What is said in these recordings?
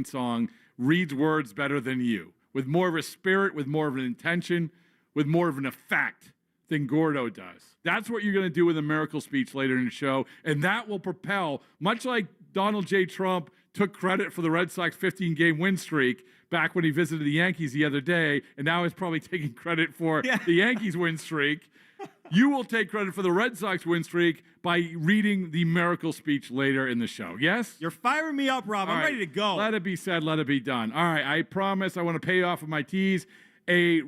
song reads words better than you, with more of a spirit, with more of an intention, with more of an effect than Gordo does. That's what you're going to do with a miracle speech later in the show, and that will propel, much like Donald J. Trump took credit for the Red Sox 15-game win streak back when he visited the Yankees the other day, and now he's probably taking credit for the Yankees win streak. You will take credit for the Red Sox win streak by reading the miracle speech later in the show. Yes? You're firing me up, Rob. I'm ready to go. Let it be said, let it be done. All right, I promise I want to pay off of my tease. A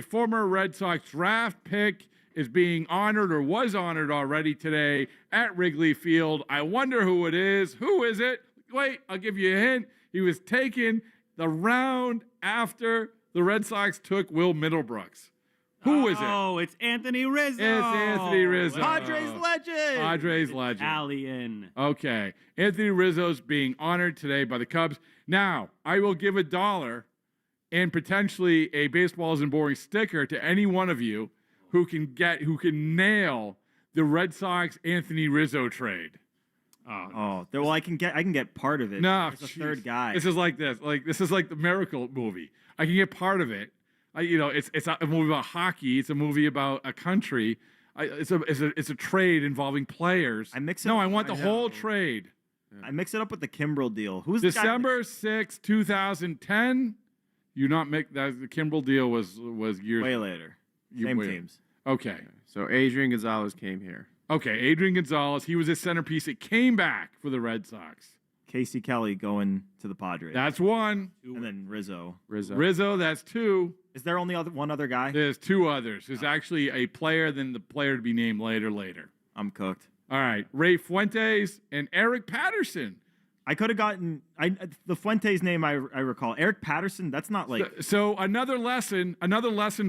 former Red Sox draft pick is being honored or was honored already today at Wrigley Field. I wonder who it is. Who is it? Wait, I'll give you a hint. He was taken the round after the Red Sox took Will Middlebrooks. Who is it? Oh, it's Anthony Rizzo. It's Anthony Rizzo. Padres legend. Padres legend. Italian. Okay. Anthony Rizzo's being honored today by the Cubs. Now, I will give $1 and potentially a Baseball Isn't Boring sticker to any one of you who can nail the Red Sox Anthony Rizzo trade. Well, I can get part of it. No, as a third guy. This is like this. This is like the Miracle movie. I can get part of it. It's a movie about hockey. It's a movie about a country. It's a trade involving players. I want the whole trade. I mix it up with the Kimbrel deal. Who's December 6, 2010? You not make that. The Kimbrel deal was years way later. Same teams. Okay. So Adrian Gonzalez came here. Okay, Adrian Gonzalez. He was a centerpiece. It came back for the Red Sox. Casey Kelly going to the Padres. That's one. And then Rizzo. Rizzo, that's two. Is there only one other guy? There's two others. There's actually a player, then the player to be named later. I'm cooked. All right. Ray Fuentes and Eric Patterson. I could have gotten the Fuentes name I recall. Eric Patterson, that's not like... So another lesson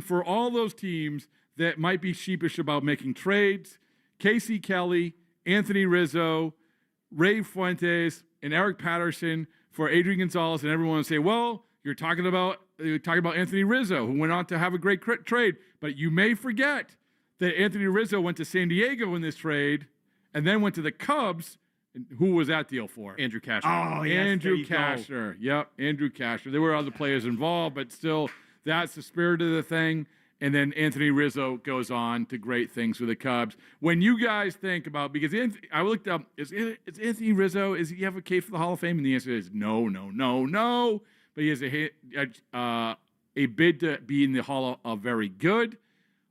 for all those teams that might be sheepish about making trades. Casey Kelly, Anthony Rizzo, Ray Fuentes, and Eric Patterson for Adrian Gonzalez, and everyone will say, well, you're talking about Anthony Rizzo, who went on to have a great trade, but you may forget that Anthony Rizzo went to San Diego in this trade and then went to the Cubs. And who was that deal for? Andrew Cashner. Oh, yes, Andrew Cashner. Yep, Andrew Cashner. There were other players involved, but still, that's the spirit of the thing. And then Anthony Rizzo goes on to great things with the Cubs. When you guys think about, because I looked up, is Anthony Rizzo, does he have a case for the Hall of Fame? And the answer is no. But he has a bid to be in the Hall of Very Good.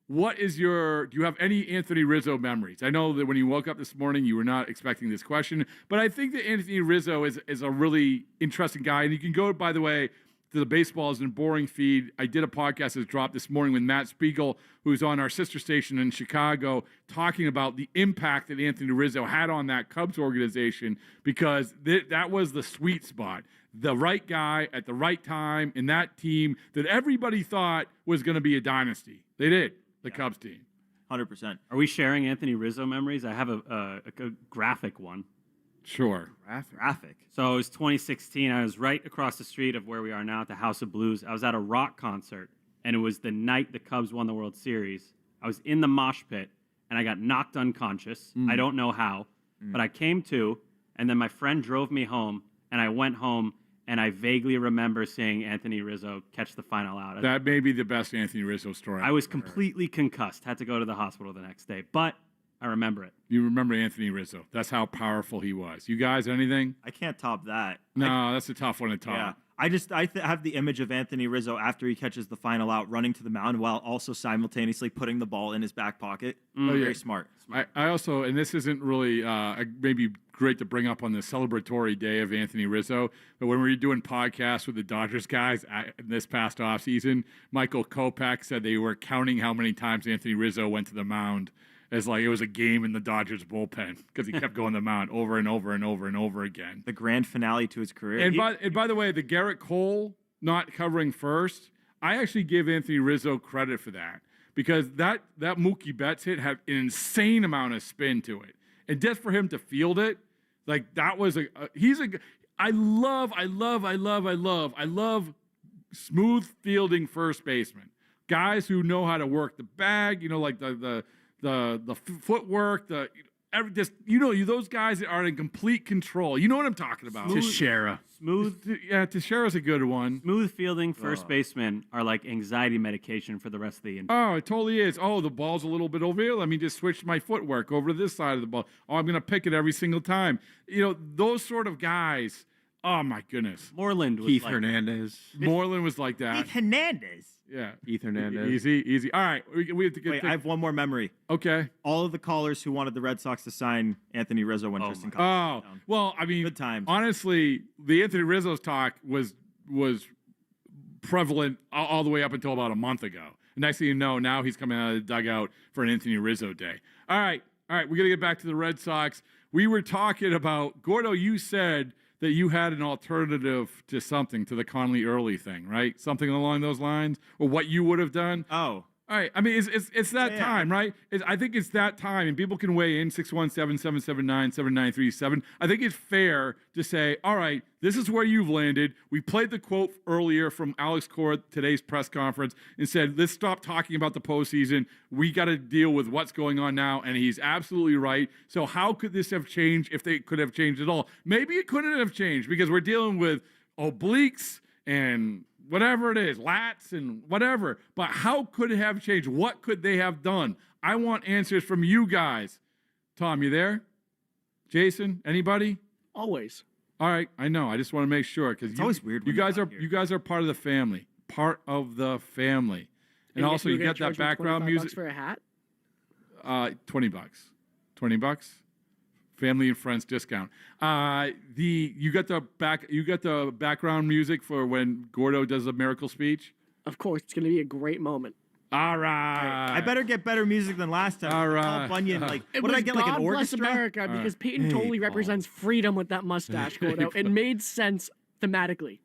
Do you have any Anthony Rizzo memories? I know that when you woke up this morning, you were not expecting this question, but I think that Anthony Rizzo is a really interesting guy. And you can go, by the way, to the Baseball Isn't Boring feed. I did a podcast that dropped this morning with Matt Spiegel, who's on our sister station in Chicago, talking about the impact that Anthony Rizzo had on that Cubs organization, because that was the sweet spot. The right guy at the right time in that team that everybody thought was going to be a dynasty. They did, the Cubs team. 100%. Are we sharing Anthony Rizzo memories? I have a graphic one. Sure. Graphic. So it was 2016. I was right across the street of where we are now at the House of Blues. I was at a rock concert, and it was the night the Cubs won the World Series. I was in the mosh pit, and I got knocked unconscious. I don't know how, but I came to, and then my friend drove me home, and I went home, and I vaguely remember seeing Anthony Rizzo catch the final out. That may be the best Anthony Rizzo story. I was completely concussed. Had to go to the hospital the next day, but I remember it. You remember Anthony Rizzo. That's how powerful he was. You guys, anything? I can't top that. No, that's a tough one to top. Yeah. I have the image of Anthony Rizzo after he catches the final out, running to the mound while also simultaneously putting the ball in his back pocket. Very smart. I also, and this isn't really maybe great to bring up on the celebratory day of Anthony Rizzo, but when we were doing podcasts with the Dodgers guys this past offseason, Michael Kopech said they were counting how many times Anthony Rizzo went to the mound as like it was a game in the Dodgers bullpen, because he kept going to the mound over and over and over and over again. The grand finale to his career. And by the way, the Garrett Cole not covering first, I actually give Anthony Rizzo credit for that, because that Mookie Betts hit had an insane amount of spin to it, and just for him to field it, like that was I love smooth fielding first baseman, guys who know how to work the bag, like the footwork, those guys that are in complete control. You know what I'm talking about. Teixeira. Teixeira's a good one. Smooth fielding first basemen are like anxiety medication for the rest of the inning. Oh, it totally is. Oh, the ball's a little bit over here. Let me just switch my footwork over to this side of the ball. Oh, I'm going to pick it every single time. Those sort of guys. Oh, my goodness. Moreland was Keith like Hernandez. Moreland was like that. Keith Hernandez. Yeah. Keith Hernandez. Easy. All right. We have to get Wait, I have one more memory. Okay. All of the callers who wanted the Red Sox to sign Anthony Rizzo when Tristan Oh, Casas went down. well, I mean, Good times. honestly, the Anthony Rizzo's talk was prevalent all the way up until about a month ago. Next thing you know, now he's coming out of the dugout for an Anthony Rizzo day. All right. We got to get back to the Red Sox. We were talking about, Gordo, you said that you had an alternative to something, to the Conley Early thing, right? Something along those lines, or what you would have done. Oh. All right. I mean, it's that time, right? I think it's that time, and people can weigh in 617-779-7937. I think it's fair to say, all right, this is where you've landed. We played the quote earlier from Alex Cora today's press conference and said, let's stop talking about the postseason. We got to deal with what's going on now, and he's absolutely right. So how could this have changed if they could have changed at all? Maybe it couldn't have changed because we're dealing with obliques and whatever it is, lats and whatever. But how could it have changed? What could they have done? I want answers from you guys. Tom, you there? Jason, anybody? Always. All right, I know. I just want to make sure because It's always weird when You you're guys not are here. you guys are part of the family. Part of the family. And also, you got that background music. for a hat. $20. $20. Family and friends discount. You got the background music for when Gordo does a miracle speech. Of course, it's going to be a great moment. All right. I better get better music than last time. All right. Paul Bunyan, what It did I was get, like God an Bless orchestra? America because Peyton Hey, totally Paul. represents freedom with that mustache, Gordo. It made sense thematically.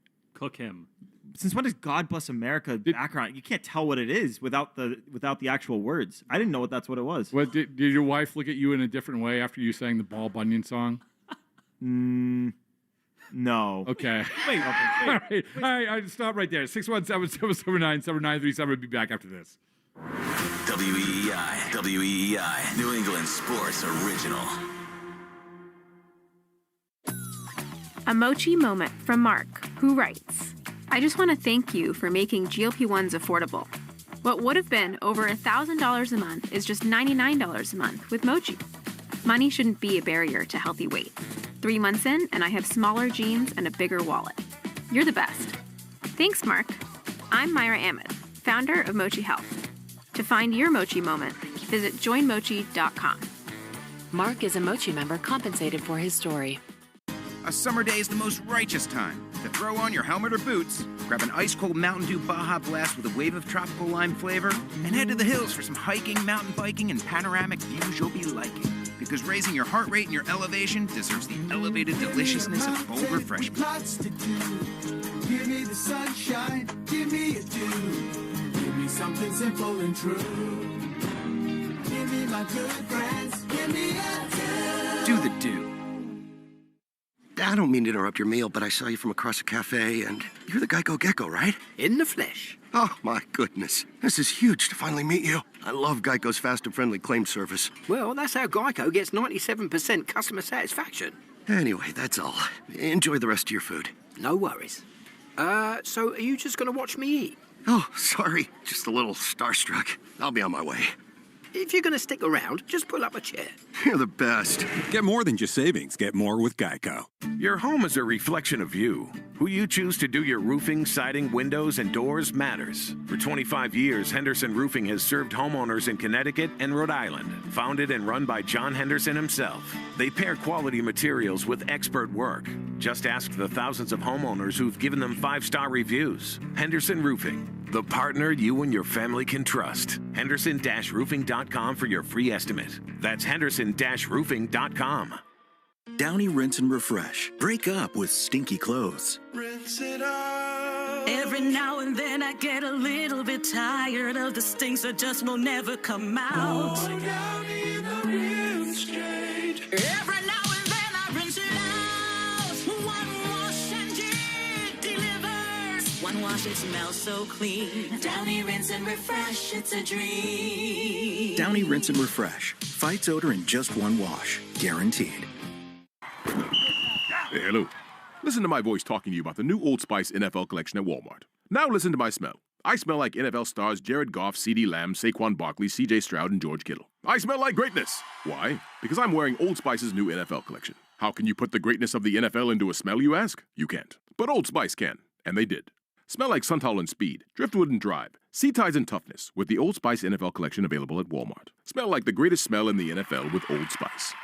cook him. Since when does God Bless America background? You can't tell what it is without the actual words. I didn't know that's what it was. What did your wife look at you in a different way after you sang the Paul Bunyan song? No. Okay. Wait. All right. Stop right there. 617-779-7937. We'll be back after this. WEEI, New England Sports Original. A mochi moment from Mark, who writes, I just want to thank you for making GLP-1s affordable. What would have been over $1,000 a month is just $99 a month with Mochi. Money shouldn't be a barrier to healthy weight. 3 months in, and I have smaller jeans and a bigger wallet. You're the best. Thanks, Mark. I'm Myra Ahmed, founder of Mochi Health. To find your Mochi moment, visit joinmochi.com. Mark is a Mochi member compensated for his story. A summer day is the most righteous time to throw on your helmet or boots, grab an ice-cold Mountain Dew Baja Blast with a wave of tropical lime flavor, and head to the hills for some hiking, mountain biking, and panoramic views you'll be liking. Because raising your heart rate and your elevation deserves the elevated deliciousness of bold refreshment. Lots to do. Give me the sunshine, give me a dew. Give me something simple and true. Give me my good friends, give me a dew. Do the dew. I don't mean to interrupt your meal, but I saw you from across a cafe, and you're the Geico Gecko, right? In the flesh. Oh, my goodness. This is huge to finally meet you. I love Geico's fast and friendly claim service. Well, that's how Geico gets 97% customer satisfaction. Anyway, that's all. Enjoy the rest of your food. No worries. So are you just going to watch me eat? Oh, sorry. Just a little starstruck. I'll be on my way. If you're going to stick around, just pull up a chair. You're the best. Get more than just savings. Get more with Geico. Your home is a reflection of you. Who you choose to do your roofing, siding, windows, and doors matters. For 25 years, Henderson Roofing has served homeowners in Connecticut and Rhode Island. Founded and run by John Henderson himself. They pair quality materials with expert work. Just ask the thousands of homeowners who've given them 5-star reviews. Henderson Roofing, the partner you and your family can trust. Henderson-roofing.com for your free estimate. That's Henderson-roofing.com. Downy Rinse and Refresh. Break up with stinky clothes. Rinse it out. Every now and then I get a little bit tired of the stinks that just will never come out. Oh, Downy in the rinse change. Every now and then I rinse it out. One wash and it delivers. One wash, it smells so clean. Downy Rinse and Refresh, it's a dream. Downy Rinse and Refresh. Fights odor in just one wash. Guaranteed. Hey, hello. Listen to my voice talking to you about the new Old Spice NFL collection at Walmart. Now listen to my smell. I smell like NFL stars Jared Goff, CeeDee Lamb, Saquon Barkley, CJ Stroud, and George Kittle. I smell like greatness. Why? Because I'm wearing Old Spice's new NFL collection. How can you put the greatness of the NFL into a smell, you ask? You can't. But Old Spice can, and they did. Smell like Suntal and Speed, Driftwood and Drive, Sea Tides and Toughness with the Old Spice NFL collection available at Walmart. Smell like the greatest smell in the NFL with Old Spice.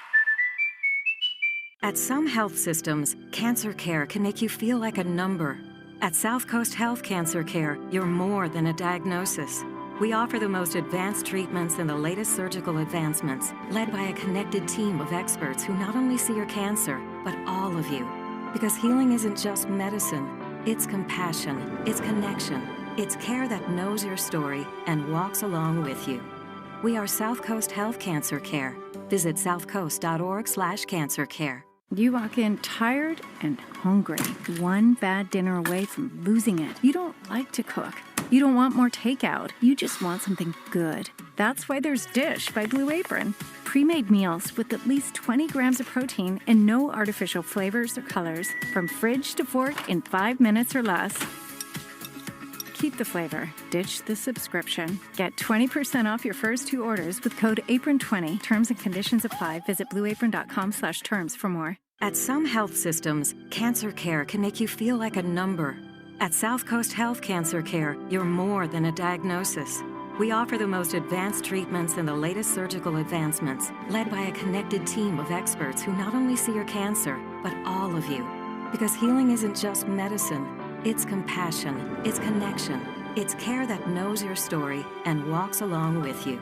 At some health systems, cancer care can make you feel like a number. At South Coast Health Cancer Care, you're more than a diagnosis. We offer the most advanced treatments and the latest surgical advancements, led by a connected team of experts who not only see your cancer, but all of you. Because healing isn't just medicine, it's compassion, it's connection, it's care that knows your story and walks along with you. We are South Coast Health Cancer Care. Visit southcoast.org/cancercare. You walk in tired and hungry, one bad dinner away from losing it. You don't like to cook. You don't want more takeout. You just want something good. That's why there's Dish by Blue Apron. Pre-made meals with at least 20 grams of protein and no artificial flavors or colors. From fridge to fork in 5 minutes or less. Keep the flavor. Ditch the subscription. Get 20% off your first 2 orders with code APRON20. Terms and conditions apply. Visit blueapron.com/terms for more. At some health systems, cancer care can make you feel like a number. At South Coast Health Cancer Care, you're more than a diagnosis. We offer the most advanced treatments and the latest surgical advancements, led by a connected team of experts who not only see your cancer, but all of you. Because healing isn't just medicine. It's compassion, it's connection, it's care that knows your story and walks along with you.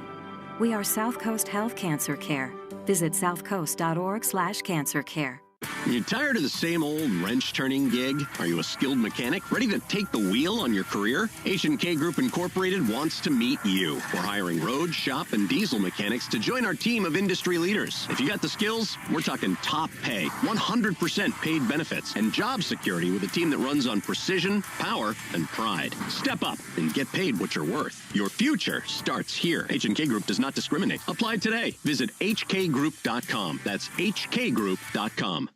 We are South Coast Health Cancer Care. Visit southcoast.org/cancercare. You tired of the same old wrench-turning gig? Are you a skilled mechanic ready to take the wheel on your career? H&K Group Incorporated wants to meet you. We're hiring road, shop, and diesel mechanics to join our team of industry leaders. If you got the skills, we're talking top pay, 100% paid benefits, and job security with a team that runs on precision, power, and pride. Step up and get paid what you're worth. Your future starts here. H&K Group does not discriminate. Apply today. Visit hkgroup.com. That's hkgroup.com.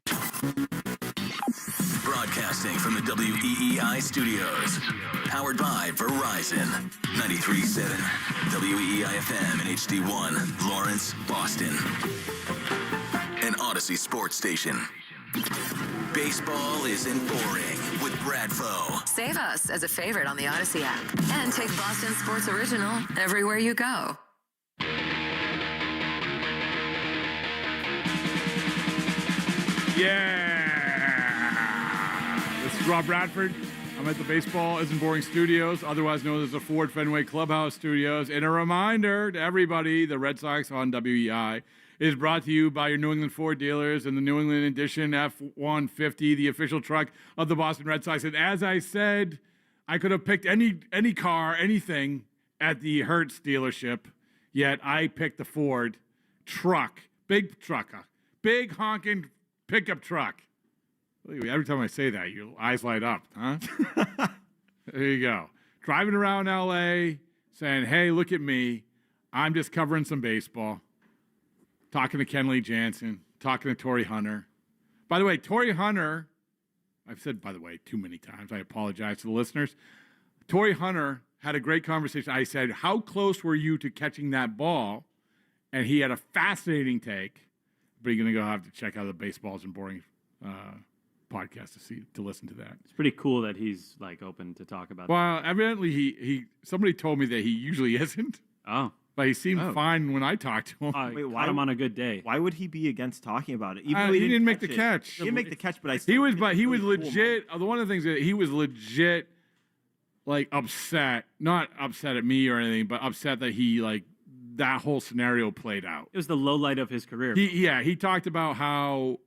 Broadcasting from the WEEI studios. Powered by Verizon. 93.7 WEEI-FM and HD1, Lawrence, Boston. An Odyssey sports station. Baseball isn't boring with Brad Foe. Save us as a favorite on the Odyssey app. And take Boston Sports Original everywhere you go. Yeah! This is Rob Bradford. I'm at the Baseball Isn't Boring Studios, otherwise known as the Ford Fenway Clubhouse Studios. And a reminder to everybody, the Red Sox on WEI is brought to you by your New England Ford dealers and the New England Edition F-150, the official truck of the Boston Red Sox. And as I said, I could have picked any car, anything at the Hertz dealership, yet I picked the Ford truck, big trucker, big honking pickup truck. Every time I say that, your eyes light up, huh? There you go. Driving around L.A., saying, hey, look at me. I'm just covering some baseball. Talking to Kenley Jansen. Talking to Torrey Hunter. By the way, Torrey Hunter, I've said, by the way, too many times. I apologize to the listeners. Torrey Hunter had a great conversation. I said, how close were you to catching that ball? And he had a fascinating take. But you're going to go have to check out the Baseball Isn't Boring podcast to listen to that. It's pretty cool that he's like open to talk about. Well, evidently he somebody told me that he usually isn't. Oh, but he seemed fine when I talked to him. Wait, why him on a good day? Why would he be against talking about it? Even He didn't make the catch. He didn't make the catch, but he was legit. One of the things that he was legit, like upset. Not upset at me or anything, but upset that he that whole scenario played out. It was the low light of his career. He talked about how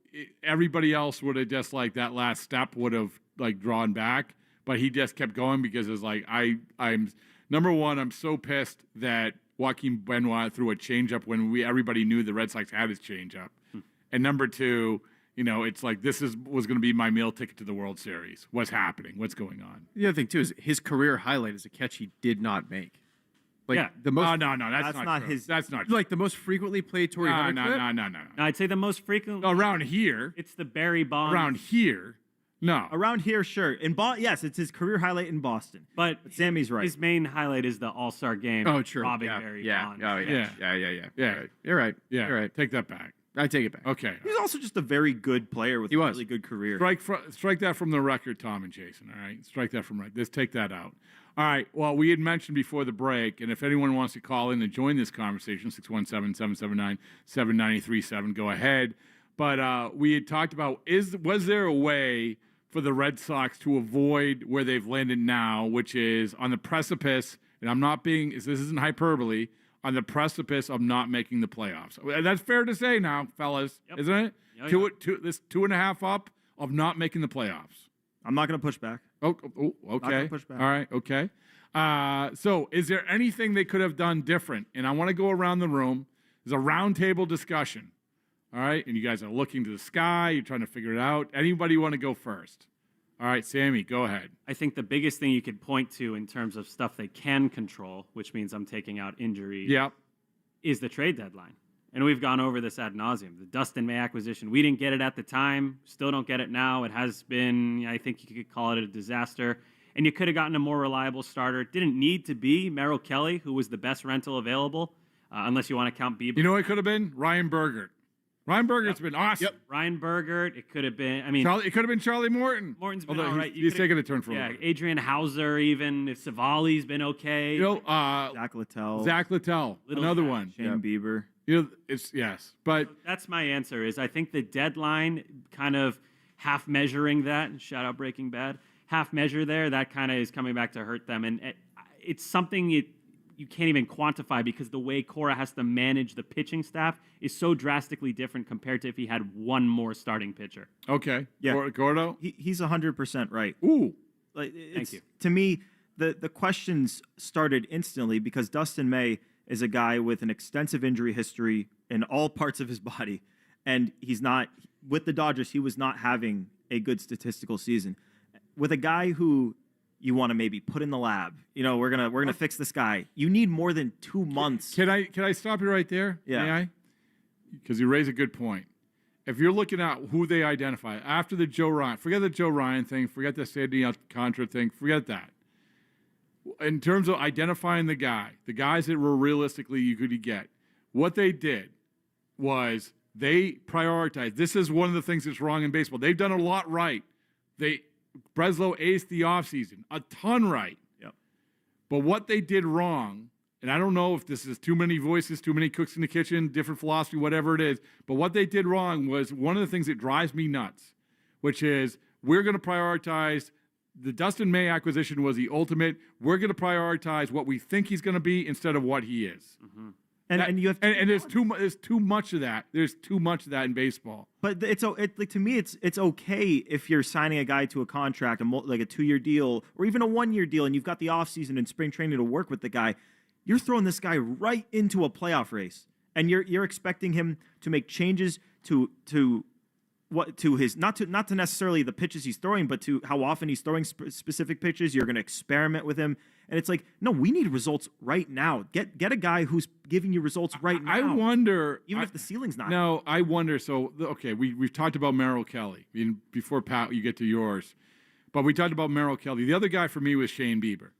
everybody else would have just that last step would have drawn back, but he just kept going because it's I'm number one, I'm so pissed that Joaquin Benoit threw a changeup when everybody knew the Red Sox had his changeup, and number two, it's this was going to be my meal ticket to the World Series. What's happening? What's going on? The other thing too is his career highlight is a catch he did not make. The most. No, that's not true. his. That's not true. The most frequently played Torrey Hunter clip? No, I'd say the most frequent around here. It's the Barry Bonds. Around here, No. Around here, sure. Yes, it's his career highlight in Boston. But Sammy's right. His main highlight is the All-Star game. Oh, true. Robbing Yeah. Barry Yeah. Bonds. Oh, yeah. Yeah. You're right. Yeah. You're right. Take that back. I take it back. Okay. He's also just a very good player with a really good career. Strike that from the record, Tom and Jason. All right, strike that from right. Just take that out. All right. Well, we had mentioned before the break, and if anyone wants to call in and join this conversation, 617-779-7937, go ahead. But we had talked about was there a way for the Red Sox to avoid where they've landed now, which is on the precipice, and I'm not being, this isn't hyperbole, on the precipice of not making the playoffs. That's fair to say now, fellas, isn't it? This 2.5 up of not making the playoffs. I'm not going to push back. Okay. Not gonna push back. All right. Okay. So is there anything they could have done different? And I want to go around the room. There's a roundtable discussion. All right. And you guys are looking to the sky. You're trying to figure it out. Anybody want to go first? All right, Sammy, go ahead. I think the biggest thing you could point to in terms of stuff they can control, which means I'm taking out injuries, is the trade deadline. And we've gone over this ad nauseum. The Dustin May acquisition, we didn't get it at the time, still don't get it now. It has been, I think you could call it a disaster. And you could have gotten a more reliable starter. It didn't need to be Merrill Kelly, who was the best rental available, unless you want to count Bieber. You know what it could have been? Ryan Bergert. Ryan Bergert's been awesome. Ryan Bergert. It could have been, it could have been Charlie Morton. Morton's been Although all right. He's taking a turn for a little bit. Adrian Hauser, even if Savali's been okay. Zach Littell. Another one. Shane Bieber. But that's my answer. Is I think the deadline kind of half measuring that. Shout out Breaking Bad. Half measure there. That kind of is coming back to hurt them, and it's something you can't even quantify because the way Cora has to manage the pitching staff is so drastically different compared to if he had one more starting pitcher. Okay. Yeah. Gordo? He's 100% right. Ooh. Thank you. To me, the questions started instantly because Dustin May is a guy with an extensive injury history in all parts of his body. And he's not, with the Dodgers, he was not having a good statistical season. With a guy who you want to maybe put in the lab. We're gonna fix this guy. You need more than 2 months. Can I stop you right there? Yeah. May I? Because you raise a good point. If you're looking at who they identify after the Joe Ryan, forget the Joe Ryan thing, forget the Sandy Alcantara thing, forget that. In terms of identifying the guys that were realistically you could get, what they did was they prioritized. This is one of the things that's wrong in baseball. They've done a lot right. Breslow aced the offseason, a ton right. Yep. But what they did wrong, and I don't know if this is too many voices, too many cooks in the kitchen, different philosophy, whatever it is, but what they did wrong was one of the things that drives me nuts, which is we're going to prioritize the Dustin May acquisition was the ultimate. We're going to prioritize what we think he's going to be instead of what he is. Mm-hmm. And you have there's too much of that. There's too much of that in baseball. But to me, it's okay if you're signing a guy to a contract, like a 2-year deal or even a 1-year deal, and you've got the offseason and spring training to work with the guy. You're throwing this guy right into a playoff race, and you're expecting him to make changes to his not to necessarily the pitches he's throwing, but to how often he's throwing specific pitches. You're going to experiment with him. And it's like, no, we need results right now. Get a guy who's giving you results right now. I wonder, even if the ceiling's not. No, I wonder. So okay, we've talked about Merrill Kelly before Pat. You get to yours, but we talked about Merrill Kelly. The other guy for me was Shane Bieber,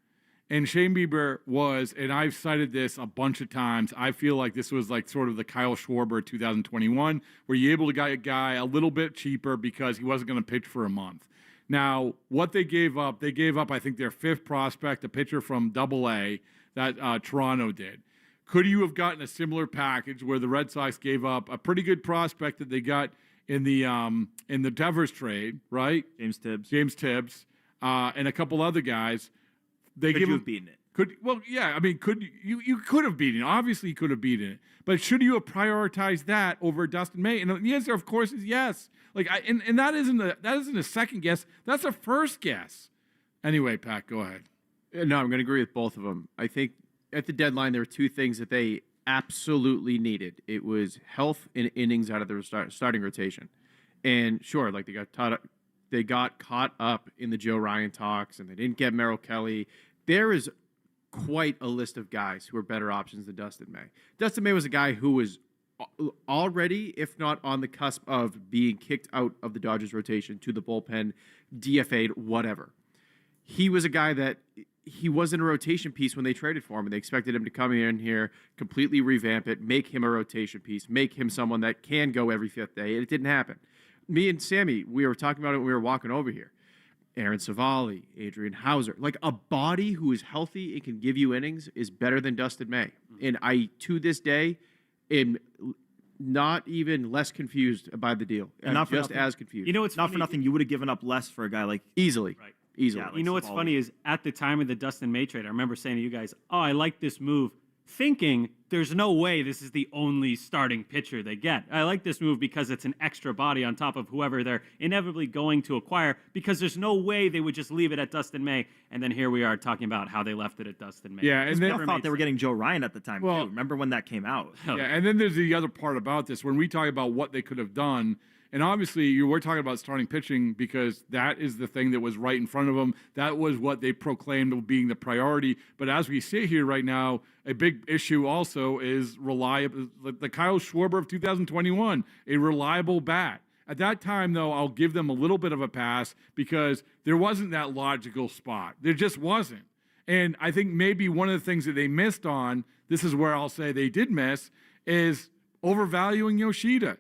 and Shane Bieber was, and I've cited this a bunch of times. I feel like this was like sort of the Kyle Schwarber 2021, where you're able to get a guy a little bit cheaper because he wasn't going to pitch for a month. Now, what they gave up, I think, their 5th prospect, a pitcher from Double-A that Toronto did. Could you have gotten a similar package where the Red Sox gave up a pretty good prospect that they got in the Devers trade, right? James Tibbs, and a couple other guys. Could you have beaten it? You could have beaten it. Obviously, you could have beaten it. But should you have prioritized that over Dustin May? And the answer, of course, is yes. And that isn't a second guess. That's a first guess. Anyway, Pat, go ahead. No, I'm going to agree with both of them. I think at the deadline there were 2 things that they absolutely needed. It was health and innings out of the starting rotation. And sure, like they got caught up in the Joe Ryan talks, and they didn't get Merrill Kelly. There is quite a list of guys who are better options than Dustin May. Dustin May was a guy who was already, if not on the cusp of being kicked out of the Dodgers rotation to the bullpen, DFA'd, whatever. He was a guy that he wasn't a rotation piece when they traded for him, and they expected him to come in here, completely revamp it, make him a rotation piece, make him someone that can go every fifth day, and it didn't happen. Me and Sammy, we were talking about it when we were walking over here. Aaron Savali, Adrian Hauser, like a body who is healthy and can give you innings is better than Dustin May. And I, to this day, am not even less confused by the deal. I'm not for just nothing. as confused. You know what's Not funny? for nothing. You would have given up less for a guy like Easily. Right. Easily. Yeah, like You know what's Savali. funny is at the time of the Dustin May trade, I remember saying to you guys, "Oh, I like this move," thinking there's no way this is the only starting pitcher they get. I like this move because it's an extra body on top of whoever they're inevitably going to acquire, because there's no way they would just leave it at Dustin May. And then here we are talking about how they left it at Dustin May. Yeah, and then I thought they were getting Joe Ryan at the time, Well- too. Remember when that came out? Yeah, and then there's the other part about this. When we talk about what they could have done, and obviously we're talking about starting pitching because that is the thing that was right in front of them. That was what they proclaimed being the priority. But as we sit here right now, a big issue also is reliable. The Kyle Schwarber of 2021, a reliable bat. At that time, though, I'll give them a little bit of a pass because there wasn't that logical spot. There just wasn't. And I think maybe one of the things that they missed on, this is where I'll say they did miss, is overvaluing Yoshida.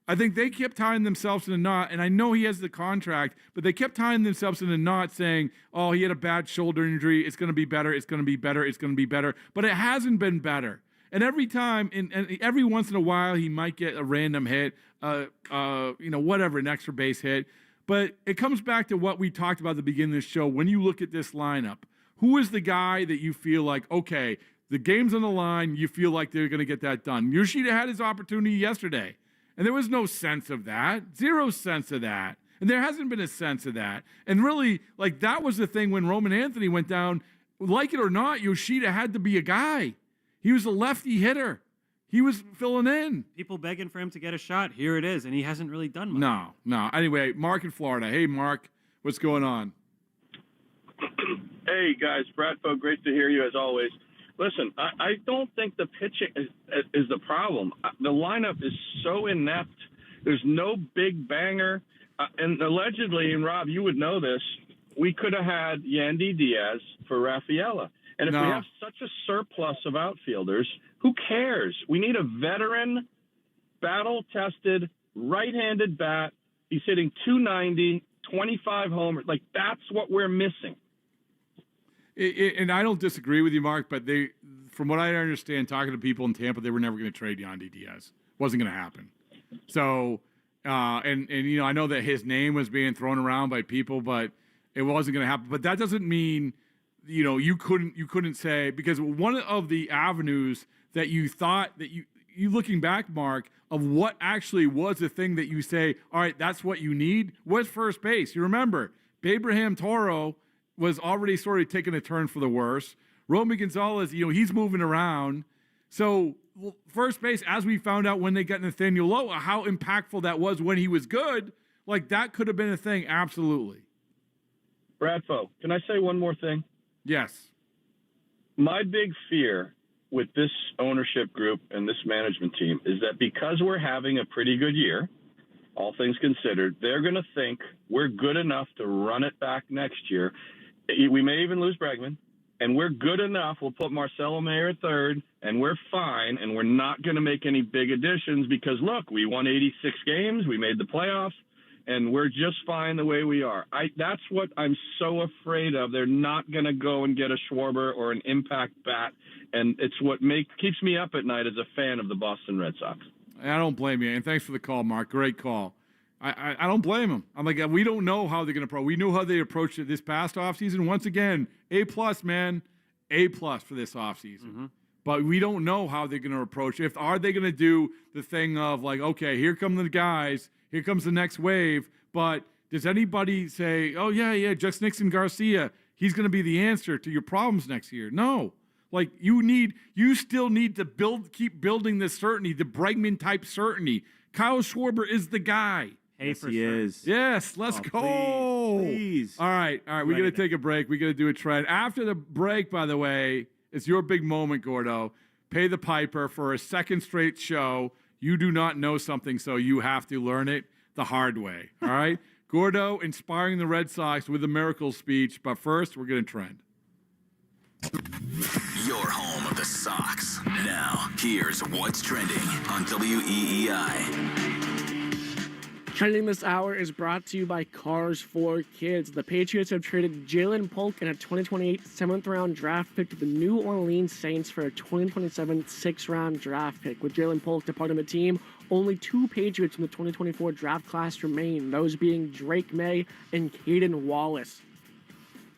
I think they kept tying themselves in a knot, and I know he has the contract, but they kept tying themselves in a knot saying, oh, he had a bad shoulder injury, it's going to be better, it's going to be better, it's going to be better. But it hasn't been better. And every time, and every once in a while, he might get a random hit, whatever, an extra base hit. But it comes back to what we talked about at the beginning of the show. When you look at this lineup, who is the guy that you feel like, okay, the game's on the line, you feel like they're going to get that done? Yoshida had his opportunity yesterday. And there was no sense of that, zero sense of that. And there hasn't been a sense of that. And really, like, that was the thing when Roman Anthony went down. Like it or not, Yoshida had to be a guy. He was a lefty hitter. He was filling in. People begging for him to get a shot. Here it is, and he hasn't really done much. No. Anyway, Mark in Florida. Hey, Mark, what's going on? Hey, guys. Bradfo, great to hear you as always. Listen, I don't think the pitching is the problem. The lineup is so inept. There's no big banger. And allegedly, and Rob, you would know this, we could have had Yandy Diaz for Rafaela. And if we have such a surplus of outfielders, who cares? We need a veteran, battle-tested, right-handed bat. He's hitting 290, 25 homers. Like, that's what we're missing. And I don't disagree with you, Mark, but from what I understand, talking to people in Tampa, they were never going to trade Yandy Diaz. Wasn't going to happen. So, and I know that his name was being thrown around by people, but it wasn't going to happen. But that doesn't mean, you couldn't say, because one of the avenues that you thought that you looking back, Mark, of what actually was the thing that you say, all right, that's what you need, was first base. You remember, Abraham Toro was already sort of taking a turn for the worse. Romy Gonzalez, he's moving around. So first base, as we found out when they got Nathaniel Lowe, how impactful that was when he was good, like that could have been a thing, absolutely. Bradfo, can I say one more thing? Yes. My big fear with this ownership group and this management team is that because we're having a pretty good year, all things considered, they're going to think we're good enough to run it back next year. We may even lose Bregman, and we're good enough. We'll put Marcelo Mayer at third, and we're fine, and we're not going to make any big additions because, look, we won 86 games, we made the playoffs, and we're just fine the way we are. That's what I'm so afraid of. They're not going to go and get a Schwarber or an impact bat, and it's what keeps me up at night as a fan of the Boston Red Sox. I don't blame you, and thanks for the call, Mark. Great call. I don't blame them. I'm like, we don't know how they're going to approach. We knew how they approached it this past offseason. Once again, A+, man, A+ for this offseason. Mm-hmm. But we don't know how they're going to approach it. Are they going to do the thing of like, okay, here come the guys, here comes the next wave, but does anybody say, oh, yeah, Just Nixon Garcia, he's going to be the answer to your problems next year? No. Like, you still need to keep building this certainty, the Bregman-type certainty. Kyle Schwarber is the guy. Yes, he is. Yes, let's go. Please. All right. We're going to take a break. We're going to do a trend. After the break, by the way, it's your big moment, Gordo. Pay the piper for a second straight show. You do not know something, so you have to learn it the hard way. All right? Gordo inspiring the Red Sox with a miracle speech, but first, we're going to trend. Your home of the Sox. Now, here's what's trending on WEEI. Trending this hour is brought to you by Cars for Kids. The Patriots have traded Jalen Polk and a 2028 7th-round draft pick to the New Orleans Saints for a 2027 6th-round draft pick. With Jalen Polk departing the team, only 2 Patriots in the 2024 draft class remain, those being Drake May and Caden Wallace.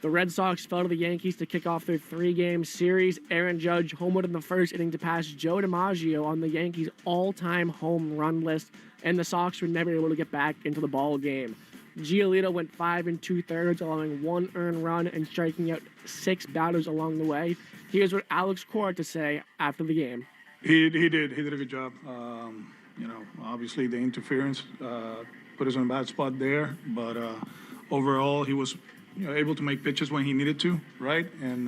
The Red Sox fell to the Yankees to kick off their 3-game series. Aaron Judge homered in the first inning to pass Joe DiMaggio on the Yankees' all-time home run list, and the Sox were never able to get back into the ball game. Giolito went 5 2/3, allowing 1 earned run and striking out 6 batters along the way. Here's what Alex Cora had to say after the game. He did a good job. Obviously the interference put us in a bad spot there, but overall he was able to make pitches when he needed to, right? And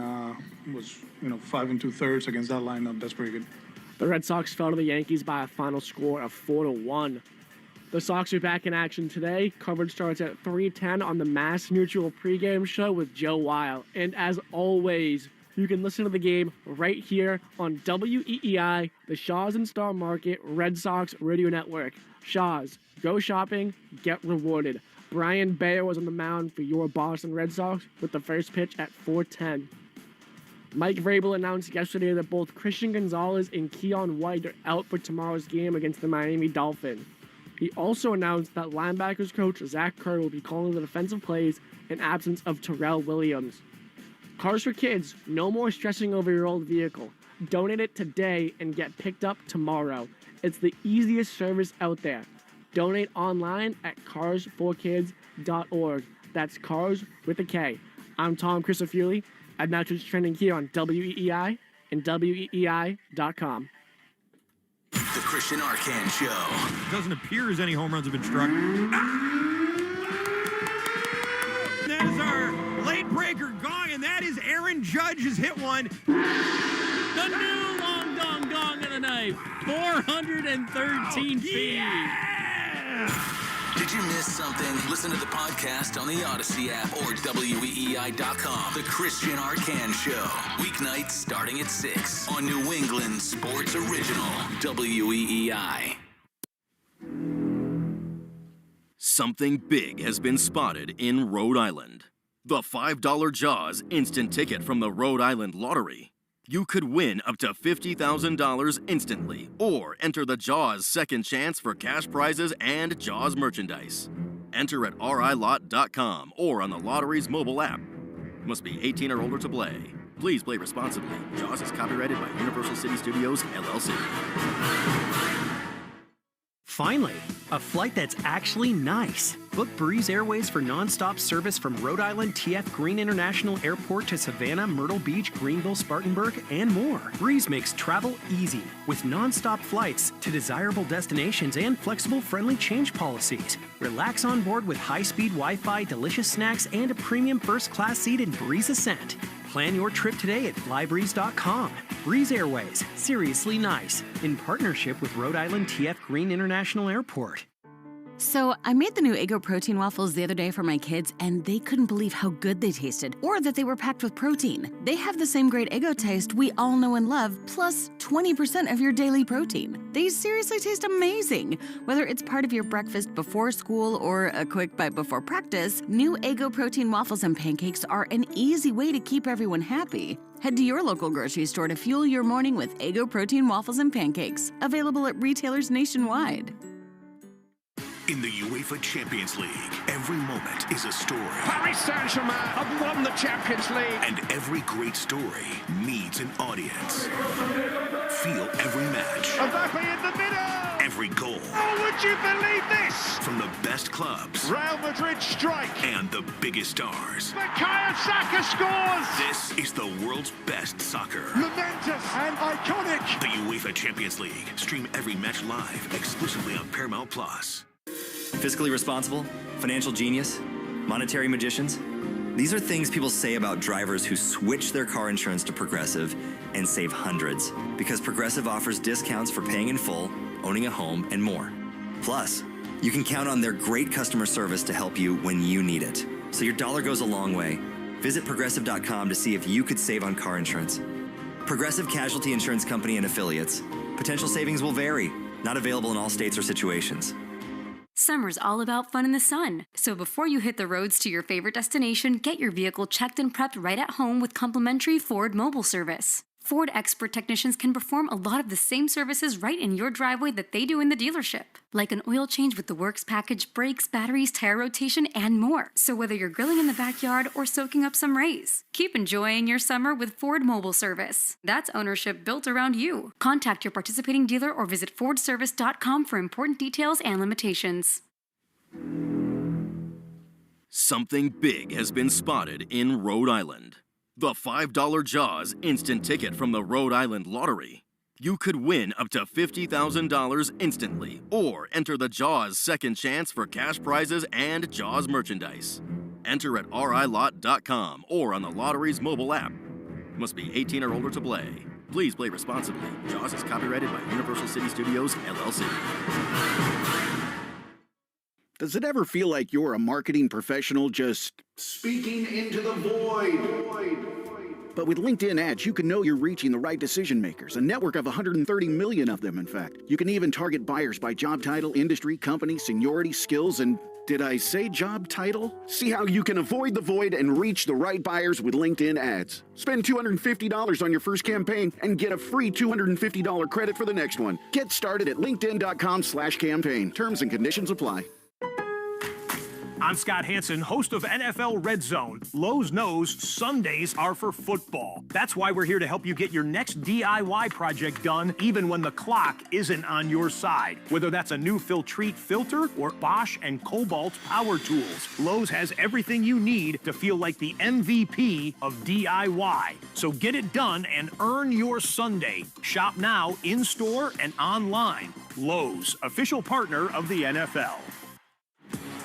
was 5 2/3 against that lineup. That's pretty good. The Red Sox fell to the Yankees by a final score of 4-1. The Sox are back in action today. Coverage starts at 3:10 on the Mass Mutual pregame show with Joe Weil. And as always, you can listen to the game right here on WEEI, the Shaw's and Star Market Red Sox Radio Network. Shaw's, go shopping, get rewarded. Brayan Bello was on the mound for your Boston Red Sox with the first pitch at 4:10. Mike Vrabel announced yesterday that both Christian Gonzalez and Keon White are out for tomorrow's game against the Miami Dolphins. He also announced that linebackers coach Zach Kerr will be calling the defensive plays in absence of Terrell Williams. Cars for Kids, no more stressing over your old vehicle. Donate it today and get picked up tomorrow. It's the easiest service out there. Donate online at carsforkids.org. That's cars with a K. I'm Tom Christofiuli. And now it's trending here on WEEI and WEEI.com. The Christian Arcan Show. Doesn't appear as any home runs have been struck. That is our late breaker gong, and that is Aaron Judge has hit one. The new long dong of the night, 413 feet. Yeah! Did you miss something? Listen to the podcast on the Odyssey app or WEEI.com. The Christian Arcan Show. Weeknights starting at 6 on New England Sports Original, WEEI. Something big has been spotted in Rhode Island. The $5 Jaws instant ticket from the Rhode Island Lottery. You could win up to $50,000 instantly, or enter the Jaws second chance for cash prizes and Jaws merchandise. Enter at rilot.com or on the lottery's mobile app. Must be 18 or older to play. Please play responsibly. Jaws is copyrighted by Universal City Studios, LLC. Finally, a flight that's actually nice. Book Breeze Airways for nonstop service from Rhode Island TF Green International Airport to Savannah, Myrtle Beach, Greenville, Spartanburg, and more. Breeze makes travel easy with nonstop flights to desirable destinations and flexible, friendly change policies. Relax on board with high-speed Wi-Fi, delicious snacks, and a premium first-class seat in Breeze Ascent. Plan your trip today at flybreeze.com. Breeze Airways, seriously nice, in partnership with Rhode Island TF Green International Airport. So, I made the new Eggo protein waffles the other day for my kids, and they couldn't believe how good they tasted, or that they were packed with protein. They have the same great Eggo taste we all know and love, plus 20% of your daily protein. They seriously taste amazing. Whether it's part of your breakfast before school or a quick bite before practice, new Eggo protein waffles and pancakes are an easy way to keep everyone happy. Head to your local grocery store to fuel your morning with Eggo protein waffles and pancakes, available at retailers nationwide. In the UEFA Champions League, every moment is a story. Paris Saint-Germain have won the Champions League. And every great story needs an audience. Feel every match. Mbappe in the middle. Every goal. Oh, would you believe this? From the best clubs. Real Madrid strike. And the biggest stars. Bukayo Saka scores. This is the world's best soccer. Momentous and iconic. The UEFA Champions League. Stream every match live, exclusively on Paramount+. Fiscally responsible, financial genius, monetary magicians. These are things people say about drivers who switch their car insurance to Progressive and save hundreds. Because Progressive offers discounts for paying in full, owning a home, and more. Plus, you can count on their great customer service to help you when you need it. So your dollar goes a long way. Visit Progressive.com to see if you could save on car insurance. Progressive Casualty Insurance Company and affiliates. Potential savings will vary. Not available in all states or situations. Summer's all about fun in the sun. So before you hit the roads to your favorite destination, get your vehicle checked and prepped right at home with complimentary Ford mobile service. Ford expert technicians can perform a lot of the same services right in your driveway that they do in the dealership, like an oil change with the works package, brakes, batteries, tire rotation, and more. So whether you're grilling in the backyard or soaking up some rays, keep enjoying your summer with Ford mobile service. That's ownership built around you. Contact your participating dealer or visit fordservice.com for important details and limitations. Something big has been spotted in Rhode Island. The $5 Jaws instant ticket from the Rhode Island Lottery. You could win up to $50,000 instantly, or enter the Jaws second chance for cash prizes and Jaws merchandise. Enter at rilot.com or on the lottery's mobile app. Must be 18 or older to play. Please play responsibly. Jaws is copyrighted by Universal City Studios, LLC. Does it ever feel like you're a marketing professional just speaking into the void? But with LinkedIn ads, you can know you're reaching the right decision makers, a network of 130 million of them, in fact. You can even target buyers by job title, industry, company, seniority, skills, and did I say job title? See how you can avoid the void and reach the right buyers with LinkedIn ads. Spend $250 on your first campaign and get a free $250 credit for the next one. Get started at linkedin.com/campaign. Terms and conditions apply. I'm Scott Hansen, host of NFL Red Zone. Lowe's knows Sundays are for football. That's why we're here to help you get your next DIY project done, even when the clock isn't on your side. Whether that's a new Filtrete filter or Bosch and Cobalt power tools, Lowe's has everything you need to feel like the MVP of DIY. So get it done and earn your Sunday. Shop now, in-store and online. Lowe's, official partner of the NFL.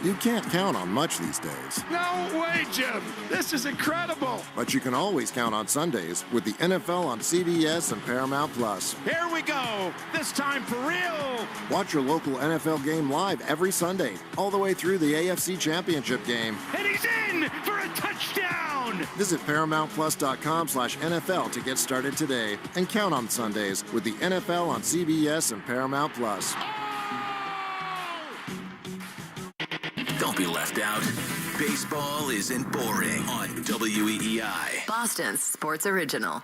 You can't count on much these days. No way, Jim! This is incredible! But you can always count on Sundays with the NFL on CBS and Paramount Plus. Here we go! This time for real! Watch your local NFL game live every Sunday, all the way through the AFC Championship game. And he's in for a touchdown! Visit ParamountPlus.com/NFL to get started today and count on Sundays with the NFL on CBS and Paramount Plus. Don't be left out. Baseball isn't boring on WEEI. Boston's Sports Original.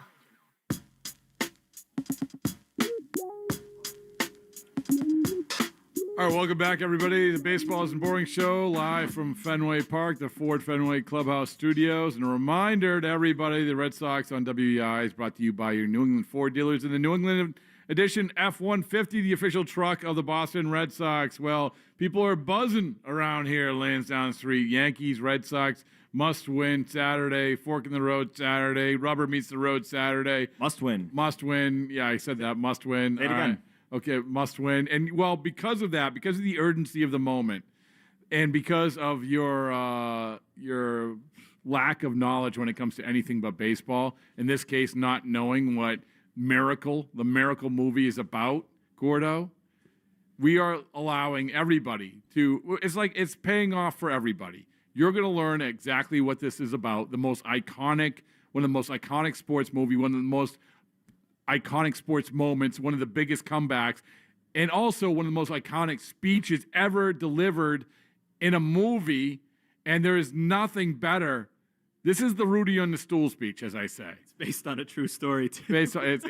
All right, welcome back, everybody. The Baseball Isn't Boring Show, live from Fenway Park, the Ford Fenway Clubhouse Studios. And a reminder to everybody, the Red Sox on WEEI is brought to you by your New England Ford dealers in the New England Edition F-150, the official truck of the Boston Red Sox. Well, people are buzzing around here, Lansdowne Street. Yankees, Red Sox, must win Saturday. Fork in the road Saturday. Rubber meets the road Saturday. Must win. Must win. Yeah, I said that. Must win. Say it again. Okay, must win. And, well, because of that, because of the urgency of the moment, and because of your lack of knowledge when it comes to anything but baseball, in this case, not knowing what the Miracle movie is about, Gordo, we are allowing everybody to, it's paying off for everybody. You're going to learn exactly what this is about, one of the most iconic sports movie, one of the most iconic sports moments, one of the biggest comebacks, and also one of the most iconic speeches ever delivered in a movie, and there is nothing better. This is the Rudy on the stool speech, as I say. It's based on a true story, too. Based on,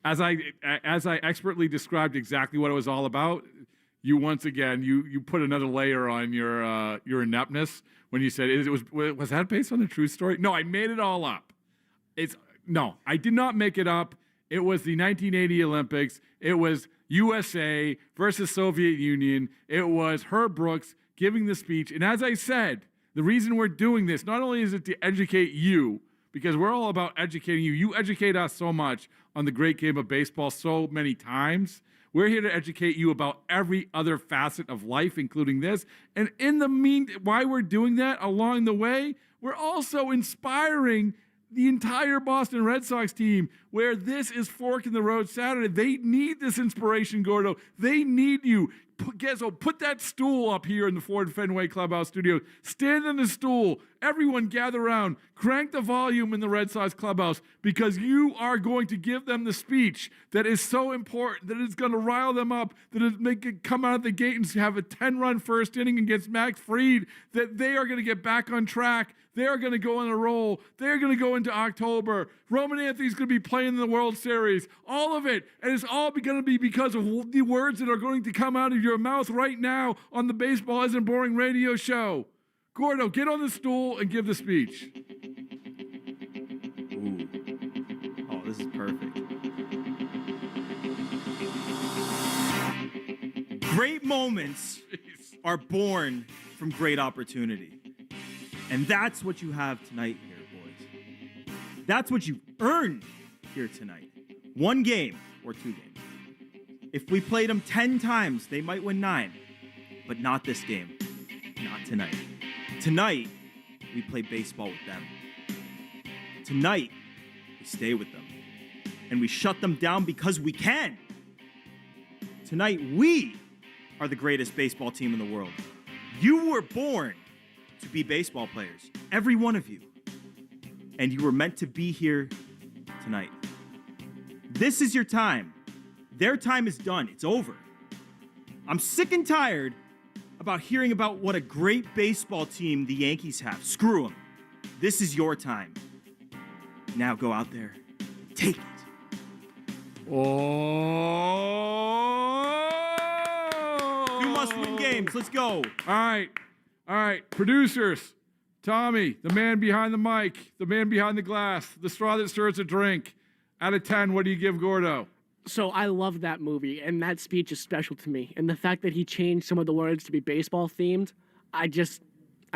as I expertly described exactly what it was all about, you once again you put another layer on your ineptness when you said was that based on a true story? No, I made it all up. No, I did not make it up. It was the 1980 Olympics. It was USA versus Soviet Union. It was Herb Brooks giving the speech. And as I said, the reason we're doing this, not only is it to educate you, because we're all about educating you. You educate us so much on the great game of baseball so many times. We're here to educate you about every other facet of life, including this. And in the why we're doing that along the way, we're also inspiring the entire Boston Red Sox team, where this is fork in the road Saturday. They need this inspiration, Gordo. They need you. Put that stool up here in the Ford Fenway Clubhouse studio. Stand on the stool. Everyone gather around. Crank the volume in the Red Sox clubhouse, because you are going to give them the speech that is so important, that is going to rile them up, that is make it come out of the gate and have a 10-run first inning against Max Fried, that they are going to get back on track. They're going to go on a roll. They're going to go into October. Roman Anthony's going to be playing in the World Series. All of it. And it's all going to be because of the words that are going to come out of your mouth right now on the Baseball Isn't Boring radio show. Gordo, get on the stool and give the speech. Ooh. Oh, this is perfect. Great moments are born from great opportunity. And that's what you have tonight here, boys. That's what you earned here tonight. 1 game or 2 games. If we played them 10 times, they might win 9. But not this game. Not tonight. Tonight, we play baseball with them. Tonight, we stay with them. And we shut them down because we can. Tonight, we are the greatest baseball team in the world. You were born to be baseball players, every one of you. And you were meant to be here tonight. This is your time. Their time is done. It's over. I'm sick and tired about hearing about what a great baseball team the Yankees have. Screw them. This is your time. Now go out there. Take it. Oh! 2 must-win games. Let's go. All right, producers, Tommy, the man behind the mic, the man behind the glass, the straw that stirs a drink. Out of 10, what do you give Gordo? So I love that movie, and that speech is special to me. And the fact that he changed some of the words to be baseball themed, I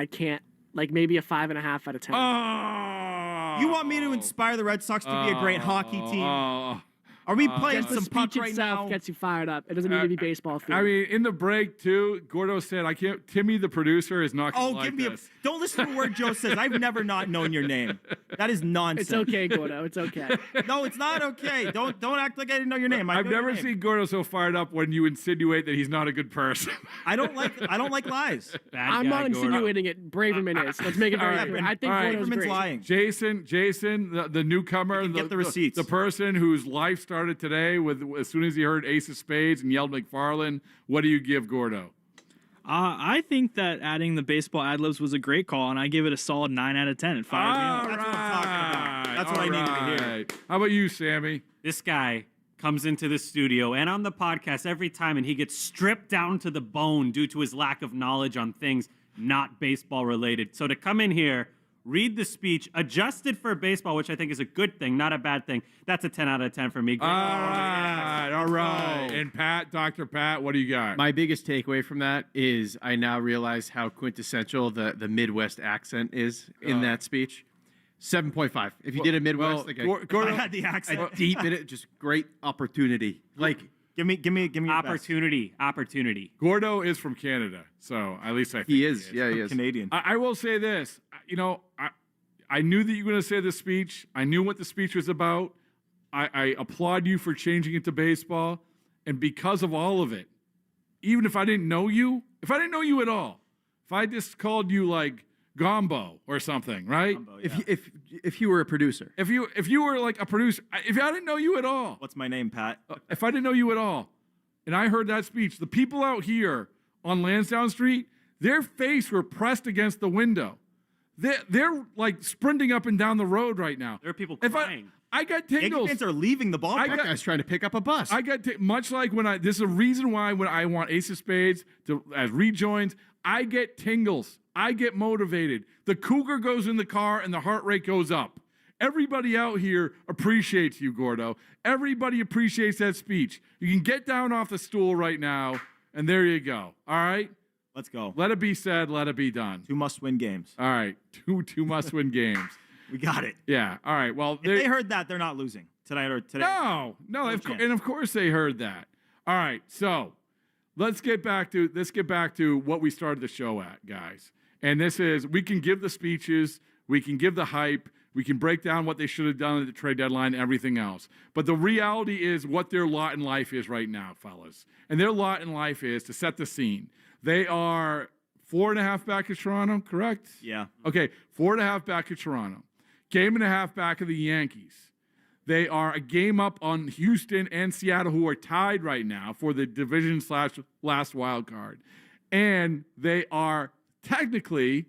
can't. Like maybe a 5.5 out of 10. Oh! You want me to inspire the Red Sox to be a great hockey team? Are we playing some puck right now? Gets you fired up. It doesn't need to be baseball themed. I mean, in the break too, Gordo said, "I can't." Timmy, the producer, is not going to like this. Don't listen to a word Joe says. I've never not known your name. That is nonsense. It's okay, Gordo. It's okay. No, it's not okay. Don't act like I didn't know your name. I've never seen Gordo so fired up when you insinuate that he's not a good person. I don't like lies. I'm not insinuating it. Braverman is. Let's make it very clear. I think Gordo's great. Lying. Jason, the newcomer, get the receipts. The person whose life started today with as soon as he heard Ace of Spades and yelled McFarlane. What do you give Gordo? I think that adding the baseball ad-libs was a great call, and I give it a solid 9 out of 10. It fired me up. That's what I'm talking about. That's what I needed to hear. How about you, Sammy? This guy comes into the studio and on the podcast every time, and he gets stripped down to the bone due to his lack of knowledge on things not baseball related. So to come in here, read the speech, adjusted for baseball, which I think is a good thing, not a bad thing. That's a 10 out of 10 for me. All right. And Pat, Dr. Pat, what do you got? My biggest takeaway from that is I now realize how quintessential the Midwest accent is in that speech. 7.5. If you did a Midwest, I had the accent. Deep in it, just great opportunity. Like, give me opportunity. Gordo is from Canada, so at least I think he is. Yeah, he is Canadian. I will say this. I knew that you were going to say the speech. I knew what the speech was about. I applaud you for changing it to baseball, and because of all of it, even if I didn't know you at all, if I just called you like Gombo or something, right? Gombo, yeah. If you were a producer, if you were like a producer, if I didn't know you at all, what's my name, Pat? If I didn't know you at all, and I heard that speech, the people out here on Lansdowne Street, their face were pressed against the window. They're like sprinting up and down the road right now. There are people crying. I got tingles. Yankee fans are leaving the ballpark. That guy's trying to pick up a bus. I got much like this is a reason why when I want Ace of Spades as rejoins, I get tingles. I get motivated. The cougar goes in the car and the heart rate goes up. Everybody out here appreciates you, Gordo. Everybody appreciates that speech. You can get down off the stool right now, and there you go. All right? Let's go. Let it be said, let it be done. 2 must-win games. All right. Two must-win games. We got it. Yeah. All right. Well, if they heard that, they're not losing tonight or today. No. And of course they heard that. All right. So let's get back to what we started the show at, guys. And this is, we can give the speeches, we can give the hype, We can break down what they should have done at the trade deadline and everything else. But the reality is what their lot in life is right now, fellas. And their lot in life is, to set the scene, they are 4.5 back of Toronto, correct? Yeah. Okay, 4.5 back of Toronto. Game and a half back of the Yankees. They are a game up on Houston and Seattle, who are tied right now for the division/last wild card. And they are technically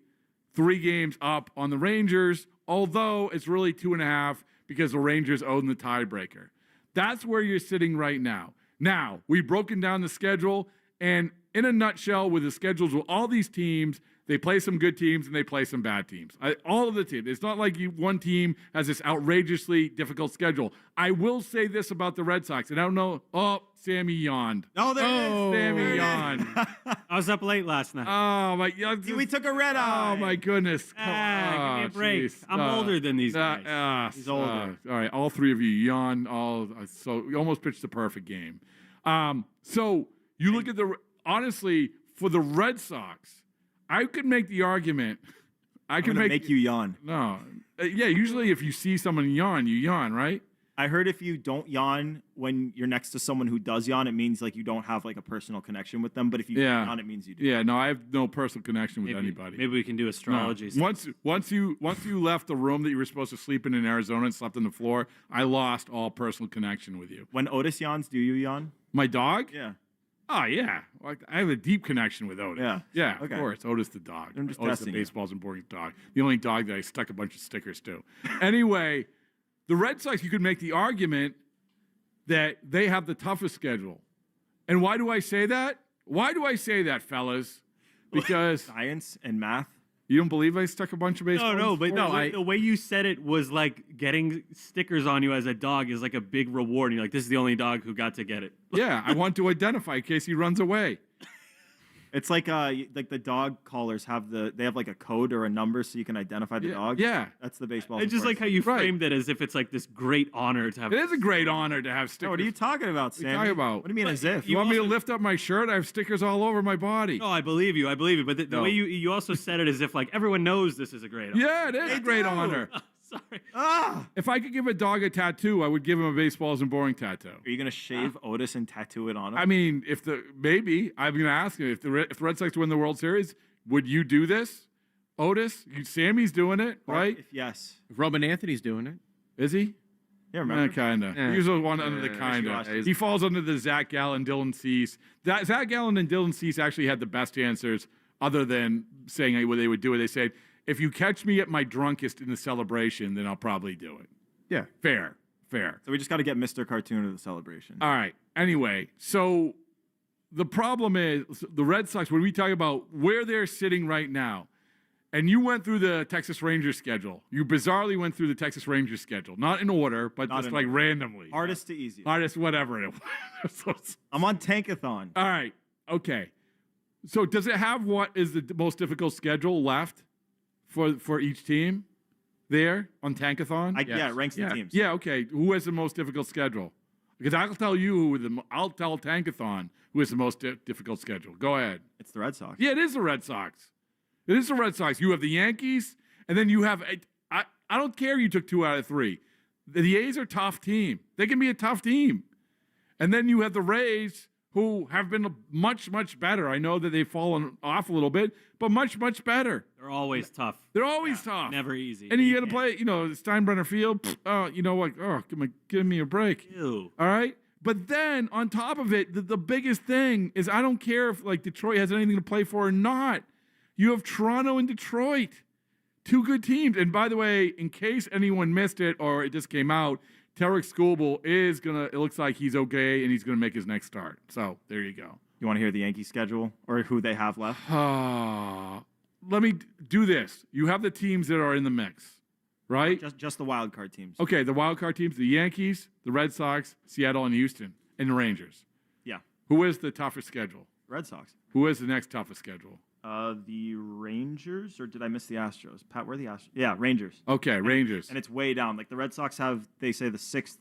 3 games up on the Rangers, although it's really 2.5 because the Rangers own the tiebreaker. That's where you're sitting right now. Now, we've broken down the schedule, and in a nutshell, with the schedules with all these teams, they play some good teams and they play some bad teams. All of the teams. It's not like one team has this outrageously difficult schedule. I will say this about the Red Sox, and I don't know. Oh, Sammy yawned. Oh, there it is. Sammy yawned. I was up late last night. Oh, my. We took a red eye. Oh, my goodness. Give me a break. Geez. I'm older than these guys. He's older. All right, all 3 of you yawn. So you almost pitched the perfect game. So you look at honestly, for the Red Sox, I could make the argument. I could make you yawn. No. Yeah, usually if you see someone yawn, you yawn, right? I heard if you don't yawn when you're next to someone who does yawn, it means like you don't have like a personal connection with them. But if you yawn, it means you do. Yeah, no, I have no personal connection with anybody. Maybe we can do astrology. No. Once you left the room that you were supposed to sleep in Arizona and slept on the floor, I lost all personal connection with you. When Otis yawns, do you yawn? My dog? Yeah. Oh, yeah. I have a deep connection with Otis. Yeah. Yeah, Okay. of course. Otis the dog. I'm just Otis the testing you. baseball's important dog. The only dog that I stuck a bunch of stickers to. Anyway, the Red Sox, you could make the argument that they have the toughest schedule. And why do I say that? Why do I say that, fellas? Because science and math. You don't believe I stuck a bunch of baseball? The way you said it was like getting stickers on you as a dog is like a big reward. And you're like, this is the only dog who got to get it. Yeah, I want to identify in case he runs away. It's like the dog callers have like a code or a number so you can identify the dog. Yeah, that's the baseball. I just like how you framed it as if it's like this great honor to have. It is a great honor to have stickers. What are you talking about, Sam? What are you talking about? What do you mean as if? You want me to lift up my shirt? I have stickers all over my body. No, I believe you. But the way you also said it as if like everyone knows this is a great honor. Yeah, it is a great honor. Sorry. If I could give a dog a tattoo, I would give him a baseballs and boring tattoo. Are you gonna shave Otis and tattoo it on him? I mean, maybe I'm gonna ask him if the Red Sox win the World Series, would you do this, Otis? Sammy's doing it, right? Yes. Roman Anthony's doing it. Is he? Yeah, remember? Kinda. He's the one under the kinda. He falls under the Zach Gallen, Dylan Cease. Zach Gallen and Dylan Cease actually had the best answers, other than saying what they would do it. They said, if you catch me at my drunkest in the celebration, then I'll probably do it. Yeah. Fair. So we just got to get Mr. Cartoon to the celebration. All right. Anyway, so the problem is the Red Sox, when we talk about where they're sitting right now, and you went through the Texas Rangers schedule. You bizarrely went through the Texas Rangers schedule. Not in order, but just like randomly. Hardest to easiest. Hardest, whatever it was. I'm on Tankathon. All right. Okay. So does it have what is the most difficult schedule left for each team there on Tankathon? Yeah, it ranks the teams. Yeah, okay. Who has the most difficult schedule? Because I'll tell you I'll tell Tankathon who has the most difficult schedule. Go ahead. It's the Red Sox. Yeah, it is the Red Sox. It is the Red Sox. You have the Yankees, and then you have I don't care you took 2 out of 3. The A's are a tough team. They can be a tough team. And then you have the Rays, who have been much, much better. I know that they've fallen off a little bit, but much, much better. They're always tough. They're always tough. Never easy. And you got to play, Steinbrenner Field. You know what? Oh, give me a break. Ew. All right? But then, on top of it, the biggest thing is I don't care if, Detroit has anything to play for or not. You have Toronto and Detroit. 2 good teams. And by the way, in case anyone missed it or it just came out, Tarek Skubal is it looks like he's okay, and he's going to make his next start. So, there you go. You want to hear the Yankee schedule or who they have left? Let me do this. You have the teams that are in the mix, right? Just the wild card teams. Okay, the wild card teams, the Yankees, the Red Sox, Seattle and Houston, and the Rangers. Yeah. Who is the toughest schedule? Red Sox. Who is the next toughest schedule? The Rangers, or did I miss the Astros? Pat, where are the Astros? Yeah, Rangers. Okay, Rangers. And it's way down. Like the Red Sox have, they say the 6th,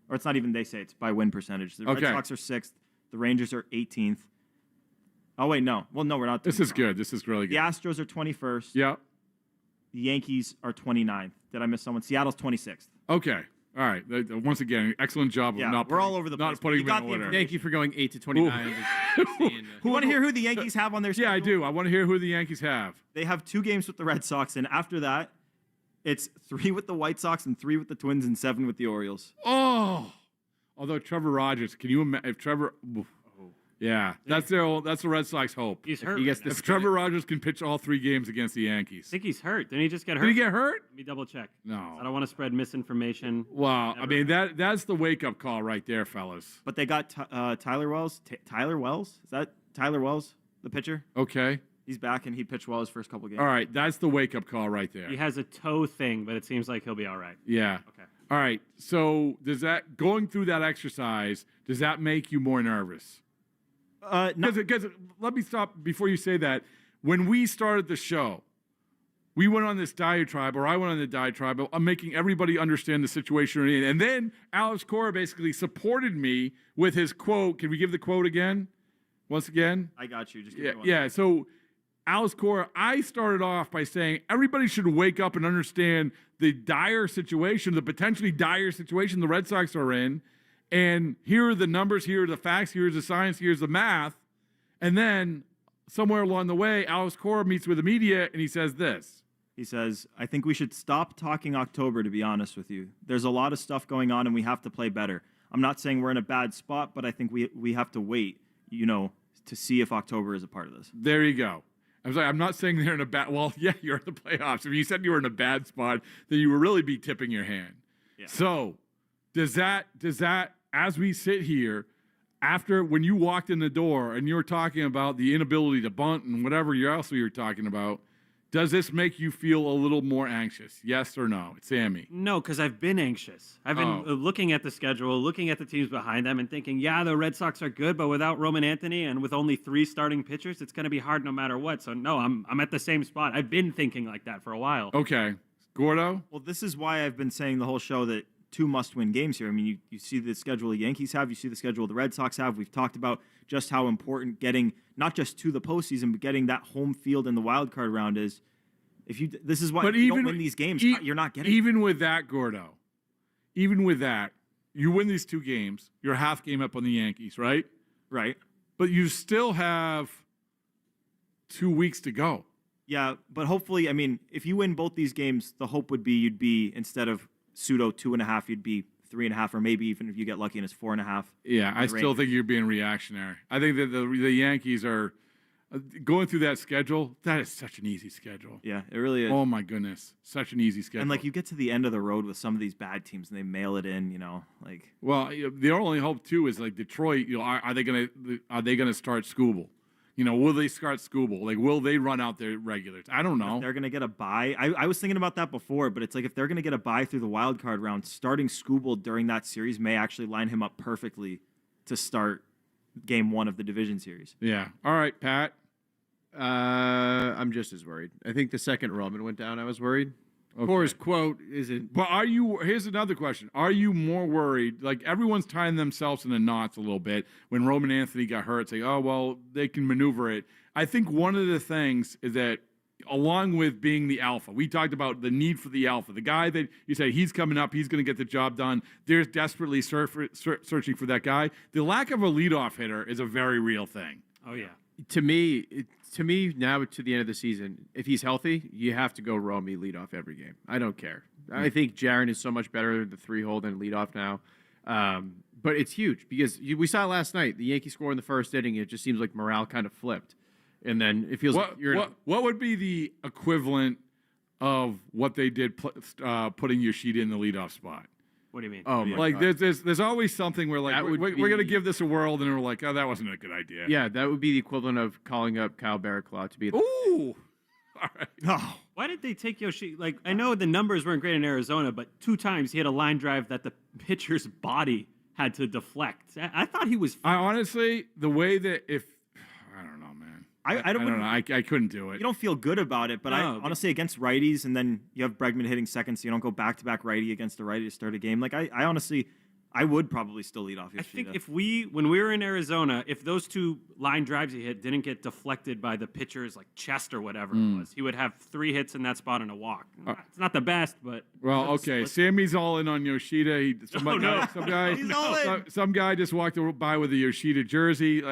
or it's not even they say, it's by win percentage. The Red Sox are 6th. The Rangers are 18th. Oh, wait, no. Well, no, we're not. This is good. This is really good. The Astros are 21st. Yeah. The Yankees are 29th. Did I miss someone? Seattle's 26th. Okay. All right. Once again, excellent job of Yeah, we're all over the place. not putting You them got in the order. information. Thank you for going 8 to 29. You want to hear who the Yankees have on their schedule? Yeah, I do. I want to hear who the Yankees have. They have 2 games with the Red Sox, and after that, it's 3 with the White Sox and 3 with the Twins and 7 with the Orioles. Oh, although Trevor Rogers, can you imagine if Trevor? Yeah, that's the Red Sox hope. He's hurt. If Trevor Rogers can pitch all 3 games against the Yankees. I think he's hurt. Didn't he just get hurt? Did he get hurt? Let me double check. No. I don't want to spread misinformation. Well, I mean that's the wake up call right there, fellas. But they got Tyler Wells. Tyler Wells? Is that Tyler Wells, the pitcher? Okay. He's back, and he pitched well his first couple games. All right, that's the wake up call right there. He has a toe thing, but it seems like he'll be all right. Yeah. Okay. All right. So going through that exercise, does that make you more nervous? Because let me stop before you say that. When we started the show, we went on this diatribe, or I went on the diatribe. I'm making everybody understand the situation we're in. And then Alex Cora basically supported me with his quote. Can we give the quote again? Once again? I got you. Just give me one. Yeah. So Alex Cora, I started off by saying everybody should wake up and understand the dire situation, the potentially dire situation the Red Sox are in. And here are the numbers, here are the facts, here's the science, here's the math. And then somewhere along the way, Alex Cora meets with the media and he says this. He says, I think we should stop talking October, to be honest with you. There's a lot of stuff going on and we have to play better. I'm not saying we're in a bad spot, but I think we have to wait, to see if October is a part of this. There you go. I was like, I'm not saying they're in a bad, well, yeah, you're in the playoffs. If you said you were in a bad spot, then you would really be tipping your hand. Yeah. So does that, as we sit here, after when you walked in the door and you were talking about the inability to bunt and whatever else you were talking about, does this make you feel a little more anxious? Yes or no? It's Sammy. No, because I've been anxious. I've been looking at the schedule, looking at the teams behind them, and thinking, yeah, the Red Sox are good, but without Roman Anthony and with only 3 starting pitchers, it's going to be hard no matter what. So, no, I'm at the same spot. I've been thinking like that for a while. Okay. Gordo? Well, this is why I've been saying the whole show that 2 must-win games here. I mean, you see the schedule the Yankees have, you see the schedule the Red Sox have. We've talked about just how important getting not just to the postseason, but getting that home field in the wild card round is. This is why if you don't win these games, you're not getting. Even with that, Gordo, even with that, you win these 2 games. You're a half game up on the Yankees, right? Right. But you still have 2 weeks to go. Yeah, but hopefully, I mean, if you win both these games, the hope would be you'd be, instead of pseudo 2.5, you'd be 3.5, or maybe even if you get lucky and it's 4.5. Yeah, I still think you're being reactionary. I think that the Yankees are going through that schedule. That is such an easy schedule. Yeah, it really is. Oh my goodness, such an easy schedule. And like you get to the end of the road with some of these bad teams and they mail it in, like. Well, the only hope too is like Detroit. Are they gonna start Skubal? Will they start Skubal? Like, will they run out their regulars? I don't know. If they're going to get a bye. I was thinking about that before, but it's like if they're going to get a bye through the wild card round, starting Skubal during that series may actually line him up perfectly to start game 1 of the division series. Yeah. All right, Pat. I'm just as worried. I think the second Roman went down, I was worried. Okay. Cora's quote isn't. But here's another question. Are you more worried? Like, everyone's tying themselves in the knots a little bit when Roman Anthony got hurt, saying, oh, well, they can maneuver it. I think one of the things is that, along with being the alpha, we talked about the need for the alpha. The guy that you say he's coming up, he's going to get the job done. They're desperately searching for that guy. The lack of a leadoff hitter is a very real thing. Oh, yeah. To me, now to the end of the season, if he's healthy, you have to go Romy leadoff every game. I don't care. I think Jaron is so much better at the 3-hole than leadoff now. But it's huge because we saw last night, the Yankees score in the first inning. It just seems like morale kind of flipped. And then it feels like what would be the equivalent of what they did putting Yoshida in the leadoff spot? What do you mean? Oh, like there's always something where like we're going to give this a whirl, and we're like, oh, that wasn't a good idea. Yeah, that would be the equivalent of calling up Kyle Barraclough to be. Ooh, all right. Oh. Why did they take Yoshida? Like, I know the numbers weren't great in Arizona, but 2 times he had a line drive that the pitcher's body had to deflect. I thought he was. I honestly, the way that I don't know, man. I don't know. I couldn't do it. You don't feel good about it, but honestly, against righties, and then you have Bregman hitting second, so you don't go back-to-back righty against a righty to start a game. Like, I honestly, I would probably still lead off I Yoshida. think when we were in Arizona, if those 2 line drives he hit didn't get deflected by the pitcher's like chest or whatever it was, he would have 3 hits in that spot and a walk. It's not the best, but well, okay. Sammy's all in on Yoshida. Some guy just walked by with a Yoshida jersey.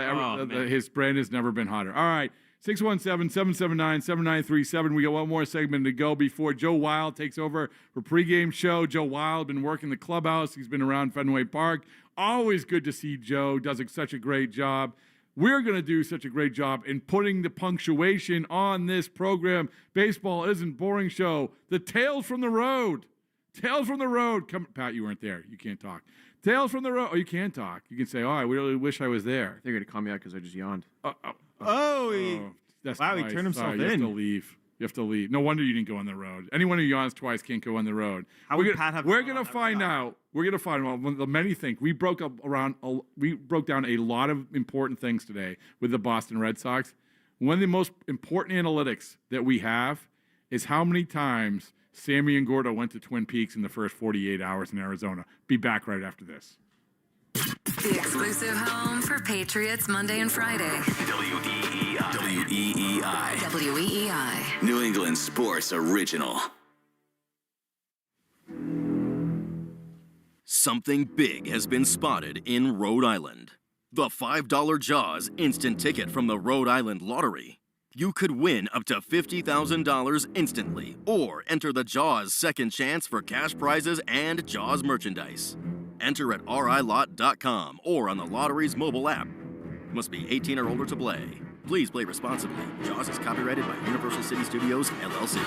His brand has never been hotter. All right. 617-779-7937. We got one more segment to go before Joe Wild takes over for pregame show. Joe Wild been working the clubhouse. He's been around Fenway Park. Always good to see Joe. Does such a great job. We're going to do such a great job in putting the punctuation on this program. Baseball isn't boring show. The Tales from the Road. Tales from the Road. Come, Pat, you weren't there. You can't talk. Tales from the Road. Oh, you can talk. You can say, I really wish I was there. They're going to call me out because I just yawned. Wow, he turned himself in. You have to leave. You have to leave. No wonder you didn't go on the road. Anyone who yawns twice can't go on the road. We're going to find out. We're going to find out. One of the many things we broke down a lot of important things today with the Boston Red Sox. One of the most important analytics that we have is how many times Sammy and Gordo went to Twin Peaks in the first 48 hours in Arizona. Be back right after this. The exclusive home for Patriots Monday and Friday. WEEI. New England Sports Original. Something big has been spotted in Rhode Island. The $5 Jaws instant ticket from the Rhode Island Lottery. You could win up to $50,000 instantly, or enter the Jaws second chance for cash prizes and Jaws merchandise. Enter at rilot.com or on the lottery's mobile app. Must be 18 or older to play. Please play responsibly. Jaws is copyrighted by Universal City Studios, LLC.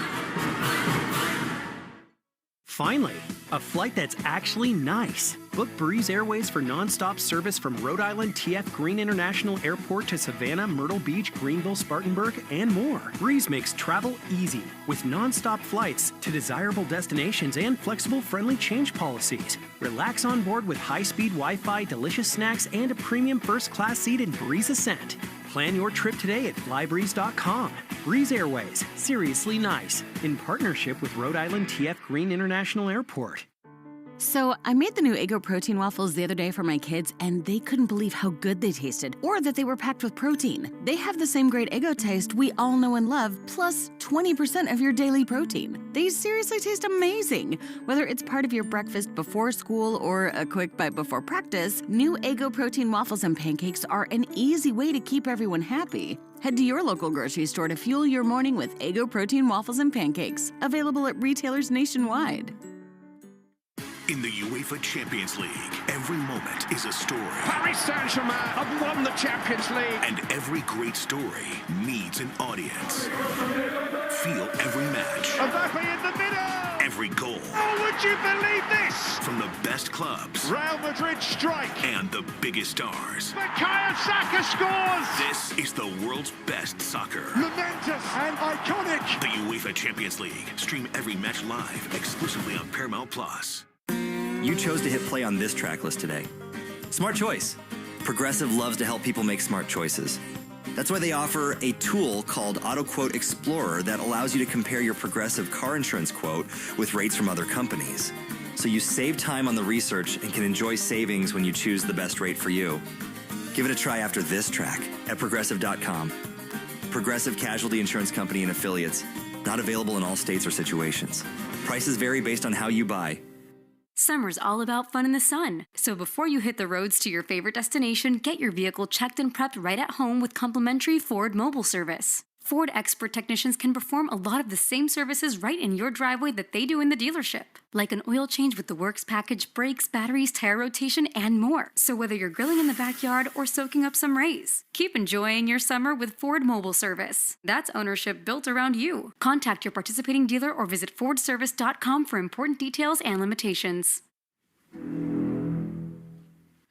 Finally, a flight that's actually nice. Book Breeze Airways for nonstop service from Rhode Island TF Green International Airport to Savannah, Myrtle Beach, Greenville, Spartanburg, and more. Breeze makes travel easy with nonstop flights to desirable destinations and flexible, friendly change policies. Relax on board with high-speed Wi-Fi, delicious snacks, and a premium first-class seat in Breeze Ascent. Plan your trip today at flybreeze.com. Breeze Airways, seriously nice, in partnership with Rhode Island TF Green International Airport. So, I made the new Eggo protein waffles the other day for my kids, and they couldn't believe how good they tasted, or that they were packed with protein. They have the same great Eggo taste we all know and love, plus 20% of your daily protein. They seriously taste amazing. Whether it's part of your breakfast before school or a quick bite before practice, new Eggo protein waffles and pancakes are an easy way to keep everyone happy. Head to your local grocery store to fuel your morning with Eggo protein waffles and pancakes, available at retailers nationwide. In the UEFA Champions League, every moment is a story. Paris Saint-Germain have won the Champions League. And every great story needs an audience. Feel every match. Mbappe in the middle. Every goal. Oh, would you believe this? From the best clubs. Real Madrid strike. And the biggest stars. Bukayo Saka scores. This is the world's best soccer. Momentous and iconic. The UEFA Champions League. Stream every match live exclusively on Paramount Plus. You chose to hit play on this track list today. Smart choice. Progressive loves to help people make smart choices. That's why they offer a tool called Auto Quote Explorer that allows you to compare your Progressive car insurance quote with rates from other companies. So you save time on the research and can enjoy savings when you choose the best rate for you. Give it a try after this track at Progressive.com. Progressive Casualty Insurance Company and Affiliates. Not available in all states or situations. Prices vary based on how you buy. Summer's all about fun in the sun. So before you hit the roads to your favorite destination, get your vehicle checked and prepped right at home with complimentary Ford mobile service. Ford expert technicians can perform a lot of the same services right in your driveway that they do in the dealership. Like an oil change with the works package, brakes, batteries, tire rotation, and more. So whether you're grilling in the backyard or soaking up some rays, keep enjoying your summer with Ford mobile service. That's ownership built around you. Contact your participating dealer or visit fordservice.com for important details and limitations.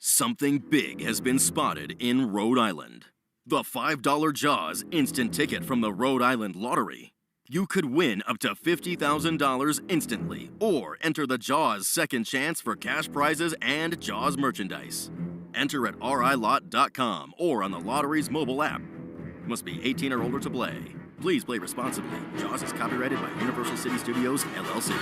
Something big has been spotted in Rhode Island. The $5 Jaws instant ticket from the Rhode Island Lottery. You could win up to $50,000 instantly, or enter the Jaws second chance for cash prizes and Jaws merchandise. Enter at rilot.com or on the lottery's mobile app. Must be 18 or older to play. Please play responsibly. Jaws is copyrighted by Universal City Studios, LLC.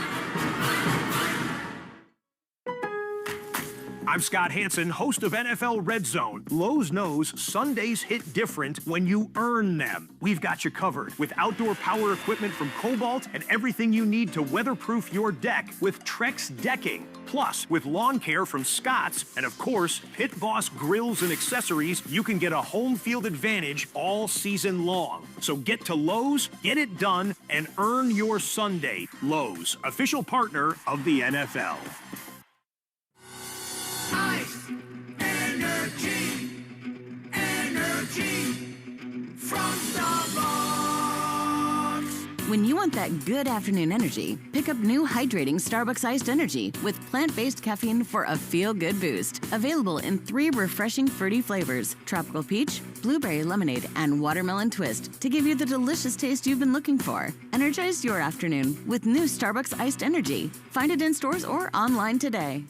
I'm Scott Hansen, host of NFL Red Zone. Lowe's knows Sundays hit different when you earn them. We've got you covered with outdoor power equipment from Cobalt and everything you need to weatherproof your deck with Trex decking. Plus, with lawn care from Scott's and, of course, Pit Boss grills and accessories, you can get a home field advantage all season long. So get to Lowe's, get it done, and earn your Sunday. Lowe's, official partner of the NFL. Ice, energy, energy from Starbucks. When you want that good afternoon energy, pick up new hydrating Starbucks iced energy with plant-based caffeine for a feel-good boost. Available in 3 refreshing fruity flavors: tropical peach, blueberry lemonade, and watermelon twist to give you the delicious taste you've been looking for. Energize your afternoon with new Starbucks iced energy. Find it in stores or online today.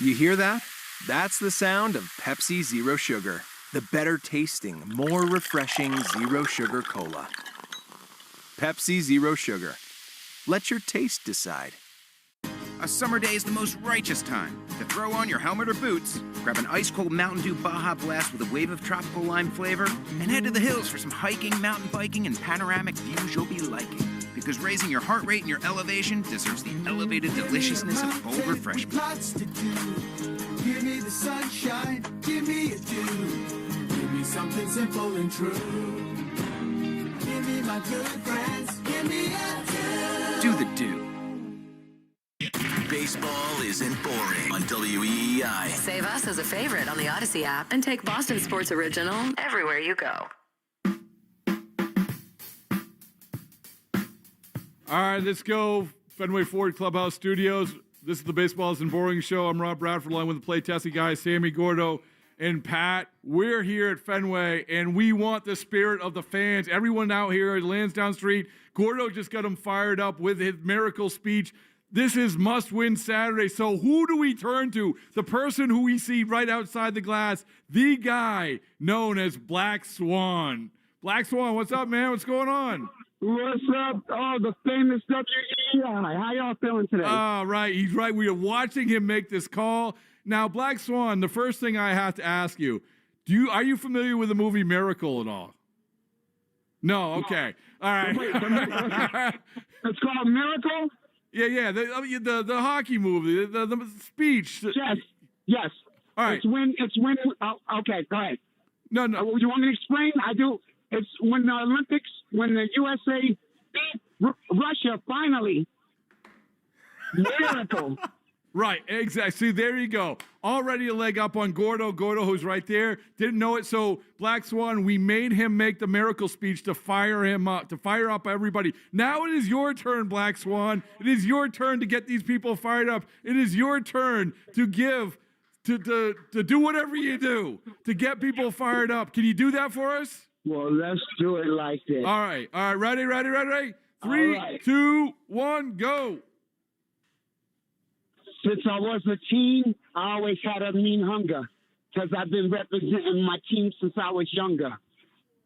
You hear that? That's the sound of Pepsi Zero Sugar. The better tasting, more refreshing Zero Sugar Cola. Pepsi Zero Sugar. Let your taste decide. A summer day is the most righteous time to throw on your helmet or boots, grab an ice-cold Mountain Dew Baja Blast with a wave of tropical lime flavor, and head to the hills for some hiking, mountain biking, and panoramic views you'll be liking. Because raising your heart rate and your elevation deserves the elevated deliciousness of bold refreshment. Lots to do. Give me the sunshine, give me a dew. Give me something simple and true. Give me my good friends, give me a dew. Do the dew. Baseball isn't boring on WEEI. Save us as a favorite on the Odyssey app and take Boston Sports Original everywhere you go. All right, let's go. Fenway Ford Clubhouse Studios. This is the Baseball Isn't Boring show. I'm Rob Bradford, along with the play testing guys, Sammy Gordo and Pat. We're here at Fenway, and we want the spirit of the fans. Everyone out here at Lansdowne Street. Gordo just got them fired up with his miracle speech. This is must-win Saturday. So who do we turn to? The person who we see right outside the glass, the guy known as Black Swan. Black Swan, what's up, man? What's going on? What's up? Oh, the famous WEI. How y'all feeling today? Right. He's right. We are watching him make this call. Now, Black Swan, the first thing I have to ask you, are you familiar with the movie Miracle at all? No? Okay. All right. Wait, it's called Miracle? Yeah. The hockey movie, the speech. Yes. All right. It's when, okay, go ahead. No. You want me to explain? I do. It's when the Olympics, when the USA beat Russia finally. Miracle. Right, exactly. See, there you go. Already a leg up on Gordo. Gordo, who's right there, didn't know it. So, Black Swan, we made him make the miracle speech to fire him up, to fire up everybody. Now it is your turn, Black Swan. It is your turn to get these people fired up. It is your turn to give, to do whatever you do to get people fired up. Can you do that for us? Well, let's do it like this. All right. Ready? 3, right. 2, 1, go. Since I was a teen, I always had a mean hunger because I've been representing my team since I was younger.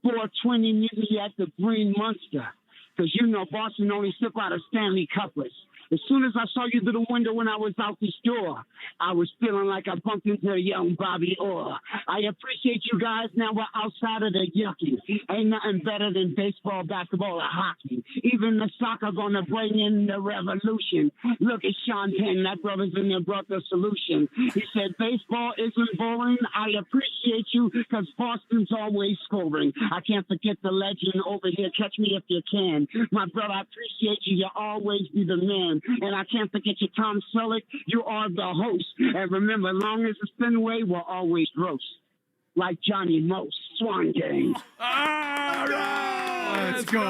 420 meet me at the Green Monster because you know Boston only sip out of Stanley Cuppers. As soon as I saw you through the window when I was out the store, I was feeling like I bumped into a young Bobby Orr. I appreciate you guys. Now we're outside of the yucky. Ain't nothing better than baseball, basketball, or hockey. Even the soccer gonna bring in the revolution. Look at Sean Penn. That brother's in there brought the solution. He said, baseball isn't boring. I appreciate you because Boston's always scoring. I can't forget the legend over here. Catch me if you can. My brother, I appreciate you. You'll always be the man. And I can't forget you, Tom Selleck. You are the host. And remember, long as it's Fenway, we'll always roast. Like Johnny Most. Swan game. All right. Let's go.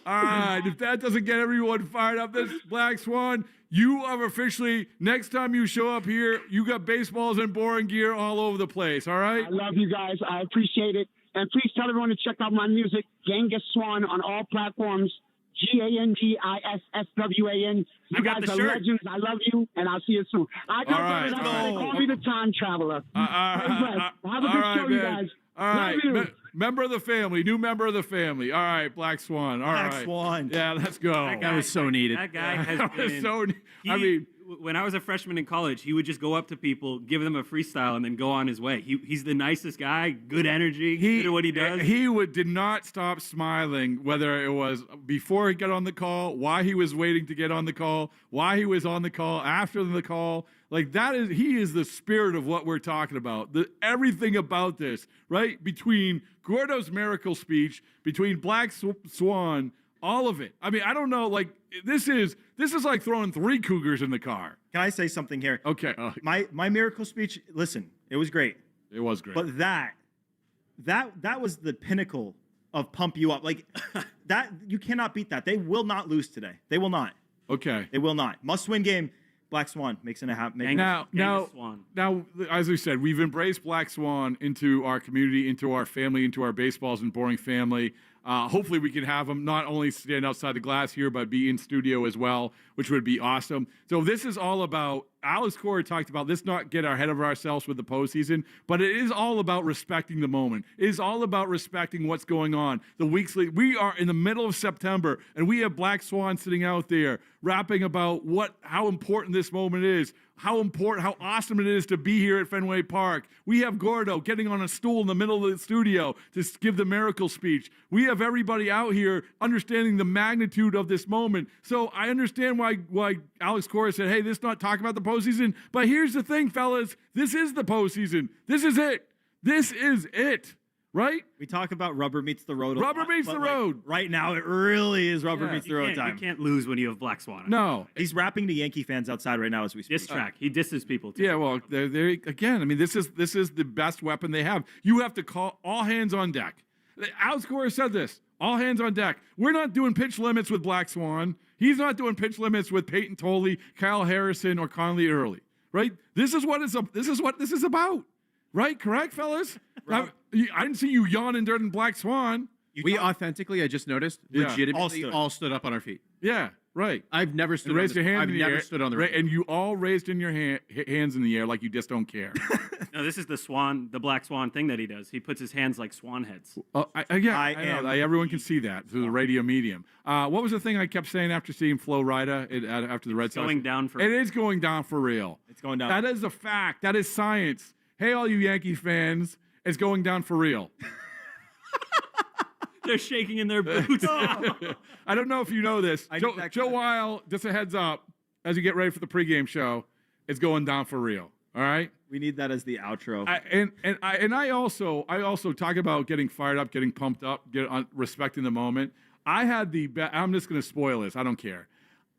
All right. If that doesn't get everyone fired up, this Black Swan, you are officially, next time you show up here, you got baseballs and boring gear all over the place. All right? I love you guys. I appreciate it. And please tell everyone to check out my music, Genghis Swan, on all platforms. GANGISSWAN. You guys are legends. I love you, and I'll see you soon. I got right, call me the time traveler. Have a good show, you guys. All right. Love you. Member of the family, new member of the family. All right, Black Swan. All right, Black Swan. Yeah, let's go. That was so needed. That guy has That was been. so. I he- mean, when I was a freshman in college, he would just go up to people, give them a freestyle, and then go on his way. He's the nicest guy, good energy, good at what he does. He did not stop smiling, whether it was before he got on the call, why he was waiting to get on the call, why he was on the call, after the call. Like he is the spirit of what we're talking about. Everything about this, right? Between Gordo's miracle speech, between Black Swan, all of it. I mean, I don't know. Like this is like throwing 3 Cougars in the car. Can I say something here? Okay. My miracle speech. Listen, it was great. It was great. But that was the pinnacle of pump you up. Like that, you cannot beat that. They will not lose today. They will not. Okay. They will not. Must-win game. Black Swan makes it happen. Now, as we said, we've embraced Black Swan into our community, into our family, into our baseballs and boring family. Hopefully we can have him not only stand outside the glass here, but be in studio as well, which would be awesome. So this is all about, Alex Cora talked about, let's not get ahead of ourselves with the postseason, but it is all about respecting the moment. It is all about respecting what's going on. We are in the middle of September, and we have Black Swan sitting out there rapping about how important this moment is, how awesome it is to be here at Fenway Park. We have Gordo getting on a stool in the middle of the studio to give the miracle speech. We have everybody out here understanding the magnitude of this moment. So I understand why Alex Cora said, hey, let's not talk about the postseason. But here's the thing, fellas. This is the postseason. This is it. This is it. Right? We talk about rubber meets the road. Rubber meets the road. Right now, it really is rubber meets the road time. You can't lose when you have Black Swan. No. He's rapping to Yankee fans outside right now as we speak. Diss track. He disses people too. Yeah, well, they're again. I mean, this is the best weapon they have. You have to call all hands on deck. Alex Cora said this. All hands on deck. We're not doing pitch limits with Black Swan. He's not doing pitch limits with Peyton Tolley, Kyle Harrison, or Conley Early. Right? This is what this is about. Right? Correct, fellas? I didn't see you yawning during Black Swan. We authentically, I just noticed, legitimately all stood up on our feet. Yeah, right. I've never stood. Raised your hand I've in the never air, stood on the right, and you all raised in your hands in the air like you just don't care. No, this is the Black Swan thing that he does. He puts his hands like swan heads. I know. Everyone can see that through the radio medium. What was the thing I kept saying after seeing Flo Rida after the Red Sox? Going down for. It is going down for real. It's going down. That is a fact. That is science. Hey, all you Yankee fans, it's going down for real. They're shaking in their boots now. I don't know if you know this. Joe Weil, just a heads up, as you get ready for the pregame show, it's going down for real. All right? We need that as the outro. I also talk about getting fired up, getting pumped up, respecting the moment. I had I'm just going to spoil this. I don't care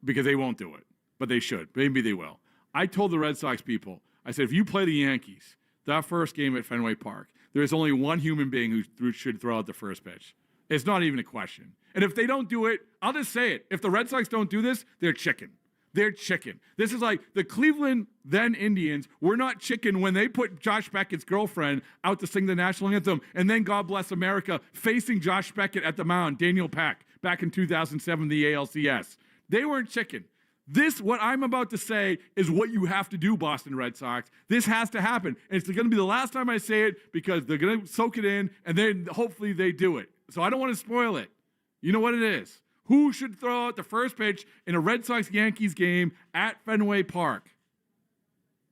because they won't do it, but they should. Maybe they will. I told the Red Sox people, I said, if you play the Yankees, that first game at Fenway Park, there is only one human being who should throw out the first pitch. It's not even a question. And if they don't do it, I'll just say it. If the Red Sox don't do this, they're chicken. They're chicken. This is like the Cleveland then Indians were not chicken when they put Josh Beckett's girlfriend out to sing the national anthem, and then God Bless America facing Josh Beckett at the mound, Daniel Peck, back in 2007, the ALCS. They weren't chicken. What I'm about to say is what you have to do, Boston Red Sox. This has to happen. And it's going to be the last time I say it because they're going to soak it in, and then hopefully they do it. So I don't want to spoil it. You know what it is. Who should throw out the first pitch in a Red Sox-Yankees game at Fenway Park?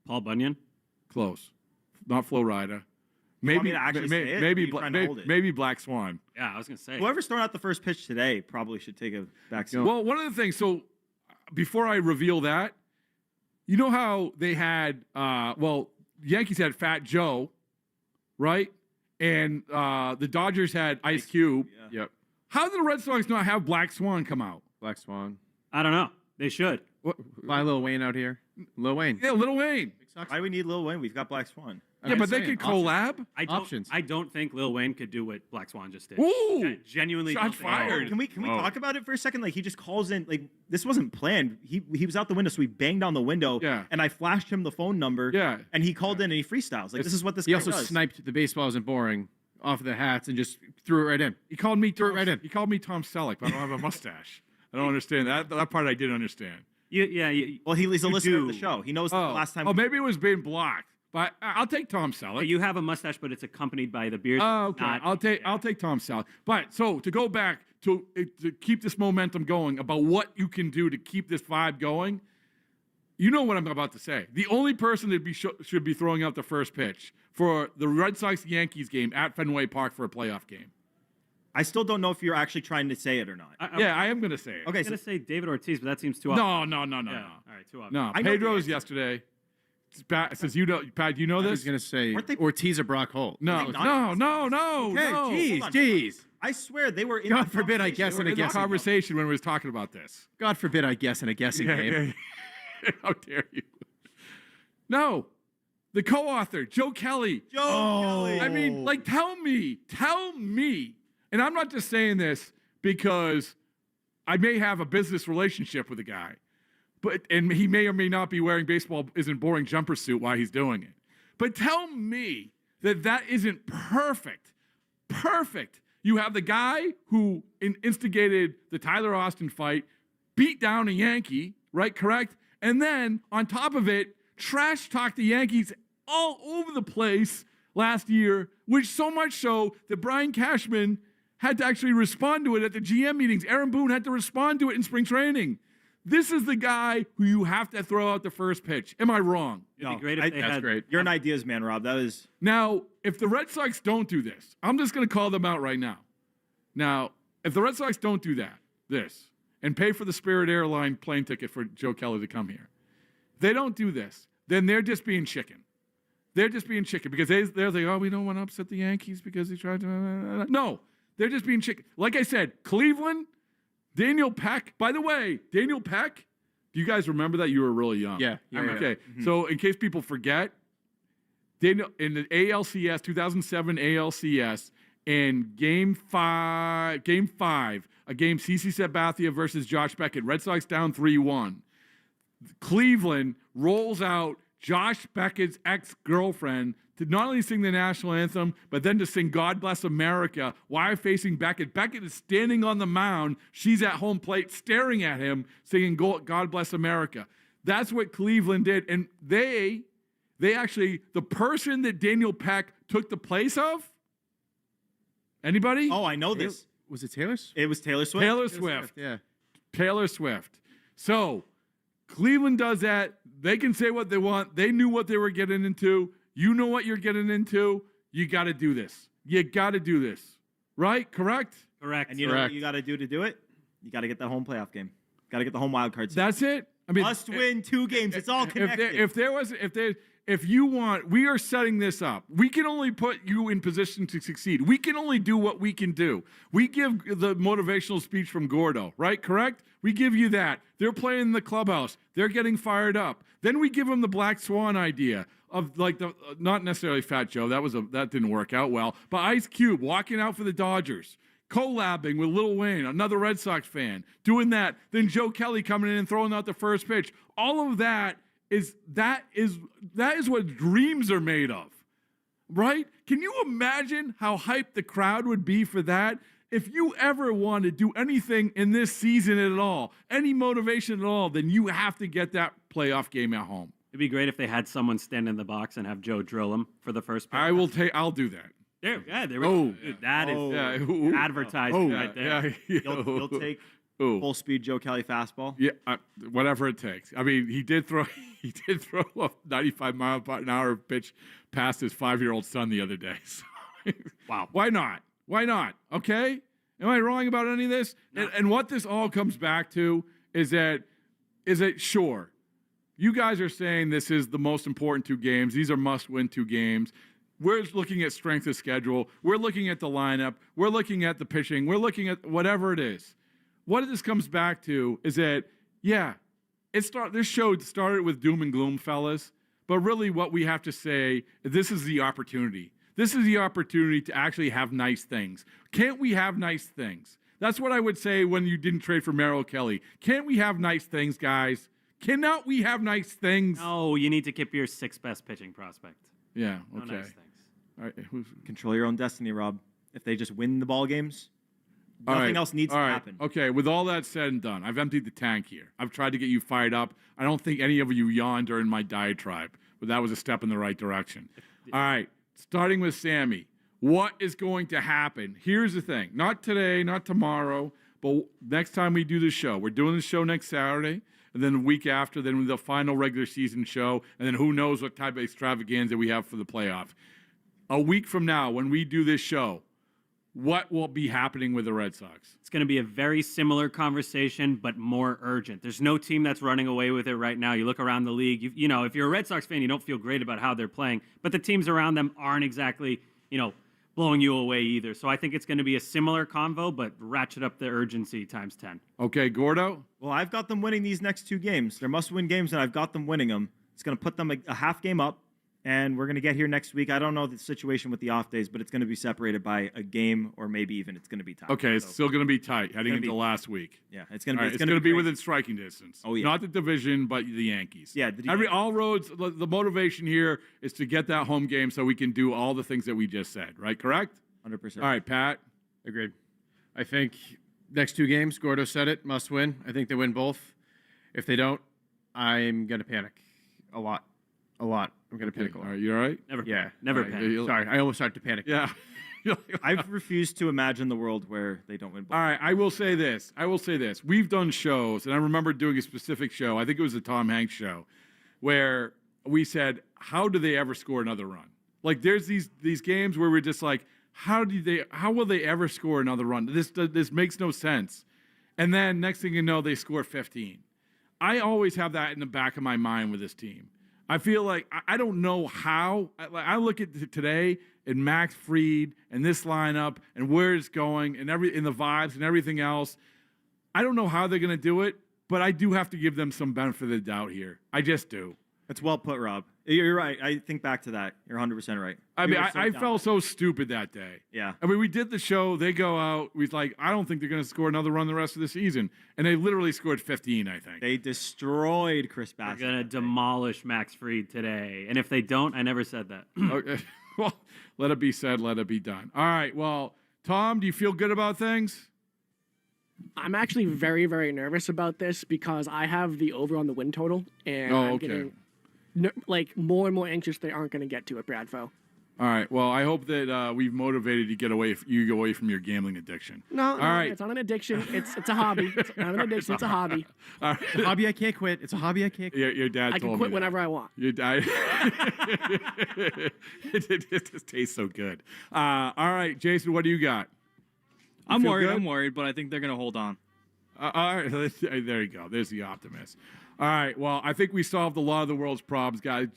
Paul Bunyan? Close. Not Flo Rida. Maybe Black Swan. Yeah, I was going to say. Whoever's throwing out the first pitch today probably should take a back seat. Well, one of the things, so before I reveal that, you know how they had, Yankees had Fat Joe, right? And the Dodgers had Ice Cube. Yeah. Yep. How did the Red Sox not have Black Swan come out? Black Swan. I don't know. They should. Buy Lil Wayne out here. Lil Wayne. Yeah, Lil Wayne. Why do we need Lil Wayne? We've got Black Swan. Yeah, but they could collab. I don't think Lil Wayne could do what Black Swan just did. Ooh! I genuinely Shots don't think- fired. Can we talk about it for a second? Like, he just calls in. Like, this wasn't planned. He was out the window, so we banged on the window. Yeah. And I flashed him the phone number. Yeah. And he called in and he freestyles. Like, this is what this He guy also does. sniped the baseball isn't boring off of the hats and just threw it right in. He called me Threw it right in. He called me Tom Selleck, but I don't have a mustache. I don't understand that. That part I did understand. Well, he's a listener of the show. He knows the last time. Oh, maybe it was being blocked. But I'll take Tom Selleck. You have a mustache, but it's accompanied by the beard. Oh, okay. I'll take Tom Selleck. But so to go back to keep this momentum going about what you can do to keep this vibe going, you know what I'm about to say. The only person that should be throwing out the first pitch for the Red Sox-Yankees game at Fenway Park for a playoff game. I still don't know if you're actually trying to say it or not. I am going to say it. Okay, I'm going to say David Ortiz, but that seems too No. obvious. No. All right, too obvious. No, Pedro's yesterday. Since you know, Pat, you know I this? was going to say Ortiz or Brock Holt. No. Okay, jeez. I swear they were in God forbid I guess in a guessing conversation when we was talking about this. God forbid I guess in a guessing game. How dare you? No. The co-author, Joe Kelly. Kelly. I mean, like, tell me. And I'm not just saying this because I may have a business relationship with the guy, and he may or may not be wearing baseball isn't boring jumper suit while he's doing it. But tell me that isn't perfect. Perfect. You have the guy who instigated the Tyler Austin fight, beat down a Yankee, right? Correct? And then on top of it, trash talk the Yankees all over the place last year, which so much so that Brian Cashman had to actually respond to it at the GM meetings. Aaron Boone had to respond to it in spring training. This is the guy who you have to throw out the first pitch. Am I wrong? It'd be great if they that's had. great. You're an ideas man, Rob. That is. Now, if the Red Sox don't do this, I'm just going to call them out right now. Now, if the Red Sox don't do this, and pay for the Spirit Airline plane ticket for Joe Kelly to come here, if they don't do this, then they're just being chicken. They're just being chicken because they're like, oh, we don't want to upset the Yankees because he tried to. No, they're just being chicken. Like I said, Cleveland, Daniel Peck. By the way, Daniel Peck, do you guys remember that? You were really young. Yeah. Okay. So in case people forget, Daniel in the ALCS 2007 ALCS in Game 5, a game CC Sabathia versus Josh Beckett. Red Sox down 3-1. Cleveland rolls out Josh Beckett's ex-girlfriend to not only sing the national anthem, but then to sing God Bless America while facing Beckett. Beckett is standing on the mound. She's at home plate staring at him, singing God Bless America. That's what Cleveland did. And they actually, the person that Daniel Peck took the place of, anybody? Oh, I know this. Was it Taylor? It was Taylor Swift. Taylor Swift. Yeah. Taylor Swift. So Cleveland does that. They can say what they want. They knew what they were getting into. You know what you're getting into. You got to do this. You got to do this. Right? Correct? Correct. And you know what you got to do it? You got to get the home playoff game. Got to get the home wild card. That's it. I mean, must win 2 games. It's all connected. If you want, we are setting this up. We can only put you in position to succeed. We can only do what we can do. We give the motivational speech from Gordo, right? Correct? We give you that. They're playing in the clubhouse. They're getting fired up. Then we give them the Black Swan idea of like the not necessarily Fat Joe. That didn't work out well. But Ice Cube walking out for the Dodgers. Collabing with Lil Wayne, another Red Sox fan, doing that. Then Joe Kelly coming in and throwing out the first pitch. All of that is what dreams are made of, right? Can you imagine how hyped the crowd would be for that? If you ever want to do anything in this season at all, any motivation at all, then you have to get that playoff game at home. It'd be great if they had someone stand in the box and have Joe drill him for the first pitch. I'll do that. There we go. That is advertising right there. You'll take full speed Joe Kelly fastball. Yeah, whatever it takes. I mean, he did throw a 95 mile an hour pitch past his 5-year-old son the other day. So, wow. Why not? Why not? Okay. Am I wrong about any of this? No. And what this all comes back to is that sure, you guys are saying this is the most important 2 games. These are must-win 2 games. We're looking at strength of schedule. We're looking at the lineup. We're looking at the pitching. We're looking at whatever it is. What this comes back to is that, this show started with doom and gloom, fellas. But really what we have to say, this is the opportunity. This is the opportunity to actually have nice things. Can't we have nice things? That's what I would say when you didn't trade for Merrill Kelly. Can't we have nice things, guys? Cannot we have nice things? No, you need to keep your 6th best pitching prospect. Yeah, No okay. nice things. All right, Control your own destiny, Rob. If they just win the ball games, nothing else needs to happen. Okay, with all that said and done, I've emptied the tank here. I've tried to get you fired up. I don't think any of you yawned during my diatribe. that was a step in the right direction. All right, starting with Sammy. What is going to happen? Here's the thing. Not today, not tomorrow, but next time we do the show. We're doing the show next Saturday, and then the week after, then the final regular season show, and then who knows what type of extravaganza we have for the playoffs. A week from now, when we do this show, what will be happening with the Red Sox? It's going to be a very similar conversation, but more urgent. There's no team that's running away with it right now. You look around the league, you know, if you're a Red Sox fan, you don't feel great about how they're playing, but the teams around them aren't exactly, you know, blowing you away either. So I think it's going to be a similar convo, but ratchet up the urgency times 10. Okay, Gordo? Well, I've got them winning these next 2 games. They're must-win games, and I've got them winning them. It's going to put them a half game up, and we're going to get here next week. I don't know the situation with the off days, but it's going to be separated by a game, or maybe even it's going to be tight. Okay, it's still going to be tight heading into last week. Yeah, it's going to be. Right, it's going to be within striking distance. Oh, yeah. Not the division, but the Yankees. Yeah, all roads. The motivation here is to get that home game so we can do all the things that we just said. Right? Correct? 100%. All right, Pat. Agreed. I think next 2 games, Gordo said it, must win. I think they win both. If they don't, I'm going to panic a lot. I'm going to panic a lot. All right, you all right? Never panic. Sorry, I almost started to panic. Yeah. I've refused to imagine the world where they don't win both. All right, I will say this. We've done shows, and I remember doing a specific show. I think it was the Tom Hanks show, where we said, how do they ever score another run? Like, there's these games where we're just like, how will they ever score another run? This makes no sense. And then next thing you know, they score 15. I always have that in the back of my mind with this team. I feel like I don't know how. I look at today and Max Fried and this lineup and where it's going and in the vibes and everything else. I don't know how they're going to do it, but I do have to give them some benefit of the doubt here. I just do. That's well put, Rob. You're right. I think back to that. You're 100% right. I mean, I felt so stupid that day. Yeah. I mean, we did the show. They go out. We like, I don't think they're going to score another run the rest of the season. And they literally scored 15, I think. They destroyed Chris Bassett. They're going to demolish Max Fried today. And if they don't, I never said that. Okay. Well, let it be said, let it be done. All right. Well, Tom, do you feel good about things? I'm actually very, very nervous about this because I have the over on the win total. And I'm getting more and more anxious they aren't going to get to it, Bradfo. All right. Well, I hope that we've motivated you to get away from your gambling addiction. No, all right. It's not an addiction. It's a hobby. It's not an addiction. It's a hobby. All right. It's a hobby I can't quit. It's a hobby I can't quit. Your dad I told me can quit that. whenever I want. Your dad. it just tastes so good. All right, Jason, what do you got? I'm feel worried. good? I'm worried, but I think they're going to hold on. All right, there you go. There's the optimist. All right, well, I think we solved a lot of the world's problems, guys.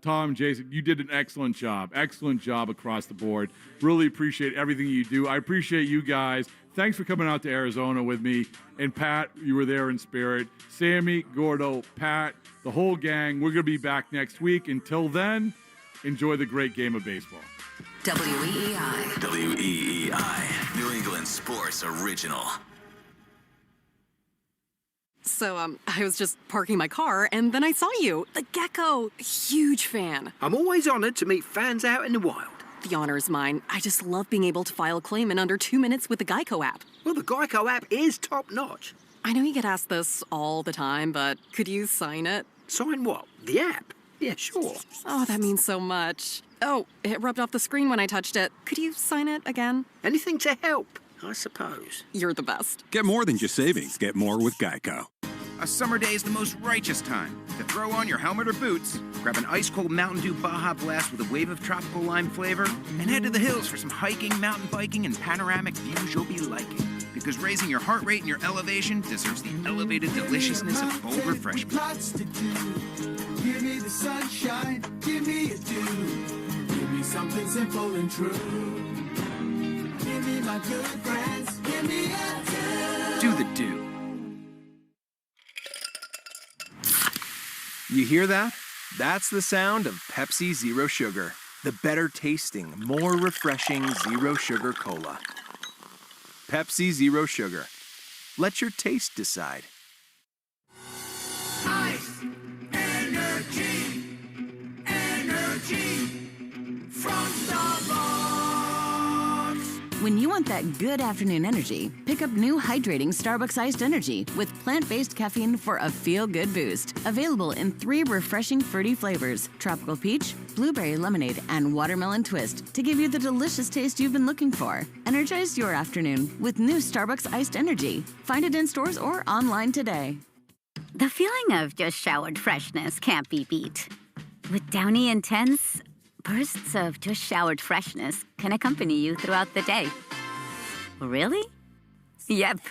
Tom, Jason, you did an excellent job. Excellent job across the board. Really appreciate everything you do. I appreciate you guys. Thanks for coming out to Arizona with me. And Pat, you were there in spirit. Sammy, Gordo, Pat, the whole gang. We're going to be back next week. Until then, enjoy the great game of baseball. WEEI. WEEI, New England Sports Original. So, I was just parking my car, and then I saw you, the gecko. Huge fan. I'm always honored to meet fans out in the wild. The honor is mine. I just love being able to file a claim in under 2 minutes with the Geico app. Well, the Geico app is top-notch. I know you get asked this all the time, but could you sign it? Sign what? The app? Yeah, sure. Oh, that means so much. Oh, it rubbed off the screen when I touched it. Could you sign it again? Anything to help, I suppose. You're the best. Get more than just savings. Get more with Geico. A summer day is the most righteous time to throw on your helmet or boots, grab an ice-cold Mountain Dew Baja Blast with a wave of tropical lime flavor, and head to the hills for some hiking, mountain biking, and panoramic views you'll be liking. Because raising your heart rate and your elevation deserves the elevated deliciousness of bold refreshment. Lots to do. Give me the sunshine, give me a dew. Give me something simple and true. Give me my good friends, give me a Do the do. You hear that? That's the sound of Pepsi Zero Sugar. The better tasting, more refreshing Zero Sugar Cola. Pepsi Zero Sugar. Let your taste decide. Ice, energy, energy from Starbucks. When you want that good afternoon energy, pick up new hydrating Starbucks iced energy with plant-based caffeine for a feel-good boost. Available in 3 refreshing fruity flavors: tropical peach, blueberry lemonade, and watermelon twist to give you the delicious taste you've been looking for. Energize your afternoon with new Starbucks iced energy. Find it in stores or online today. The feeling of just showered freshness can't be beat. With Downy Intense, bursts of just showered freshness can accompany you throughout the day. Really? Yep.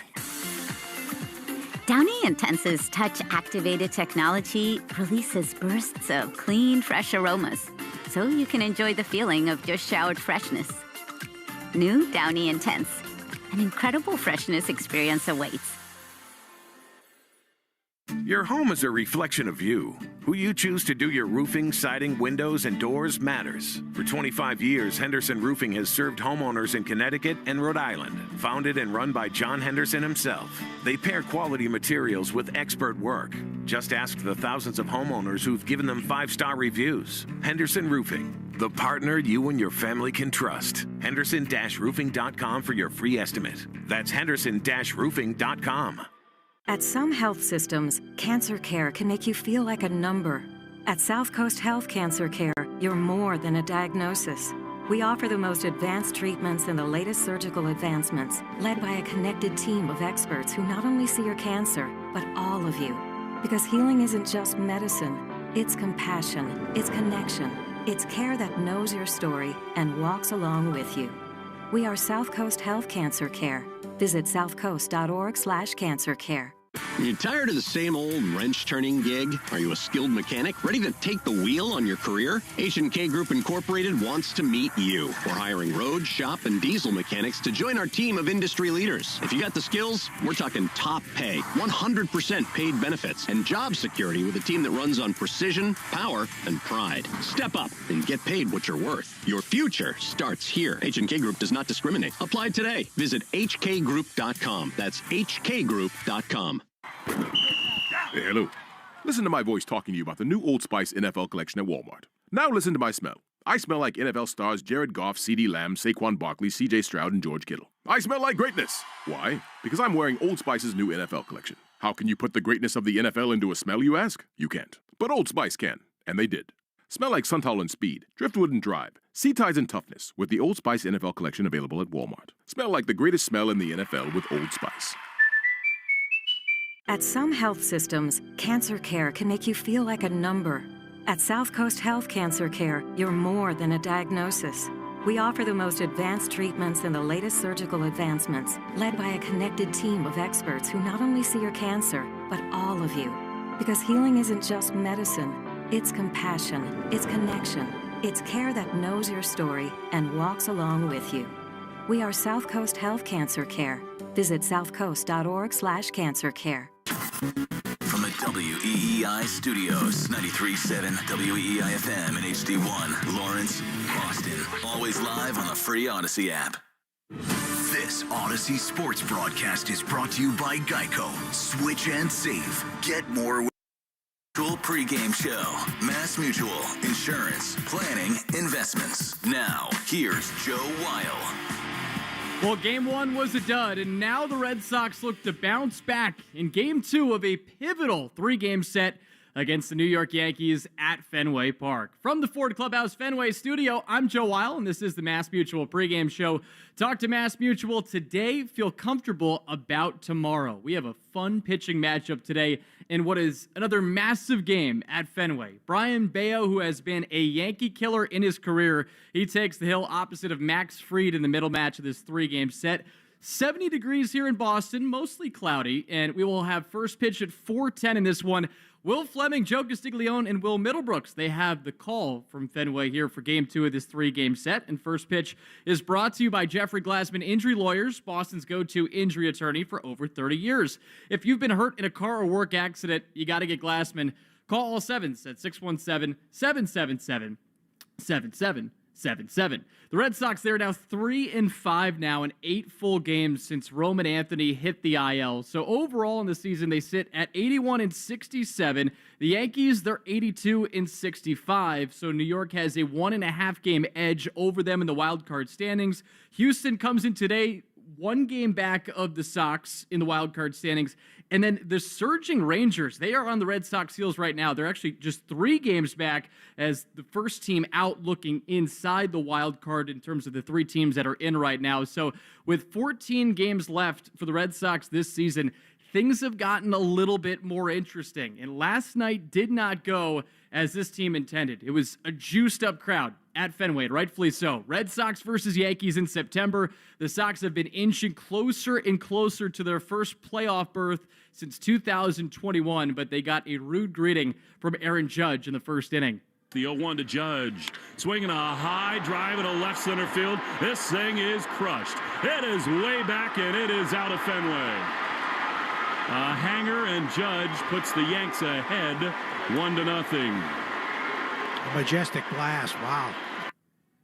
Downy Intense's touch-activated technology releases bursts of clean, fresh aromas, so you can enjoy the feeling of just showered freshness. New Downy Intense. An incredible freshness experience awaits. Your home is a reflection of you. Who you choose to do your roofing, siding, windows, and doors matters. For 25 years, Henderson Roofing has served homeowners in Connecticut and Rhode Island. Founded and run by John Henderson himself, they pair quality materials with expert work. Just ask the thousands of homeowners who've given them 5-star reviews. Henderson Roofing, the partner you and your family can trust. Henderson-roofing.com for your free estimate. That's Henderson-roofing.com. At some health systems, cancer care can make you feel like a number. At South Coast Health Cancer Care, you're more than a diagnosis. We offer the most advanced treatments and the latest surgical advancements, led by a connected team of experts who not only see your cancer, but all of you. Because healing isn't just medicine, it's compassion, it's connection, it's care that knows your story and walks along with you. We are South Coast Health Cancer Care. Visit southcoast.org/cancercare. You tired of the same old wrench-turning gig? Are you a skilled mechanic ready to take the wheel on your career? H&K Group Incorporated wants to meet you. We're hiring road, shop, and diesel mechanics to join our team of industry leaders. If you got the skills, we're talking top pay, 100% paid benefits, and job security with a team that runs on precision, power, and pride. Step up and get paid what you're worth. Your future starts here. H&K Group does not discriminate. Apply today. Visit hkgroup.com. That's hkgroup.com. Hey, hello. Listen to my voice talking to you about the new Old Spice NFL collection at Walmart. Now listen to my smell. I smell like NFL stars Jared Goff, CeeDee Lamb, Saquon Barkley, CJ Stroud, and George Kittle. I smell like greatness. Why? Because I'm wearing Old Spice's new NFL collection. How can you put the greatness of the NFL into a smell, you ask? You can't. But Old Spice can. And they did. Smell like Suntal and Speed, Driftwood and Drive, Sea Tides and Toughness with the Old Spice NFL collection available at Walmart. Smell like the greatest smell in the NFL with Old Spice. At some health systems, cancer care can make you feel like a number. At South Coast Health Cancer Care, you're more than a diagnosis. We offer the most advanced treatments and the latest surgical advancements, led by a connected team of experts who not only see your cancer, but all of you. Because healing isn't just medicine, it's compassion, it's connection, it's care that knows your story and walks along with you. We are South Coast Health Cancer Care. Visit southcoast.org/cancercare. From the WEEI studios, 93.7 WEEI FM and HD1, Lawrence, Boston. Always live on the free Odyssey app. This Odyssey sports broadcast is brought to you by Geico. Switch and save. Get more with Pregame show. Mass Mutual. Insurance. Planning. Investments. Now, here's Joe Weil. Well, Game 1 was a dud, and now the Red Sox look to bounce back in Game 2 of a pivotal 3-game set against the New York Yankees at Fenway Park. From the Ford Clubhouse Fenway studio, I'm Joe Weil, and this is the Mass Mutual pregame show. Talk to Mass Mutual today. Feel comfortable about tomorrow. We have a fun pitching matchup today in what is another massive game at Fenway. Brayan Bello, who has been a Yankee killer in his career, he takes the hill opposite of Max Fried in the middle match of this 3-game set. 70 degrees here in Boston, mostly cloudy, and we will have first pitch at 4:10 in this one. Will Fleming, Joe Castiglione, and Will Middlebrooks, they have the call from Fenway here for Game 2 of this 3-game set. And first pitch is brought to you by Jeffrey Glassman Injury Lawyers, Boston's go-to injury attorney for over 30 years. If you've been hurt in a car or work accident, you got to get Glassman. Call all sevens at 617-777-7777. 7-7. The Red Sox, they're now 3-5 now in 8 full games since Roman Anthony hit the IL. So overall in the season, they sit at 81-67. The Yankees, they're 82-65. So New York has a 1.5 game edge over them in the wild card standings. Houston comes in today 1 game back of the Sox in the wild card standings. And then the surging Rangers, they are on the Red Sox heels right now. They're actually just 3 games back as the first team out looking inside the wild card in terms of the 3 teams that are in right now. So with 14 games left for the Red Sox this season, things have gotten a little bit more interesting. And last night did not go as this team intended. It was a juiced up crowd at Fenway, rightfully so. Red Sox versus Yankees in September. The Sox have been inching closer and closer to their first playoff berth since 2021, but they got a rude greeting from Aaron Judge in the first inning. The 0-1 to Judge, swinging a high drive into left center field. This thing is crushed. It is way back, and it is out of Fenway. A hanger, and Judge puts the Yanks ahead 1-0. A majestic blast. Wow.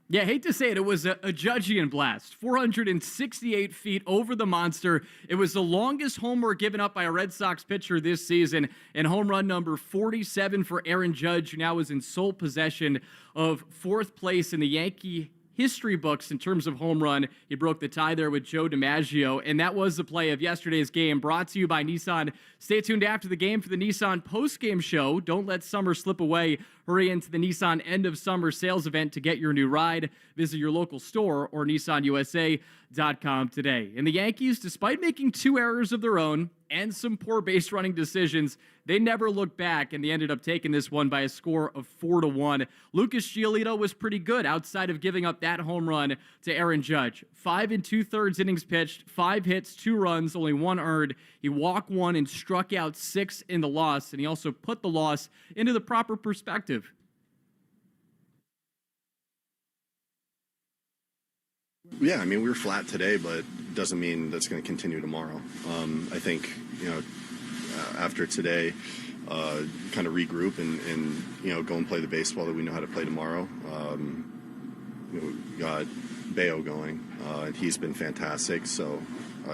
Yeah, hate to say it, it was a Judgian blast. 468 feet over the monster. It was the longest homer given up by a Red Sox pitcher this season, and home run number 47 for Aaron Judge, who now is in sole possession of 4th place in the Yankee history books in terms of home run. He broke the tie there with Joe DiMaggio, and that was the play of yesterday's game, brought to you by Nissan. Stay tuned after the game for the Nissan post-game show. Don't let summer slip away. Hurry into the Nissan end of summer sales event to get your new ride. Visit your local store or nissanusa.com today. And the Yankees, despite making 2 errors of their own and some poor base running decisions, they never looked back, and they ended up taking this one by a score of 4-1. Lucas Giolito was pretty good outside of giving up that home run to Aaron Judge. 5 2/3 innings pitched, 5 hits, 2 runs, only 1 earned. He walked 1 and struck out 6 in the loss, and he also put the loss into the proper perspective. Yeah, I mean, we were flat today, but it doesn't mean that's going to continue tomorrow. I think, after today, kind of regroup and go and play the baseball that we know how to play tomorrow. We got Bello going, and he's been fantastic, so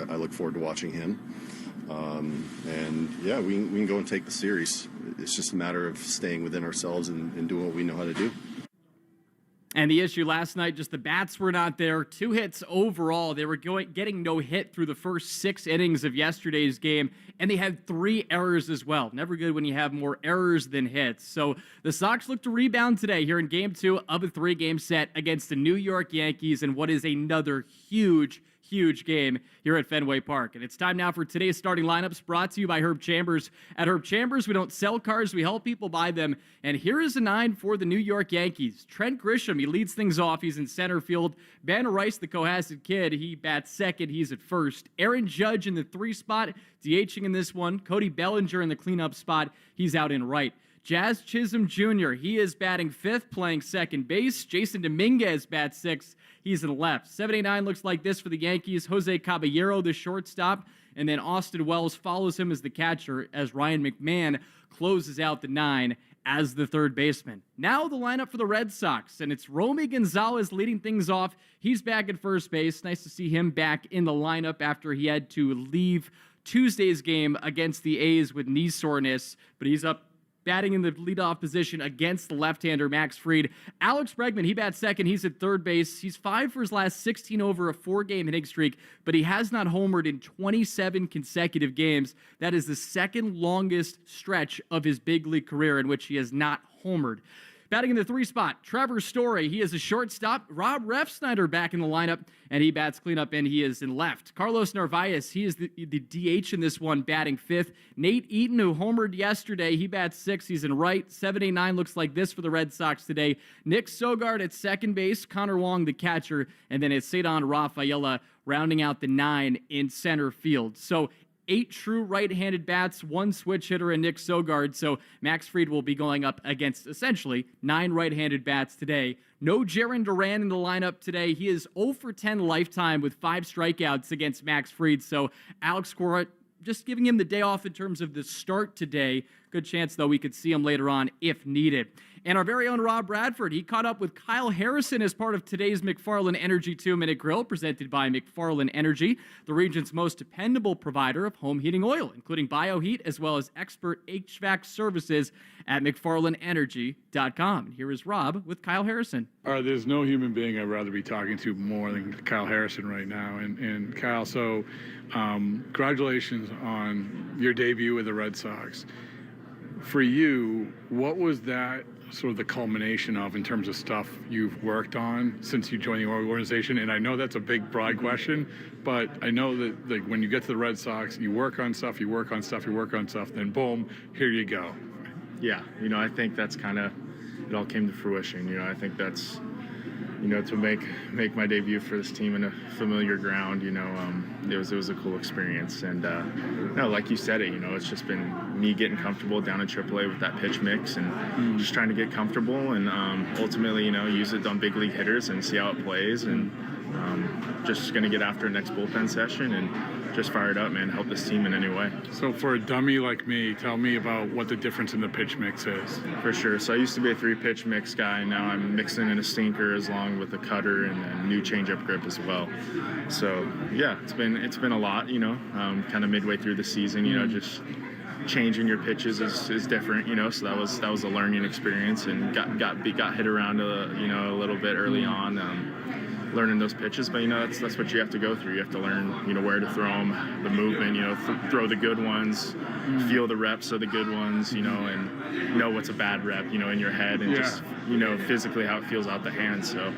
I look forward to watching him. We can go and take the series. It's just a matter of staying within ourselves and doing what we know how to do. And the issue last night, just the bats were not there. 2 hits overall. They were getting no hit through the first 6 innings of yesterday's game, and they had 3 errors as well. Never good when you have more errors than hits. So the Sox look to rebound today here in Game 2 of a 3-game set against the New York Yankees in what is another huge game here at Fenway Park. And it's time now for today's starting lineups, brought to you by Herb Chambers. At Herb Chambers, we don't sell cars, we help people buy them. And here is a 9 for the New York Yankees. Trent Grisham, he leads things off. He's in center field. Ben Rice, the Cohasset kid, he bats second. He's at first. Aaron Judge in the 3 spot, DHing in this one. Cody Bellinger in the cleanup spot. He's out in right. Jazz Chisholm Jr., he is batting 5th, playing second base. Jason Dominguez bats 6th. He's in left. 79 looks like this for the Yankees. Jose Caballero, the shortstop. And then Austin Wells follows him as the catcher as Ryan McMahon closes out the 9 as the 3rd baseman. Now the lineup for the Red Sox, and it's Romy Gonzalez leading things off. He's back at first base. Nice to see him back in the lineup after he had to leave Tuesday's game against the A's with knee soreness, but he's up batting in the leadoff position against the left-hander Max Fried. Alex Bregman, he bats second. He's at third base. He's 5 for his last 16 over a 4-game hitting streak, but he has not homered in 27 consecutive games. That is the 2nd longest stretch of his big league career in which he has not homered. Batting in the 3 spot, Trevor Story. He is a shortstop. Rob Refsnyder back in the lineup, and he bats cleanup, and he is in left. Carlos Narvaez, he is the DH in this one, batting 5th. Nate Eaton, who homered yesterday, he bats 6th. He's in right. 7-8-9 looks like this for the Red Sox today. Nick Sogard at second base. Connor Wong, the catcher, and then it's Cedon Rafaela rounding out the 9 in center field. So 8 true right-handed bats, 1 switch hitter, and Nick Sogard. So Max Fried will be going up against essentially 9 right-handed bats today. No Jarren Duran in the lineup today. He is 0 for 10 lifetime with 5 strikeouts against Max Fried. So Alex Cora just giving him the day off in terms of the start today. Good chance, though, we could see him later on if needed. And our very own Rob Bradford, he caught up with Kyle Harrison as part of today's McFarland Energy 2-Minute Grill, presented by McFarland Energy, the region's most dependable provider of home heating oil, including bioheat, as well as expert HVAC services at McFarlandEnergy.com. And here is Rob with Kyle Harrison. All right, there's no human being I'd rather be talking to more than Kyle Harrison right now. And Kyle, so congratulations on your debut with the Red Sox. For you, what was that sort of the culmination of in terms of stuff you've worked on since you joined the organization? And I know that's a big, broad question, but I know that like when you get to the Red Sox, you work on stuff, then boom, here you go. Yeah, I think that's kind of, it all came to fruition. I think that's, to make my debut for this team in a familiar ground, it was a cool experience. And like you said it's just been me getting comfortable down in AAA with that pitch mix and just trying to get comfortable and ultimately, use it on big league hitters and see how it plays. And just going to get after next bullpen session and just fire it up, man, help this team in any way. So for a dummy like me, tell me about what the difference in the pitch mix is. For sure. So I used to be a 3-pitch mix guy. Now I'm mixing in a sinker as long with a cutter and a new changeup grip as well. So yeah, it's been a lot, kind of midway through the season, just changing your pitches is different, so that was a learning experience and got hit around a little bit early on. Learning those pitches, but that's what you have to go through. You have to learn where to throw them, the movement, throw the good ones, feel the reps of the good ones, and know what's a bad rep, in your head, and just physically how it feels out the hand. So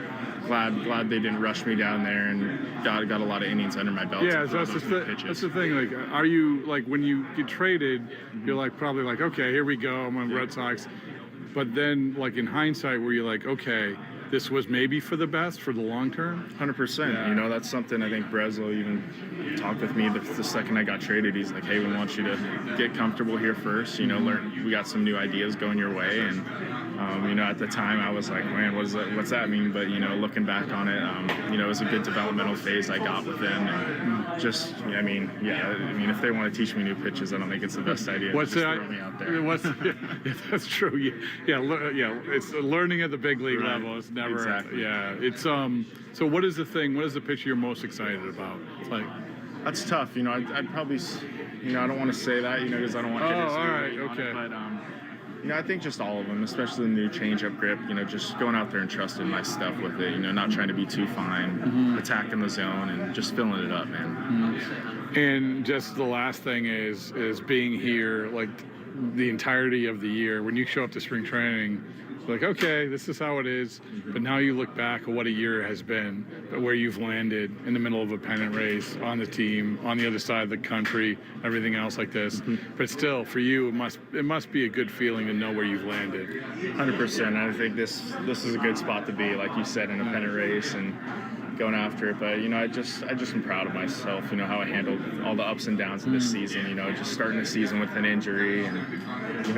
glad they didn't rush me down there and got a lot of innings under my belt. Yeah, that's the thing. Like, are you like when you get traded, you're like probably like, okay, here we go, I'm on Red Sox, but then like in hindsight, were you like, okay, this was maybe for the best, for the long term? 100%. Yeah. That's something I think Rizzo even talked with me the second I got traded. He's like, hey, we want you to get comfortable here first. Learn. We got some new ideas going your way. And, at the time I was like, man, what's that mean? But, looking back on it, it was a good developmental phase I got with them. And just, if they want to teach me new pitches, I don't think it's the best idea. What's that? Throw me out there. Yeah, that's true. Yeah. It's learning at the big league level. It's never. Exactly. Yeah. It's So what is the thing? What is the pitch you're most excited about? It's like. That's tough. I'd probably, I don't want to say that, because I don't want hitters all right, on okay. it, but I think just all of them, especially the new changeup grip. Just going out there and trusting my stuff with it. Not trying to be too fine, attacking the zone, and just filling it up, man. And just the last thing is being here like the entirety of the year. When you show up to spring training, like, okay, this is how it is. But now you look back at what a year has been, but where you've landed in the middle of a pennant race, on the team, on the other side of the country, everything else like this. But still, for you, it must be a good feeling to know where you've landed. 100%. I think this is a good spot to be, like you said, in a pennant race and going after it. But I just am proud of myself. How I handled all the ups and downs of this season. Just starting the season with an injury and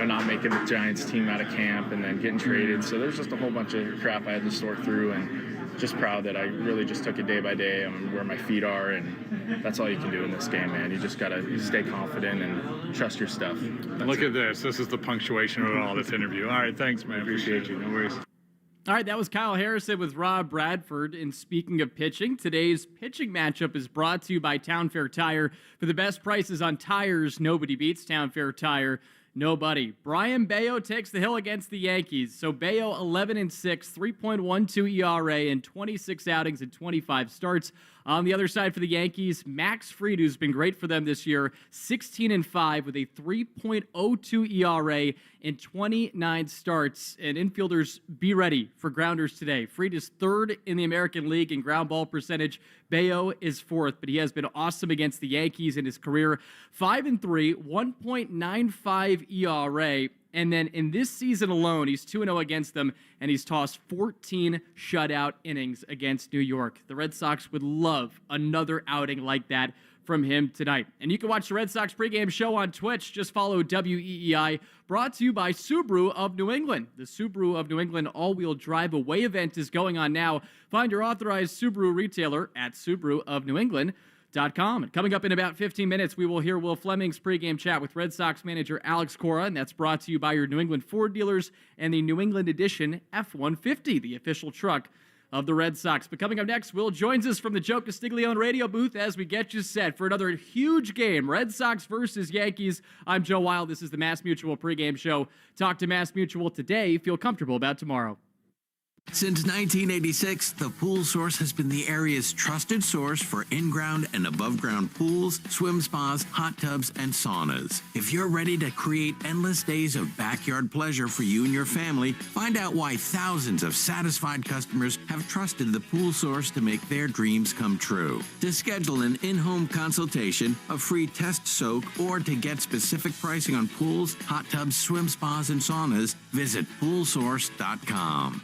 not making the Giants team out of camp and then getting traded. So there's just a whole bunch of crap I had to sort through, and just proud that I really just took it day by day. Where my feet are, and that's all you can do in this game, man. You just gotta stay confident and trust your stuff. Look at this. This is the punctuation of all this interview. All right, thanks, man. Appreciate you. No worries. All right, that was Kyle Harrison with Rob Bradford. And speaking of pitching, today's pitching matchup is brought to you by Town Fair Tire. For the best prices on tires, nobody beats Town Fair Tire. Nobody. Brayan Bello takes the hill against the Yankees. So Bello 11-6, 3.12 ERA in 26 outings and 25 starts. On the other side for the Yankees, Max Fried, who's been great for them this year, 16-5 with a 3.02 ERA in 29 starts. And infielders, be ready for grounders today. Fried is third in the American League in ground ball percentage. Bello is fourth, but he has been awesome against the Yankees in his career. 5-3, 1.95 ERA. And then in this season alone, he's 2-0 against them, and he's tossed 14 shutout innings against New York. The Red Sox would love another outing like that from him tonight. And you can watch the Red Sox pregame show on Twitch. Just follow WEEI, brought to you by Subaru of New England. The Subaru of New England all-wheel drive away event is going on now. Find your authorized Subaru retailer at Subaru of New England. And coming up in about 15 minutes, we will hear Will Fleming's pregame chat with Red Sox manager Alex Cora, and that's brought to you by your New England Ford dealers and the New England Edition F-150, the official truck of the Red Sox. But coming up next, Will joins us from the Joe Castiglione radio booth as we get you set for another huge game, Red Sox versus Yankees. I'm Joe Wild. This is the Mass Mutual pregame show. Talk to Mass Mutual today. Feel comfortable about tomorrow. Since 1986, the Pool Source has been the area's trusted source for in-ground and above-ground pools, swim spas, hot tubs, and saunas. If you're ready to create endless days of backyard pleasure for you and your family, find out why thousands of satisfied customers have trusted the Pool Source to make their dreams come true. To schedule an in-home consultation, a free test soak, or to get specific pricing on pools, hot tubs, swim spas, and saunas, visit poolsource.com.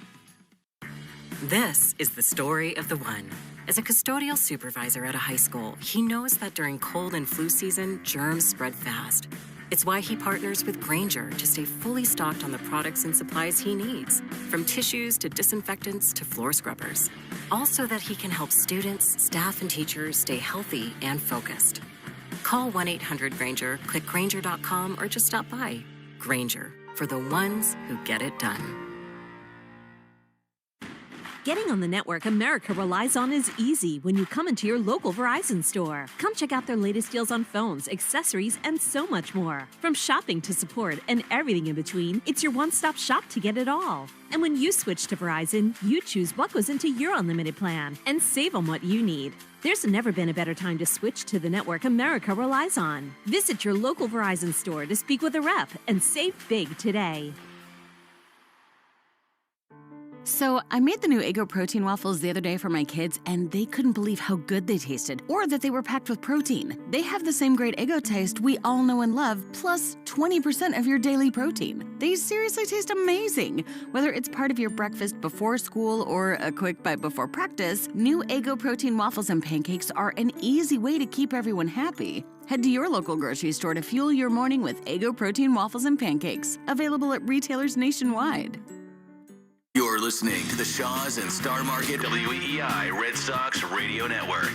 This is the story of the one. As a custodial supervisor at a high school, he knows that during cold and flu season, germs spread fast. It's why he partners with Grainger to stay fully stocked on the products and supplies he needs, from tissues to disinfectants to floor scrubbers. Also that he can help students, staff, and teachers stay healthy and focused. Call 1-800-GRAINGER, click Grainger.com, or just stop by. Grainger, for the ones who get it done. Getting on the network America relies on is easy when you come into your local Verizon store. Come check out their latest deals on phones, accessories, and so much more. From shopping to support and everything in between, it's your one-stop shop to get it all. And when you switch to Verizon, you choose what goes into your unlimited plan and save on what you need. There's never been a better time to switch to the network America relies on. Visit your local Verizon store to speak with a rep and save big today. So, I made the new Eggo protein waffles the other day for my kids, and they couldn't believe how good they tasted, or that they were packed with protein. They have the same great Eggo taste we all know and love, plus 20% of your daily protein. They seriously taste amazing. Whether it's part of your breakfast before school or a quick bite before practice, new Eggo protein waffles and pancakes are an easy way to keep everyone happy. Head to your local grocery store to fuel your morning with Eggo protein waffles and pancakes, available at retailers nationwide. You're listening to the Shaws and Star Market WEEI Red Sox Radio Network.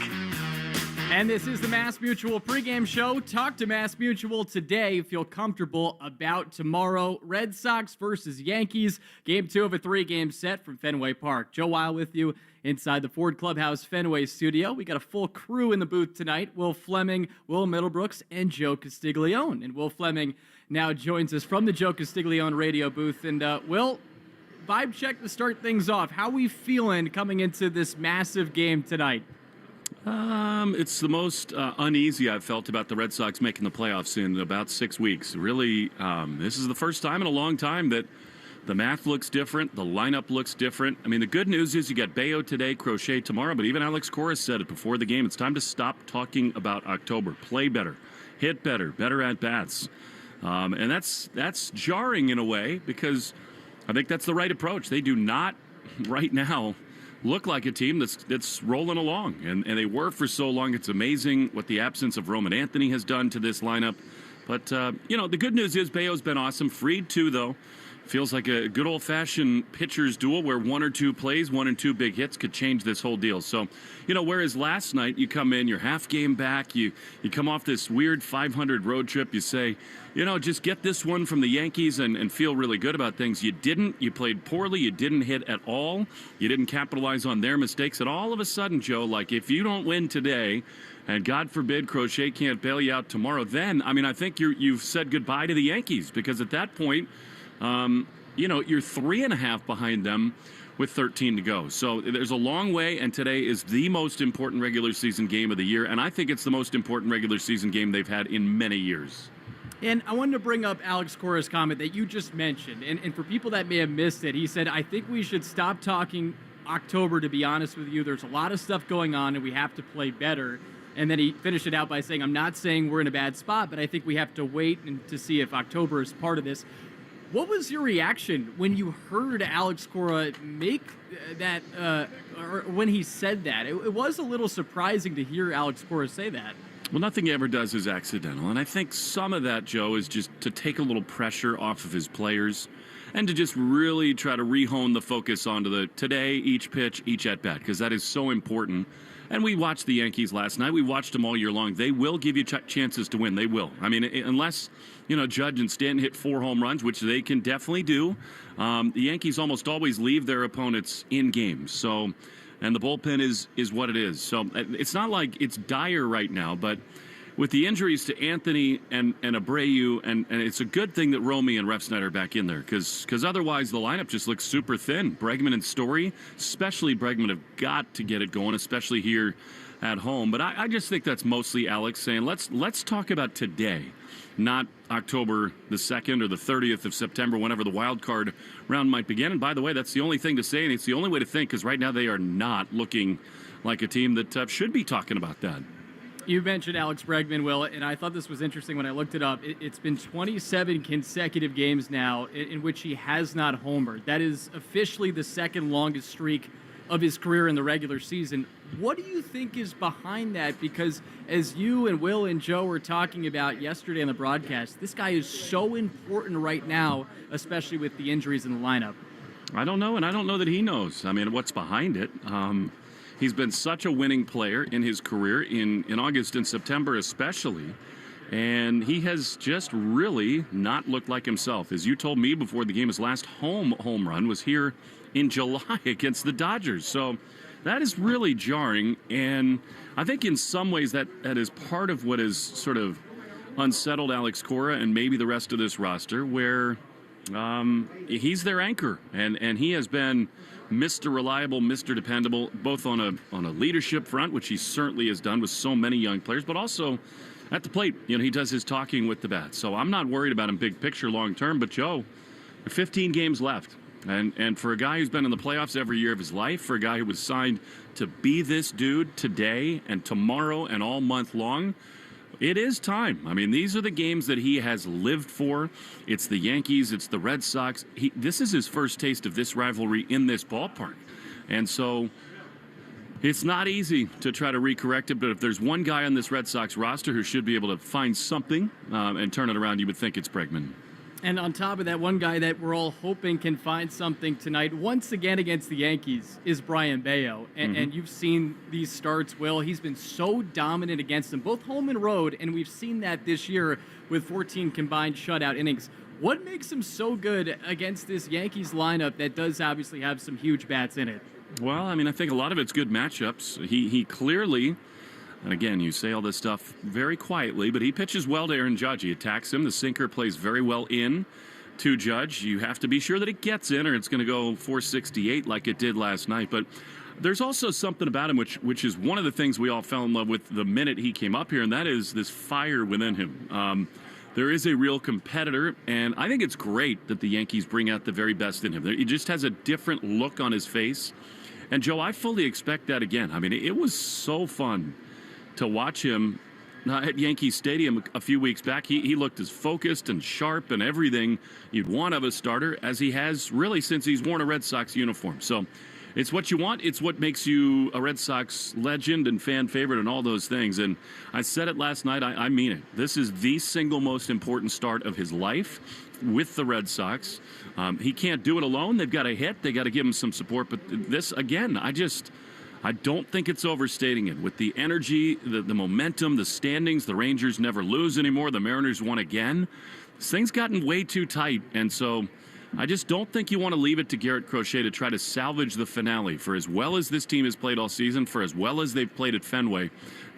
And this is the Mass Mutual pregame show. Talk to Mass Mutual today. Feel comfortable about tomorrow. Red Sox versus Yankees. Game 2 of a 3-game set from Fenway Park. Joe Weil with you inside the Ford Clubhouse Fenway studio. We got a full crew in the booth tonight. Will Fleming, Will Middlebrooks, and Joe Castiglione. And Will Fleming now joins us from the Joe Castiglione radio booth. And Will, vibe check to start things off. How are we feeling coming into this massive game tonight? It's the most uneasy I've felt about the Red Sox making the playoffs in about 6 weeks. Really, this is the first time in a long time that the math looks different, the lineup looks different. I mean, the good news is you got Bello today, Crochet tomorrow, but even Alex Cora said it before the game. It's time to stop talking about October. Play better, hit better, better at-bats. And that's jarring in a way because I think that's the right approach. They do not right now look like a team that's rolling along, and they were for so long. It's amazing what the absence of Roman Anthony has done to this lineup. But, the good news is Bello's been awesome. Fried, too, though. Feels like a good old-fashioned pitcher's duel where 1 or 2 plays, 1 and 2 big hits could change this whole deal. So, whereas last night you come in, you're half game back, you come off this weird 500 road trip, you say, just get this one from the Yankees and feel really good about things. You didn't. You played poorly. You didn't hit at all. You didn't capitalize on their mistakes. And all of a sudden, Joe, like if you don't win today, and God forbid Crochet can't bail you out tomorrow, then, I think you've said goodbye to the Yankees because at that point, you're 3.5 behind them with 13 to go. So there's a long way, and today is the most important regular season game of the year, and I think it's the most important regular season game they've had in many years. And I wanted to bring up Alex Cora's comment that you just mentioned, and for people that may have missed it, he said, I think we should stop talking October, to be honest with you. There's a lot of stuff going on, and we have to play better. And then he finished it out by saying, I'm not saying we're in a bad spot, but I think we have to wait and to see if October is part of this. What was your reaction when you heard Alex Cora make that, or when he said that? It was a little surprising to hear Alex Cora say that. Well, nothing he ever does is accidental, and I think some of that, Joe, is just to take a little pressure off of his players and to just really try to re-hone the focus onto the today, each pitch, each at-bat, because that is so important. And we watched the Yankees last night. We watched them all year long. They will give you chances to win. They will. I mean, unless, Judge and Stanton hit 4 home runs, which they can definitely do, the Yankees almost always leave their opponents in games. So, and the bullpen is what it is. So it's not like it's dire right now, but with the injuries to Anthony and Abreu, and it's a good thing that Romy and Refsnyder are back in there, because otherwise the lineup just looks super thin. Bregman and Story, especially Bregman, have got to get it going, especially here at home. But I just think that's mostly Alex saying, let's talk about today, not October the 2nd or the 30th of September, whenever the wild card round might begin. And by the way, that's the only thing to say, and it's the only way to think, because right now they are not looking like a team that should be talking about that. You mentioned Alex Bregman, Will, and I thought this was interesting when I looked it up. It's been 27 consecutive games now in which he has not homered. That is officially the second longest streak of his career in the regular season. What do you think is behind that? Because as you and Will and Joe were talking about yesterday on the broadcast, this guy is so important right now, especially with the injuries in the lineup. I don't know, and I don't know that he knows. I mean, what's behind it? He's been such a winning player in his career, in August and September especially, and he has just really not looked like himself. As you told me before the game, his last home run was here in July against the Dodgers. So that is really jarring, and I think in some ways that is part of what has sort of unsettled Alex Cora and maybe the rest of this roster, where he's their anchor, and he has been Mr. Reliable, Mr. Dependable, both on a leadership front, which he certainly has done with so many young players, but also at the plate. He does his talking with the bat. So I'm not worried about him big picture long term. But Joe, 15 games left, and for a guy who's been in the playoffs every year of his life, for a guy who was signed to be this dude today and tomorrow and all month long, it is time. I mean, these are the games that he has lived for. It's the Yankees. It's the Red Sox. This is his first taste of this rivalry in this ballpark. And so it's not easy to try to recorrect it, but if there's one guy on this Red Sox roster who should be able to find something and turn it around, you would think it's Bregman. And on top of that, one guy that we're all hoping can find something tonight, once again against the Yankees, is Brayan Bello. And you've seen these starts, Will. He's been so dominant against them, both home and road, and we've seen that this year with 14 combined shutout innings. What makes him so good against this Yankees lineup that does obviously have some huge bats in it? Well, I mean, I think a lot of it's good matchups. He clearly... And again, you say all this stuff very quietly, but he pitches well to Aaron Judge. He attacks him. The sinker plays very well in to Judge. You have to be sure that it gets in, or it's going to go 468 like it did last night. But there's also something about him which is one of the things we all fell in love with the minute he came up here, and that is this fire within him. There is a real competitor, and I think it's great that the Yankees bring out the very best in him. He just has a different look on his face. And, Joe, I fully expect that again. I mean, it was so fun to watch him at Yankee Stadium a few weeks back. He looked as focused and sharp and everything you'd want of a starter as he has really since he's worn a Red Sox uniform. So it's what you want. It's what makes you a Red Sox legend and fan favorite and all those things. And I said it last night. I mean it. This is the single most important start of his life with the Red Sox. He can't do it alone. They've got to hit. They got to give him some support. But this, again, I don't think it's overstating it. With the energy, the momentum, the standings, the Rangers never lose anymore. The Mariners won again. This thing's gotten way too tight. And so I just don't think you want to leave it to Garrett Crochet to try to salvage the finale. For as well as this team has played all season, for as well as they've played at Fenway,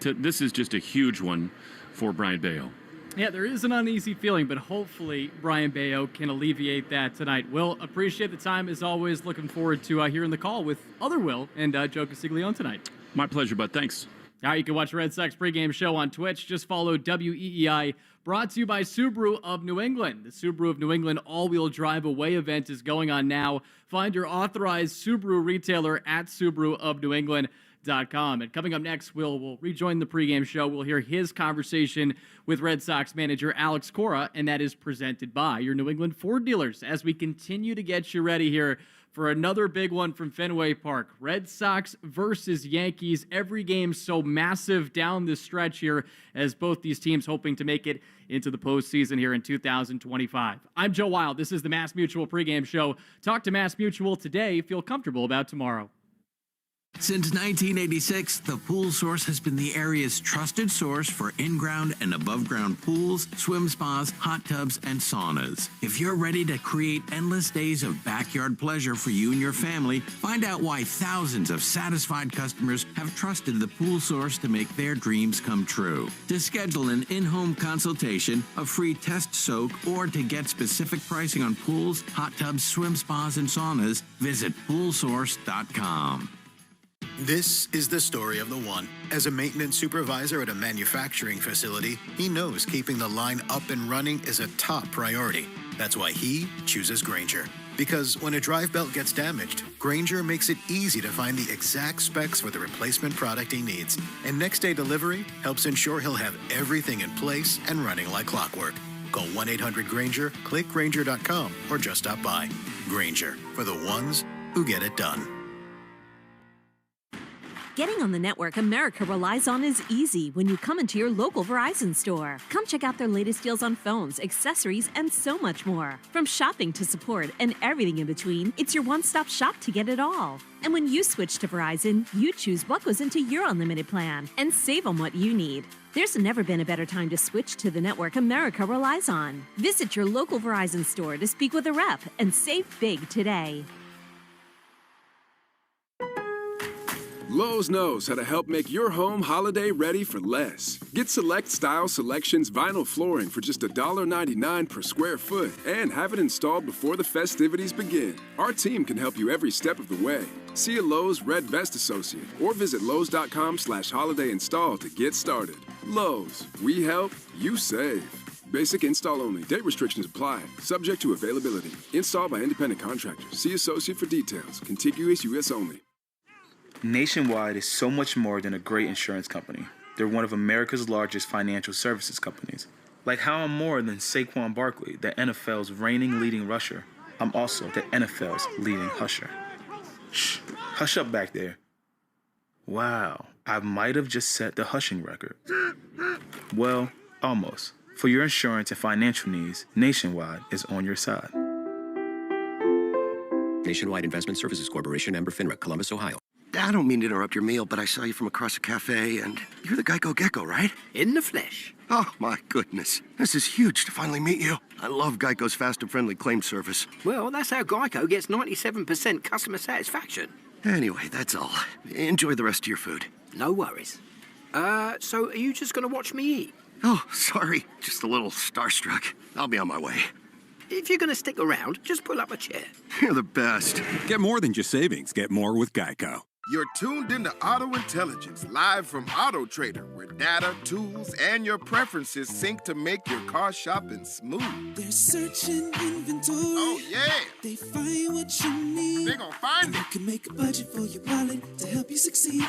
this is just a huge one for Brayan Bello. Yeah, there is an uneasy feeling, but hopefully Brayan Bello can alleviate that tonight. Will, appreciate the time as always. Looking forward to hearing the call with other Will and Joe Castiglione tonight. My pleasure, bud. Thanks. All right, you can watch the Red Sox pregame show on Twitch. Just follow WEEI, brought to you by Subaru of New England. The Subaru of New England all-wheel drive away event is going on now. Find your authorized Subaru retailer at SubaruofNewEngland.com. And coming up next, we'll rejoin the pregame show. We'll hear his conversation with Red Sox manager Alex Cora, and that is presented by your New England Ford dealers as we continue to get you ready here for another big one from Fenway Park. Red Sox versus Yankees. Every game so massive down the stretch here as both these teams hoping to make it into the postseason here in 2025. I'm Joe Wild. This is the Mass Mutual pregame show. Talk to Mass Mutual today. Feel comfortable about tomorrow. Since 1986, the Pool Source has been the area's trusted source for in-ground and above-ground pools, swim spas, hot tubs, and saunas. If you're ready to create endless days of backyard pleasure for you and your family, find out why thousands of satisfied customers have trusted the Pool Source to make their dreams come true. To schedule an in-home consultation, a free test soak, or to get specific pricing on pools, hot tubs, swim spas, and saunas, visit poolsource.com. This is the story of the one. As a maintenance supervisor at a manufacturing facility, he knows keeping the line up and running is a top priority. That's why he chooses Grainger. Because when a drive belt gets damaged, Grainger makes it easy to find the exact specs for the replacement product he needs. And next-day delivery helps ensure he'll have everything in place and running like clockwork. Call 1-800-GRAINGER, click Grainger.com, or just stop by. Grainger, for the ones who get it done. Getting on the network America relies on is easy when you come into your local Verizon store. Come check out their latest deals on phones, accessories, and so much more. From shopping to support and everything in between, it's your one-stop shop to get it all. And when you switch to Verizon, you choose what goes into your unlimited plan and save on what you need. There's never been a better time to switch to the network America relies on. Visit your local Verizon store to speak with a rep and save big today. Lowe's knows how to help make your home holiday ready for less. Get Select Style Selections vinyl flooring for just $1.99 per square foot and have it installed before the festivities begin. Our team can help you every step of the way. See a Lowe's Red Vest associate or visit Lowe's.com/holiday install to get started. Lowe's, we help, you save. Basic install only. Date restrictions apply. Subject to availability. Installed by independent contractors. See associate for details. Contiguous U.S. only. Nationwide is so much more than a great insurance company. They're one of America's largest financial services companies. Like how I'm more than Saquon Barkley, the NFL's reigning leading rusher. I'm also the NFL's leading husher. Shh, hush up back there. Wow, I might have just set the hushing record. Well, almost. For your insurance and financial needs, Nationwide is on your side. Nationwide Investment Services Corporation, member FINRA, Columbus, Ohio. I don't mean to interrupt your meal, but I saw you from across the cafe, and you're the Geico Gecko, right? In the flesh. Oh, my goodness. This is huge to finally meet you. I love Geico's fast and friendly claim service. Well, that's how Geico gets 97% customer satisfaction. Anyway, that's all. Enjoy the rest of your food. No worries. So are you just going to watch me eat? Oh, sorry. Just a little starstruck. I'll be on my way. If you're going to stick around, just pull up a chair. You're the best. Get more than just savings. Get more with Geico. You're tuned into Auto Intelligence, live from Auto Trader, where data, tools, and your preferences sync to make your car shopping smooth. They're searching inventory. Oh, yeah. They find what you need. They're gonna find it. You can make a budget for your wallet to help you succeed.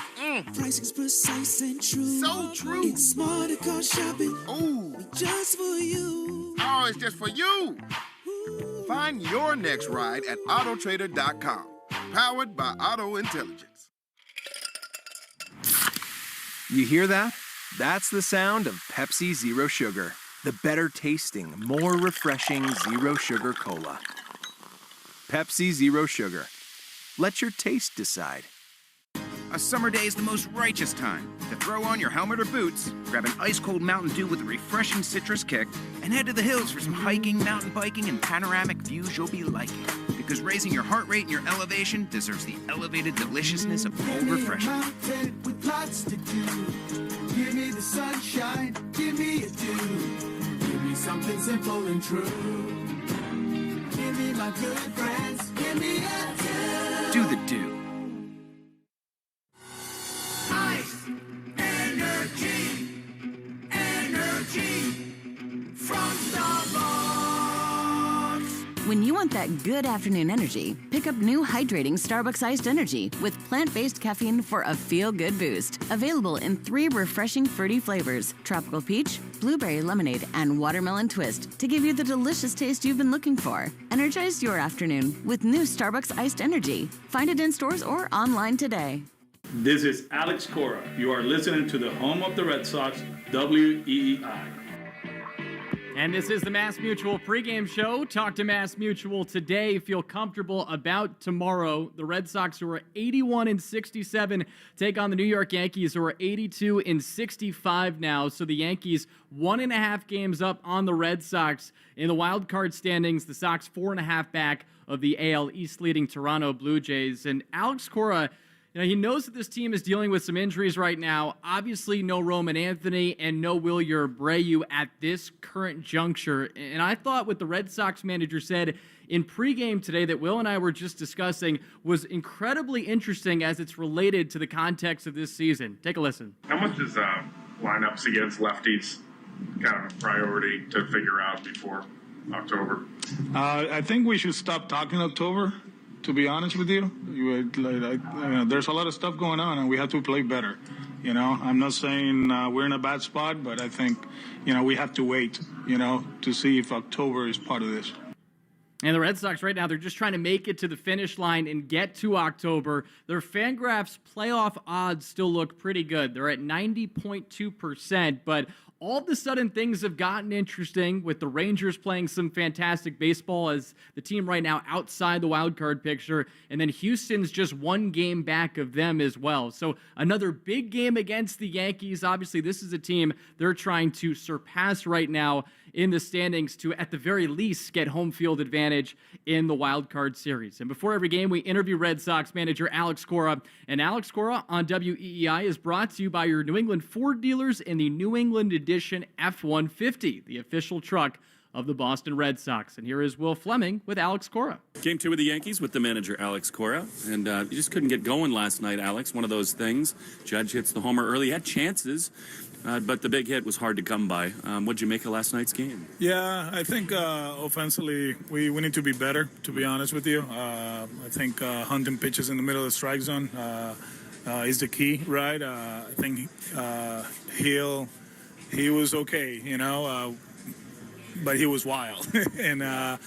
Pricing's precise and true. So true. It's smarter car shopping. Ooh. Just for you. Oh, it's just for you. Ooh. Find your next ride at autotrader.com. Powered by Auto Intelligence. You hear that? That's the sound of Pepsi Zero Sugar. The better tasting, more refreshing Zero Sugar Cola. Pepsi Zero Sugar. Let your taste decide. A summer day is the most righteous time to throw on your helmet or boots, grab an ice-cold Mountain Dew with a refreshing citrus kick, and head to the hills for some hiking, mountain biking, and panoramic views you'll be liking. Because raising your heart rate and your elevation deserves the elevated deliciousness of cold refreshment. With lots to do. Give me the sunshine, give me a dew. Give me something simple and true. Give me my good friends, give me a dew. Do the dew. Ice, energy, energy from Starbucks. When you want that good afternoon energy, pick up new hydrating Starbucks Iced Energy with plant-based caffeine for a feel-good boost. Available in 3 refreshing fruity flavors: tropical peach, blueberry lemonade, and watermelon twist to give you the delicious taste you've been looking for. Energize your afternoon with new Starbucks Iced Energy. Find it in stores or online today. This is Alex Cora. You are listening to the home of the Red Sox, WEEI. And this is the Mass Mutual pregame show. Talk to Mass Mutual today. Feel comfortable about tomorrow. The Red Sox, who are 81-67, take on the New York Yankees, who are 82-65 now. So the Yankees 1.5 games up on the Red Sox in the wild card standings. The Sox 4.5 back of the AL East leading Toronto Blue Jays. And Alex Cora, he knows that this team is dealing with some injuries right now. Obviously, no Roman Anthony and no Wilyer Abreu at this current juncture. And I thought what the Red Sox manager said in pregame today that Will and I were just discussing was incredibly interesting as it's related to the context of this season. Take a listen. How much is lineups against lefties kind of a priority to figure out before October? I think we should stop talking October. To be honest with you, there's a lot of stuff going on, and we have to play better. I'm not saying we're in a bad spot, but I think, we have to wait, to see if October is part of this. And the Red Sox right now, they're just trying to make it to the finish line and get to October. Their Fangraphs playoff odds still look pretty good. They're at 90.2%, but all of a sudden things have gotten interesting with the Rangers playing some fantastic baseball as the team right now outside the wild card picture, and then Houston's just one game back of them as well. So another big game against the Yankees. Obviously, this is a team they're trying to surpass right now in the standings to, at the very least, get home field advantage in the wild card series. And before every game, we interview Red Sox manager Alex Cora. And Alex Cora on WEEI is brought to you by your New England Ford dealers in the New England Edition F-150, the official truck of the Boston Red Sox. And here is Will Fleming with Alex Cora. Game 2 with the Yankees with the manager, Alex Cora. And you just couldn't get going last night, Alex. One of those things. Judge hits the homer early. Had chances, but the big hit was hard to come by. What'd you make of last night's game? Yeah, I think offensively we need to be better, to be honest with you. I think hunting pitches in the middle of the strike zone is the key, right? I think he was okay, but he was wild. And,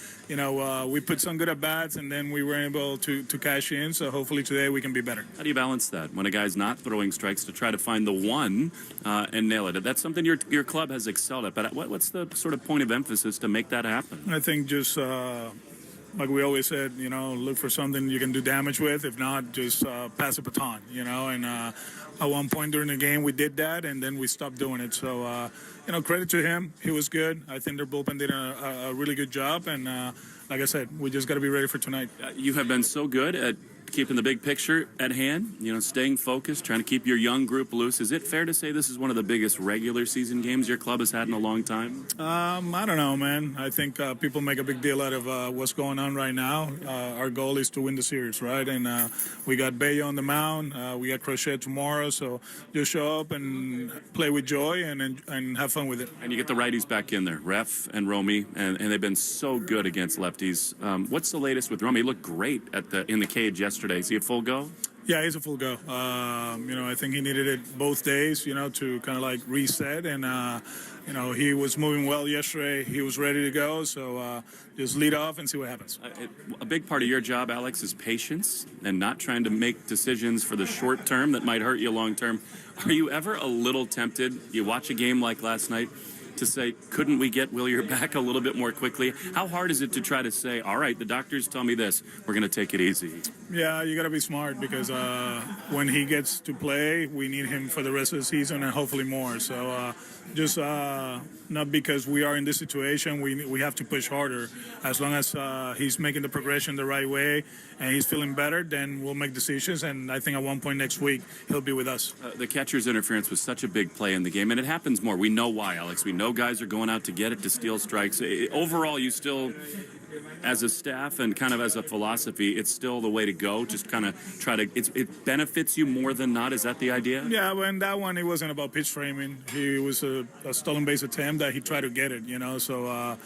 we put some good at-bats, and then we were able to cash in. So hopefully today we can be better. How do you balance that when a guy's not throwing strikes to try to find the one and nail it? That's something your club has excelled at. But what's the sort of point of emphasis to make that happen? I think just like we always said, look for something you can do damage with. If not, just pass a baton, and at one point during the game we did that, and then we stopped doing it. So, credit to him. He was good. I think their bullpen did a really good job, and like I said, we just got to be ready for tonight. You have been so good at keeping the big picture at hand, staying focused, trying to keep your young group loose. Is it fair to say this is one of the biggest regular season games your club has had in a long time? I don't know, man. I think people make a big deal out of what's going on right now. Our goal is to win the series, right? And we got Bello on the mound. We got Crochet tomorrow, so just show up and play with joy and have fun with it. And you get the righties back in there, Ref and Romy, and they've been so good against lefties. What's the latest with Romy? He looked great in the cage yesterday. Is he a full go? Yeah, he's a full go. I think he needed it both days, to kind of like reset. And, he was moving well yesterday. He was ready to go. So just lead off and see what happens. A big part of your job, Alex, is patience and not trying to make decisions for the short term that might hurt you long term. Are you ever a little tempted? You watch a game like last night to say, couldn't we get Wilyer back a little bit more quickly? How hard is it to try to say, all right, the doctors tell me this, we're going to take it easy? Yeah, you got to be smart because when he gets to play, we need him for the rest of the season and hopefully more. So just not because we are in this situation, we have to push harder. As long as he's making the progression the right way and he's feeling better, then we'll make decisions. And I think at one point next week, he'll be with us. The catcher's interference was such a big play in the game, and it happens more. We know why, Alex. We know guys are going out to get it, to steal strikes. Overall, you still, as a staff and kind of as a philosophy, it's still the way to go. Just kind of try to, it benefits you more than not. Is that the idea? Yeah, well, in that one, it wasn't about pitch framing. He was a stolen base attempt that he tried to get it, So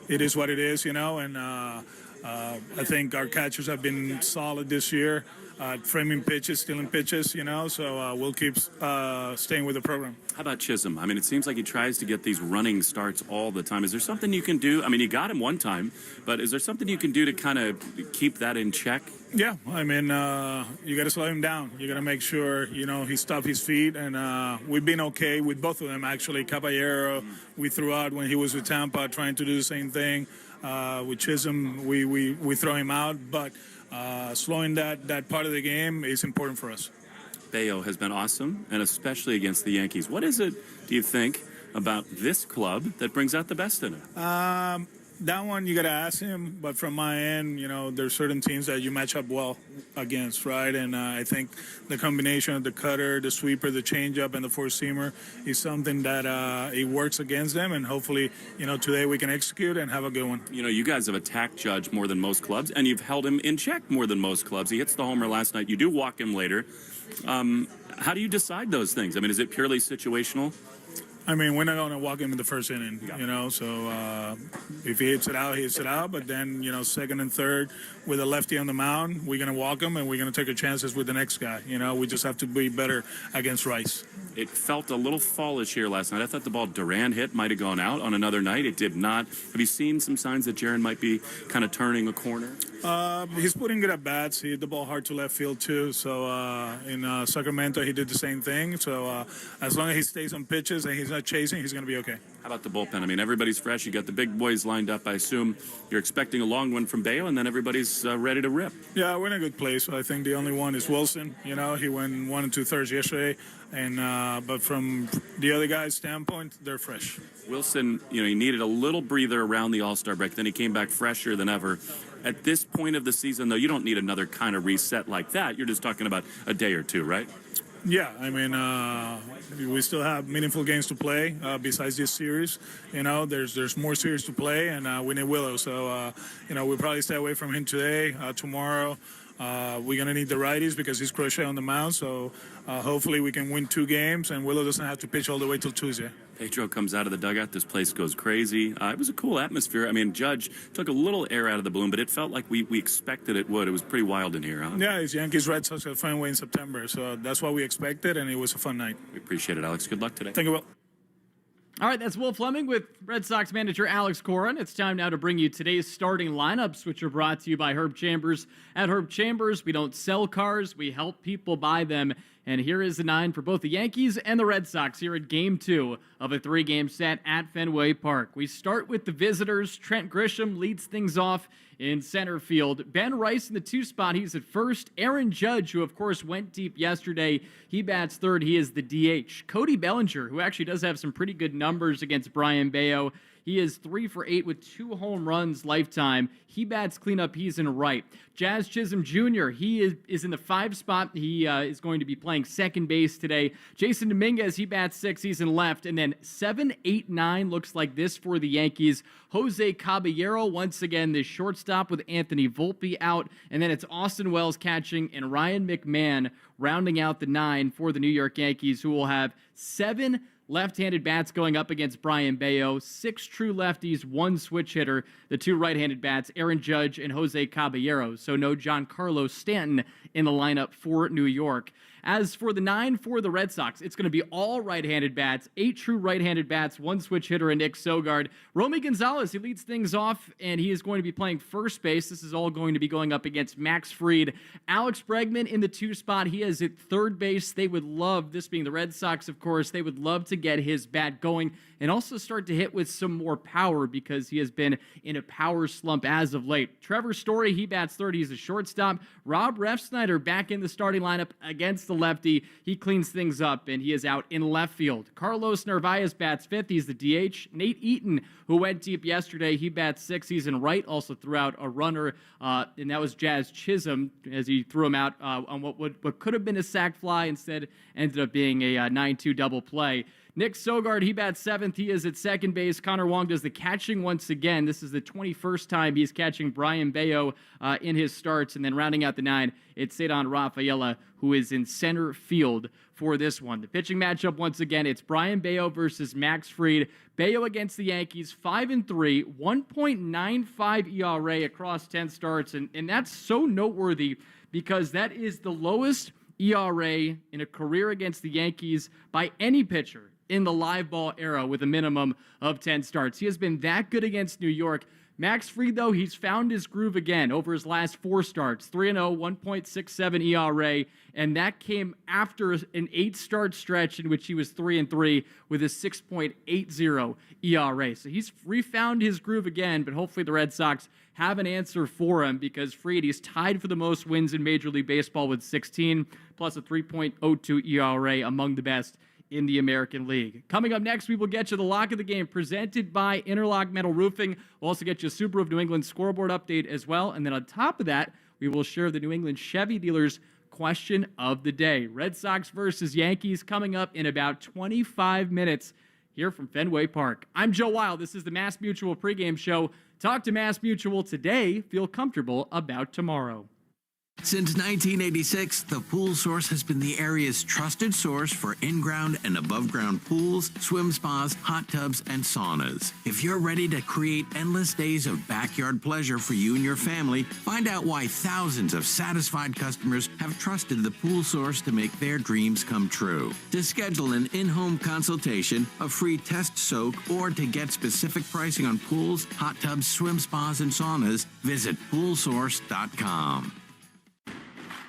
it is what it is, and I think our catchers have been solid this year, framing pitches, stealing pitches, so we'll keep staying with the program. How about Chisholm? I mean, it seems like he tries to get these running starts all the time. Is there something you can do? I mean, you got him one time, but is there something you can do to kind of keep that in check? Yeah, I mean, you got to slow him down. You got to make sure, he stops his feet, and we've been okay with both of them, actually. Caballero, we threw out when he was with Tampa, trying to do the same thing. With Chisholm, we throw him out, but slowing that part of the game is important for us. Bello has been awesome, and especially against the Yankees. What is it, do you think, about this club that brings out the best in it? That one you got to ask him, but from my end, there's certain teams that you match up well against, right? And I think the combination of the cutter, the sweeper, the changeup, and the four-seamer is something that it works against them, and hopefully, today we can execute and have a good one. You guys have attacked Judge more than most clubs, and you've held him in check more than most clubs. He hits the homer last night. You do walk him later. How do you decide those things? I mean, is it purely situational? I mean, we're not going to walk him in the first inning, so if he hits it out, he hits it out. But then, second and third with a lefty on the mound, we're going to walk him and we're going to take our chances with the next guy. We just have to be better against Rice. It felt a little fallish here last night. I thought the ball Duran hit might have gone out on another night. It did not. Have you seen some signs that Jaron might be kind of turning a corner? He's putting good at bats. He hit the ball hard to left field, too. So in Sacramento, he did the same thing. So as long as he stays on pitches and he's not chasing, he's going to be okay. How about the bullpen? I mean, everybody's fresh. You got the big boys lined up. I assume you're expecting a long one from Bello, and then everybody's ready to rip. Yeah, we're in a good place. I think the only one is Wilson. He went 1 2/3 yesterday, and but from the other guys' standpoint, they're fresh. Wilson, he needed a little breather around the All-Star break. Then he came back fresher than ever. At this point of the season, though, you don't need another kind of reset like that. You're just talking about a day or two, right? Yeah, I mean, we still have meaningful games to play besides this series. There's more series to play, and we need Willow. So, we'll probably stay away from him today. Tomorrow, we're going to need the righties because he's crochet on the mound. So, hopefully we can win 2 games, and Willow doesn't have to pitch all the way till Tuesday. Pedro comes out of the dugout. This place goes crazy. It was a cool atmosphere. I mean, Judge took a little air out of the balloon, but it felt like we expected it would. It was pretty wild in here, huh? Yeah, it's Yankees Red Sox at Fenway in September. So that's what we expected, and it was a fun night. We appreciate it, Alex. Good luck today. Thank you, Will. All right, that's Will Fleming with Red Sox manager Alex Corin. It's time now to bring you today's starting lineups, which are brought to you by Herb Chambers. At Herb Chambers, we don't sell cars, we help people buy them. And here is the 9 for both the Yankees and the Red Sox here at Game 2 of a 3-game set at Fenway Park. We start with the visitors. Trent Grisham leads things off in center field. Ben Rice in the 2 spot. He's at first. Aaron Judge, who of course went deep yesterday, he bats third. He is the DH. Cody Bellinger, who actually does have some pretty good numbers against Brayan Bello. He is 3 for 8 with 2 home runs lifetime. He bats cleanup. He's in right. Jazz Chisholm Jr., he is in the 5 spot. He is going to be playing second base today. Jason Dominguez, he bats 6. He's in left. And then 7, 8, 9 looks like this for the Yankees. Jose Caballero, once again, the shortstop with Anthony Volpe out. And then it's Austin Wells catching and Ryan McMahon rounding out the 9 for the New York Yankees, who will have 7 left-handed bats going up against Brayan Bello, 6 true lefties, 1 switch hitter. The 2 right-handed bats, Aaron Judge and Jose Caballero. So no Giancarlo Stanton in the lineup for New York. As for the 9 for the Red Sox, it's going to be all right-handed bats, 8 true right-handed bats, 1 switch hitter, and Nick Sogard. Romy Gonzalez, he leads things off, and he is going to be playing first base. This is all going to be going up against Max Fried. Alex Bregman in the 2 spot. He is at third base. They would love, this being the Red Sox, of course, they would love to get his bat going and also start to hit with some more power because he has been in a power slump as of late. Trevor Story, he bats third. He's a shortstop. Rob Refsnyder back in the starting lineup against the lefty. He cleans things up, and he is out in left field. Carlos Narvaez bats fifth. He's the DH. Nate Eaton, who went deep yesterday, he bats 6. He's in right, also threw out a runner, and that was Jazz Chisholm as he threw him out on what could have been a sac fly. Instead, ended up being a 9-2 double play. Nick Sogard, he bats 7th. He is at second base. Connor Wong does the catching once again. This is the 21st time he's catching Brayan Bello in his starts. And then rounding out the 9, it's Cedon Rafaela, who is in center field for this one. The pitching matchup once again, it's Brayan Bello versus Max Fried. Bello against the Yankees, 5-3, 1.95 ERA across 10 starts. And that's so noteworthy because that is the lowest ERA in a career against the Yankees by any pitcher in the live ball era with a minimum of 10 starts. He has been that good against New York. Max Fried, though, he's found his groove again over his last 4 starts. 3-0, 1.67 ERA, and that came after an 8-start stretch in which he was 3-3 with a 6.80 ERA. So he's refound his groove again, but hopefully the Red Sox have an answer for him because Fried, he's tied for the most wins in Major League Baseball with 16, plus a 3.02 ERA, among the best in the American League. Coming up next, we will get you the lock of the game presented by Interlock Metal Roofing. We'll also get you a Subaru of New England scoreboard update as well. And then on top of that, we will share the New England Chevy dealers question of the day. Red Sox versus Yankees coming up in about 25 minutes here from Fenway Park. I'm Joe Wild. This is the Mass Mutual pregame show. Talk to Mass Mutual today. Feel comfortable about tomorrow. Since 1986, the Pool Source has been the area's trusted source for in-ground and above-ground pools, swim spas, hot tubs, and saunas. If you're ready to create endless days of backyard pleasure for you and your family, find out why thousands of satisfied customers have trusted the Pool Source to make their dreams come true. To schedule an in-home consultation, a free test soak, or to get specific pricing on pools, hot tubs, swim spas, and saunas, visit poolsource.com.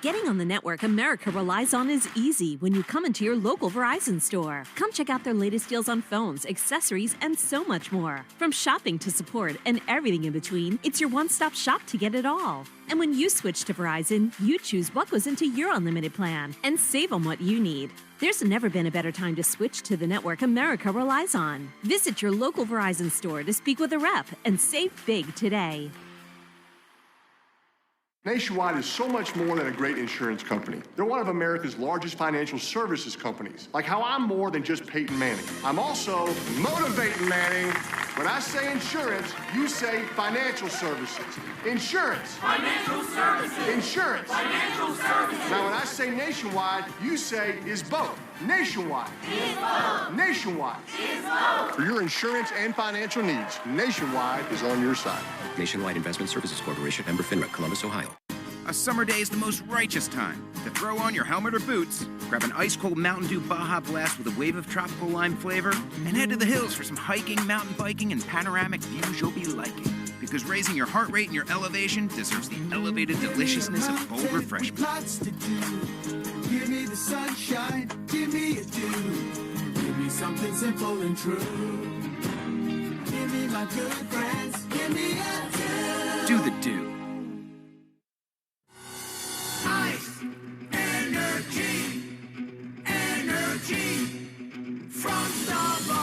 Getting on the network America relies on is easy when you come into your local Verizon store. Come check out their latest deals on phones, accessories, and so much more. From shopping to support and everything in between, it's your one-stop shop to get it all. And when you switch to Verizon, you choose what goes into your unlimited plan and save on what you need. There's never been a better time to switch to the network America relies on. Visit your local Verizon store to speak with a rep and save big today. Nationwide is so much more than a great insurance company. They're one of America's largest financial services companies. Like how I'm more than just Peyton Manning. I'm also motivating Manning. When I say insurance, you say financial services. Insurance. Financial services. Insurance. Financial services. Now when I say nationwide, you say is both. Nationwide. Is both. Nationwide. Is both. For your insurance and financial needs, Nationwide is on your side. Nationwide Investment Services Corporation, member FINRA, Columbus, Ohio. A summer day is the most righteous time to throw on your helmet or boots, grab an ice-cold Mountain Dew Baja Blast with a wave of tropical lime flavor, and head to the hills for some hiking, mountain biking, and panoramic views you'll be liking. Because raising your heart rate and your elevation deserves the elevated deliciousness of bold refreshment. Lots to do. Give me the sunshine, give me a dew. Give me something simple and true. Give me my good friends, give me a dew. Do the dew. Ice, energy, energy from Starbucks.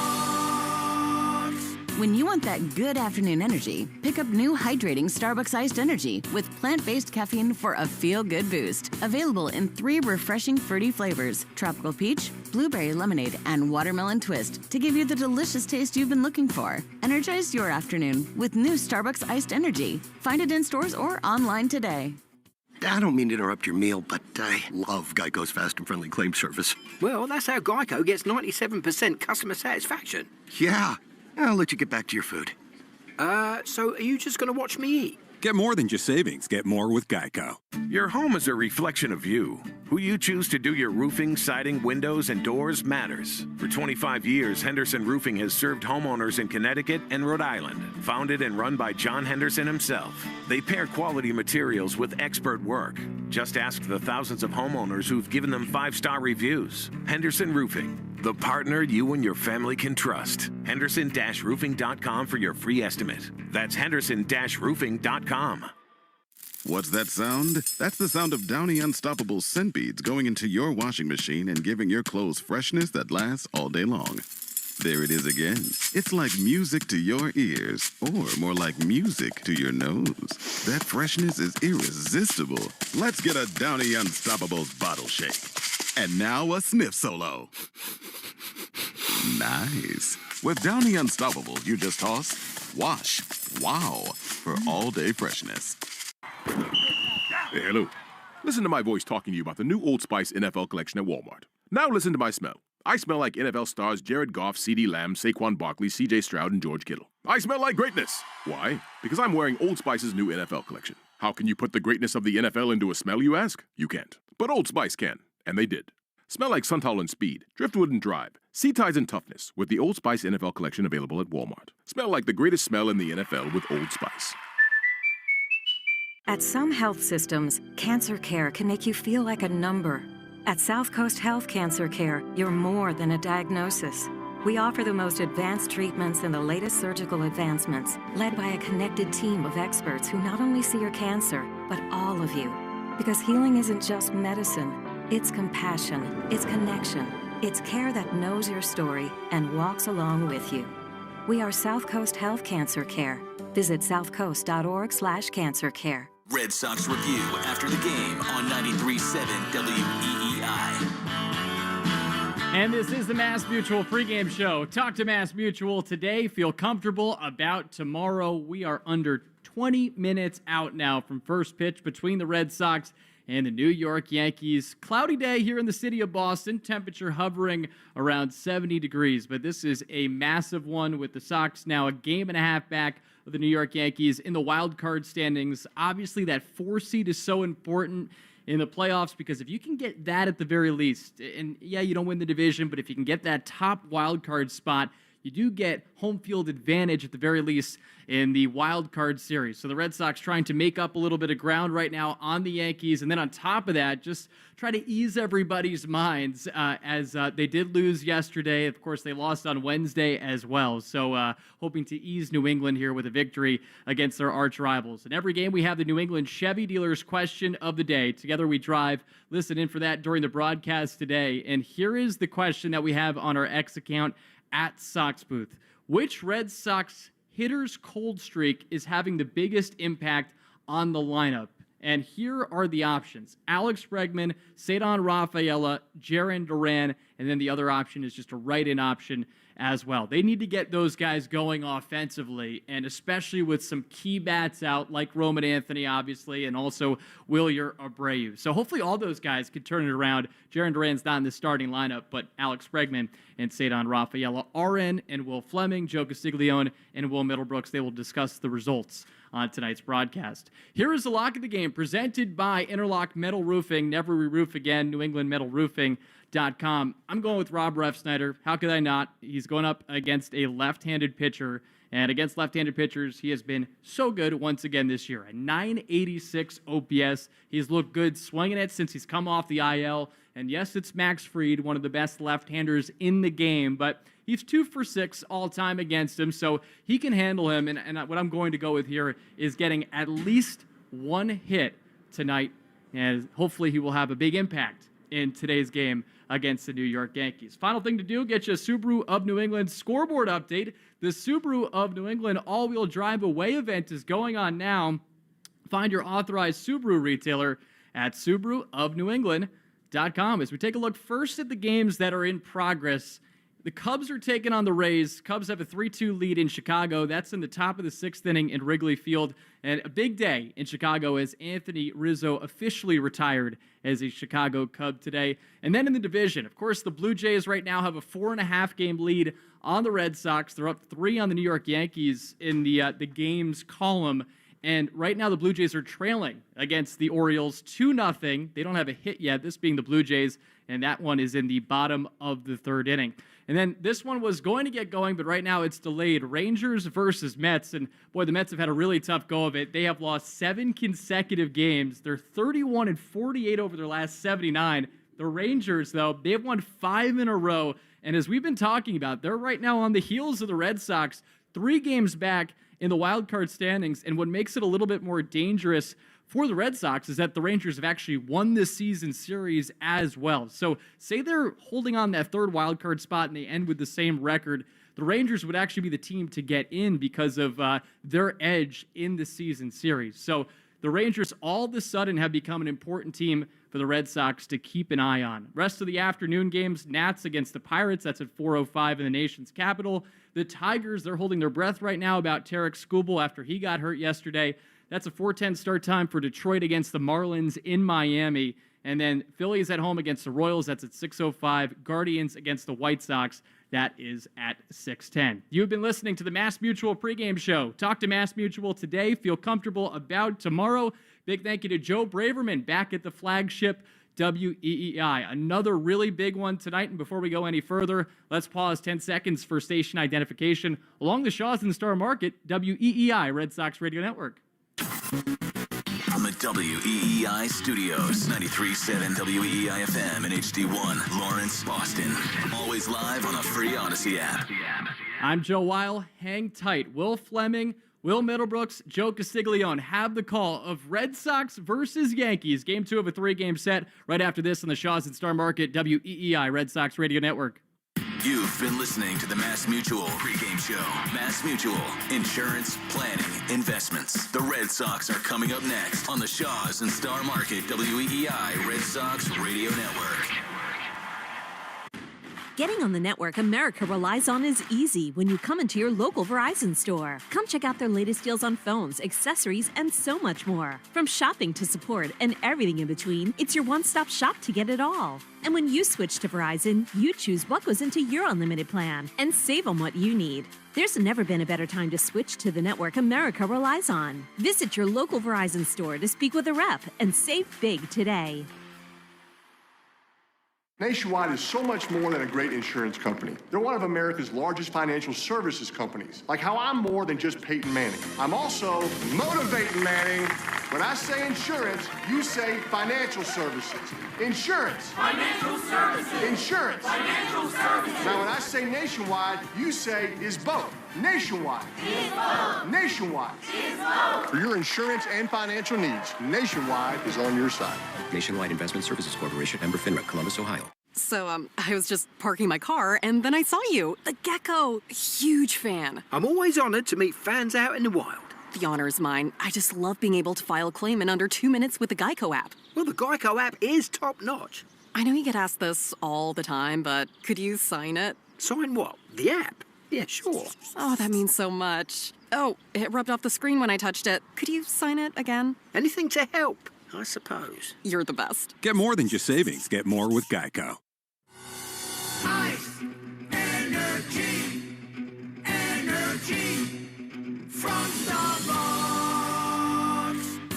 When you want that good afternoon energy, pick up new hydrating Starbucks Iced Energy with plant-based caffeine for a feel-good boost. Available in 3 refreshing fruity flavors: tropical peach, blueberry lemonade, and watermelon twist to give you the delicious taste you've been looking for. Energize your afternoon with new Starbucks Iced Energy. Find it in stores or online today. I don't mean to interrupt your meal, but I love Geico's fast and friendly claim service. Well, that's how Geico gets 97% customer satisfaction. Yeah, I'll let you get back to your food. So are you just going to watch me eat? Get more than just savings. Get more with Geico. Your home is a reflection of you. Who you choose to do your roofing, siding, windows, and doors matters. For 25 years, Henderson Roofing has served homeowners in Connecticut and Rhode Island. Founded and run by John Henderson himself. They pair quality materials with expert work. Just ask the thousands of homeowners who've given them 5-star reviews. Henderson Roofing, the partner you and your family can trust. Henderson-roofing.com for your free estimate. That's Henderson-roofing.com. What's that sound? That's the sound of Downy Unstoppable scent beads going into your washing machine and giving your clothes freshness that lasts all day long. There it is again. It's like music to your ears, or more like music to your nose. That freshness is irresistible. Let's get a Downy Unstoppables bottle shake. And now a sniff solo. Nice. With Downy Unstoppable, you just toss, wash, wow, for all-day freshness. Hey, hello. Listen to my voice talking to you about the new Old Spice NFL collection at Walmart. Now listen to my smell. I smell like NFL stars Jared Goff, CeeDee Lamb, Saquon Barkley, CJ Stroud, and George Kittle. I smell like greatness. Why? Because I'm wearing Old Spice's new NFL collection. How can you put the greatness of the NFL into a smell, you ask? You can't. But Old Spice can, and they did. Smell like Suntolerant and Speed, Driftwood and Drive, Sea Ties and Toughness with the Old Spice NFL collection available at Walmart. Smell like the greatest smell in the NFL with Old Spice. At some health systems, cancer care can make you feel like a number. At South Coast Health Cancer Care, you're more than a diagnosis. We offer the most advanced treatments and the latest surgical advancements, led by a connected team of experts who not only see your cancer, but all of you. Because healing isn't just medicine, it's compassion, it's connection, it's care that knows your story and walks along with you. We are South Coast Health Cancer Care. Visit southcoast.org/cancercare. Red Sox review after the game on 93.7 WEEI. And this is the Mass Mutual pregame show. Talk to Mass Mutual today. Feel comfortable about tomorrow. We are under 20 minutes out now from first pitch between the Red Sox and the New York Yankees. Cloudy day here in the city of Boston. Temperature hovering around 70 degrees. But this is a massive one with the Sox now a game and a half back of the New York Yankees in the wild card standings. Obviously, that 4 seed is so important in the playoffs because if you can get that at the very least, and yeah, you don't win the division, but if you can get that top wild card spot, you do get home field advantage at the very least in the wild card series. So the Red Sox trying to make up a little bit of ground right now on the Yankees, and then on top of that, just try to ease everybody's minds as they did lose yesterday. Of course, they lost on Wednesday as well. So hoping to ease New England here with a victory against their arch rivals. In every game, we have the New England Chevy dealers question of the day. Together we drive. Listen in for that during the broadcast today. And here is the question that we have on our X account at Sox Booth. Which Red Sox hitter's cold streak is having the biggest impact on the lineup? And here are the options. Alex Bregman, Cedar Rafaela, Jarren Duran, and then the other option is just a write-in option as well. They need to get those guys going offensively, and especially with some key bats out like Roman Anthony, obviously, and also Wilyer Abreu. So hopefully all those guys can turn it around. Jarren Duran's not in the starting lineup, but Alex Bregman and Cedar Rafaela are in, and Will Fleming, Joe Castiglione, and Will Middlebrooks. They will discuss the results on tonight's broadcast. Here is the lock of the game presented by Interlock Metal Roofing. Never re-roof again, NewEnglandMetalRoofing.com. I'm going with Rob Refsnyder. How could I not? He's going up against a left-handed pitcher, and against left-handed pitchers, he has been so good once again this year. A 986 OPS. He's looked good swinging it since he's come off the IL. And yes, it's Max Fried, one of the best left-handers in the game, but he's 2 for 6 all-time against him, so he can handle him. And what I'm going to go with here is getting at least one hit tonight, and hopefully he will have a big impact in today's game against the New York Yankees. Final thing to do, get you a Subaru of New England scoreboard update. The Subaru of New England all-wheel drive away event is going on now. Find your authorized Subaru retailer at SubaruofNewEngland.com. As we take a look first at the games that are in progress, the Cubs are taking on the Rays. Cubs have a 3-2 lead in Chicago. That's in the top of the 6th inning in Wrigley Field. And a big day in Chicago as Anthony Rizzo officially retired as a Chicago Cub today. And then in the division, of course, the Blue Jays right now have a 4.5 game lead on the Red Sox. They're up 3 on the New York Yankees in the games column. And right now the Blue Jays are trailing against the Orioles 2-0. They don't have a hit yet, this being the Blue Jays, and that one is in the bottom of the 3rd inning. And then this one was going to get going, but right now it's delayed. Rangers versus Mets, and boy, the Mets have had a really tough go of it. They have lost 7 consecutive games. They're 31-48 over their last 79. The Rangers, though, they've won 5 in a row, and as we've been talking about, they're right now on the heels of the Red Sox, 3 games back in the wild card standings. And what makes it a little bit more dangerous for the Red Sox is that the Rangers have actually won this season series as well. So say they're holding on that 3rd wild card spot and they end with the same record, the Rangers would actually be the team to get in because of their edge in the season series. So the Rangers all of a sudden have become an important team for the Red Sox to keep an eye on. Rest of the afternoon games, Nats against the Pirates, that's at 4:05 in the nation's capital. The Tigers, they're holding their breath right now about Tarek Skubal after he got hurt yesterday. That's a 4:10 start time for Detroit against the Marlins in Miami. And then Phillies at home against the Royals, that's at 6:05. Guardians against the White Sox, that is at 6:10. You have been listening to the Mass Mutual pregame show. Talk to Mass Mutual today. Feel comfortable about tomorrow. Big thank you to Joe Braverman back at the flagship WEEI. Another really big one tonight. And before we go any further, let's pause 10 seconds for station identification along the Shaws and Star Market, WEEI, Red Sox Radio Network. From the WEEI studios, 93.7 WEEI FM and HD1, Lawrence, Boston. Always live on the free Odyssey app. I'm Joe Weil. Hang tight. Will Fleming, Will Middlebrooks, Joe Castiglione have the call of Red Sox versus Yankees. Game 2 of a 3-game set right after this on the Shaws and Star Market, WEEI, Red Sox Radio Network. You've been listening to the Mass Mutual pregame show. Mass Mutual, insurance, planning, investments. The Red Sox are coming up next on the Shaws and Star Market WEEI Red Sox Radio Network. Getting on the network America relies on is easy when you come into your local Verizon store. Come check out their latest deals on phones, accessories, and so much more. From shopping to support and everything in between, it's your one-stop shop to get it all. And when you switch to Verizon, you choose what goes into your unlimited plan and save on what you need. There's never been a better time to switch to the network America relies on. Visit your local Verizon store to speak with a rep and save big today. Nationwide is so much more than a great insurance company. They're one of America's largest financial services companies. Like how I'm more than just Peyton Manning. I'm also motivating Manning. When I say insurance, you say financial services. Insurance. Financial services. Insurance. Financial services. Now, when I say nationwide, you say is both. Nationwide. Is both. Nationwide. Is both. For your insurance and financial needs, Nationwide is on your side. Nationwide Investment Services Corporation, member FINRA, Columbus, Ohio. So, I was just parking my car, and then I saw you. The gecko. Huge fan. I'm always honored to meet fans out in the wild. The honor is mine. I just love being able to file a claim in under 2 minutes with the Geico app. Well, the Geico app is top-notch. I know you get asked this all the time, but could you sign it? Sign what? The app? Yeah, sure. Oh, that means so much. Oh, it rubbed off the screen when I touched it. Could you sign it again? Anything to help, I suppose. You're the best. Get more than just savings. Get more with Geico. Ice, energy, energy from Starbucks.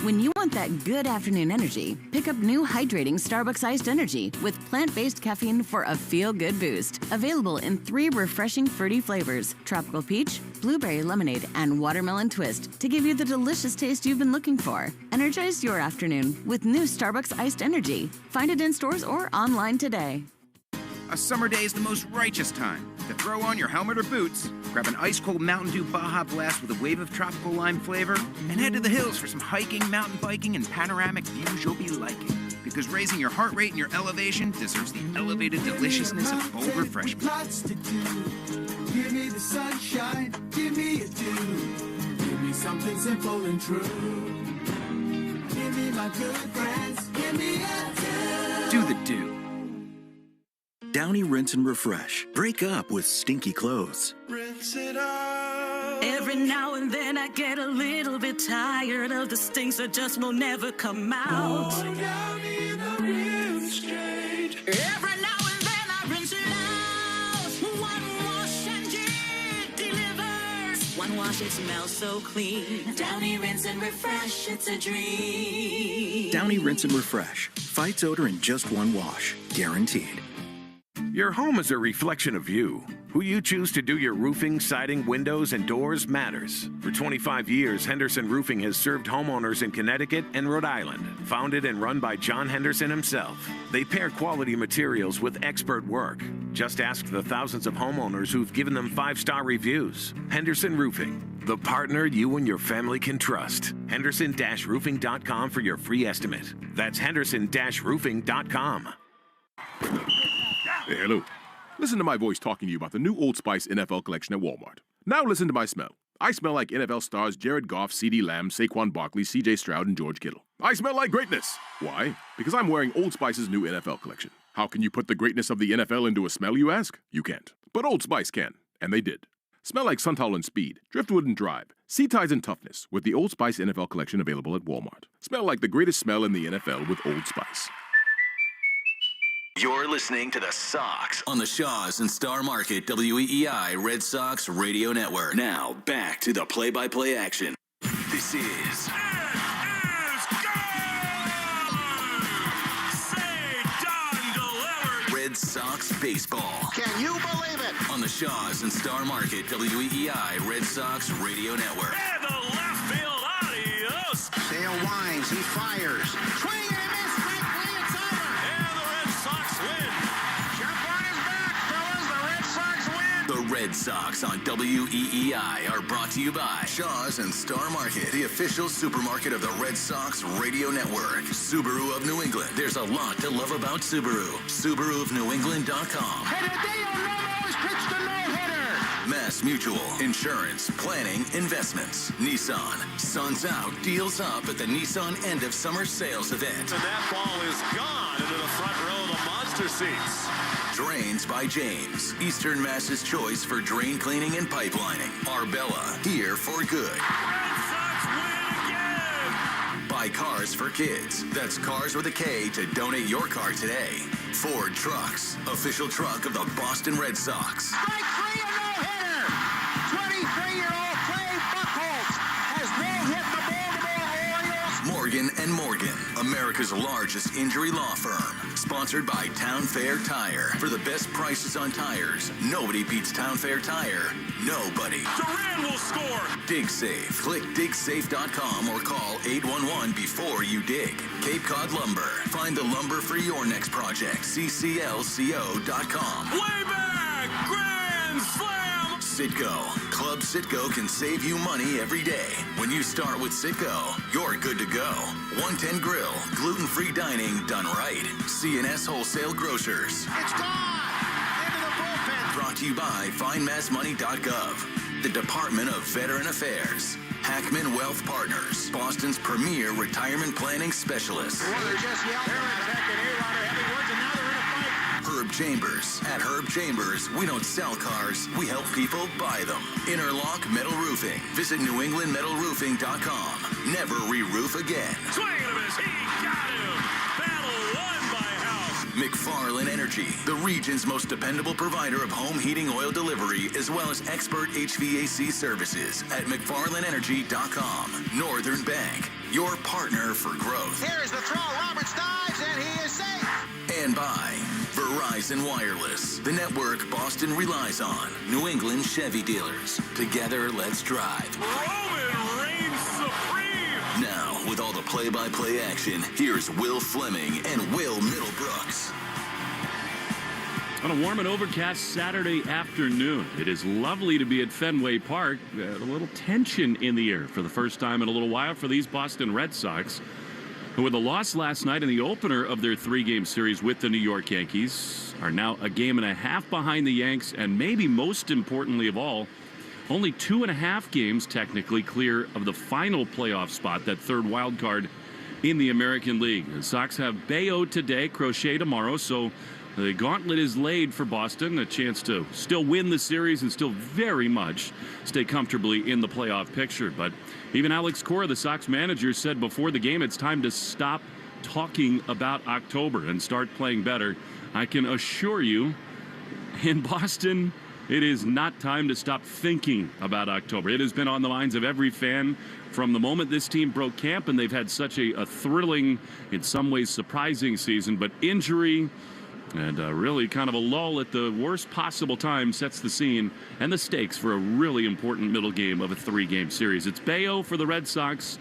When you want that good afternoon energy, pick up new hydrating Starbucks Iced Energy with plant-based caffeine for a feel-good boost. Available in 3 refreshing fruity flavors: tropical peach, blueberry lemonade, and watermelon twist to give you the delicious taste you've been looking for. Energize your afternoon with new Starbucks Iced Energy. Find it in stores or online today. A summer day is the most righteous time to throw on your helmet or boots, grab an ice-cold Mountain Dew Baja Blast with a wave of tropical lime flavor, and head to the hills for some hiking, mountain biking, and panoramic views you'll be liking. Because raising your heart rate and your elevation deserves the elevated deliciousness of bold refreshment. Lots to do. Give me the sunshine, give me a dew. Give me something simple and true. Give me my good friends, give me a dew. Do the do. Downy Rinse and Refresh. Break up with stinky clothes. Rinse it out. Every now and then I get a little bit tired of the stinks that just will never come out. Going down in a rinse straight. Every now and then I rinse it out. One wash and it delivers. One wash, it smells so clean. Downy Rinse and Refresh, it's a dream. Downy Rinse and Refresh. Fights odor in just one wash. Guaranteed. Your home is a reflection of you. Who you choose to do your roofing, siding, windows, and doors matters. For 25 years, Henderson Roofing has served homeowners in Connecticut and Rhode Island. Founded and run by John Henderson himself. They pair quality materials with expert work. Just ask the thousands of homeowners who've given them 5-star reviews. Henderson Roofing, the partner you and your family can trust. Henderson-roofing.com for your free estimate. That's Henderson-roofing.com. Hey, hello. Listen to my voice talking to you about the new Old Spice NFL collection at Walmart. Now listen to my smell. I smell like NFL stars Jared Goff, CeeDee Lamb, Saquon Barkley, CJ Stroud, and George Kittle. I smell like greatness. Why? Because I'm wearing Old Spice's new NFL collection. How can you put the greatness of the NFL into a smell, you ask? You can't. But Old Spice can, and they did. Smell like Suntown and Speed, Driftwood and Drive, Sea Ties and Toughness with the Old Spice NFL collection available at Walmart. Smell like the greatest smell in the NFL with Old Spice. You're listening to the Sox on the Shaws and Star Market WEEI Red Sox Radio Network. Now, back to the play-by-play action. This is... Red Sox baseball. Can you believe it? On the Shaws and Star Market WEEI Red Sox Radio Network. And the left field, adios. Sale winds, he fires. Swing and a miss, strike three, it's over. And the Red Sox win. Jump on his back, fellas, the Red Sox win. The Red Sox on WEEI are brought to you by Shaws and Star Market, the official supermarket of the Red Sox Radio Network. Subaru of New England. There's a lot to love about Subaru. SubaruofNewEngland.com. And Hideo Nomo's pitched a no-hitter. Mass Mutual, insurance, planning, investments. Nissan, sun's out, deals up at the Nissan end of summer sales event. And that ball is gone into the front row of the monster seats. Drains by James, Eastern Mass's choice for drain cleaning and pipelining. Arbella, here for good. Red Sox win again. Buy Cars for Kids. That's Cars with a K to donate your car today. Ford Trucks, official truck of the Boston Red Sox. Strike three, a no-hitter. 23-year-old Clay Buchholz has no-hit the Baltimore Orioles. Morgan & Morgan, America's largest injury law firm. Sponsored by Town Fair Tire. For the best prices on tires, nobody beats Town Fair Tire. Nobody. Duran will score. Dig Safe. Click digsafe.com or call 811 before you dig. Cape Cod Lumber. Find the lumber for your next project. cclco.com. Way back. Grand slam. Citgo. Club Citgo can save you money every day. When you start with Citgo, you're good to go. 110 Grill. Gluten-free dining done right. C&S Wholesale Grocers. It's gone. Into the bullpen. Brought to you by FindMassMoney.gov. The Department of Veteran Affairs. Hackman Wealth Partners. Boston's premier retirement planning specialist. Well, they just yelled. They're attacking A-Rod heavy words, and now they're in a fight. Herb Chambers. At Herb Chambers, we don't sell cars, we help people buy them. Interlock Metal Roofing. Visit NewEnglandMetalRoofing.com. Never re-roof again. Swing and a miss. He got him. Battle won by House. McFarland Energy, the region's most dependable provider of home heating oil delivery, as well as expert HVAC services at McFarlandEnergy.com. Northern Bank, your partner for growth. Here's the throw. Roberts dives, and he is safe. And by Verizon Wireless, the network Boston relies on. New England Chevy dealers. Together, let's drive. Roman reigns supreme. Now, with all the play-by-play action, here's Will Fleming and Will Middlebrooks. On a warm and overcast Saturday afternoon, it is lovely to be at Fenway Park. A little tension in the air for the first time in a little while for these Boston Red Sox, who with a loss last night in the opener of their three-game series with the New York Yankees, are now a game and a half behind the Yanks, and maybe most importantly of all, only 2.5 games technically clear of the final playoff spot, that third wild card in the American League. The Sox have Bello today, Crochet tomorrow, so the gauntlet is laid for Boston, a chance to still win the series and still very much stay comfortably in the playoff picture. But even Alex Cora, the Sox manager, said before the game it's time to stop talking about October and start playing better. I can assure you, in Boston, it is not time to stop thinking about October. It has been on the minds of every fan from the moment this team broke camp, and they've had such a thrilling, in some ways surprising season, but injury and really kind of a lull at the worst possible time sets the scene and the stakes for a really important middle game of a three-game series. It's Bello for the Red Sox,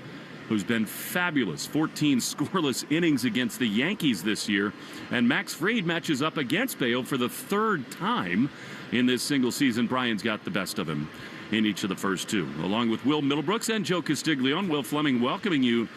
who's been fabulous. 14 scoreless innings against the Yankees this year. And Max Fried matches up against Bello for the third time in this single season. Brian's got the best of him in each of the first two. Along with Will Middlebrooks and Joe Castiglione, Will Fleming welcoming you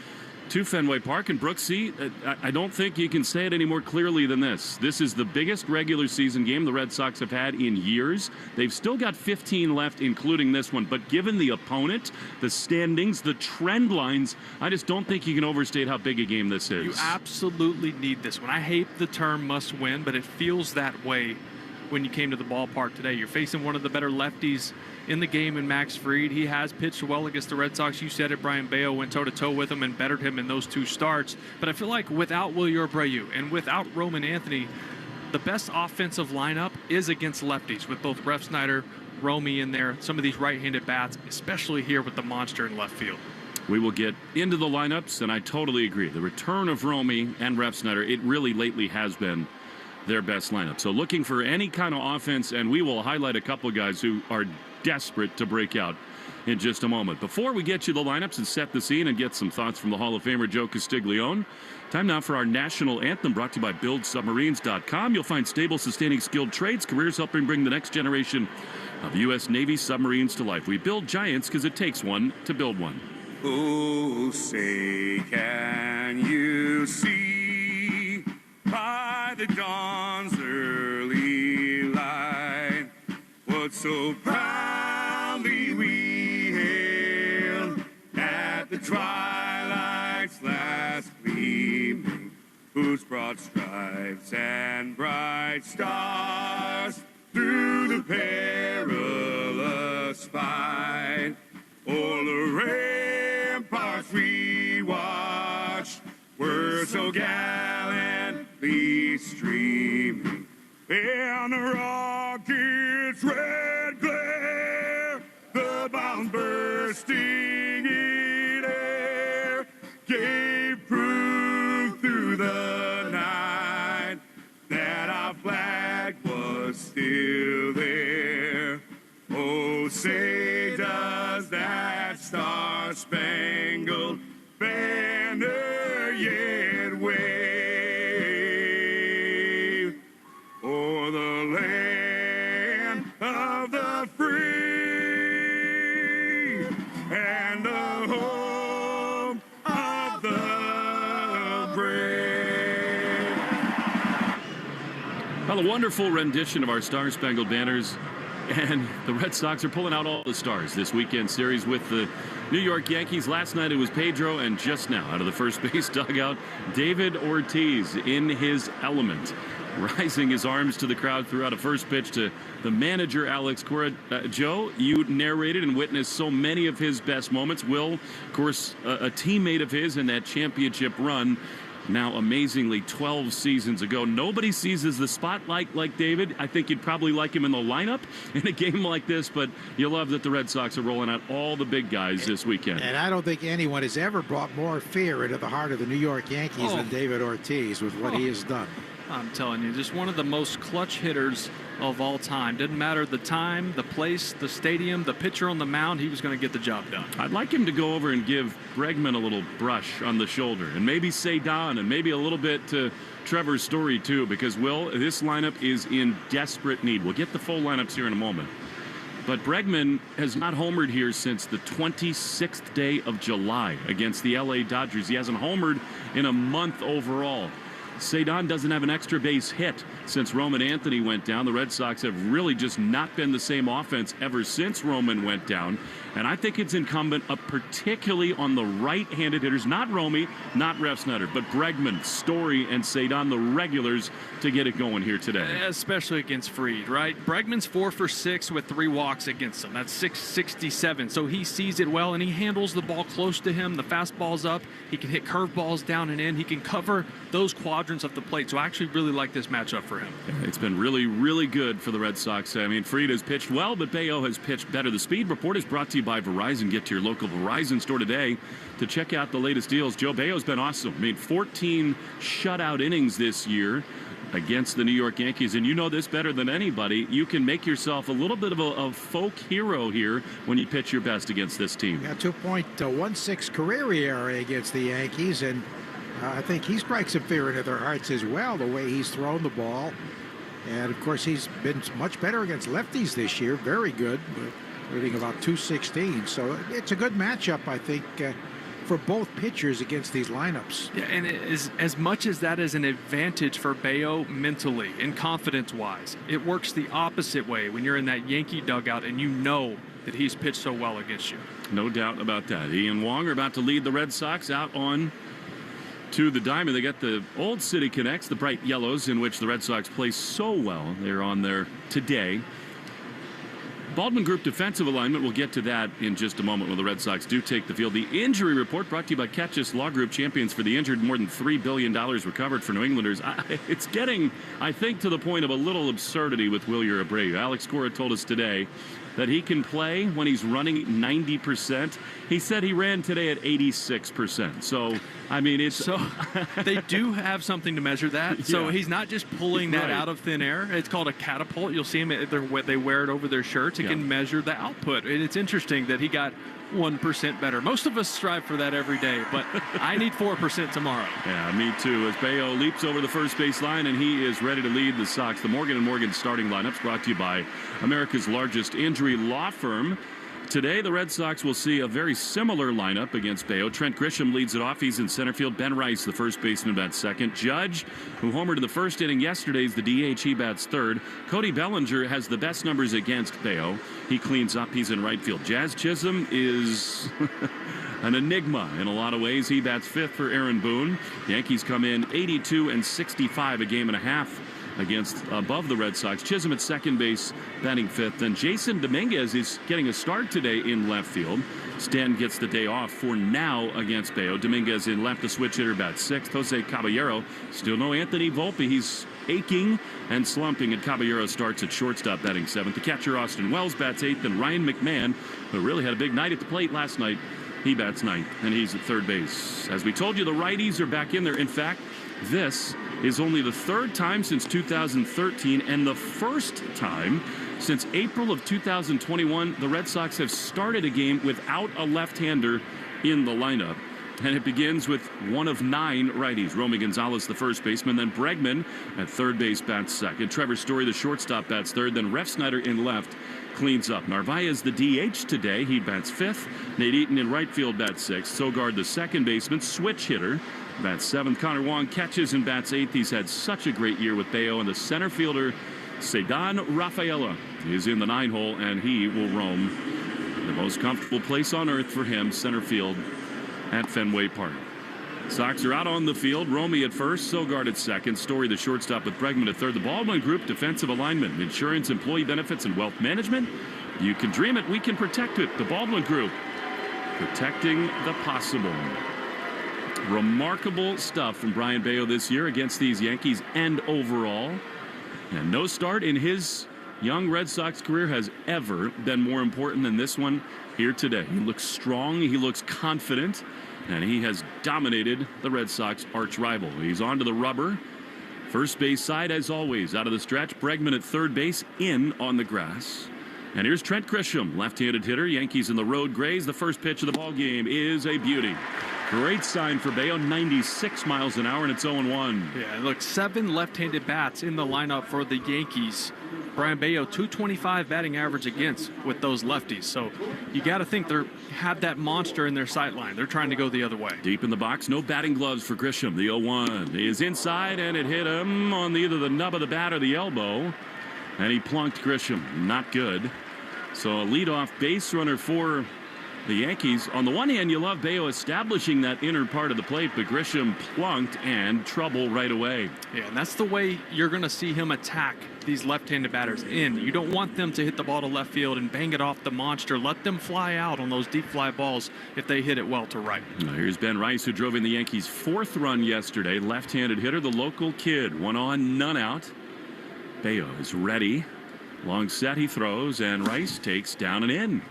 to Fenway Park. And Brooks, I don't think you can say it any more clearly than this. This is the biggest regular season game the Red Sox have had in years. They've still got 15 left, including this one. But given the opponent, the standings, the trend lines, I just don't think you can overstate how big a game this is. You absolutely need this one. I hate the term must win, but it feels that way when you came to the ballpark today. You're facing one of the better lefties in the game in Max Fried. He has pitched well against the Red Sox. You said it, Brayan Bello went toe-to-toe with him and bettered him in those 2 starts. But I feel like without Wilyer Abreu and without Roman Anthony, the best offensive lineup is against lefties with both Refsnyder, Romy in there, some of these right-handed bats, especially here with the monster in left field. We will get into the lineups, and I totally agree. The return of Romy and Refsnyder, it really lately has been their best lineup. So looking for any kind of offense, and we will highlight a couple of guys who are desperate to break out in just a moment. Before we get you the lineups and set the scene and get some thoughts from the Hall of Famer Joe Castiglione, time now for our national anthem brought to you by BuildSubmarines.com. You'll find stable, sustaining, skilled trades, careers helping bring the next generation of U.S. Navy submarines to life. We build giants because it takes one to build one. Oh, say can you see by the dawn's early light what so proudly we hailed at the twilight's last gleaming, whose broad stripes and bright stars through the perilous fight o'er the ramparts we watched were so gallantly streaming, and the rocket's red glare, the bombs bursting in air, gave proof through the night that our flag was still there. Oh, say does that star-spangled banner yet wave o'er the land of the free and the home of the brave. Well, a wonderful rendition of our Star-Spangled Banners. And the Red Sox are pulling out all the stars this weekend series with the New York Yankees. Last night it was Pedro, and just now out of the first base dugout, David Ortiz in his element, rising his arms to the crowd throughout a first pitch to the manager, Alex Cora. Joe, you narrated and witnessed so many of his best moments. Will, of course, a teammate of his in that championship run. Now, amazingly, 12 seasons ago. Nobody seizes the spotlight like David. I think you'd probably like him in the lineup in a game like this, but you love that the Red Sox are rolling out all the big guys this weekend. And I don't think anyone has ever brought more fear into the heart of the New York Yankees than David Ortiz with what he has done. I'm telling you, just one of the most clutch hitters of all time. Didn't matter the time, the place, the stadium, the pitcher on the mound, he was going to get the job done. I'd like him to go over and give Bregman a little brush on the shoulder, and maybe Cedon, and maybe a little bit to Trevor Story too, because, Will, this lineup is in desperate need. We'll get the full lineups here in a moment. But Bregman has not homered here since the 26th day of July against the LA Dodgers. He hasn't homered in a month overall. Cedon doesn't have an extra base hit since Roman Anthony went down. The Red Sox have really just not been the same offense ever since Roman went down. And I think it's incumbent particularly on the right-handed hitters, not Romy, not Refsnyder, but Bregman, Story, and Cedon, the regulars, to get it going here today. Especially against Fried, right? Bregman's 4 for 6 with 3 walks against him. That's 667. So he sees it well, and he handles the ball close to him. The fastball's up. He can hit curveballs down and in. He can cover those quadrants of the plate. So I actually really like this matchup for him. It's been really, really good for the Red Sox. I mean, Fried has pitched well, but Bello has pitched better. The Speed Report is brought to you by Verizon. Get to your local Verizon store today to check out the latest deals. Joe Bello's been awesome. Made 14 shutout innings this year against the New York Yankees, and you know this better than anybody. You can make yourself a little bit of a folk hero here when you pitch your best against this team. Yeah, 2.16 career ERA against the Yankees, and I think he strikes some fear into their hearts as well, the way he's thrown the ball. And, of course, he's been much better against lefties this year. Very good, hitting about 216. So it's a good matchup, I think, for both pitchers against these lineups. Yeah, and as much as that is an advantage for Bello mentally and confidence-wise, it works the opposite way when you're in that Yankee dugout and you know that he's pitched so well against you. No doubt about that. He and Wong are about to lead the Red Sox out on to the diamond. They got the Old City Connects, the bright yellows, in which the Red Sox play so well. They're on there today. Baldwin Group defensive alignment, we'll get to that in just a moment when the Red Sox do take the field. The injury report brought to you by Ketchus Law Group, champions for the injured. More than $3 billion recovered for New Englanders. It's getting, I think, to the point of a little absurdity with Wilyer Abreu. Alex Cora told us today that he can play when he's running 90%. He said he ran today at 86%. So, I mean, it's... So, they do have something to measure that. So, he's not just pulling that out of thin air. It's called a catapult. You'll see them, they wear it over their shirts. It can measure the output. And it's interesting that he got 1% better. Most of us strive for that every day, but I need 4% tomorrow. Yeah, me too. As Bello leaps over the first base line, and he is ready to lead the Sox. The Morgan & Morgan starting lineups brought to you by America's largest injury law firm. Today, the Red Sox will see a very similar lineup against Bello. Trent Grisham leads it off. He's in center field. Ben Rice, the first baseman, bats second. Judge, who homered in the first inning yesterday, is the DH. He bats third. Cody Bellinger has the best numbers against Bello. He cleans up. He's in right field. Jazz Chisholm is an enigma in a lot of ways. He bats fifth for Aaron Boone. The Yankees come in 82 and 65, a game and a half above the Red Sox. Chisholm at second base, batting fifth. And Jason Dominguez is getting a start today in left field. Stanton gets the day off for now against Bello. Dominguez in left, a switch hitter, bats sixth. Jose Caballero, still no Anthony Volpe. He's aching and slumping, and Caballero starts at shortstop, batting seventh. The catcher, Austin Wells, bats eighth, and Ryan McMahon, who really had a big night at the plate last night, he bats ninth, and he's at third base. As we told you, the righties are back in there. In fact, this is only the third time since 2013 and the first time since April of 2021 the Red Sox have started a game without a left-hander in the lineup. And it begins with one of 9 righties. Romy Gonzalez, the first baseman, then Bregman at third base, bats second. Trevor Story, the shortstop, bats third. Then Ref Snyder in left cleans up. Narvaez, the DH today, he bats fifth. Nate Eaton in right field, bats sixth. Sogard, the second baseman, switch hitter, bats seventh. Connor Wong catches and bats eighth. He's had such a great year with Bello. And the center fielder, Ceddanne Rafaela, is in the 9-hole, and he will roam the most comfortable place on earth for him, center field at Fenway Park. Sox are out on the field. Romy at first, Sogard at second. Story, the shortstop, with Bregman at third. The Baldwin Group defensive alignment, insurance, employee benefits, and wealth management. You can dream it, we can protect it. The Baldwin Group, protecting the possible. Remarkable stuff from Brayan Bello this year against these Yankees and overall. And no start in his young Red Sox career has ever been more important than this one here today. He looks strong, he looks confident, and he has dominated the Red Sox arch rival. He's on to the rubber. First base side, as always, out of the stretch. Bregman at third base, in on the grass. And here's Trent Grisham, left-handed hitter. Yankees in the road grays. The first pitch of the ball game is a beauty. Great sign for Bello, 96 miles an hour, and it's 0-1. Yeah, look, 7 left-handed bats in the lineup for the Yankees. Brayan Bello, 225 batting average against with those lefties. So you got to think they have that monster in their sight line. They're trying to go the other way. Deep in the box, no batting gloves for Grisham. The 0-1 is inside, and it hit him on either the nub of the bat or the elbow. And he plunked Grisham. Not good. So a leadoff base runner for the Yankees. On the one hand, you love Bello establishing that inner part of the plate, but Grisham plunked and trouble right away. Yeah, and that's the way you're going to see him attack these left-handed batters in. You don't want them to hit the ball to left field and bang it off the monster. Let them fly out on those deep fly balls if they hit it well to right. Now here's Ben Rice, who drove in the Yankees' 4th run yesterday. Left-handed hitter, the local kid. 1 on, none out. Bello is ready. Long set, he throws, and Rice takes down and in.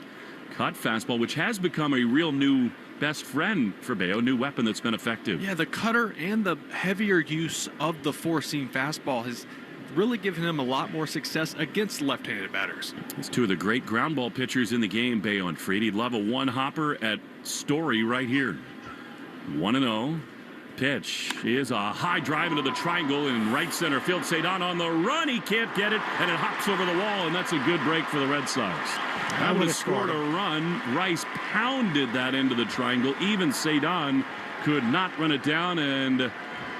Cut fastball, which has become a real new best friend for Bello, new weapon that's been effective. Yeah, the cutter and the heavier use of the four-seam fastball has really given him a lot more success against left-handed batters. He's 2 of the great ground ball pitchers in the game, Bello and Fried. He'd love a one-hopper at Story right here. 1-0. Pitch is a high drive into the triangle in right center field. Cedon on the run. He can't get it, and it hops over the wall, and that's a good break for the Red Sox. That would have scored a run. Rice pounded that into the triangle. Even Cedon could not run it down, and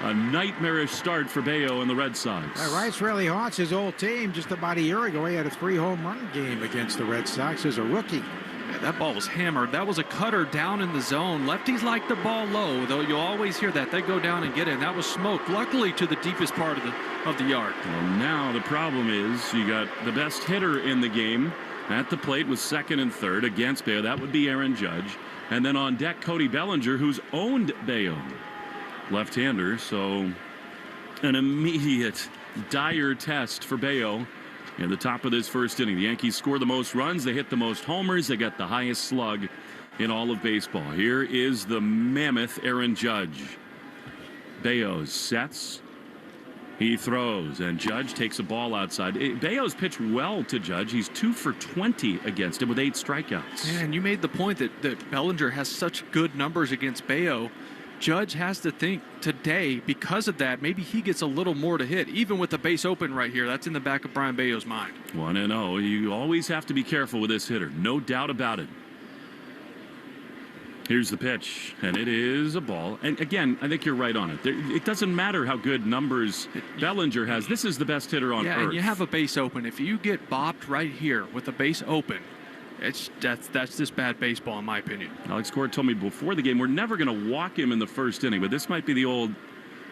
a nightmarish start for Bello and the Red Sox. Rice really haunts his old team. Just about a year ago, he had a 3-home run game against the Red Sox as a rookie. Yeah, that ball was hammered. That was a cutter down in the zone. Lefties like the ball low, though you'll always hear that. They go down and get it, and that was smoked, luckily, to the deepest part of the yard. Well, now the problem is you got the best hitter in the game at the plate with second and third against Bello. That would be Aaron Judge. And then on deck, Cody Bellinger, who's owned Bello. Left-hander, so an immediate dire test for Bello in the top of this first inning. The Yankees score the most runs. They hit the most homers. They got the highest slug in all of baseball. Here is the mammoth Aaron Judge. Bello sets. He throws, and Judge takes a ball outside. Bello's pitched well to Judge. He's 2 for 20 against him with 8 strikeouts. Yeah, and you made the point that Bellinger has such good numbers against Bello. Judge has to think today, because of that, maybe he gets a little more to hit, even with the base open right here. That's in the back of Brayan Bello's mind. 1-0. You always have to be careful with this hitter. No doubt about it. Here's the pitch, and it is a ball. And again, I think you're right on it. It doesn't matter how good numbers Bellinger has. This is the best hitter on earth. Yeah, and you have a base open. If you get bopped right here with a base open, that's just bad baseball, in my opinion. Alex Cora told me before the game we're never going to walk him in the first inning, but this might be the old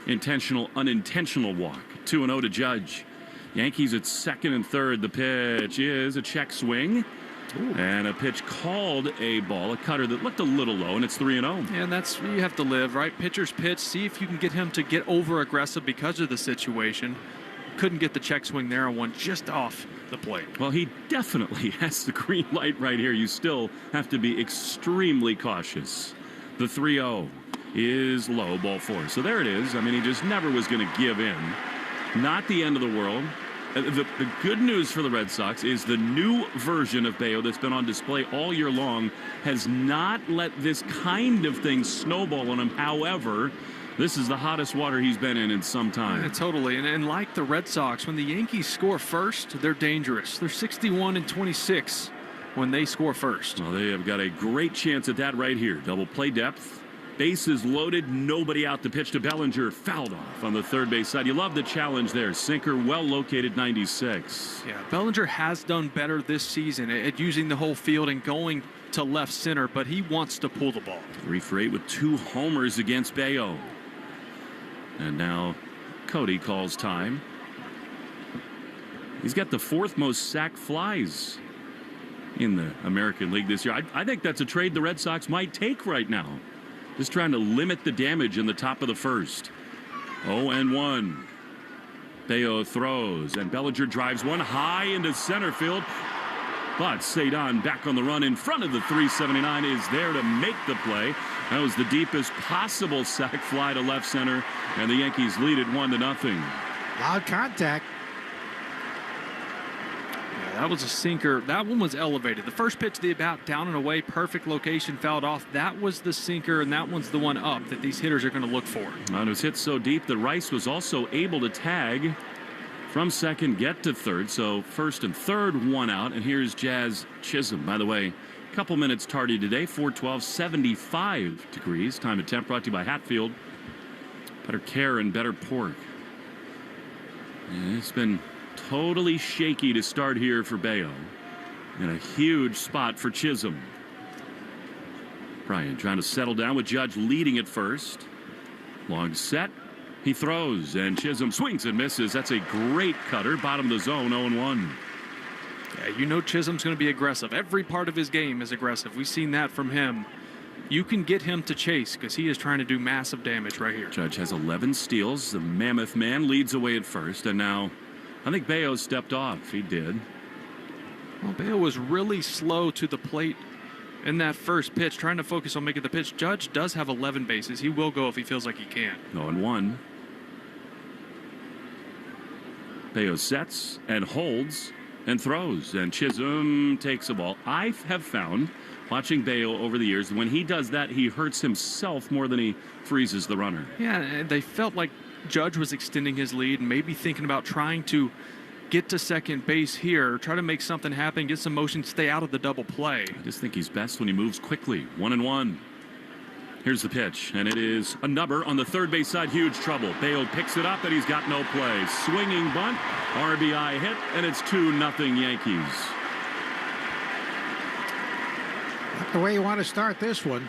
intentional, unintentional walk. 2-0 to Judge. Yankees at second and third. The pitch is a check swing. Ooh. And a pitch called a ball, a cutter that looked a little low, and it's 3-0. And that's where you have to live, right? Pitcher's pitch, see if you can get him to get over aggressive because of the situation. Couldn't get the check swing there on one just off the plate. Well, he definitely has the green light right here. You still have to be extremely cautious. The 3-0 is low, ball 4. So there it is. I mean, he just never was going to give in. Not the end of the world. The good news for the Red Sox is the new version of Bello that's been on display all year long has not let this kind of thing snowball on him. However, this is the hottest water he's been in some time. Yeah, totally. And like the Red Sox, when the Yankees score first, they're dangerous. They're 61-26 when they score first. Well, they have got a great chance at that right here. Double play depth. Bases loaded, nobody out. The pitch to Bellinger, fouled off on the third base side. You love the challenge there. Sinker, well located, 96. Yeah, Bellinger has done better this season at using the whole field and going to left center, but he wants to pull the ball. 3 for 8 with 2 homers against Bello. And now Cody calls time. He's got the 4th most sack flies in the American League this year. I think that's a trade the Red Sox might take right now. Just trying to limit the damage in the top of the first. 0-1. Bello throws, and Bellinger drives one high into center field. But Cedon back on the run in front of the 379 is there to make the play. That was the deepest possible sac fly to left center, and the Yankees lead it 1-0. Loud contact. That was a sinker. That one was elevated. The first pitch, the about down and away, perfect location, fouled off. That was the sinker, and that one's the one up that these hitters are going to look for. And it was hit so deep that Rice was also able to tag from second, get to third. So first and third, 1 out. And here's Jazz Chisholm. By the way, a couple minutes tardy today, 4:12, 75 degrees. Time and temp brought to you by Hatfield. Better care and better pork. And it's been totally shaky to start here for Bello. And a huge spot for Chisholm. Brayan trying to settle down with Judge leading at first. Long set. He throws, and Chisholm swings and misses. That's a great cutter. Bottom of the zone, 0-1. Yeah, you know Chisholm's going to be aggressive. Every part of his game is aggressive. We've seen that from him. You can get him to chase because he is trying to do massive damage right here. Judge has 11 steals. The Mammoth Man leads away at first, and now I think Bello stepped off. He did. Well, Bello was really slow to the plate in that first pitch, trying to focus on making the pitch. Judge does have 11 bases. He will go if he feels like he can. 0-1. Bello sets and holds and throws, and Chisholm takes a ball. I have found watching Bello over the years, when he does that, he hurts himself more than he freezes the runner. Yeah, and they felt like Judge was extending his lead and maybe thinking about trying to get to second base here, try to make something happen, get some motion, stay out of the double play. I just think he's best when he moves quickly. 1-1. Here's the pitch, and it is a nubber on the third base side. Huge trouble. Bello picks it up, and he's got no play. Swinging bunt, RBI hit, and it's 2-0 Yankees. Not the way you want to start this one.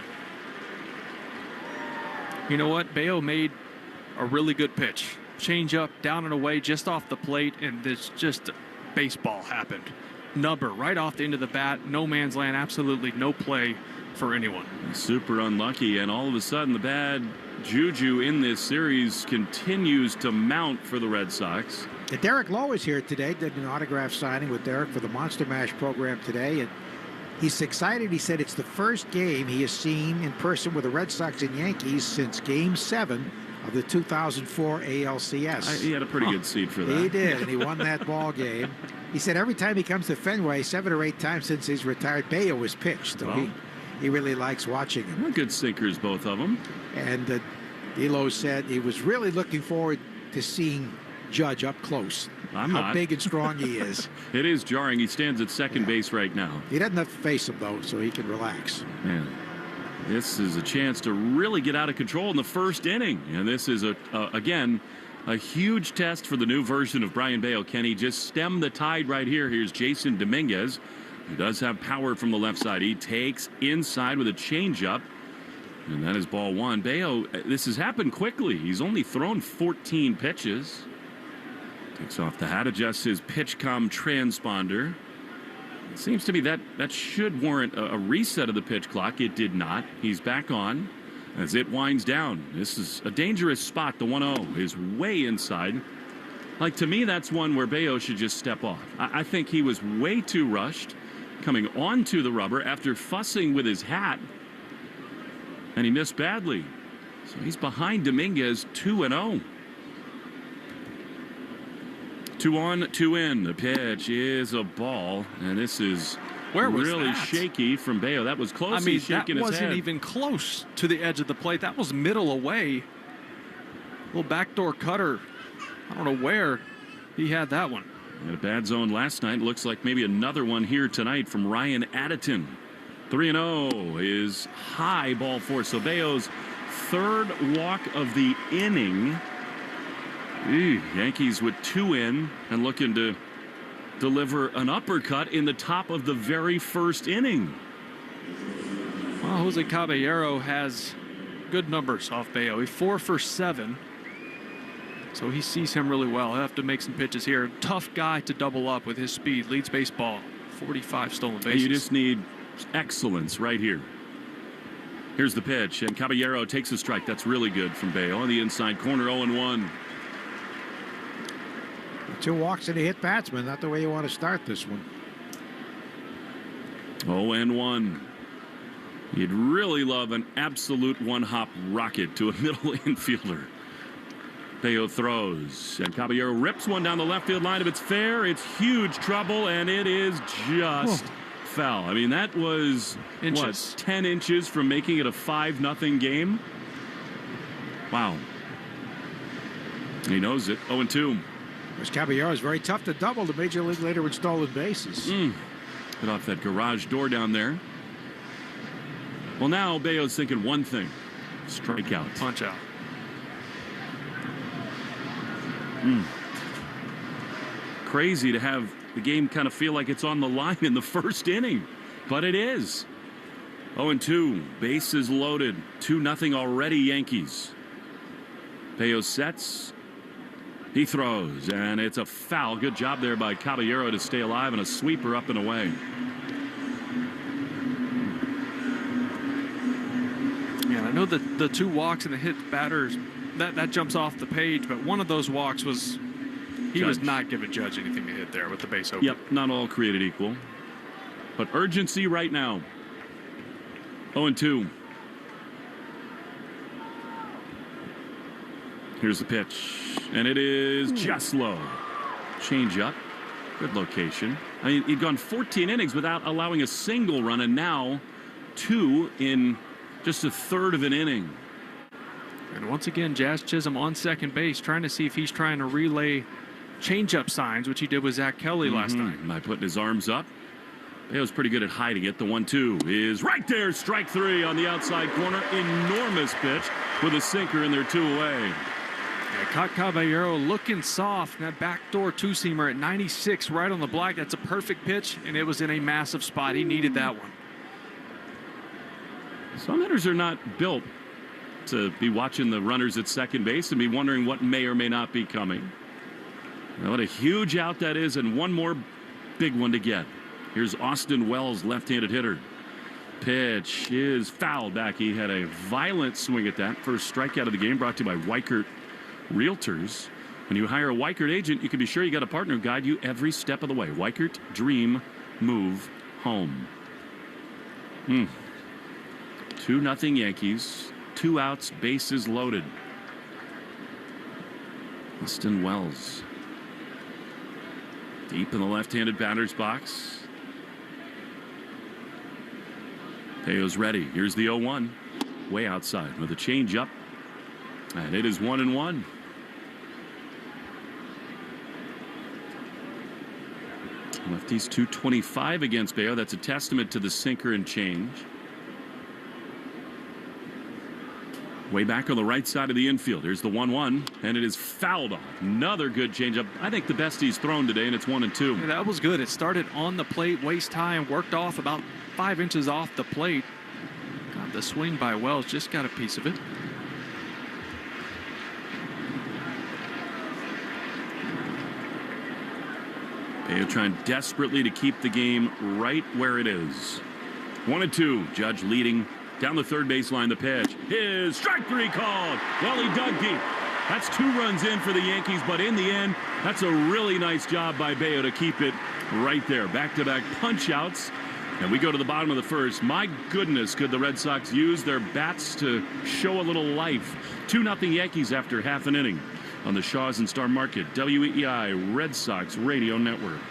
You know what? Bello made a really good pitch. Change up, down and away, just off the plate, and this just baseball happened. Number right off the end of the bat, no man's land, absolutely no play for anyone. Super unlucky, and all of a sudden the bad juju in this series continues to mount for the Red Sox. Derek Lowe is here today, did an autograph signing with Derek for the Monster Mash program today, and he's excited. He said it's the first game he has seen in person with the Red Sox and Yankees since Game 7 of the 2004 ALCS. He had a pretty good seat for that. He did, and he won that ball game. He said every time he comes to Fenway, 7 or 8 times since he's retired, Bello has pitched. So he really likes watching him. Good sinkers, both of them. And Elo said he was really looking forward to seeing Judge up close. How big and strong he is. It is jarring. He stands at second base right now. He doesn't have to face him, though, so he can relax. Man, this is a chance to really get out of control in the first inning. And this is, again, a huge test for the new version of Brayan Bello. Can he just stem the tide right here? Here's Jason Dominguez, who does have power from the left side. He takes inside with a changeup, and that is ball one. Bello, this has happened quickly. He's only thrown 14 pitches. Takes off the hat, adjusts his PitchCom transponder. It seems to me that should warrant a reset of the pitch clock. It did not. He's back on as it winds down. This is a dangerous spot. The 1-0 is way inside. Like, to me, that's one where Bello should just step off. I think he was way too rushed coming onto the rubber after fussing with his hat, and he missed badly. So he's behind Dominguez, 2-0. 2 on, 2 in. The pitch is a ball, and this is really shaky from Bello. That was close. I mean, that wasn't even close to the edge of the plate. That was middle away. Little backdoor cutter. I don't know where he had that one. Had a bad zone last night. Looks like maybe another one here tonight from Ryan Additon. 3-0 is high, ball four. So Bello's third walk of the inning. Yankees with 2 in and looking to deliver an uppercut in the top of the very first inning. Well, Jose Caballero has good numbers off Bello. He's 4 for 7. So he sees him really well. He'll have to make some pitches here. Tough guy to double up with his speed. Leads baseball. 45 stolen bases. You just need excellence right here. Here's the pitch, and Caballero takes a strike. That's really good from Bello on the inside corner. 0-1. 2 walks and a hit batsman. Not the way you want to start this one. 0-1. You'd really love an absolute one-hop rocket to a middle infielder. Bello throws, and Caballero rips one down the left field line. If it's fair, it's huge trouble, and it is just foul. I mean, that was what, 10 inches from making it a 5-0 game. Wow. He knows it. 0-2. Because Caballero is very tough to double the major league leader with stolen bases. Get off that garage door down there. Well, now Bello's thinking one thing: strikeout, punch out. Crazy to have the game kind of feel like it's on the line in the first inning, but it is. 0-2, bases loaded, 2-0 already Yankees. Bello sets, he throws, and it's a foul. Good job there by Caballero to stay alive, and a sweeper up and away. Yeah, I know that the 2 walks and the hit batters, that jumps off the page, but one of those walks was, he was not giving Judge anything to hit there with the base open. Yep, not all created equal. But urgency right now. 0-2. Here's the pitch, and it is just low. Change up. Good location. I mean, he'd gone 14 innings without allowing a single run, and now 2 in just a third of an inning. And once again, Jazz Chisholm on second base, trying to see if he's trying to relay changeup signs, which he did with Zach Kelly last night. By putting his arms up. Bello's pretty good at hiding it. The 1-2 is right there. Strike 3 on the outside corner. Enormous pitch with a sinker, and they're 2 away. Yeah, caught Caballero looking soft. That backdoor two-seamer at 96 right on the block. That's a perfect pitch, and it was in a massive spot. He needed that one. Some hitters are not built to be watching the runners at second base and be wondering what may or may not be coming. Now, what a huge out that is, and one more big one to get. Here's Austin Wells, left-handed hitter. Pitch is fouled back. He had a violent swing at that. First strikeout of the game, brought to you by Weichert Realtors. When you hire a Weichert agent, you can be sure you got a partner who guide you every step of the way. Weichert, dream, move, home. 2-0 Yankees. 2 outs, bases loaded. Austin Wells. Deep in the left-handed batter's box. Bello's ready. Here's the 0-1. Way outside with a changeup. And it is 1-1. Lefties 225 against Bello. That's a testament to the sinker and change. Way back on the right side of the infield. Here's the 1-1, and it is fouled off. Another good changeup. I think the best he's thrown today, and it's 1-2. Yeah, that was good. It started on the plate, waist high, and worked off about 5 inches off the plate. Got the swing by Wells, just got a piece of it. Bello trying desperately to keep the game right where it is. 1-2. Judge leading down the third baseline. The pitch is strike 3 called. Well, he dug deep. That's 2 runs in for the Yankees, but in the end, that's a really nice job by Bello to keep it right there. Back-to-back punch-outs, and we go to the bottom of the first. My goodness, could the Red Sox use their bats to show a little life. 2-0 Yankees after half an inning on the Shaws and Star Market WEEI Red Sox Radio Network.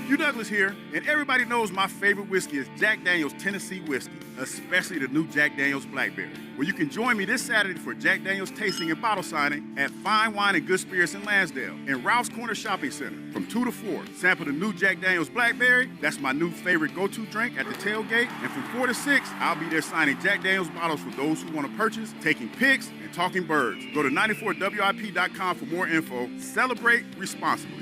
Hugh Douglas here, and everybody knows my favorite whiskey is Jack Daniel's Tennessee Whiskey, especially the new Jack Daniel's Blackberry. Well, you can join me this Saturday for Jack Daniel's tasting and bottle signing at Fine Wine and Good Spirits in Lansdale in Ralph's Corner Shopping Center from 2 to 4. Sample the new Jack Daniel's Blackberry. That's my new favorite go-to drink at the tailgate. And from 4 to 6, I'll be there signing Jack Daniel's bottles for those who want to purchase, taking pics, and talking birds. Go to 94WIP.com for more info. Celebrate responsibly.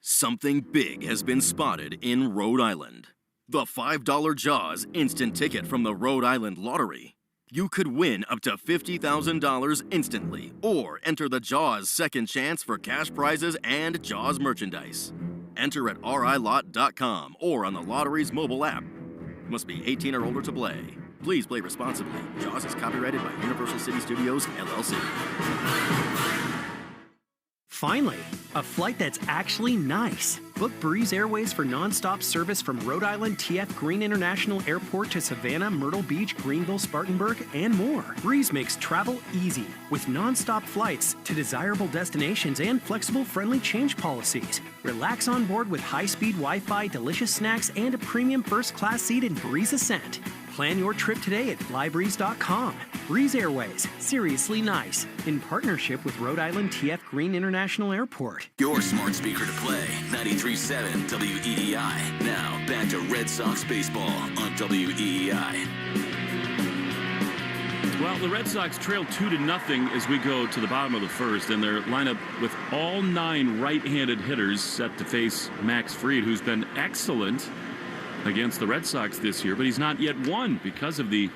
Something big has been spotted in Rhode Island. The $5 Jaws instant ticket from the Rhode Island Lottery. You could win up to $50,000 instantly, or enter the Jaws second chance for cash prizes and Jaws merchandise. Enter at rilot.com or on the lottery's mobile app. Must be 18 or older to play. Please play responsibly. Jaws is copyrighted by Universal City Studios, LLC. Finally, a flight that's actually nice. Book Breeze Airways for nonstop service from Rhode Island TF Green International Airport to Savannah, Myrtle Beach, Greenville, Spartanburg, and more. Breeze makes travel easy with nonstop flights to desirable destinations and flexible, friendly change policies. Relax on board with high-speed Wi-Fi, delicious snacks, and a premium first-class seat in Breeze Ascent. Plan your trip today at flybreeze.com. Breeze Airways, seriously nice, in partnership with Rhode Island TF Green International Airport. Your smart speaker to play, 93.7 WEEI. Now, back to Red Sox baseball on WEEI. Well, the Red Sox trail 2-0 as we go to the bottom of the first, and their lineup with all 9 right-handed hitters set to face Max Fried, who's been excellent against the Red Sox this year, but he's not yet won because of the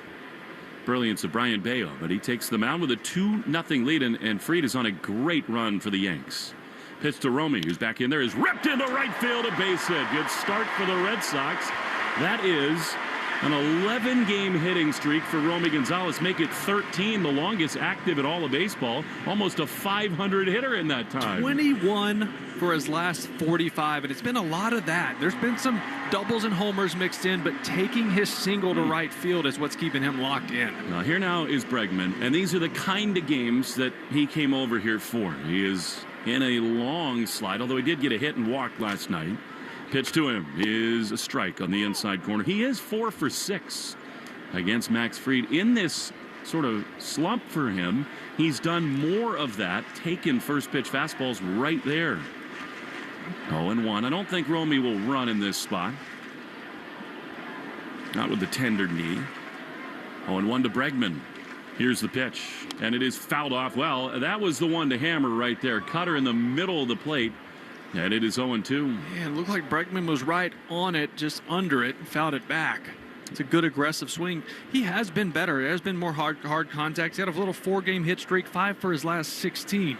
brilliance of Brayan Bello. But he takes the mound with a 2-0 lead, and Fried is on a great run for the Yanks. Pitch to Romy, who's back in there, is ripped into right field, a base hit. Good start for the Red Sox. That is an 11-game hitting streak for Romy Gonzalez. Make it 13, the longest active in all of baseball. Almost a 500 hitter in that time. 21 for his last 45, and it's been a lot of that. There's been some doubles and homers mixed in, but taking his single to right field is what's keeping him locked in. Now, here now is Bregman, and these are the kind of games that he came over here for. He is in a long slide, although he did get a hit and walk last night. Pitch to him is a strike on the inside corner. He is 4 for 6 against Max Fried. In this sort of slump for him, he's done more of that, taken first pitch fastballs right there. 0-1. I don't think Romy will run in this spot. Not with the tender knee. 0-1 to Bregman. Here's the pitch, and it is fouled off. Well, that was the one to hammer right there. Cutter in the middle of the plate, and it is 0-2. Yeah, it looked like Bregman was right on it, just under it, and fouled it back. It's a good aggressive swing. He has been better. There's been more hard contact. He had a little 4-game hit streak, 5 for his last 16.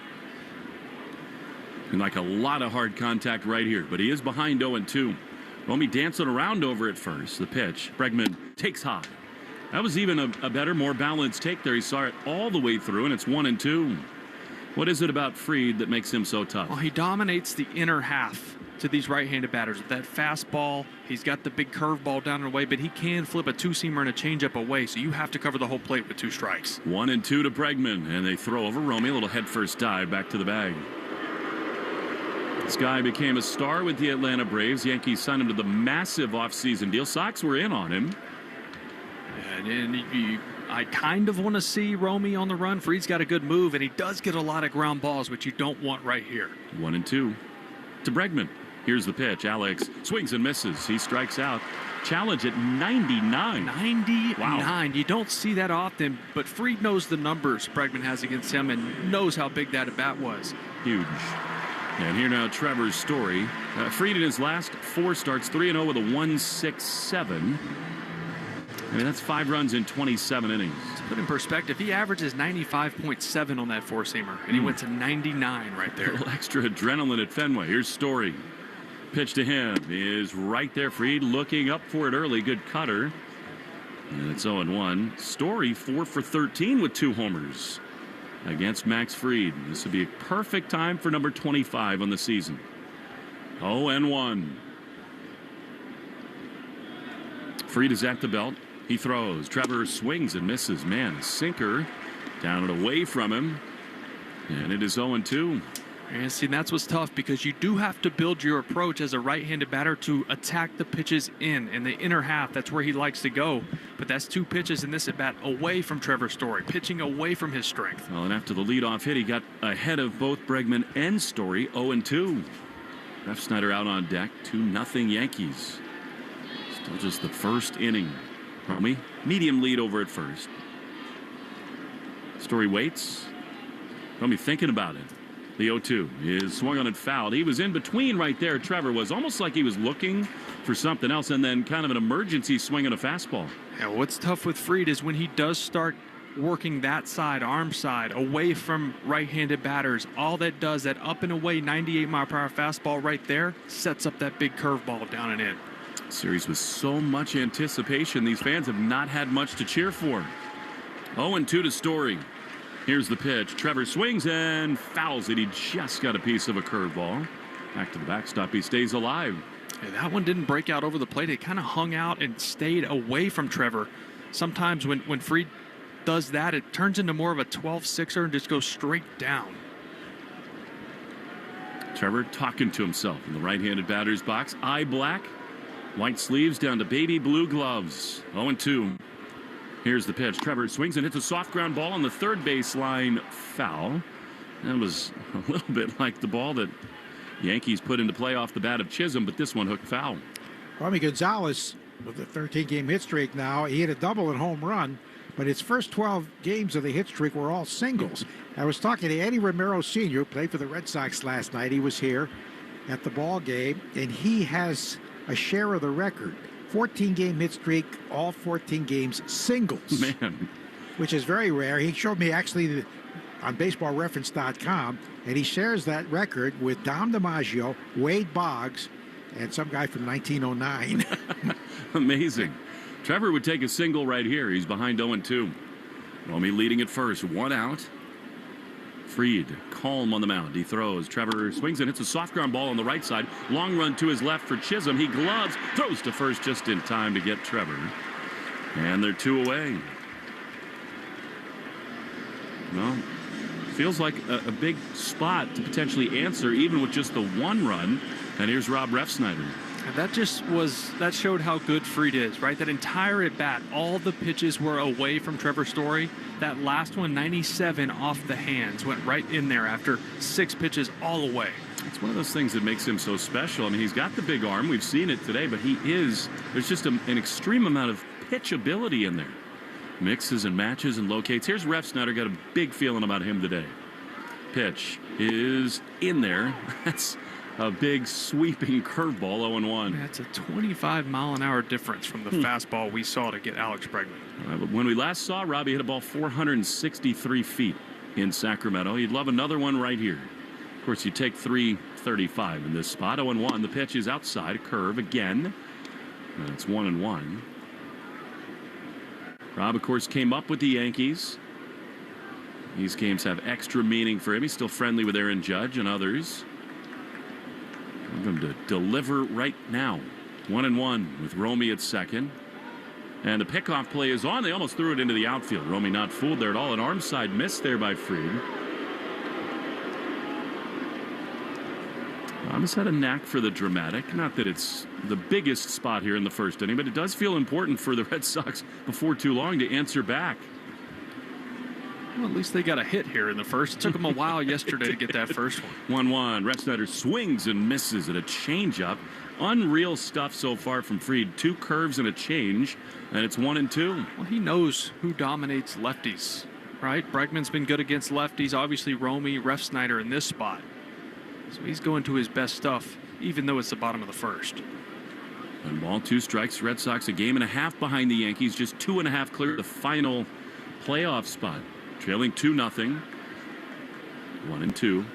And like a lot of hard contact right here, but he is behind 0-2. Romy dancing around over at first. The pitch, Bregman takes high. That was even a better, more balanced take there. He saw it all the way through, and it's 1-2. What is it about Fried that makes him so tough? Well, he dominates the inner half to these right-handed batters. With that fastball, he's got the big curveball down and away, but he can flip a two-seamer and a changeup away, so you have to cover the whole plate with 2 strikes. 1-2 to Bregman, and they throw over Romy. A little head-first dive back to the bag. This guy became a star with the Atlanta Braves. Yankees signed him to the massive offseason deal. Sox were in on him. And I kind of want to see Romy on the run. Fried's got a good move, and he does get a lot of ground balls, which you don't want right here. 1-2 to Bregman. Here's the pitch. Alex swings and misses. He strikes out. Challenge at 99. 99. Wow. You don't see that often, but Fried knows the numbers Bregman has against him and knows how big that at bat was. Huge. And here now Trevor's story. Fried in his last 4 starts, 3-0 with a 1.67. I mean, that's 5 runs in 27 innings. To put in perspective, he averages 95.7 on that 4-seamer, and he went to 99 right there. A little extra adrenaline at Fenway. Here's Story. Pitch to him is right there. Fried looking up for it early. Good cutter. And it's 0-1. Story 4 for 13 with 2 homers against Max Fried. This would be a perfect time for number 25 on the season. 0-1. Fried is at the belt. He throws. Trevor swings and misses. Man, a sinker down and away from him. And it is 0-2. And see, that's what's tough because you do have to build your approach as a right-handed batter to attack the pitches in the inner half. That's where he likes to go. But that's 2 pitches in this at-bat away from Trevor Story, pitching away from his strength. Well, and after the leadoff hit, he got ahead of both Bregman and Story. 0-2. Ref Snyder out on deck. 2-0 Yankees. Still just the first inning. Romy, medium lead over at first. Story waits. Romy thinking about it. The 0-2 is swung on and fouled. He was in between right there. Trevor was almost like he was looking for something else, and then kind of an emergency swing on a fastball. Yeah, what's tough with Fried is when he does start working that side, arm side, away from right-handed batters. All that does, that up and away 98-mile-per-hour fastball right there, sets up that big curveball down and in. Series with so much anticipation, these fans have not had much to cheer for. 0-2 to Story. Here's the pitch. Trevor swings and fouls it. He just got a piece of a curveball. Back to the backstop. He stays alive. Yeah, that one didn't break out over the plate. It kind of hung out and stayed away from Trevor. Sometimes when Fried does that, it turns into more of a 12-6er and just goes straight down. Trevor talking to himself in the right-handed batter's box. Eye black. White sleeves down to baby blue gloves. 0-2. Here's the pitch. Trevor swings and hits a soft ground ball on the third baseline. Foul. That was a little bit like the ball that Yankees put into play off the bat of Chisholm, but this one hooked foul. Romy Gonzalez with a 13-game hit streak now. He hit a double and home run, but his first 12 games of the hit streak were all singles. I was talking to Eddie Romero Sr., who played for the Red Sox last night. He was here at the ball game, and he has a share of the record. 14-game hit streak, all 14 games singles. Man. Which is very rare. He showed me actually on baseballreference.com, and he shares that record with Dom DiMaggio, Wade Boggs, and some guy from 1909. Amazing. Trevor would take a single right here. He's behind 0-2. Romy leading at first. 1 out. Fried, calm on the mound. He throws. Trevor swings and hits a soft ground ball on the right side. Long run to his left for Chisholm. He gloves, throws to first just in time to get Trevor. And they're 2 away. Well, feels like a big spot to potentially answer, even with just the 1 run. And here's Rob Refsnyder. And that showed how good Fried is, right? That entire at bat, all the pitches were away from Trevor Story. That last one, 97 off the hands, went right in there after 6 pitches all away. It's one of those things that makes him so special. I mean, he's got the big arm. We've seen it today, but there's just an extreme amount of pitch ability in there. Mixes and matches and locates. Here's Refsnyder, got a big feeling about him today. Pitch is in there. That's a big sweeping curveball, 0-1. That's a 25-mile-an-hour difference from the fastball we saw to get Alex Bregman. When we last saw Robbie hit a ball 463 feet in Sacramento, he'd love another one right here. Of course, you take 335 in this spot. 0-1. The pitch is outside. A curve again. And it's 1-1. Rob, of course, came up with the Yankees. These games have extra meaning for him. He's still friendly with Aaron Judge and others. I'm going to deliver right now. 1-1 with Romy at second. And the pickoff play is on. They almost threw it into the outfield. Romy not fooled there at all. An arm side miss there by Fried. Rob had a knack for the dramatic. Not that it's the biggest spot here in the first inning, but it does feel important for the Red Sox before too long to answer back. Well, at least they got a hit here in the first. It took them a while yesterday to get that first one. 1-1. Refsnyder swings and misses at a changeup. Unreal stuff so far from Fried. 2 curves and a change, and it's 1-2. Well, he knows who dominates lefties, right? Bregman's been good against lefties. Obviously, Romy, Refsnyder in this spot. So he's going to his best stuff, even though it's the bottom of the first. 1 ball, 2 strikes. Red Sox a game and a half behind the Yankees. Just 2.5 clear the final playoff spot. Trailing 2-0. 1-2.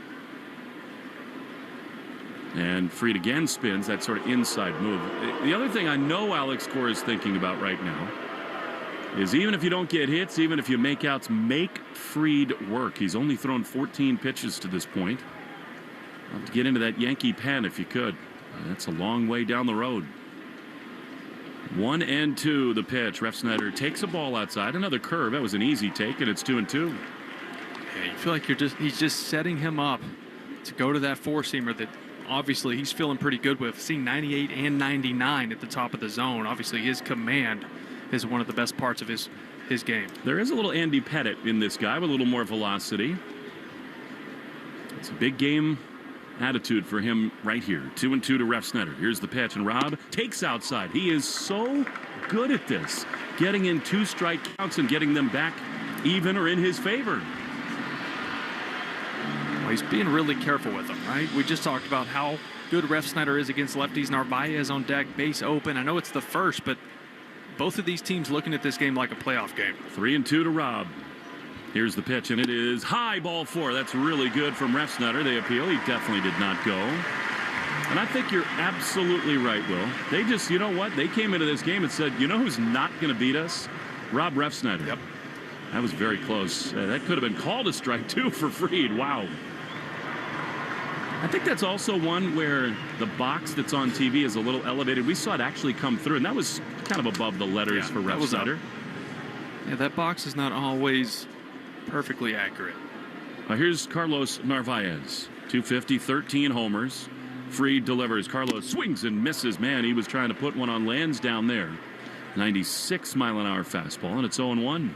And Fried again spins that sort of inside move. The other thing I know Alex Cora is thinking about right now is even if you don't get hits, even if you make outs, make Fried work. He's only thrown 14 pitches to this point. I'll have to get into that Yankee pen if you could. That's a long way down the road. 1-2 the pitch. Refsnyder takes a ball outside. Another curve. That was an easy take, and it's 2-2. Yeah, you feel like he's just setting him up to go to that four-seamer that obviously he's feeling pretty good with. Seeing 98 and 99 at the top of the zone. Obviously his command is one of the best parts of his game. There is a little Andy Pettit in this guy with a little more velocity. It's a big game attitude for him right here. 2-2 to Refsnyder. Here's the pitch, and Rob takes outside. He is so good at this, getting in 2 strike counts and getting them back even or in his favor. Well, he's being really careful with them, right? We just talked about how good Refsnyder is against lefties. Narvaez on deck, base open. I know it's the first, but both of these teams looking at this game like a playoff game. 3-2 to Rob. Here's the pitch, and it is high, ball 4. That's really good from Refsnyder. They appeal. He definitely did not go. And I think you're absolutely right, Will. They just, you know what? They came into this game and said, you know who's not going to beat us? Rob Refsnyder. Yep. That was very close. That could have been called a strike, too, for Fried. Wow. I think that's also one where the box that's on TV is a little elevated. We saw it actually come through, and that was kind of above the letters for Refsnyder. Yeah, that box is not always perfectly accurate. Here's Carlos Narvaez. 250, 13 homers. Fried delivers. Carlos swings and misses. Man, he was trying to put one on Lansdowne there. 96-mile-an-hour fastball, and it's 0-1.